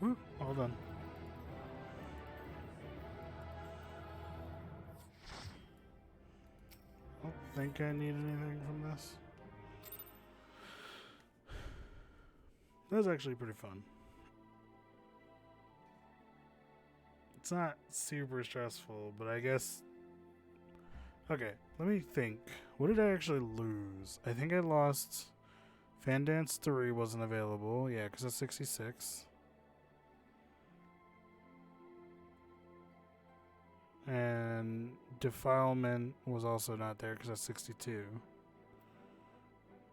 Woo, all done. I don't think I need anything from this. That was actually pretty fun. It's not super stressful, but I guess... Okay, let me think. What did I actually lose? I think I lost... Fandance 3 wasn't available. Yeah, because that's 66. And Defilement was also not there because that's 62.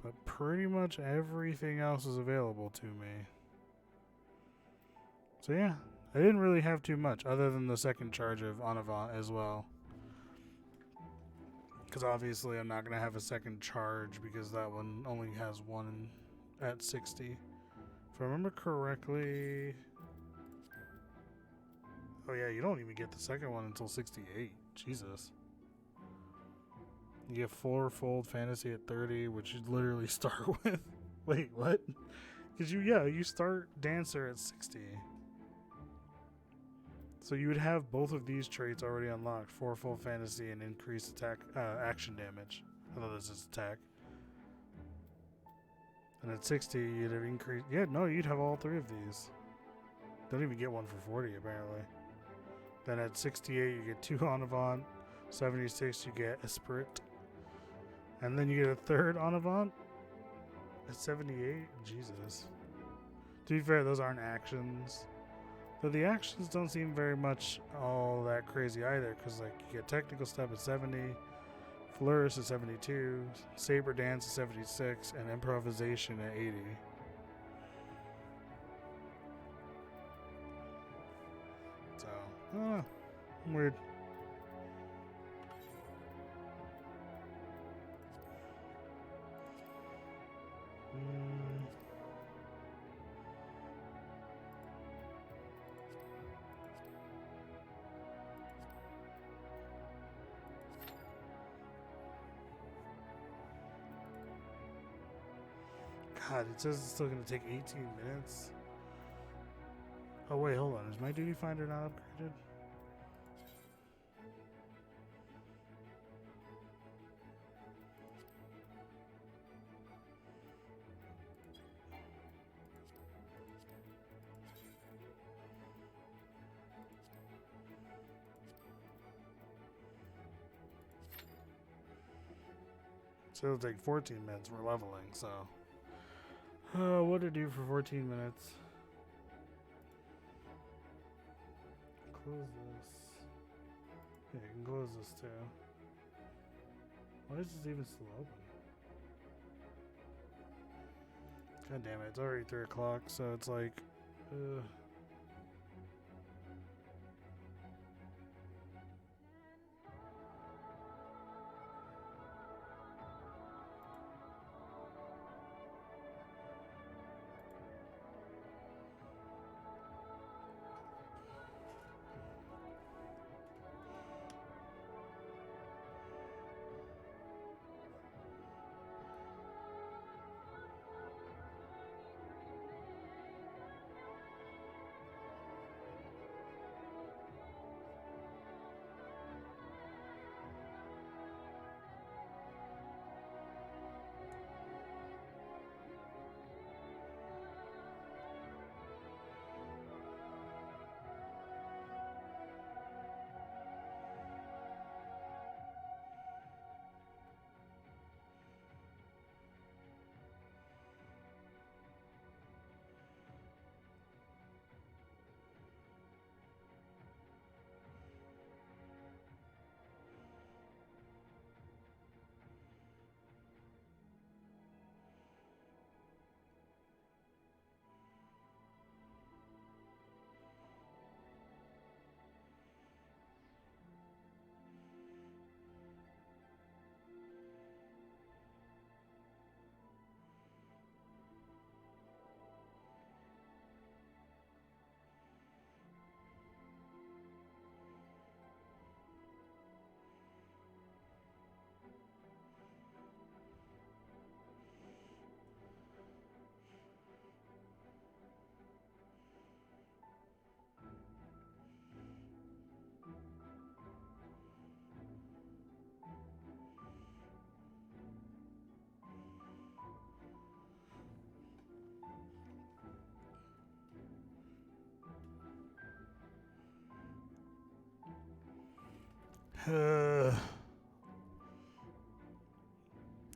But pretty much everything else is available to me. So yeah, I didn't really have too much other than the second charge of En Avant as well. Because obviously I'm not going to have a second charge because that one only has one at 60. If I remember correctly... Oh yeah, you don't even get the second one until 68. Jesus. You get 4-fold fantasy at 30, which you literally start with. Wait, what? Because you start dancer at 60. So you would have both of these traits already unlocked: 4-fold fantasy and increased attack, action damage. I thought this is attack. And at 60, you'd have increased. Yeah, no, you'd have all three of these. Don't even get one for 40 apparently. Then at 68, you get 2 En Avant. 76, you get Esprit. And then you get a third En Avant at 78. Jesus. To be fair, those aren't actions. Though the actions don't seem very much all that crazy either, because like you get Technical Step at 70, Flourish at 72, Saber Dance at 76, and Improvisation at 80. So, I don't know. Weird. God, it says it's still going to take 18 minutes. Oh, wait, hold on. Is my Duty Finder not upgraded? So it'll take 14 minutes. We're leveling, so... what to do for 14 minutes? Close this. Yeah, you can close this too. Why is this even still open? God damn it, it's already 3 o'clock, so it's like...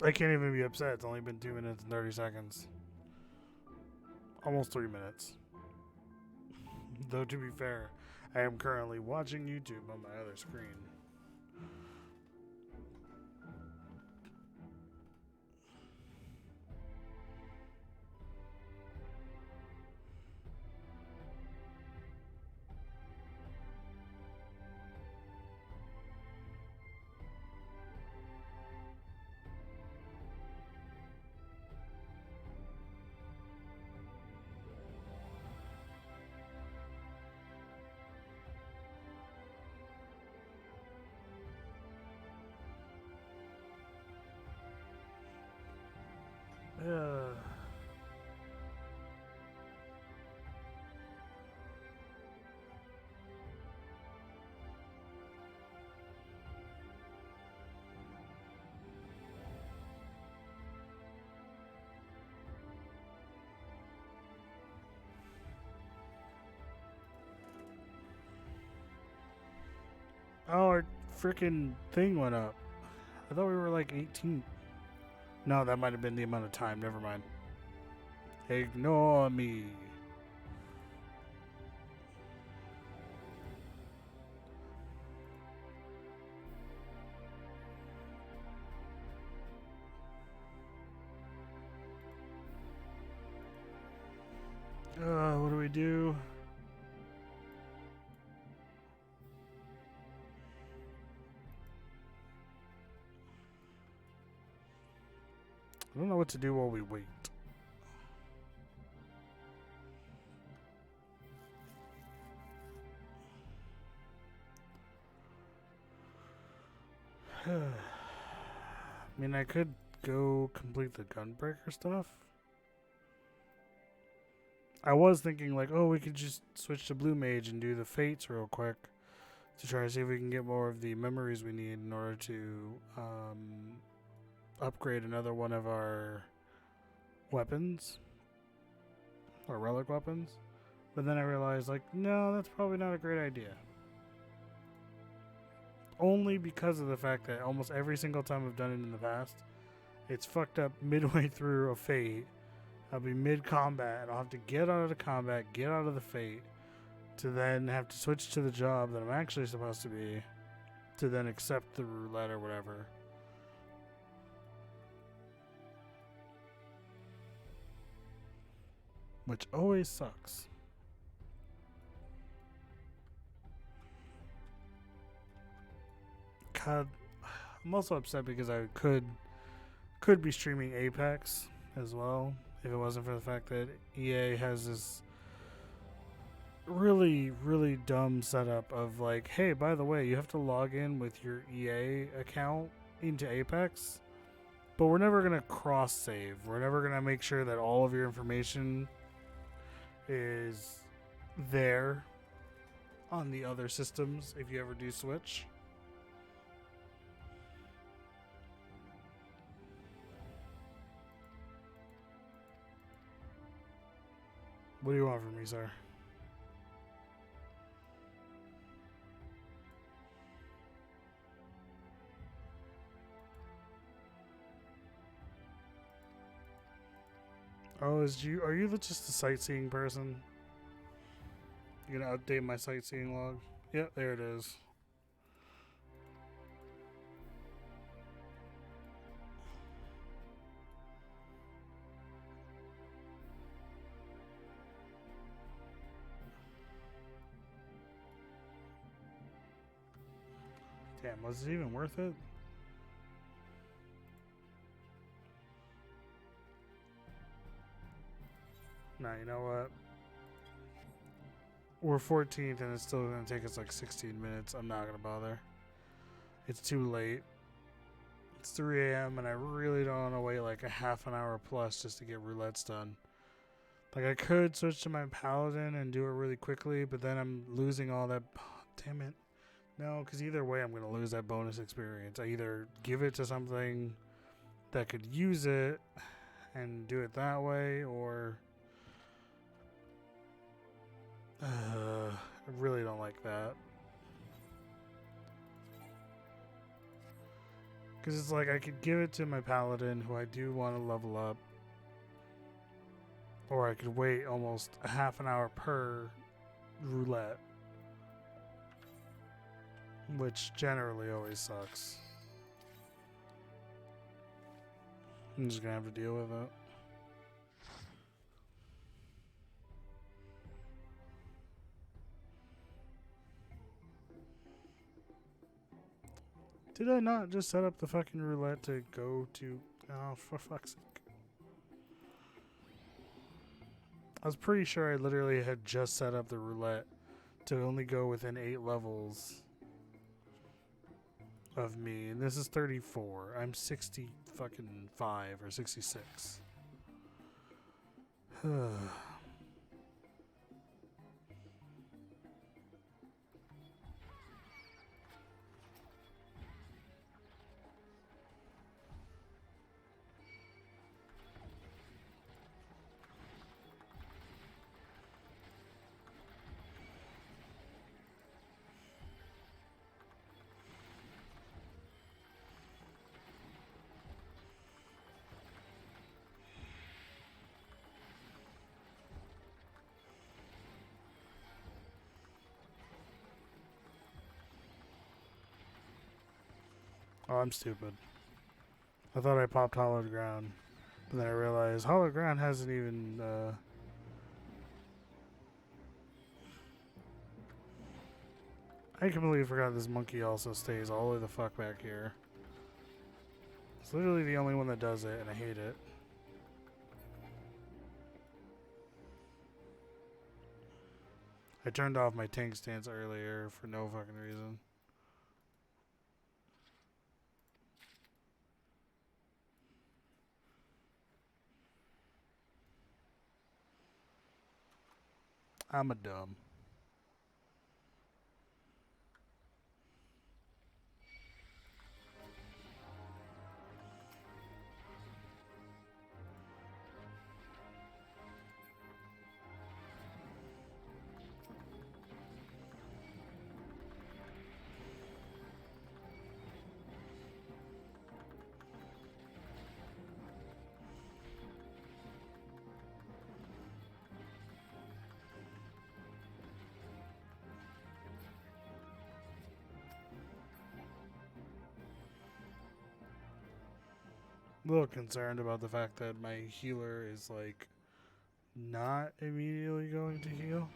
I can't even be upset. It's only been 2 minutes and 30 seconds. Almost 3 minutes. Though, to be fair, I am currently watching YouTube on my other screen. Oh, our freaking thing went up. I thought we were like 18. No, that might have been the amount of time. Never mind. Ignore me. What do we do? I don't know what to do while we wait. I mean, I could go complete the Gunbreaker stuff. I was thinking like, oh, we could just switch to Blue Mage and do the Fates real quick to try to see if we can get more of the memories we need in order to upgrade another one of our weapons, or relic weapons. But then I realized, like, no, that's probably not a great idea. Only because of the fact that almost every single time I've done it in the past, it's fucked up midway through a Fate. I'll be mid-combat, and I'll have to get out of the combat, get out of the Fate, to then have to switch to the job that I'm actually supposed to be, to then accept the roulette or whatever. Which always sucks. God, I'm also upset because I could be streaming Apex as well if it wasn't for the fact that EA has this really, really dumb setup of like, hey, by the way, you have to log in with your EA account into Apex, but we're never going to cross-save. We're never going to make sure that all of your information is there on the other systems if you ever do switch. What do you want from me, sir? Oh, are you just a sightseeing person? You gonna update my sightseeing log? Yep, there it is. Damn, was it even worth it? Nah, you know what? We're 14th and it's still going to take us like 16 minutes. I'm not going to bother. It's too late. It's 3 a.m. and I really don't want to wait like a half an hour plus just to get roulettes done. Like, I could switch to my paladin and do it really quickly, but then I'm losing all that. Oh, damn it. No, because either way I'm going to lose that bonus experience. I either give it to something that could use it and do it that way, or I really don't like that. Because it's like I could give it to my paladin, who I do want to level up, or I could wait almost a half an hour per roulette, which generally always sucks. I'm just gonna have to deal with it. Did I not just set up the fucking roulette to go to... Oh, for fuck's sake. I was pretty sure I literally had just set up the roulette to only go within 8 levels of me. And this is 34. I'm 60 fucking 5 or 66. Oh, I'm stupid. I thought I popped Hollowed Ground. But then I realized Hollowed Ground hasn't even, I completely forgot this monkey also stays all the way the fuck back here. It's literally the only one that does it, and I hate it. I turned off my tank stance earlier for no fucking reason. I'm a dumb. A little concerned about the fact that my healer is like not immediately going to heal.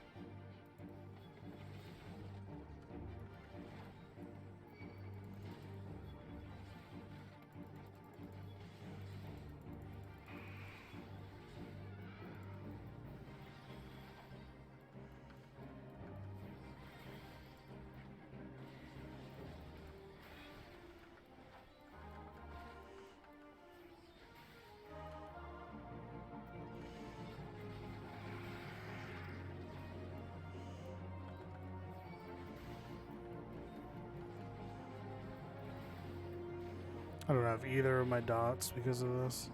I don't have either of my dots because of this.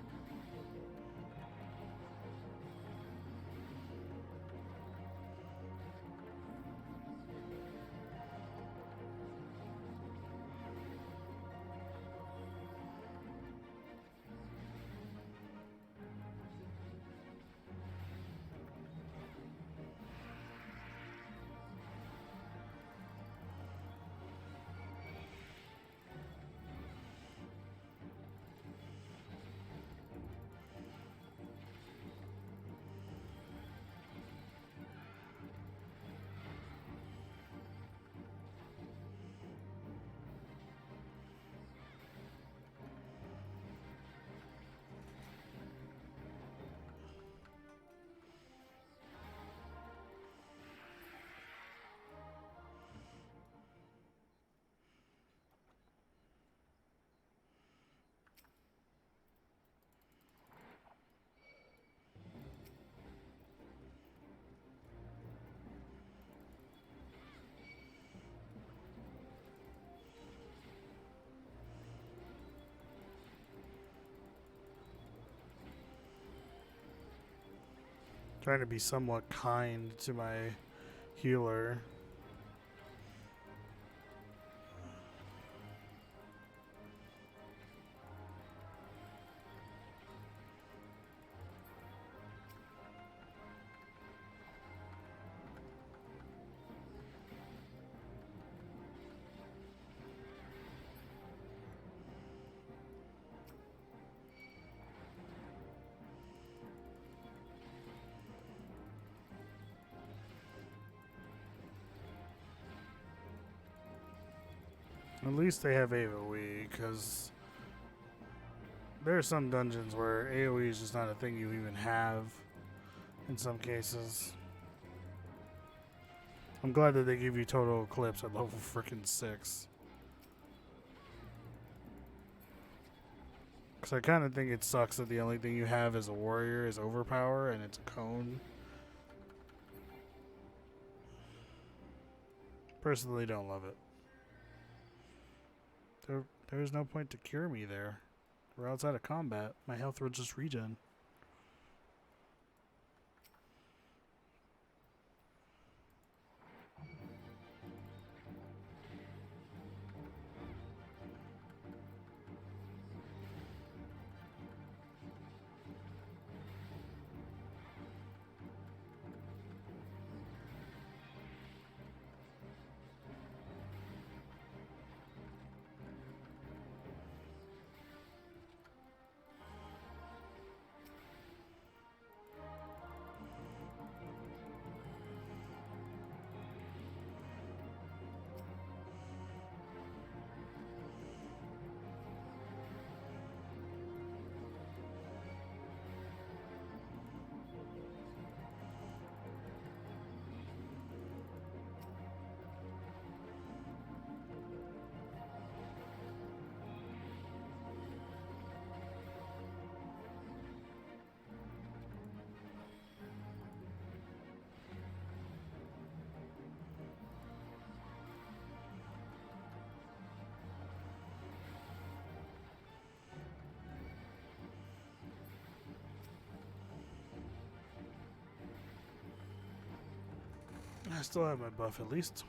Trying to be somewhat kind to my healer. At least they have AoE, because there are some dungeons where AoE is just not a thing you even have in some cases. I'm glad that they give you total eclipse at level frickin' 6. Because I kind of think it sucks that the only thing you have as a warrior is overpower and it's a cone. Personally don't love it. There's no point to cure me there. We're outside of combat. My health will just regen. I still have my buff at least.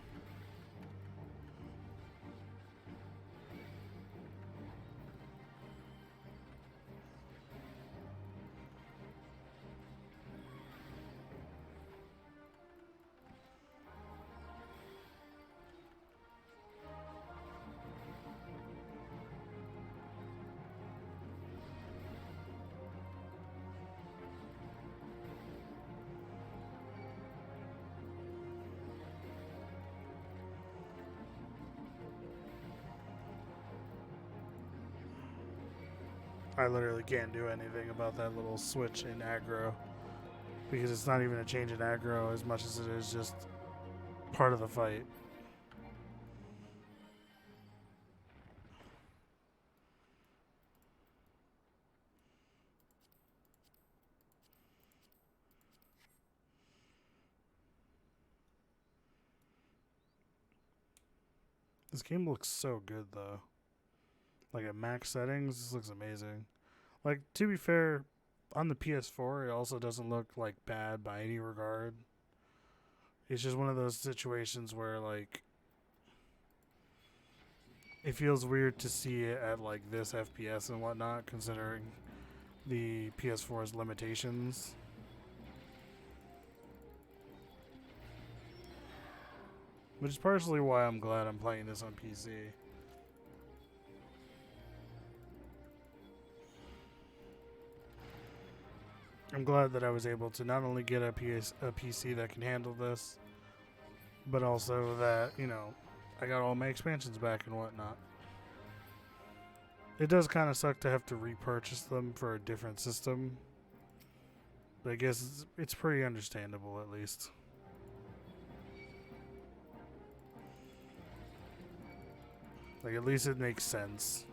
I literally can't do anything about that little switch in aggro because it's not even a change in aggro as much as it is just part of the fight. This game looks so good though. Like at max settings, this looks amazing. Like, to be fair, on the PS4, it also doesn't look like bad by any regard. It's just one of those situations where like it feels weird to see it at like this FPS and whatnot, considering the PS4's limitations. Which is partially why I'm glad I'm playing this on PC. I'm glad that I was able to not only get a PC that can handle this, but also that, you know, I got all my expansions back and whatnot. It does kind of suck to have to repurchase them for a different system, but I guess it's pretty understandable at least. Like, at least it makes sense.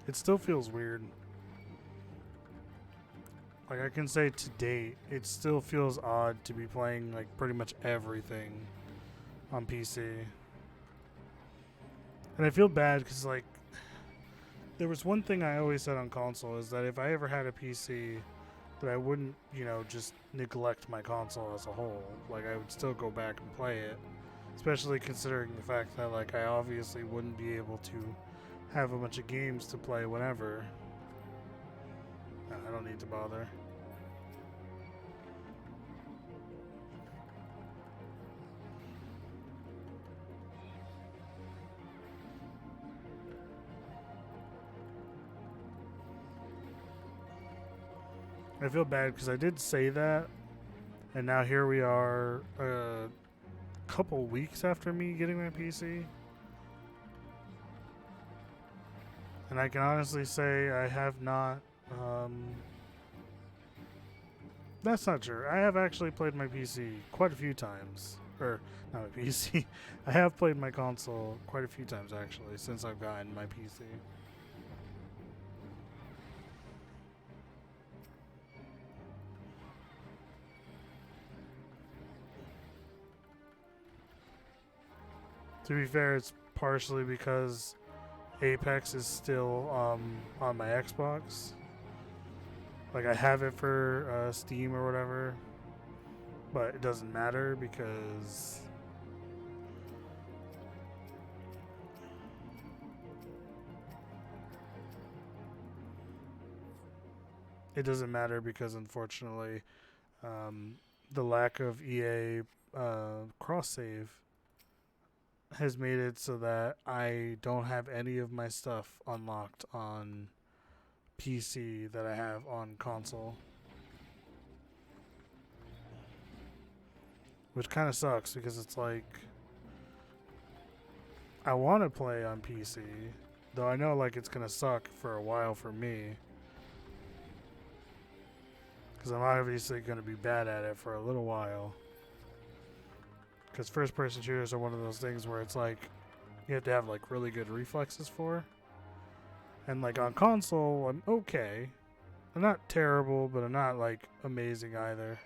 It still feels weird. Like, I can say to date, it still feels odd to be playing like pretty much everything on PC. And I feel bad because like there was one thing I always said on console is that if I ever had a PC, that I wouldn't, you know, just neglect my console as a whole. Like, I would still go back and play it, especially considering the fact that like I obviously wouldn't be able to have a bunch of games to play whenever. I don't need to bother. I feel bad because I did say that, and now here we are a couple weeks after me getting my PC. And I can honestly say I have not, that's not true. I have actually played my PC quite a few times. Or, not my PC. I have played my console quite a few times actually since I've gotten my PC. To be fair, it's partially because Apex is still on my Xbox. Like, I have it for Steam or whatever, but it doesn't matter because unfortunately the lack of EA cross save has made it so that I don't have any of my stuff unlocked on PC that I have on console. which kind of sucks because it's like I want to play on PC, though I know like it's gonna suck for a while for me because I'm obviously gonna be bad at it for a little while. Because first-person shooters are one of those things where it's like you have to have like really good reflexes for, and like on console I'm okay. I'm not terrible, but I'm not like amazing either.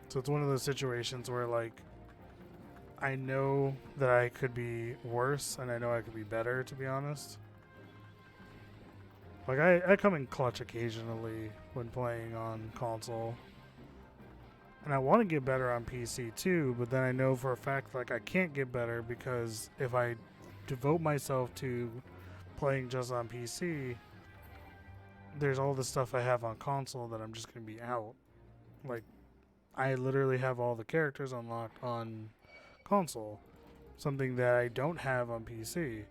So it's one of those situations where like I know that I could be worse and I know I could be better, to be honest. Like I come in clutch occasionally when playing on console. And I want to get better on PC too, but then I know for a fact like I can't get better because if I devote myself to playing just on PC, there's all the stuff I have on console that I'm just going to be out. Like I literally have all the characters unlocked on console, something that I don't have on PC.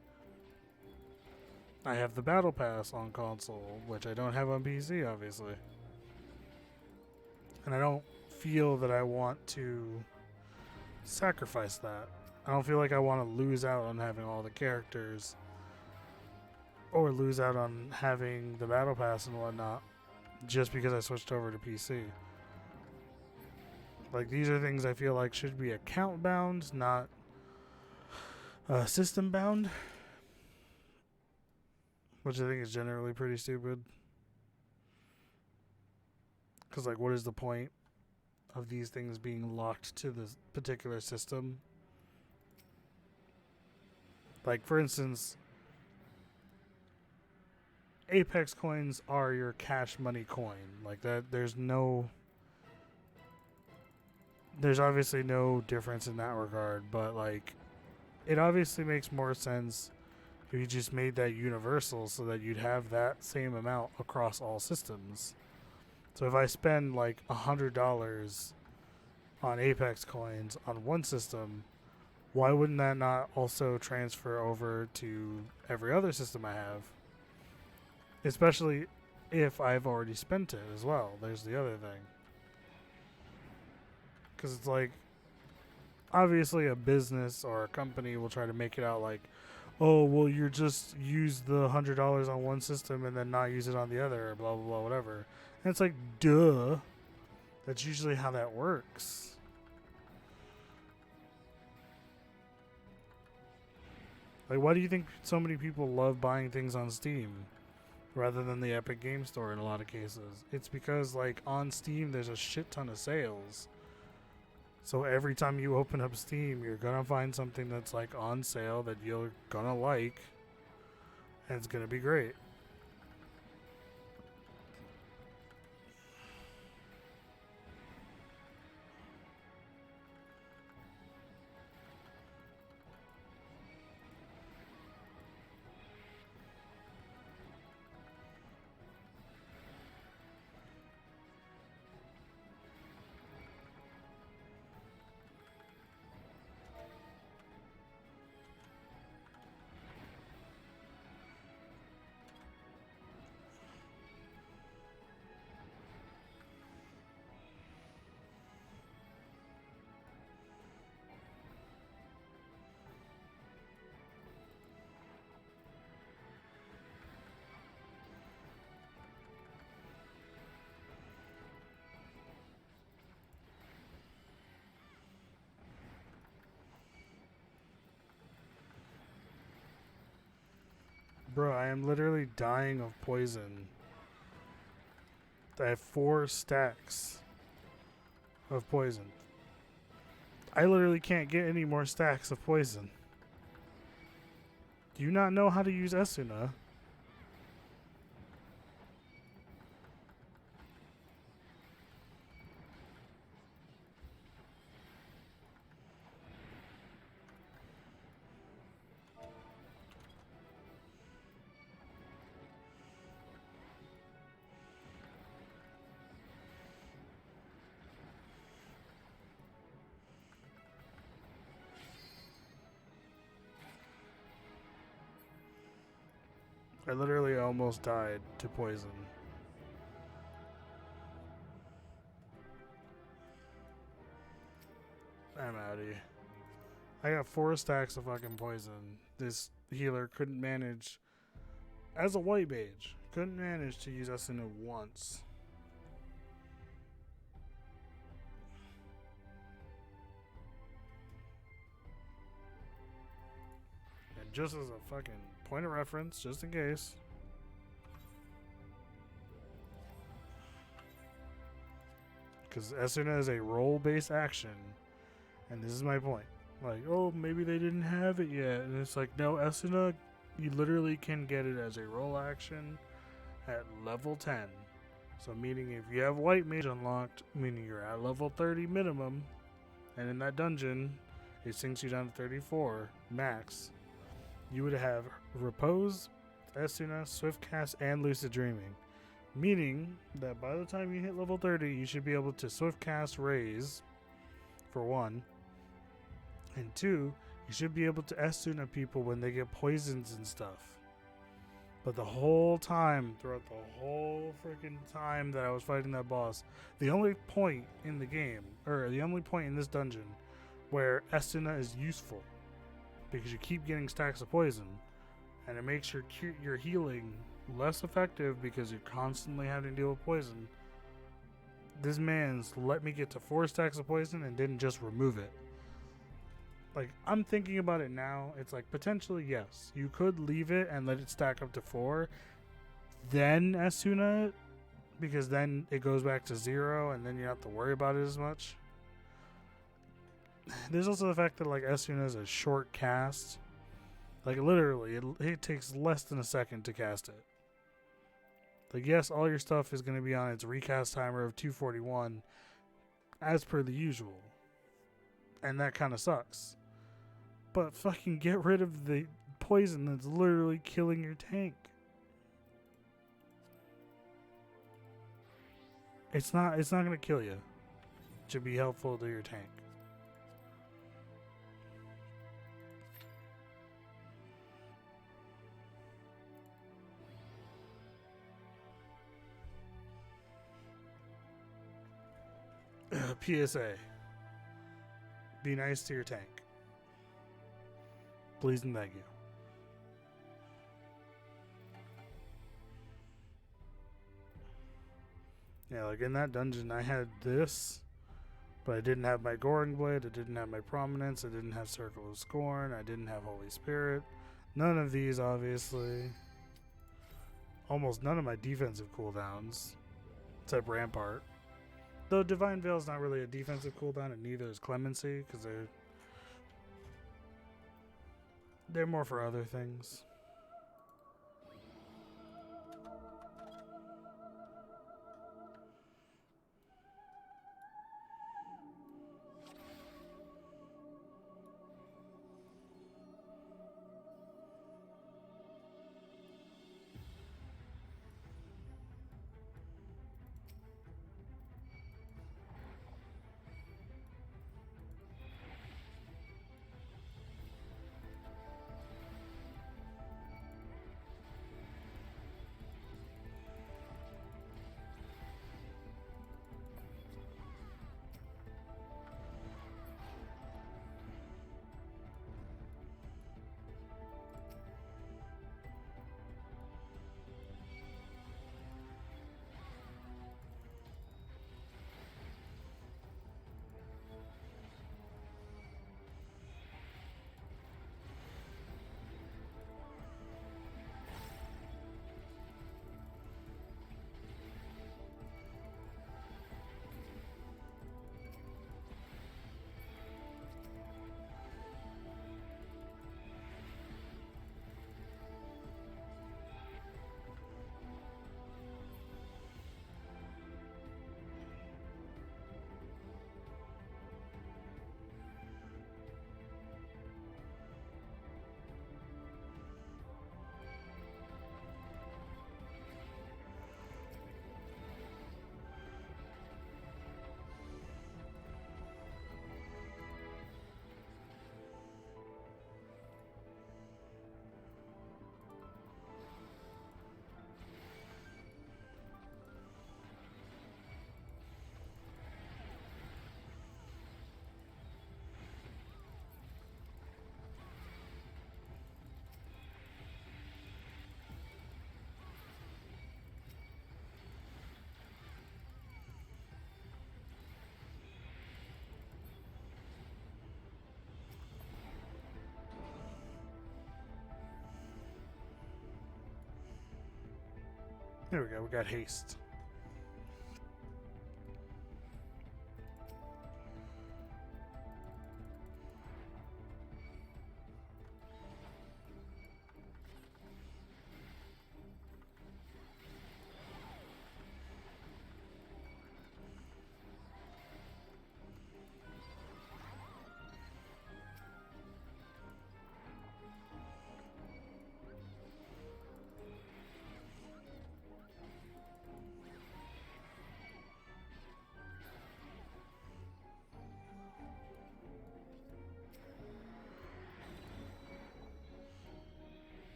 I have the Battle Pass on console, which I don't have on PC, obviously. And I don't feel that I want to sacrifice that. I don't feel like I want to lose out on having all the characters or lose out on having the Battle Pass and whatnot just because I switched over to PC. Like, these are things I feel like should be account bound, not system bound, which I think is generally pretty stupid. Because, like, what is the point of these things being locked to this particular system? Like, for instance, Apex coins are your cash money coin. Like, that, there's obviously no difference in that regard, but, like, it obviously makes more sense if you just made that universal so that you'd have that same amount across all systems. So if I spend like $100 on Apex coins on one system, why wouldn't that not also transfer over to every other system I have? Especially if I've already spent it as well. There's the other thing. Because it's like, obviously a business or a company will try to make it out like, oh, well, you just use the $100 on one system and then not use it on the other, or blah, blah, blah, whatever. And it's like, duh. That's usually how that works. Like, why do you think so many people love buying things on Steam rather than the Epic Game Store in a lot of cases? It's because, like, on Steam, there's a shit ton of sales. So every time you open up Steam, you're gonna find something that's, like, on sale that you're gonna like, and it's gonna be great. Bro, I am literally dying of poison. I have 4 stacks of poison. I literally can't get any more stacks of poison. Do you not know how to use Esuna? I literally almost died to poison. I'm outie. I got 4 stacks of fucking poison. This healer couldn't manage, as a white mage, couldn't manage to use Esuna once. And just as a fucking point of reference, just in case, because Esuna is a role-based action, and this is my point. Like, oh, maybe they didn't have it yet. And it's like, no, Esuna, you literally can get it as a role action at level 10. So meaning if you have White Mage unlocked, meaning you're at level 30 minimum, and in that dungeon, it sinks you down to 34 max, you would have Repose, Esuna, Swift Cast, and Lucid Dreaming. Meaning that by the time you hit level 30, you should be able to Swift Cast Raise, for 1. And 2, you should be able to Esuna people when they get poisons and stuff. But the whole time, throughout the whole freaking time that I was fighting that boss, the only point in the game, or the only point in this dungeon, where Esuna is useful, because you keep getting stacks of poison, and it makes your healing less effective because you're constantly having to deal with poison. This man's let me get to 4 stacks of poison and didn't just remove it. Like, I'm thinking about it now. It's like, potentially, yes. You could leave it and let it stack up to 4. Then Esuna it. Because then it goes back to 0 and then you don't have to worry about it as much. There's also the fact that, like, Esuna is a short cast. Like, literally, it takes less than a second to cast it. Like, yes, all your stuff is going to be on its recast timer of 241 as per the usual. And that kind of sucks. But fucking get rid of the poison that's literally killing your tank. It's not going to kill you. It should be helpful to your tank. PSA. Be nice to your tank. Please and thank you. Yeah, like in that dungeon I had this, but I didn't have my Goring Blade, I didn't have my Prominence, I didn't have Circle of Scorn, I didn't have Holy Spirit. None of these, obviously. Almost none of my defensive cooldowns, except Rampart. Though Divine Veil is not really a defensive cooldown, and neither is Clemency, because they're more for other things. There we go, we got haste.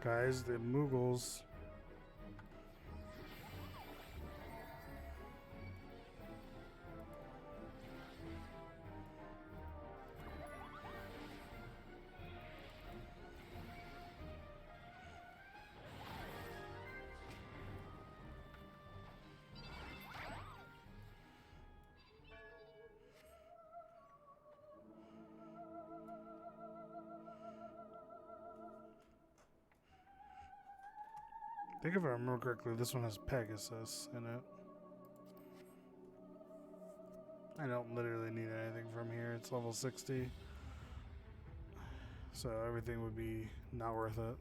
Guys, the Mughals. I think if I remember correctly, this one has Pegasus in it. I don't literally need anything from here. It's level 60. So everything would be not worth it.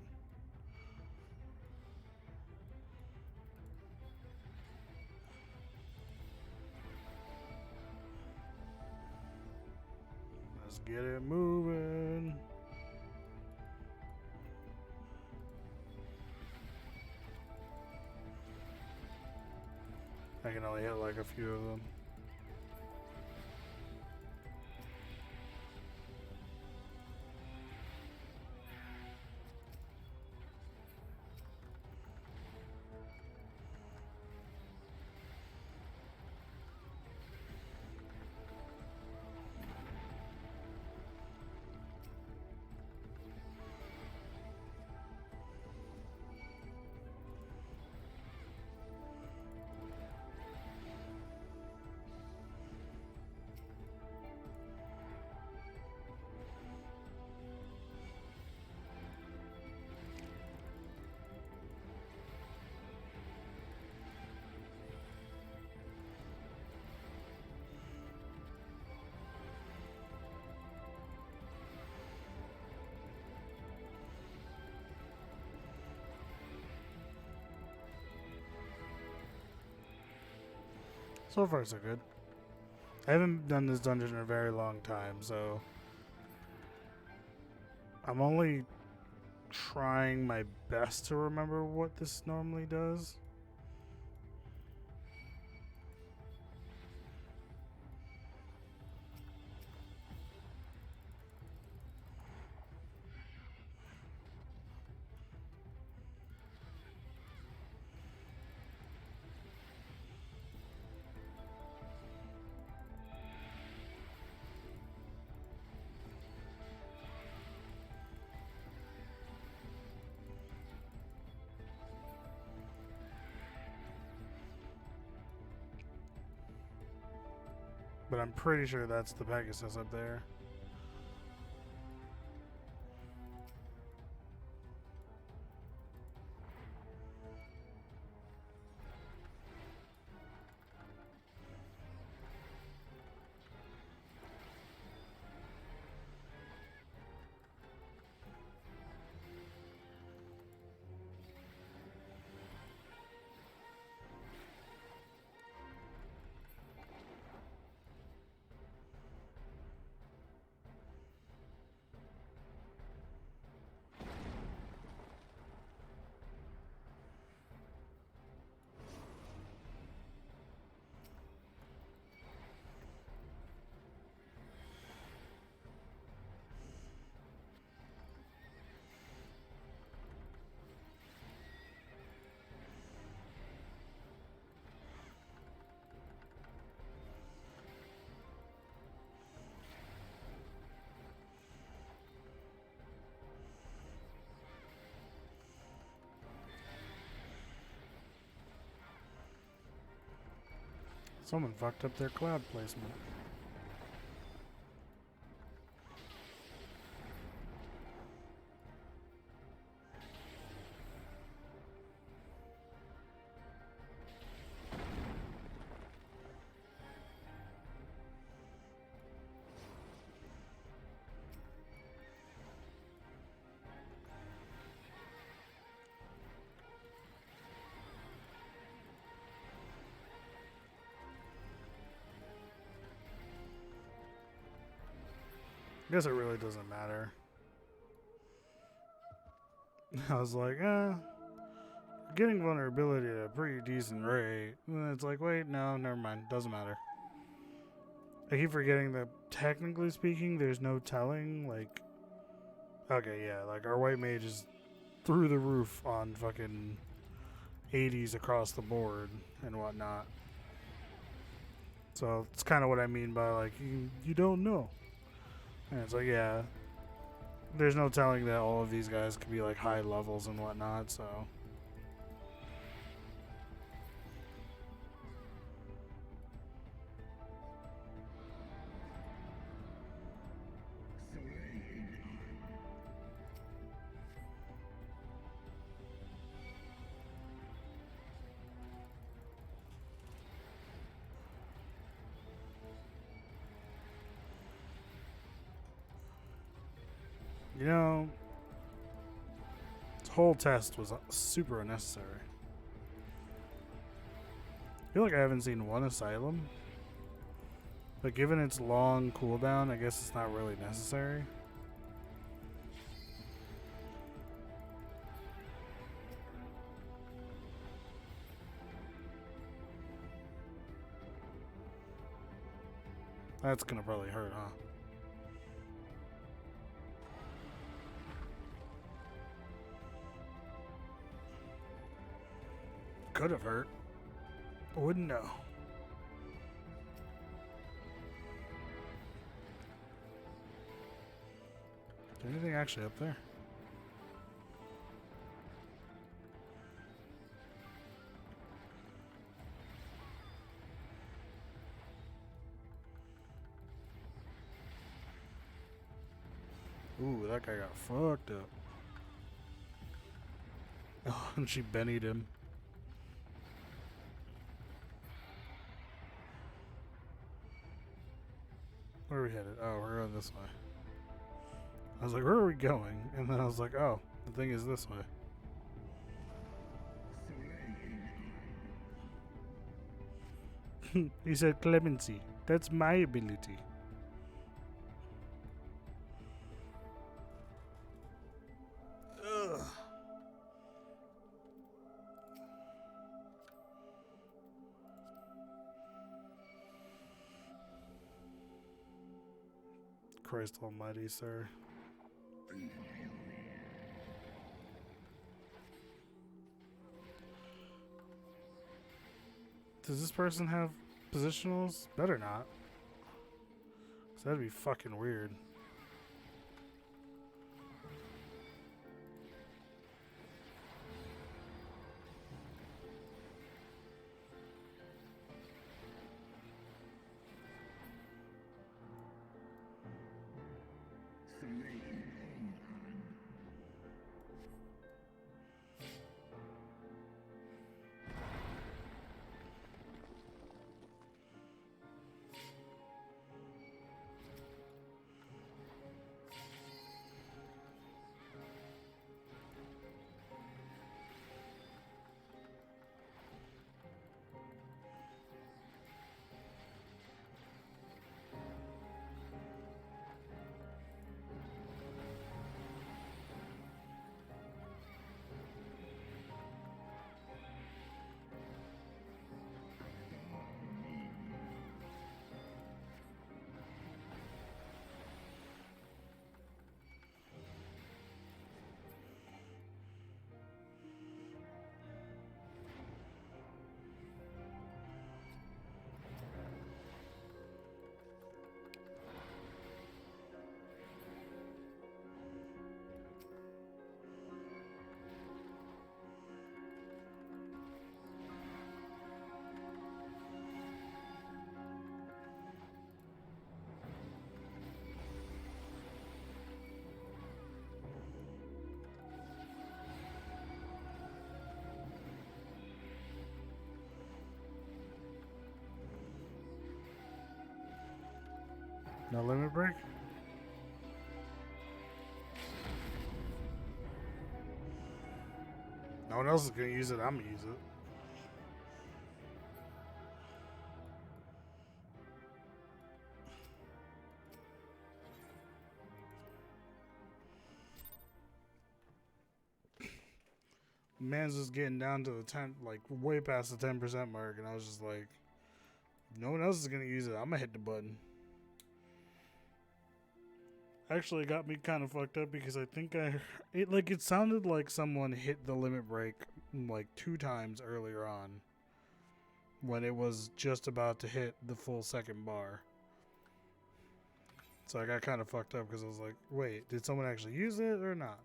Let's get it moving. I can only hit like a few of them. So far, so good. I haven't done this dungeon in a very long time, so I'm only trying my best to remember what this normally does. But I'm pretty sure that's the Pegasus up there. Someone fucked up their cloud placement. I guess it really doesn't matter. I was like, getting vulnerability at a pretty decent rate. And then it's like, wait, no, never mind. Doesn't matter. I keep forgetting that, technically speaking, there's no telling, like... Okay, yeah, like, our white mage is through the roof on fucking 80s across the board and whatnot. So, it's kind of what I mean by, like, you don't know. And it's like, yeah, there's no telling that all of these guys could be, like, high levels and whatnot, so... You know, this whole test was super unnecessary. I feel like I haven't seen one Asylum. But given its long cooldown, I guess it's not really necessary. That's gonna probably hurt, huh? Could have hurt. Wouldn't know. Is there anything actually up there? Ooh, that guy got fucked up. Oh, and she bennied him. Where are we headed? Oh, we're going this way. I was like, where are we going? And then I was like, oh, the thing is this way. He said clemency. That's my ability. Ugh. Christ almighty, sir. Does this person have positionals? Better not. 'Cause that'd be fucking weird. No limit break? No one else is gonna use it, I'm gonna use it. man's just getting down to the 10, like way past the 10% mark, and I was just like, no one else is gonna use it. I'm gonna hit the button. Actually, it got me kind of fucked up because I think it sounded like someone hit the limit break like 2 times earlier on when it was just about to hit the full second bar. So I got kind of fucked up because I was like, wait, did someone actually use it or not?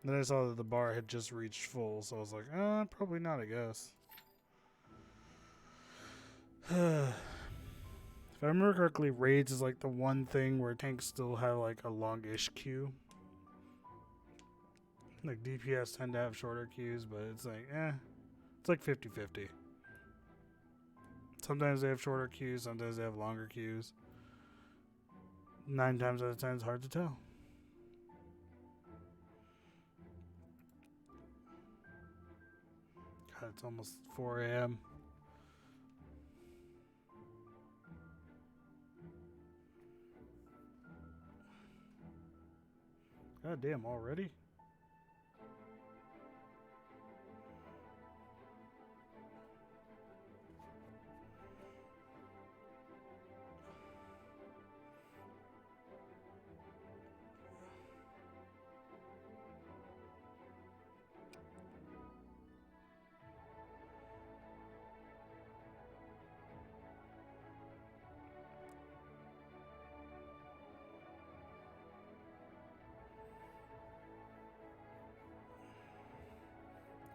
And then I saw that the bar had just reached full, so I was like, probably not, I guess. If I remember correctly, raids is like the one thing where tanks still have like a longish queue. Like DPS tend to have shorter queues, but it's like, it's like 50-50. Sometimes they have shorter queues, sometimes they have longer queues. 9 times out of 10, it's hard to tell. God, it's almost 4 a.m. God damn, already?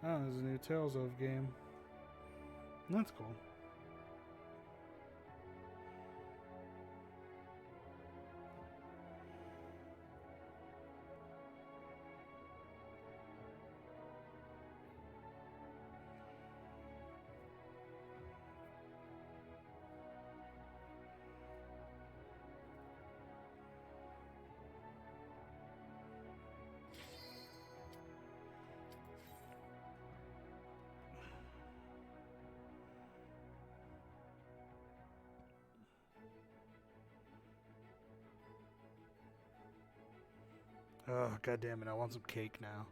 Oh, there's a new Tales of game. That's cool. Oh, god damn it, I want some cake now.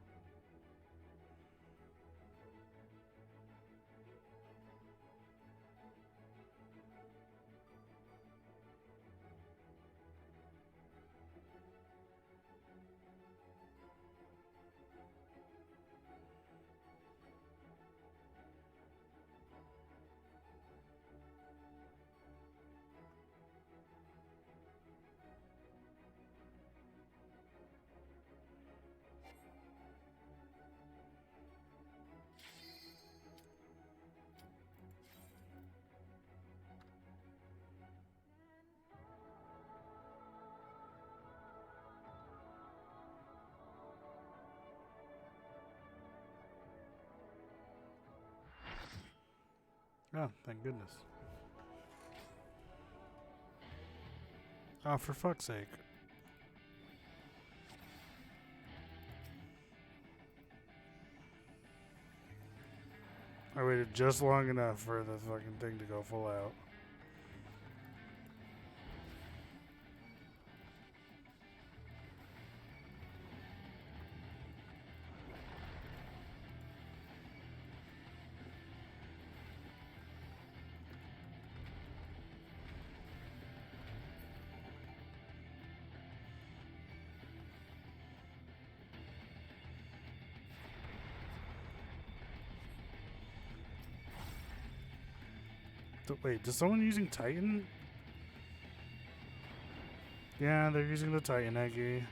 Oh, thank goodness. Oh, for fuck's sake. I waited just long enough for the fucking thing to go full out. Wait, is someone using Titan? Yeah, they're using the Titan Eggy.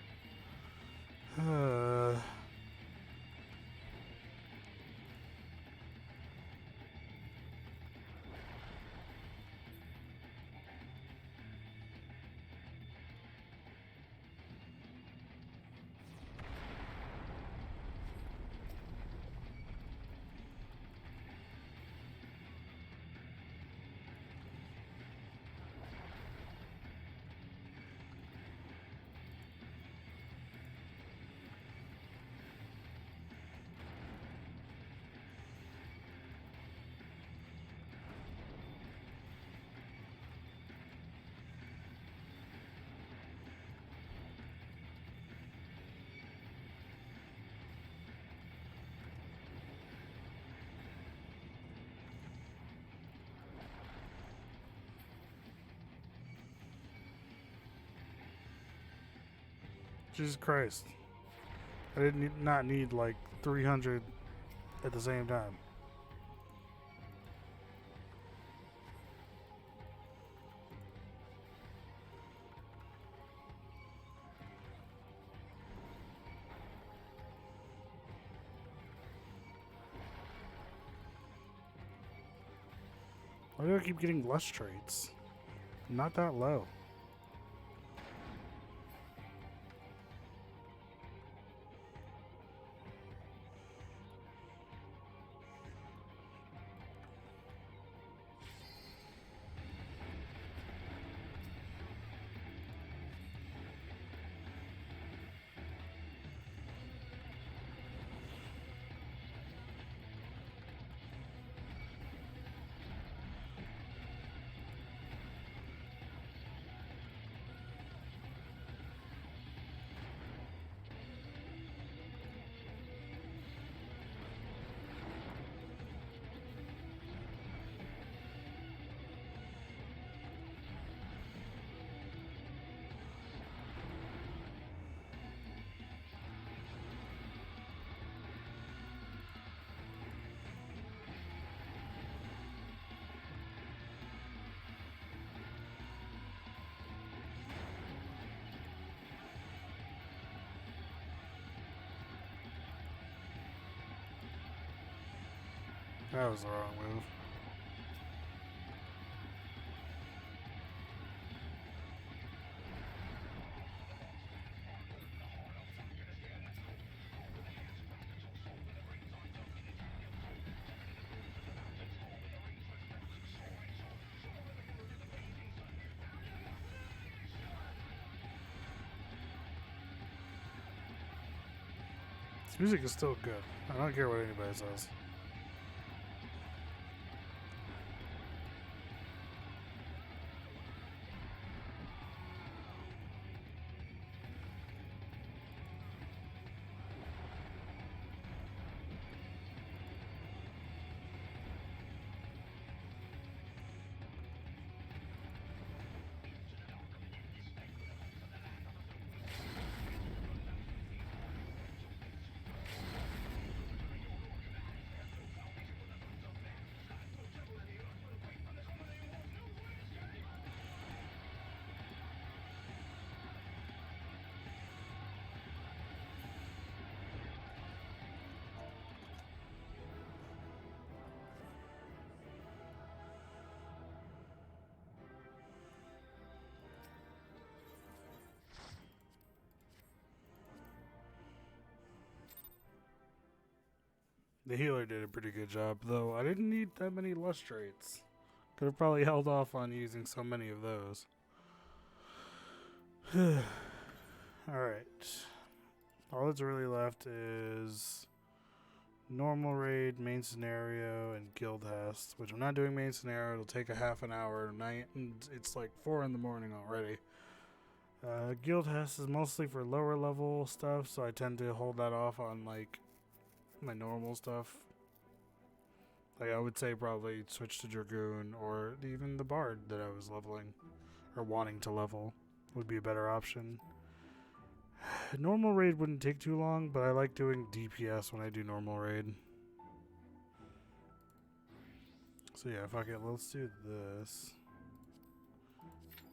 Jesus Christ. I didn't not need like 300 at the same time. Why do I keep getting less traits? I'm not that low. That was the wrong move. This music is still good. I don't care what anybody says. The healer did a pretty good job, though I didn't need that many lustrates. Could have probably held off on using so many of those. Alright. All that's really left is normal raid, main scenario, and guild hast, which I'm not doing main scenario. It'll take a half an hour tonight, and it's like 4 in the morning already. Guild hast is mostly for lower level stuff, so I tend to hold that off on like my normal stuff. Like I would say probably switch to Dragoon or even the Bard that I was leveling or wanting to level would be a better option. Normal raid wouldn't take too long, but I like doing DPS when I do normal raid. So yeah, fuck it, let's do this.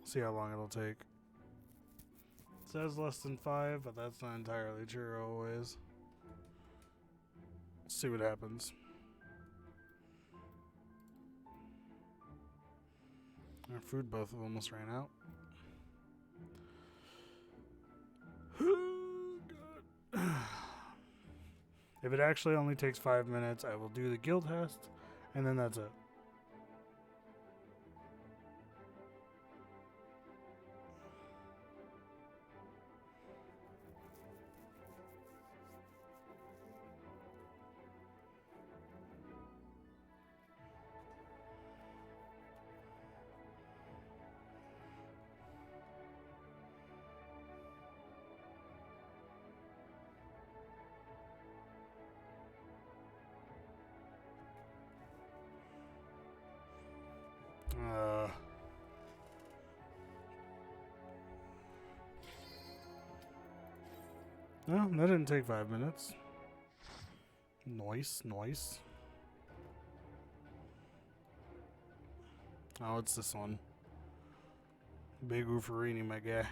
See how long it'll take. It says less than 5, but that's not entirely true always. See what happens. Our food both almost ran out. If it actually only takes 5 minutes, I will do the guild hast, and then that's it. No, that didn't take 5 minutes. Nice, nice. Oh, it's this one. Big Rufferini, my guy.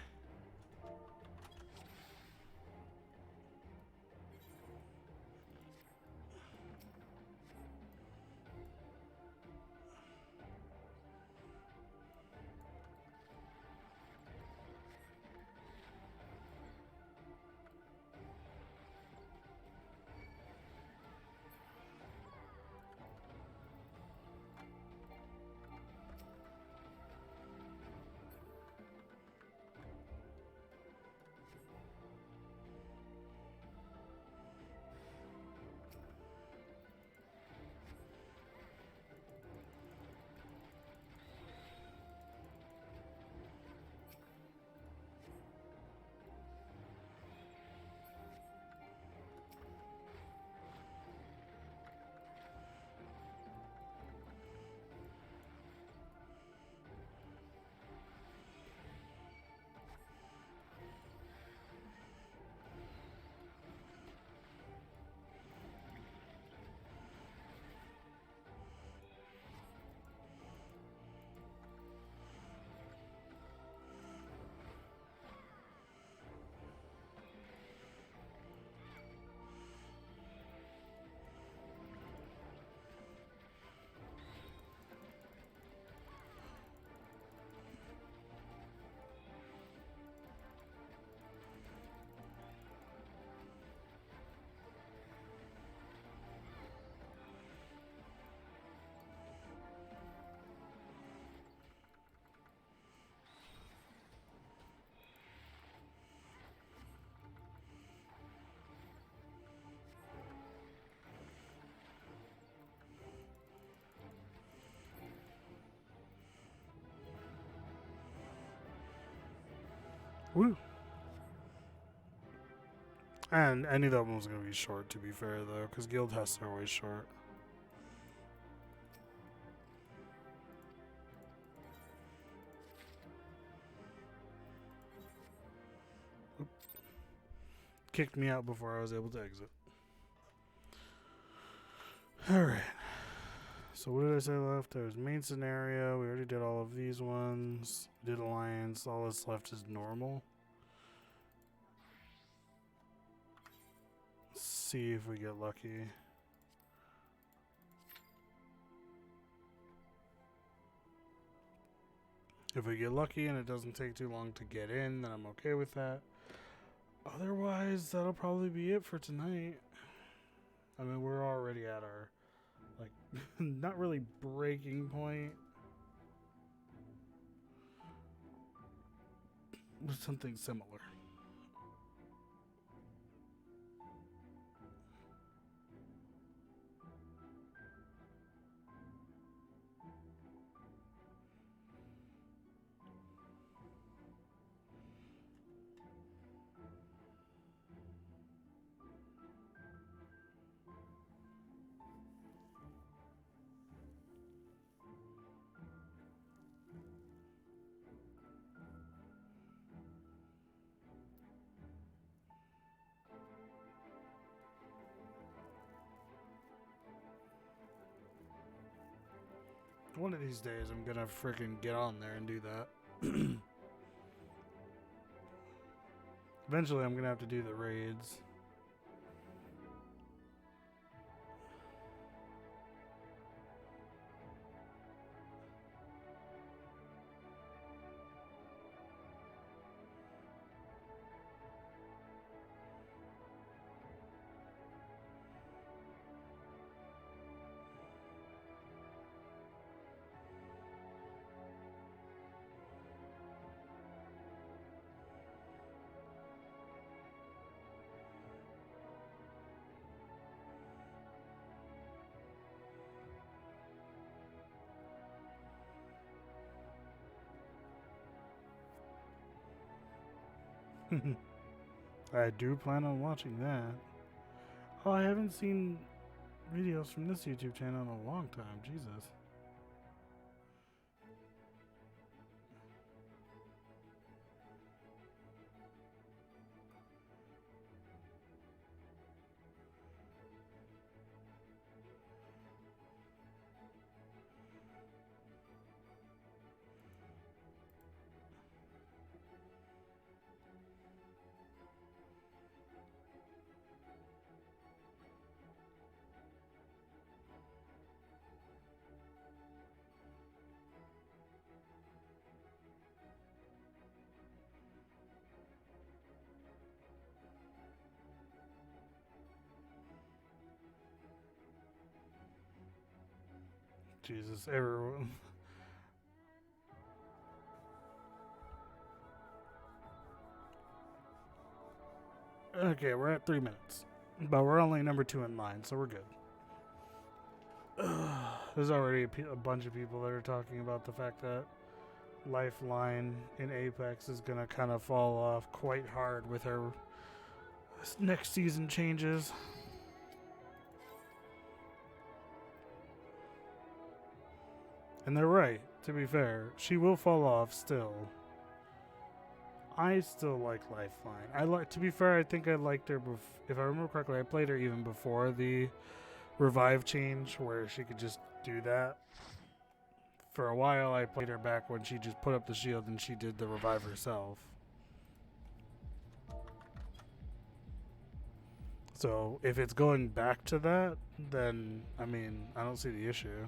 Woo! And I knew that one was going to be short, to be fair, though, because guild tests are always short. Oop. Kicked me out before I was able to exit. Alright. So what did I say left? There was main scenario. We already did all of these ones. We did alliance. All that's left is normal. Let's see if we get lucky. If we get lucky and it doesn't take too long to get in, then I'm okay with that. Otherwise, that'll probably be it for tonight. I mean, we're already at our, like, not really breaking point. But something similar. One of these days, I'm gonna freaking get on there and do that. Eventually, I'm gonna have to do the raids. I do plan on watching that. Oh, I haven't seen videos from this YouTube channel in a long time. Jesus. Jesus, everyone. Okay, we're at 3 minutes. But we're only number 2 in line, so we're good. There's already a bunch of people that are talking about the fact that Lifeline in Apex is going to kind of fall off quite hard with her next season changes. And they're right, to be fair. She will fall off still. I still like Lifeline. To be fair, I think I liked her if I remember correctly, I played her even before the revive change where she could just do that. For a while I played her back when she just put up the shield and she did the revive herself. So if it's going back to that, then I mean, I don't see the issue.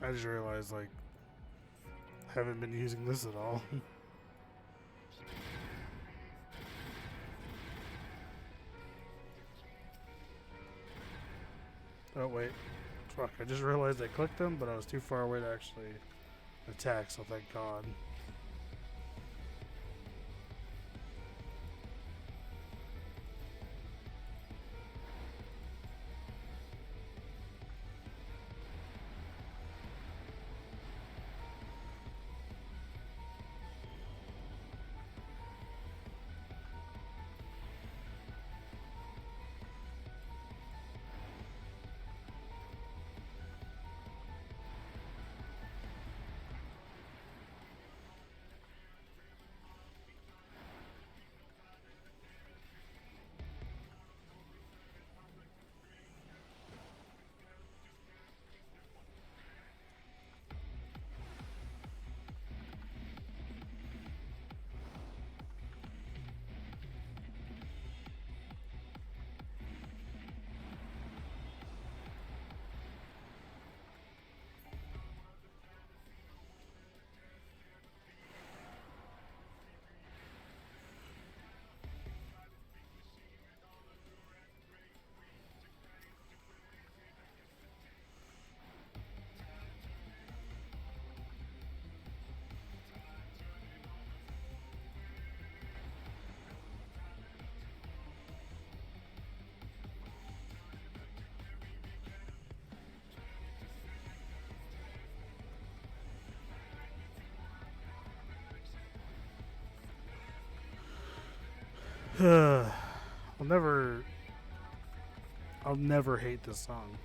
I just realized, like, haven't been using this at all. Oh, wait. Fuck, I just realized I clicked them, but I was too far away to actually attack, so thank God. I'll never hate this song.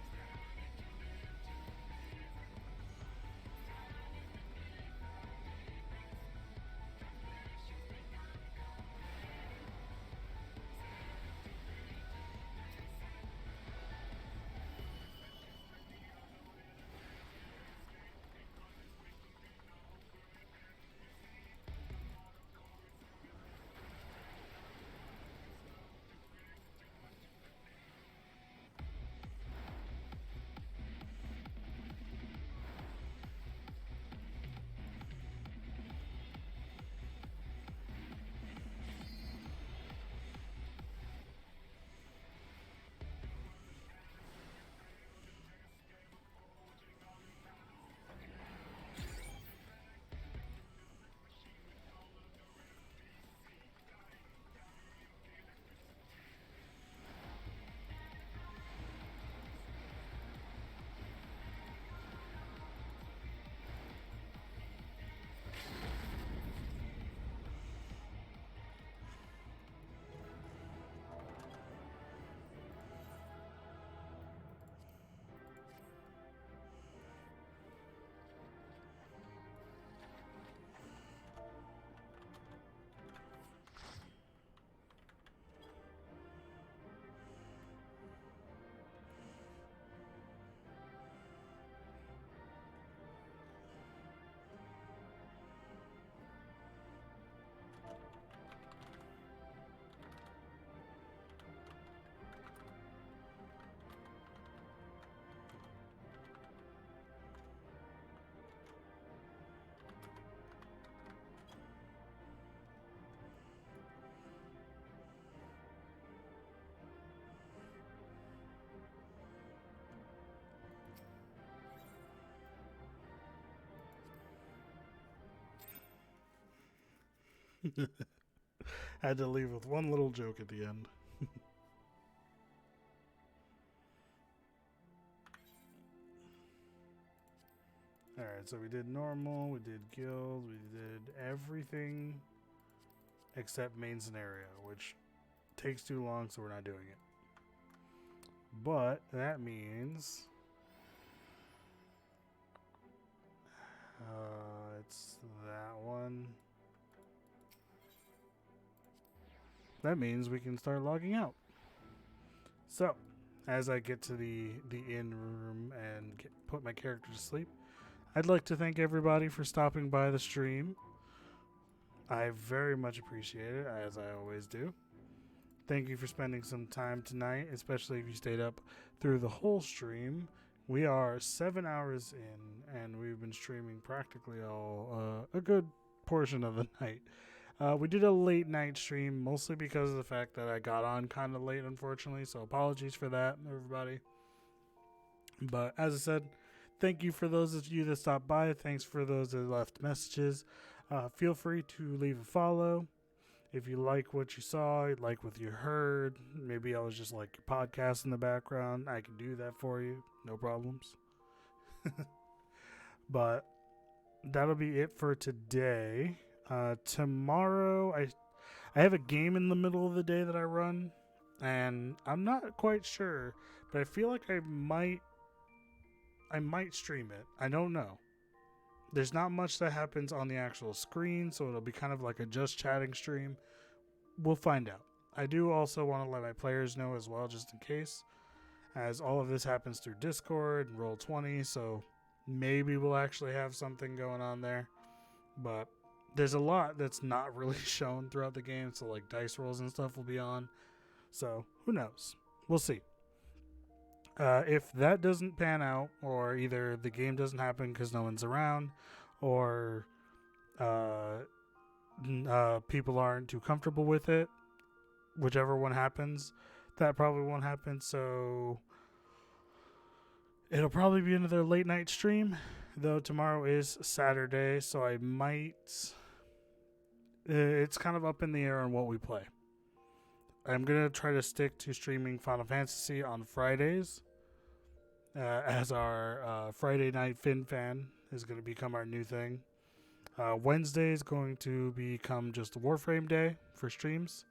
Had to leave with one little joke at the end. Alright, so we did normal, we did guild, we did everything except main scenario, which takes too long, so we're not doing it. But that means it's that one. That means we can start logging out. So, as I get to the inn room and put my character to sleep, I'd like to thank everybody for stopping by the stream. I very much appreciate it, as I always do. Thank you for spending some time tonight, especially if you stayed up through the whole stream. We are 7 hours in, and we've been streaming practically all a good portion of the night. We did a late night stream, mostly because of the fact that I got on kind of late, unfortunately, so apologies for that, everybody. But as I said, thank you for those of you that stopped by. Thanks for those that left messages. Feel free to leave a follow. If you like what you saw, like what you heard, maybe I was just like your podcast in the background, I can do that for you. No problems. But that'll be it for today. Tomorrow, I have a game in the middle of the day that I run, and I'm not quite sure, but I feel like I might stream it. I don't know. There's not much that happens on the actual screen, so it'll be kind of like a just chatting stream. We'll find out. I do also want to let my players know as well, just in case, as all of this happens through Discord and Roll20, so maybe we'll actually have something going on there. But there's a lot that's not really shown throughout the game, so like dice rolls and stuff will be on. So who knows? We'll see. If that doesn't pan out, or either the game doesn't happen because no one's around, or people aren't too comfortable with it, whichever one happens, that probably won't happen. So it'll probably be another late night stream, though tomorrow is Saturday, so I might... it's kind of up in the air on what we play. I'm going to try to stick to streaming Final Fantasy on Fridays, as our Friday night FinFan is going to become our new thing. Wednesday is going to become just a Warframe day for streams.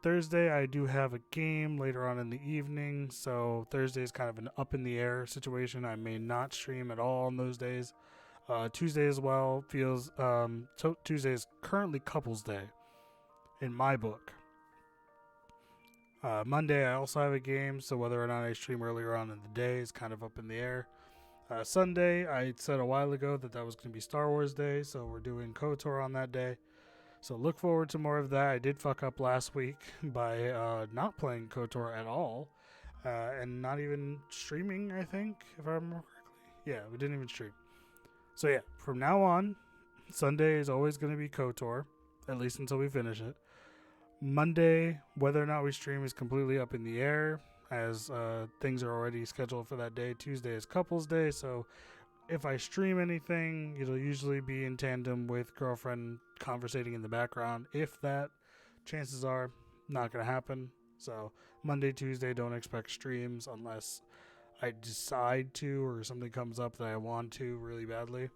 Thursday, I do have a game later on in the evening, so Thursday is kind of an up-in-the-air situation. I may not stream at all on those days. Tuesday as well feels... Tuesday is currently Couples Day in my book. Monday, I also have a game, so whether or not I stream earlier on in the day is kind of up in the air. Sunday, I said a while ago that was going to be Star Wars Day, so we're doing KOTOR on that day. So look forward to more of that. I did fuck up last week by not playing KOTOR at all, and not even streaming, I think, if I remember correctly. Yeah, we didn't even stream. So yeah, from now on, Sunday is always going to be KOTOR, at least until we finish it. Monday, whether or not we stream is completely up in the air, as things are already scheduled for that day. Tuesday is Couples Day, so if I stream anything, it'll usually be in tandem with girlfriend conversating in the background. If that, chances are not going to happen. So Monday, Tuesday, don't expect streams unless I decide to or something comes up that I want to really badly.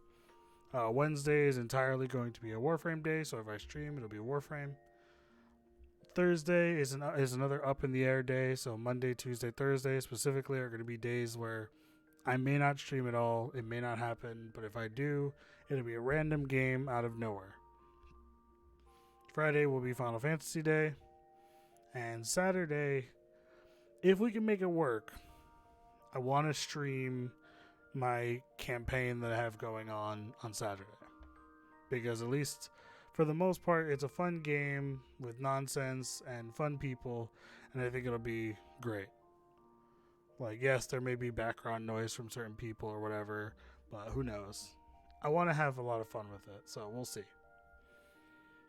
Wednesday is entirely going to be a Warframe day, so if I stream, it'll be a Warframe. Thursday is another up in the air day, so Monday, Tuesday, Thursday specifically are going to be days where I may not stream at all. It may not happen, but if I do, it'll be a random game out of nowhere. Friday will be Final Fantasy Day, and Saturday, if we can make it work, I want to stream my campaign that I have going on Saturday, because at least for the most part, it's a fun game with nonsense and fun people, and I think it'll be great. Like, yes, there may be background noise from certain people or whatever, but who knows? I want to have a lot of fun with it, so we'll see.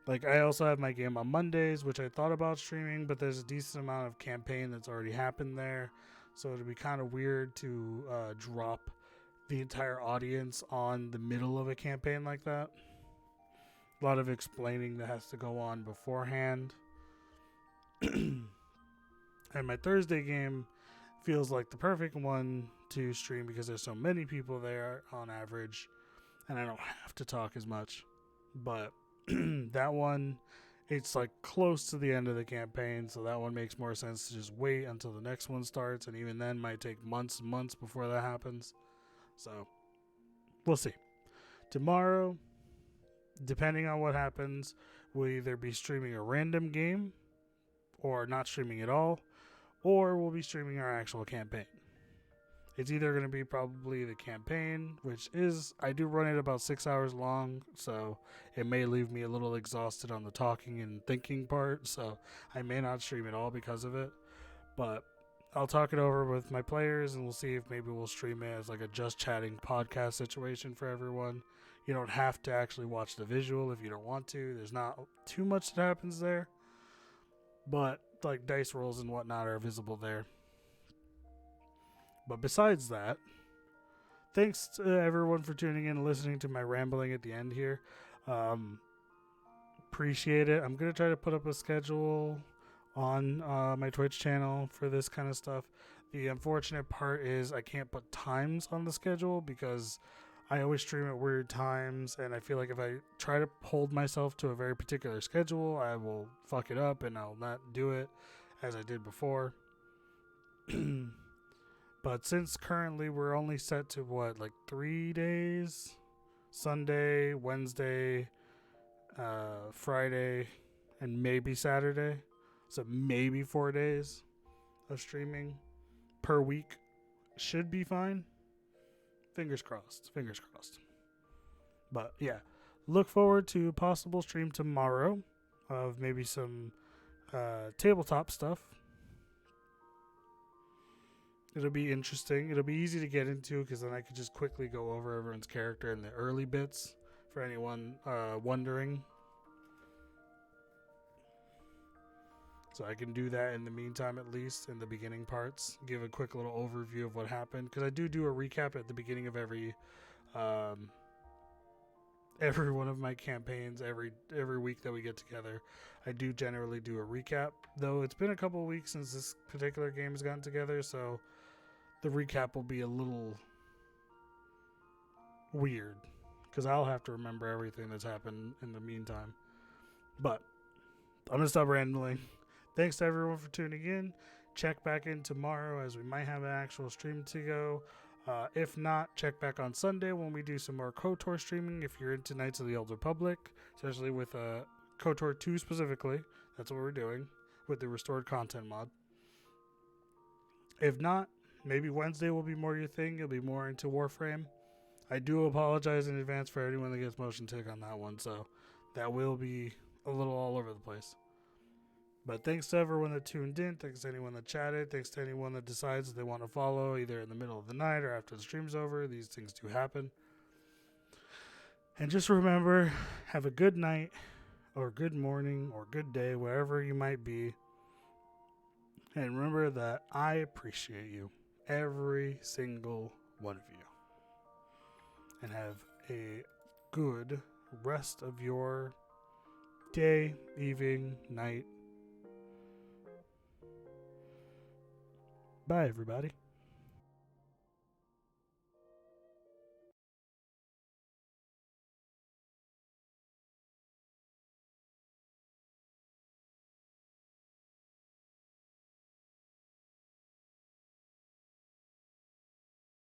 Like, I also have my game on Mondays, which I thought about streaming, but there's a decent amount of campaign that's already happened there, so it'd be kind of weird to drop the entire audience on the middle of a campaign like that. A lot of explaining that has to go on beforehand. And my Thursday game feels like the perfect one to stream because there's so many people there on average, and I don't have to talk as much. But that one, it's like close to the end of the campaign, so that one makes more sense to just wait until the next one starts, and even then might take months and months before that happens. So we'll see. Tomorrow, depending on what happens, we'll either be streaming a random game or not streaming at all, or we'll be streaming our actual campaign. It's either going to be probably the campaign, which is, I do run it about 6 hours long, so it may leave me a little exhausted on the talking and thinking part, so I may not stream at all because of it. But I'll talk it over with my players, and we'll see if maybe we'll stream it as like a just chatting podcast situation for everyone. You don't have to actually watch the visual if you don't want to. There's not too much that happens there, but like dice rolls and whatnot are visible there. But besides that, thanks to everyone for tuning in and listening to my rambling at the end here. Appreciate it. I'm going to try to put up a schedule on my Twitch channel for this kind of stuff. The unfortunate part is I can't put times on the schedule because I always stream at weird times, and I feel like if I try to hold myself to a very particular schedule, I will fuck it up and I'll not do it as I did before. But since currently we're only set to like 3 days, Sunday, Wednesday, Friday, and maybe Saturday, so maybe 4 days of streaming per week should be fine. Fingers crossed. But yeah, look forward to a possible stream tomorrow of maybe some tabletop stuff. It'll be interesting. It'll be easy to get into because then I could just quickly go over everyone's character in the early bits for anyone wondering. So I can do that in the meantime, at least in the beginning parts. Give a quick little overview of what happened, because I do a recap at the beginning of every one of my campaigns. Every week that we get together, I do generally do a recap. Though it's been a couple of weeks since this particular game has gotten together, so the recap will be a little weird because I'll have to remember everything that's happened in the meantime. But I'm gonna stop rambling. Thanks to everyone for tuning in. Check back in tomorrow as we might have an actual stream to go. If not, check back on Sunday when we do some more KOTOR streaming if you're into Knights of the Old Republic, especially with KOTOR 2 specifically. That's what we're doing with the restored content mod. If not, maybe Wednesday will be more your thing. You'll be more into Warframe. I do apologize in advance for anyone that gets motion tick on that one, so that will be a little all over the place. But thanks to everyone that tuned in. Thanks to anyone that chatted. Thanks to anyone that decides they want to follow either in the middle of the night or after the stream's over. These things do happen. And just remember, have a good night or good morning or good day, wherever you might be. And remember that I appreciate you, every single one of you. And have a good rest of your day, evening, night. Bye, everybody.